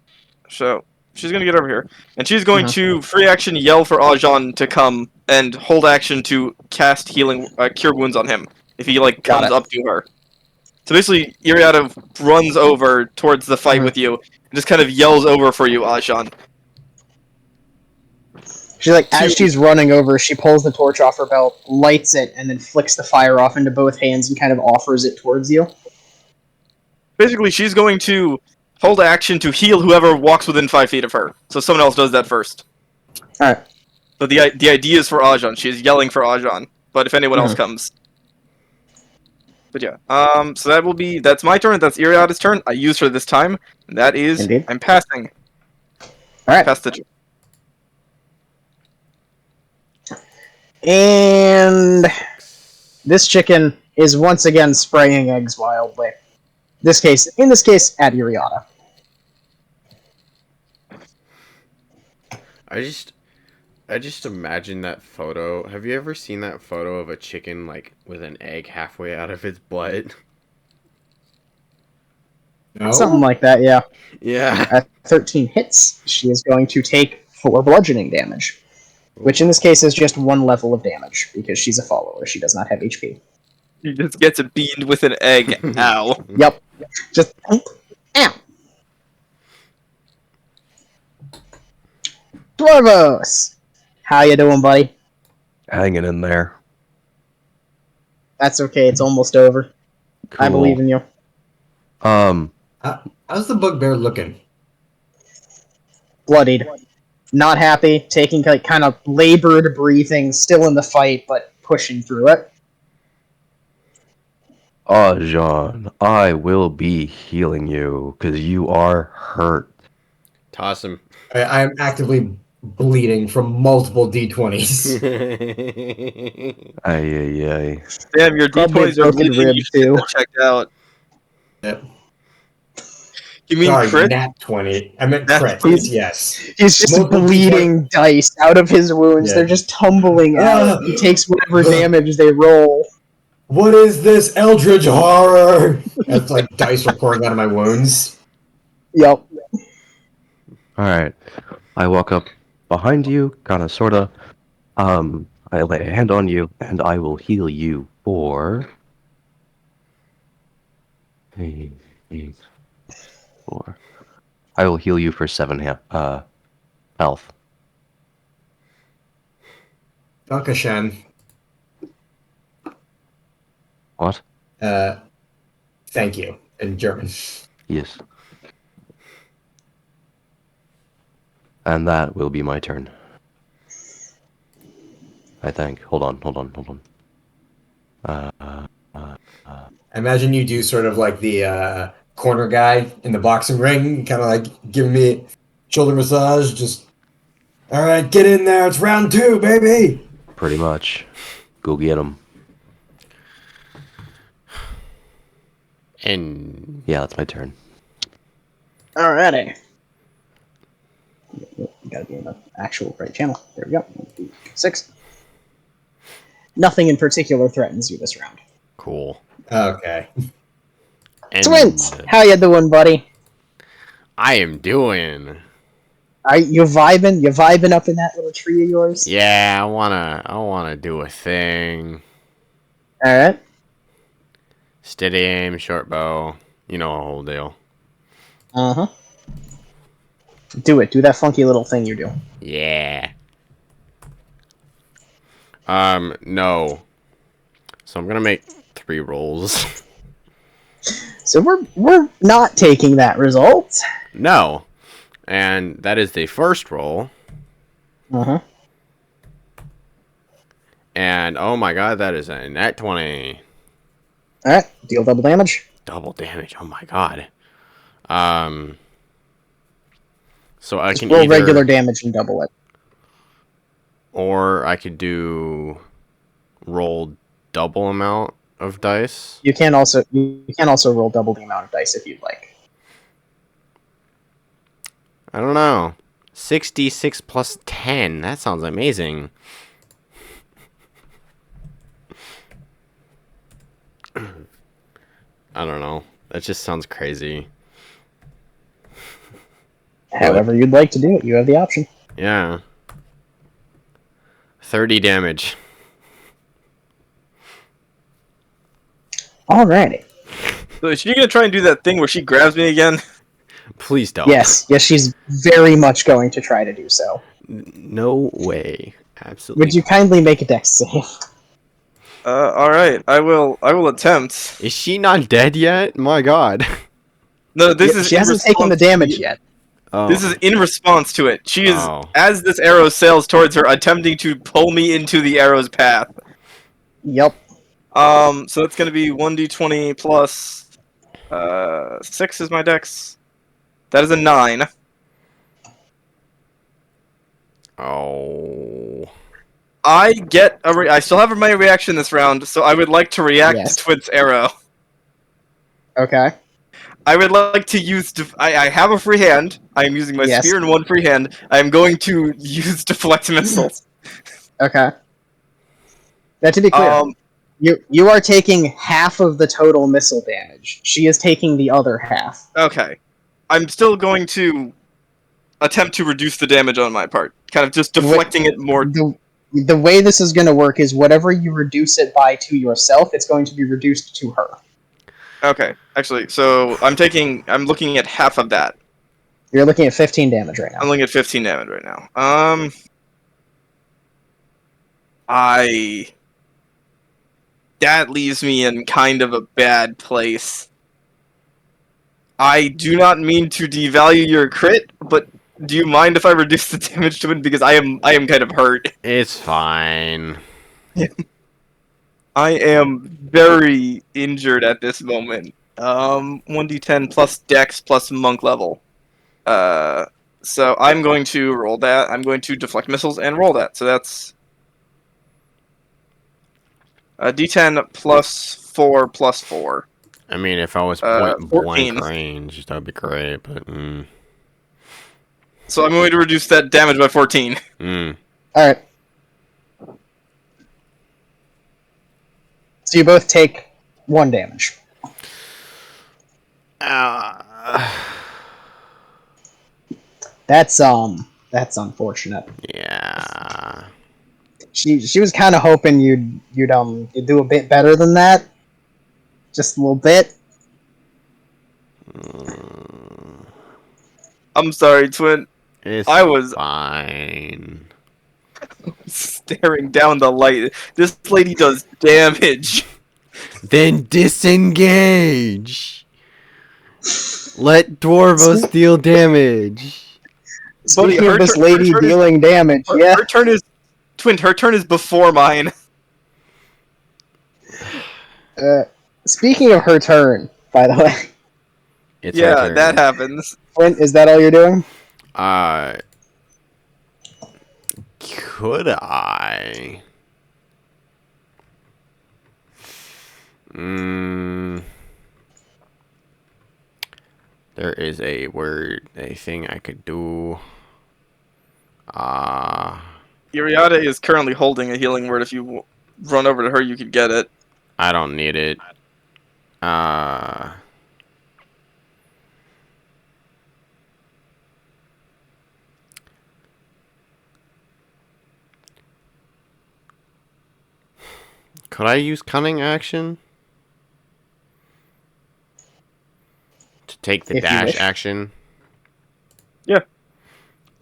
So she's gonna get over here, and she's going to free action yell for Ajahn to come, and hold action to cast healing Cure Wounds on him if he comes up to her. So basically, Iriata runs over towards the fight with you and just kind of yells over for you, Ajan. She's like, as she's running over, she pulls the torch off her belt, lights it, and then flicks the fire off into both hands and kind of offers it towards you. Basically, she's going to hold action to heal whoever walks within 5 feet of her. So someone else does that first. Alright. So the idea is for Ajan. She is yelling for Ajan. But if anyone else comes. But yeah. So that's my turn. That's Iriada's turn. I used her this time. And that is Indeed. I'm passing. Alright. Pass the And this chicken is once again spraying eggs wildly. In this case, at Iriata. I just imagine that photo. Have you ever seen that photo of a chicken like with an egg halfway out of its butt? No? Something like that, yeah. Yeah. At 13 hits, she is going to take 4 bludgeoning damage. Which in this case is just 1 level of damage, because she's a follower. She does not have HP. She just gets beamed with an egg. Ow. Yep. Just... Ow! Dwarvos! How you doing, buddy? Hanging in there. That's okay, it's almost over. Cool. I believe in you. How's the bugbear looking? Bloodied. Not happy, taking like kind of labored breathing, still in the fight, but pushing through it. Jean, I will be healing you, because you are hurt. Toss him. I am actively bleeding from multiple D20s. Ay. Damn, your Probably D20s are broken bleeding. rib, You should too. get checked out. Yep. You mean Sorry, crit? nat 20. I meant Nat crit. 20. Yes. He's just Multiple bleeding dice out of his wounds. Yeah. They're just tumbling out. He takes whatever damage they roll. What is this eldritch horror? That's like dice are pouring out of my wounds. Yep. Alright. I walk up behind you, kinda sorta. I lay a hand on you, and I will heal you for... 8, 4. I will heal you for 7 health. Dankeschön. What? Thank you in German. Yes. And that will be my turn. I think. Hold on. I imagine you do sort of like the corner guy in the boxing ring, kind of like giving me shoulder massage. Just, all right, get in there. It's round 2, baby. Pretty much. Go get him. And Yeah, that's my turn. Alrighty. You gotta be in the actual right channel. There we go. 6. Nothing in particular threatens you this round. cool. Okay. And Twins! How you doing, buddy? I am doing. Are you vibing? You vibing up in that little tree of yours? Yeah, I wanna do a thing. Alright. Steady aim, short bow. You know, a whole deal. Uh-huh. Do it. Do that funky little thing you do. Yeah. No. So I'm gonna make 3 rolls. So we're not taking that result. No. And that is the first roll. Uh-huh. And oh my god, that is a nat 20. Alright. Deal double damage. Double damage. Oh my god. So I Just can roll either, regular damage and double it. or I could do roll double amount of dice. You can also roll double the amount of dice if you'd like. I don't know. 6d6 plus 10. That sounds amazing. I don't know. That just sounds crazy. However you'd like to do it, you have the option. Yeah. 30 damage. Alrighty. So is she gonna try and do that thing where she grabs me again? Please don't. Yes, she's very much going to try to do so. No way. Absolutely. Would you kindly make a dex save? All right. I will attempt. Is she not dead yet? My God. No, this is She in hasn't taken the response to damage yet. Oh. This is in response to it. She is, Oh. as this arrow sails towards her, attempting to pull me into the arrow's path. Yep. So it's gonna be 1d20 plus 6 is my dex. That is a 9. Oh. I get I still have my reaction this round, so I would like to react Yes. to Twit's arrow. Okay. I would like to use. I have a free hand. I am using my Yes. spear in one free hand. I am going to use deflect missiles. Okay. Now, to be clear, you are taking half of the total missile damage. She is taking the other half. Okay. I'm still going to attempt to reduce the damage on my part. Kind of just deflecting it more. The way this is going to work is whatever you reduce it by to yourself, it's going to be reduced to her. Okay. Actually, so I'm looking at half of that. You're looking at 15 damage right now. I'm looking at 15 damage right now. That leaves me in kind of a bad place. I do not mean to devalue your crit, but do you mind if I reduce the damage to it? Because I am kind of hurt. It's fine. I am very injured at this moment. 1d10 plus dex plus monk level. So I'm going to roll that. I'm going to deflect missiles and roll that. So that's a d10 plus 4 plus 4. I mean, if I was point 14. blank range, that'd be great, but So I'm going to reduce that damage by 14. Alright. So you both take 1 damage. That's unfortunate. Yeah. She was kind of hoping you'd do a bit better than that. Just a little bit. I'm sorry, Twin. I was fine. staring down the light. This lady does damage. Then disengage. Let Dwarvos deal damage. Speaking Buddy, of this lady dealing damage, yeah. Her turn is Twin. Her turn is before mine. Speaking of her turn, by the way. It's her turn. That happens. Flint, is that all you're doing? Could I? There is a thing I could do. Iriada is currently holding a healing word. If you run over to her, you could get it. I don't need it. Could I use cunning action to take the If you dash wish. action? Yeah.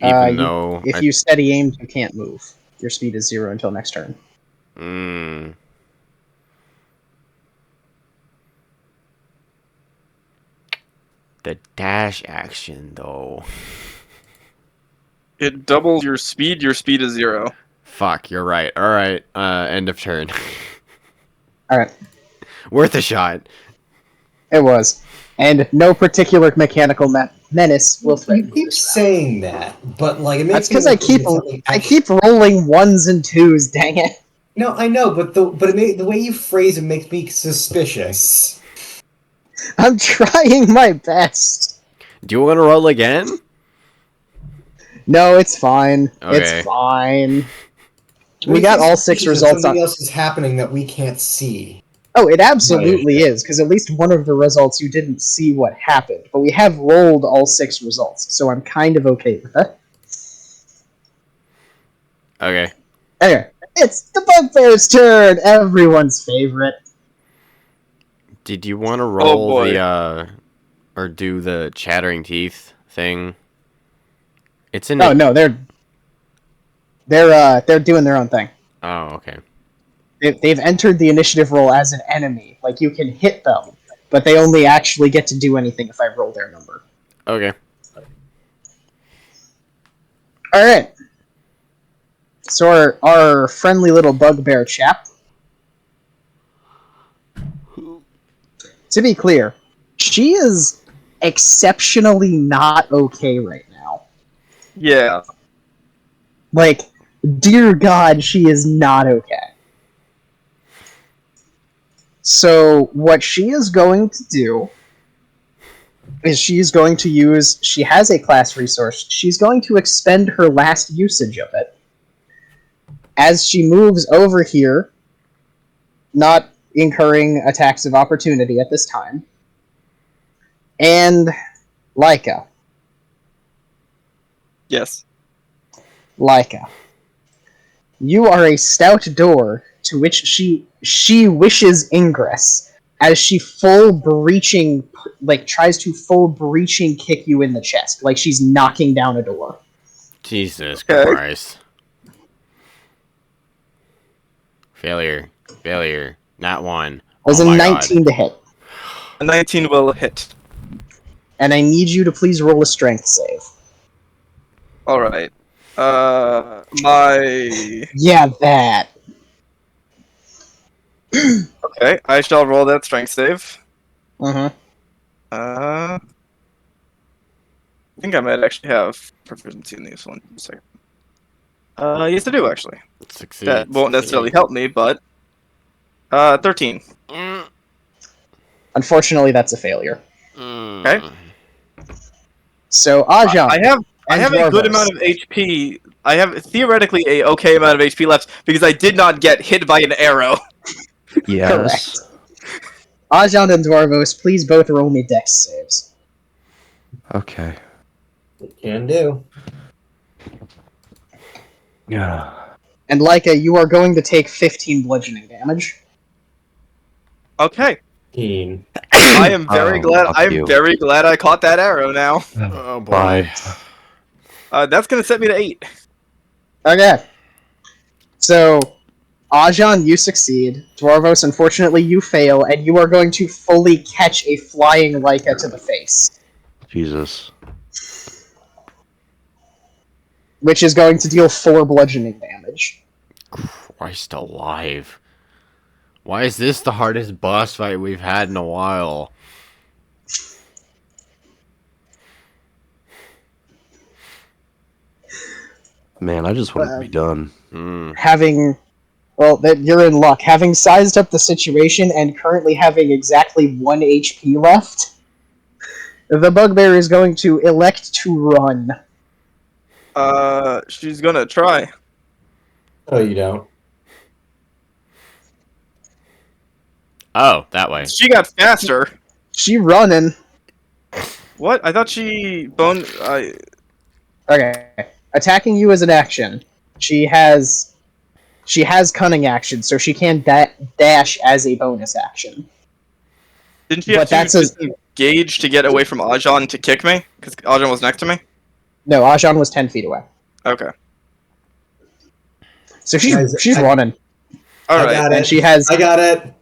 Even though if you steady aim, you can't move. Your speed is 0 until next turn. The dash action, though. It doubles your speed. Your speed is 0. Fuck, you're right. All right, end of turn. All right. Worth a shot. It was. And no particular mechanical menace will You threaten keep saying that, but like it makes That's because me I think it's something I keep rolling 1s and 2s. Dang it! No, I know, but the way you phrase it makes me suspicious. I'm trying my best. Do you want to roll again? No, it's fine. Okay. It's fine. It We makes got me all 6 suspicious that results something on. else is happening that we can't see. Oh, it absolutely is, because at least one of the results you didn't see what happened. But we have rolled all 6 results, so I'm kind of okay with that. Okay. Anyway, it's the Bugbear's turn! Everyone's favorite. Did you want to roll boy. or do the chattering teeth thing? It's in. Oh no, they're doing their own thing. Oh, okay. They've entered the initiative roll as an enemy. Like, you can hit them, but they only actually get to do anything if I roll their number. Okay. All right. So our friendly little bugbear chap. To be clear, she is exceptionally not okay right now. Yeah. Like, dear God, she is not okay. So what she is going to do is she's going to use... She has a class resource. She's going to expend her last usage of it. As she moves over here, not incurring attacks of opportunity at this time. And Laika. Yes. Laika. You are a stout door to which she wishes ingress as she tries to full breaching kick you in the chest, like she's knocking down a door. Jesus Okay. Christ. Failure. Not one. As Oh a my 19 God. to hit. A 19 will hit. And I need you to please roll a strength save. All right. Yeah, that. Okay, I shall roll that strength save. Mm-hmm. I think I might actually have proficiency in these one. Second. Yes, I do actually. Succeed. That won't necessarily help me, but 13. Unfortunately, that's a failure. Okay. So, Ajahn. I have a good amount of HP. I have theoretically a okay amount of HP left because I did not get hit by an arrow. Yes. Correct. Ajahn and Dwarvos, please both roll me dex saves. Okay. Can do. Yeah. And Laika, you are going to take 15 bludgeoning damage. Okay. 15. I am very glad. fuck I am you. very glad I caught that arrow now. Oh boy. Bye. That's gonna set me to 8. Okay. So, Ajahn, you succeed. Dwarvos, unfortunately, you fail, and you are going to fully catch a flying Laika to the face. Jesus. Which is going to deal 4 bludgeoning damage. Christ alive. Why is this the hardest boss fight we've had in a while? Man, I just want it to be done. You're in luck. Having sized up the situation and currently having exactly 1 HP left, the bugbear is going to elect to run. She's gonna try. Oh, you don't. Oh, that way. She got faster. She running. What? I thought she boned. Okay. Attacking you is an action. She has cunning action, so she can dash as a bonus action. Didn't she have But to disengage to get away from Ajahn to kick me? Because Ajahn was next to me? No, Ajahn was 10 feet away. Okay. So she's running. Alright. I got it. And she has I got it.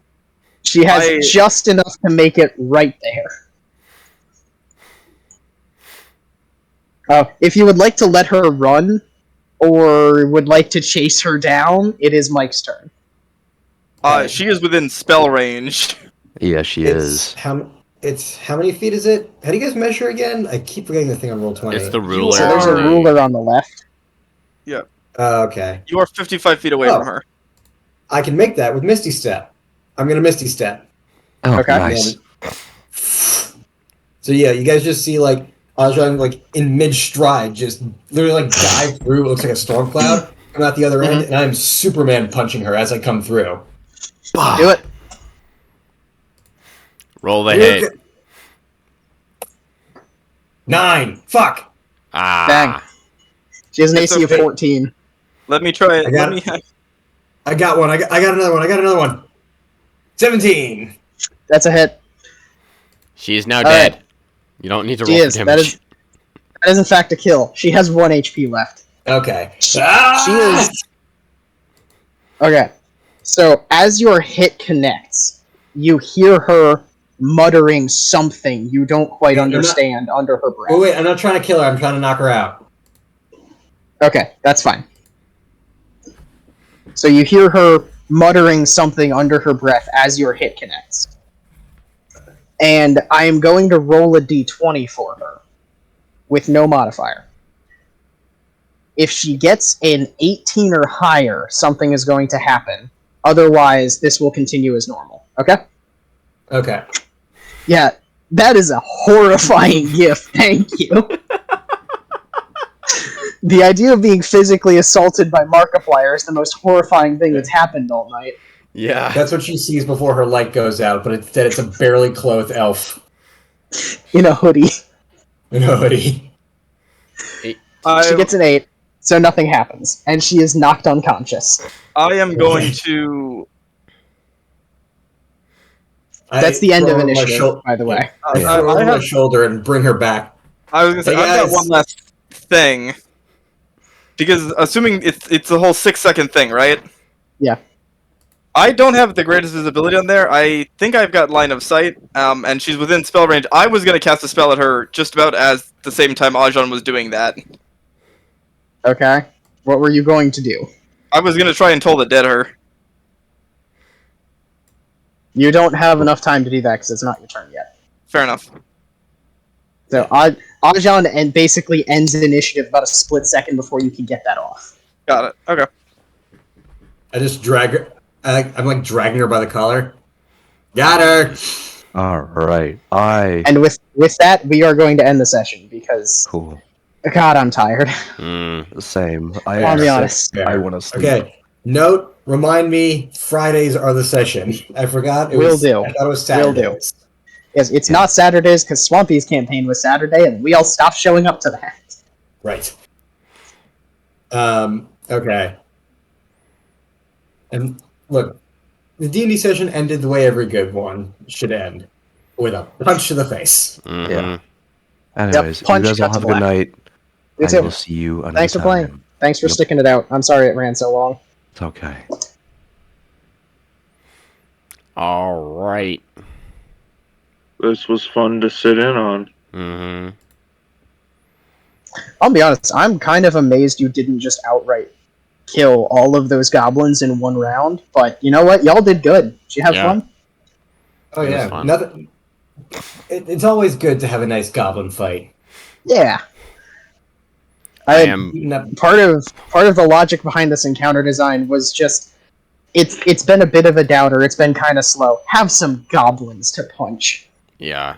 She has just enough to make it right there. If you would like to let her run, or would like to chase her down, it is Mike's turn. She is within spell range. Yeah, she is. How many feet is it? How do you guys measure again? I keep forgetting the thing on roll 20. It's the ruler. So there's a ruler on the left. Yeah. Okay. You are 55 feet away from her. I can make that with Misty Step. I'm gonna Misty Step. Oh, Okay. nice. So yeah, you guys just see like Ajahn like in mid stride, just literally like dive through what looks like a storm cloud, come out the other end, and I'm Superman punching her as I come through. Do it. Roll the hit. 9. Fuck. Ah. Bang. She has an It's AC okay. of 14. Let me try it. I got one. I got another one. 17. That's a hit. She is now All dead. right. You don't need to She roll for is. damage. That is in fact a kill. She has 1 HP left. Okay. She is. Okay. So as your hit connects, you hear her muttering something you don't quite Yeah, understand under her breath. Oh wait, I'm not trying to kill her. I'm trying to knock her out. Okay, that's fine. So you hear her muttering something under her breath as your hit connects. And I am going to roll a d20 for her with no modifier. If she gets an 18 or higher, something is going to happen. Otherwise, this will continue as normal. Okay? Okay. Yeah, that is a horrifying gift. Thank you. The idea of being physically assaulted by Markiplier is the most horrifying thing that's happened all night. Yeah. That's what she sees before her light goes out, but instead it's a barely clothed elf In a hoodie. in a hoodie. She gets an 8, so nothing happens. And she is knocked unconscious. I am going to. That's the end of throw her over my initiative, by the way. I throw her over my have. shoulder and bring her back. I was gonna say Hey, I've got guys. one last thing. Because assuming it's the whole 6-second thing, right? Yeah. I don't have the greatest visibility on there. I think I've got line of sight, and she's within spell range. I was gonna cast a spell at her just about as the same time Ajan was doing that. Okay. What were you going to do? I was gonna try and toll the dead her. You don't have enough time to do that because it's not your turn yet. Fair enough. So Ajan basically ends initiative about a split second before you can get that off. Got it. Okay. I just drag her. I'm like dragging her by the collar. Got her. All right. And with that, we are going to end the session because Cool. God, I'm tired. Same. I'll be honest. I want to sleep. Okay. Note. Remind me. Fridays are the session. I forgot. Will do. I thought it was Will do. Saturdays. Yes, it's not Saturdays because Swampy's campaign was Saturday, and we all stopped showing up to that. Right. Okay. And look, the D&D session ended the way every good one should end, with a punch to the face. Yeah. Anyways, punch you guys all cut have to a good black. night. You I too. will see you another Thanks for time. playing. Thanks for Yep. sticking it out. I'm sorry it ran so long. It's okay. All right. This was fun to sit in on. Mm-hmm. I'll be honest, I'm kind of amazed you didn't just outright kill all of those goblins in one round, but you know what? Y'all did good. Did you have Yeah. fun? Oh It was yeah, fun. nothing. It's always good to have a nice goblin fight. Yeah. I am. Part of the logic behind this encounter design was just it's been a bit of a doubter. It's been kind of slow. Have some goblins to punch. Yeah.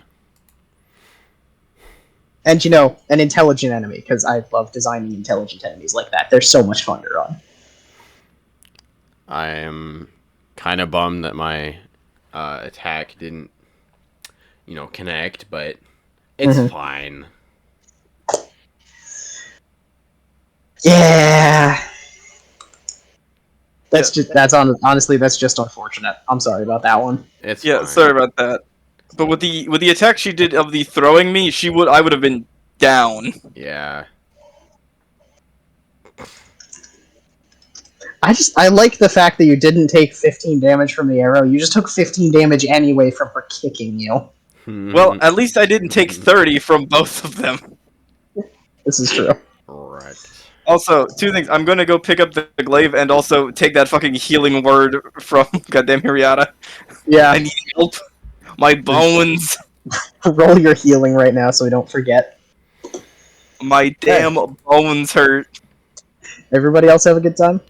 And, you know, an intelligent enemy, because I love designing intelligent enemies like that. They're so much fun to run. I am kind of bummed that my attack didn't, connect, but it's fine. Yeah. Honestly, that's just unfortunate. I'm sorry about that one. It's Yeah, fine. sorry about that. But with the attack she did of the throwing me, I would have been down. Yeah. I like the fact that you didn't take 15 damage from the arrow. You just took 15 damage anyway from her kicking you. Well, at least I didn't take 30 from both of them. This is true. Right. Also, two things. I'm gonna go pick up the glaive and also take that fucking healing word from goddamn Hiriata. Yeah. I need help. My bones. Roll your healing right now so we don't forget. My damn bones hurt. Everybody else have a good time?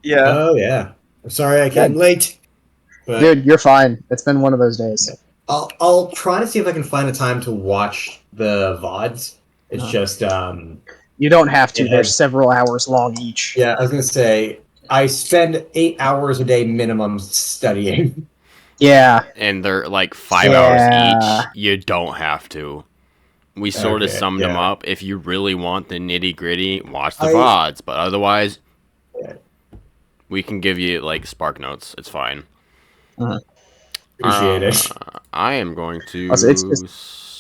Yeah. Oh yeah. I'm sorry I came late. But Dude, you're fine. It's been one of those days. I'll try to see if I can find a time to watch the VODs. It's just You don't have to. Yeah. They're several hours long each. yeah, I was gonna say I spend 8 hours a day minimum studying. Yeah. And they're like 5 Yeah. hours each. You don't have to. We sort of Okay, summed them yeah. up. If you really want the nitty gritty, watch the I- VODs. But otherwise, Yeah. we can give you like Spark Notes. It's fine. Appreciate it. I am going Also, to it's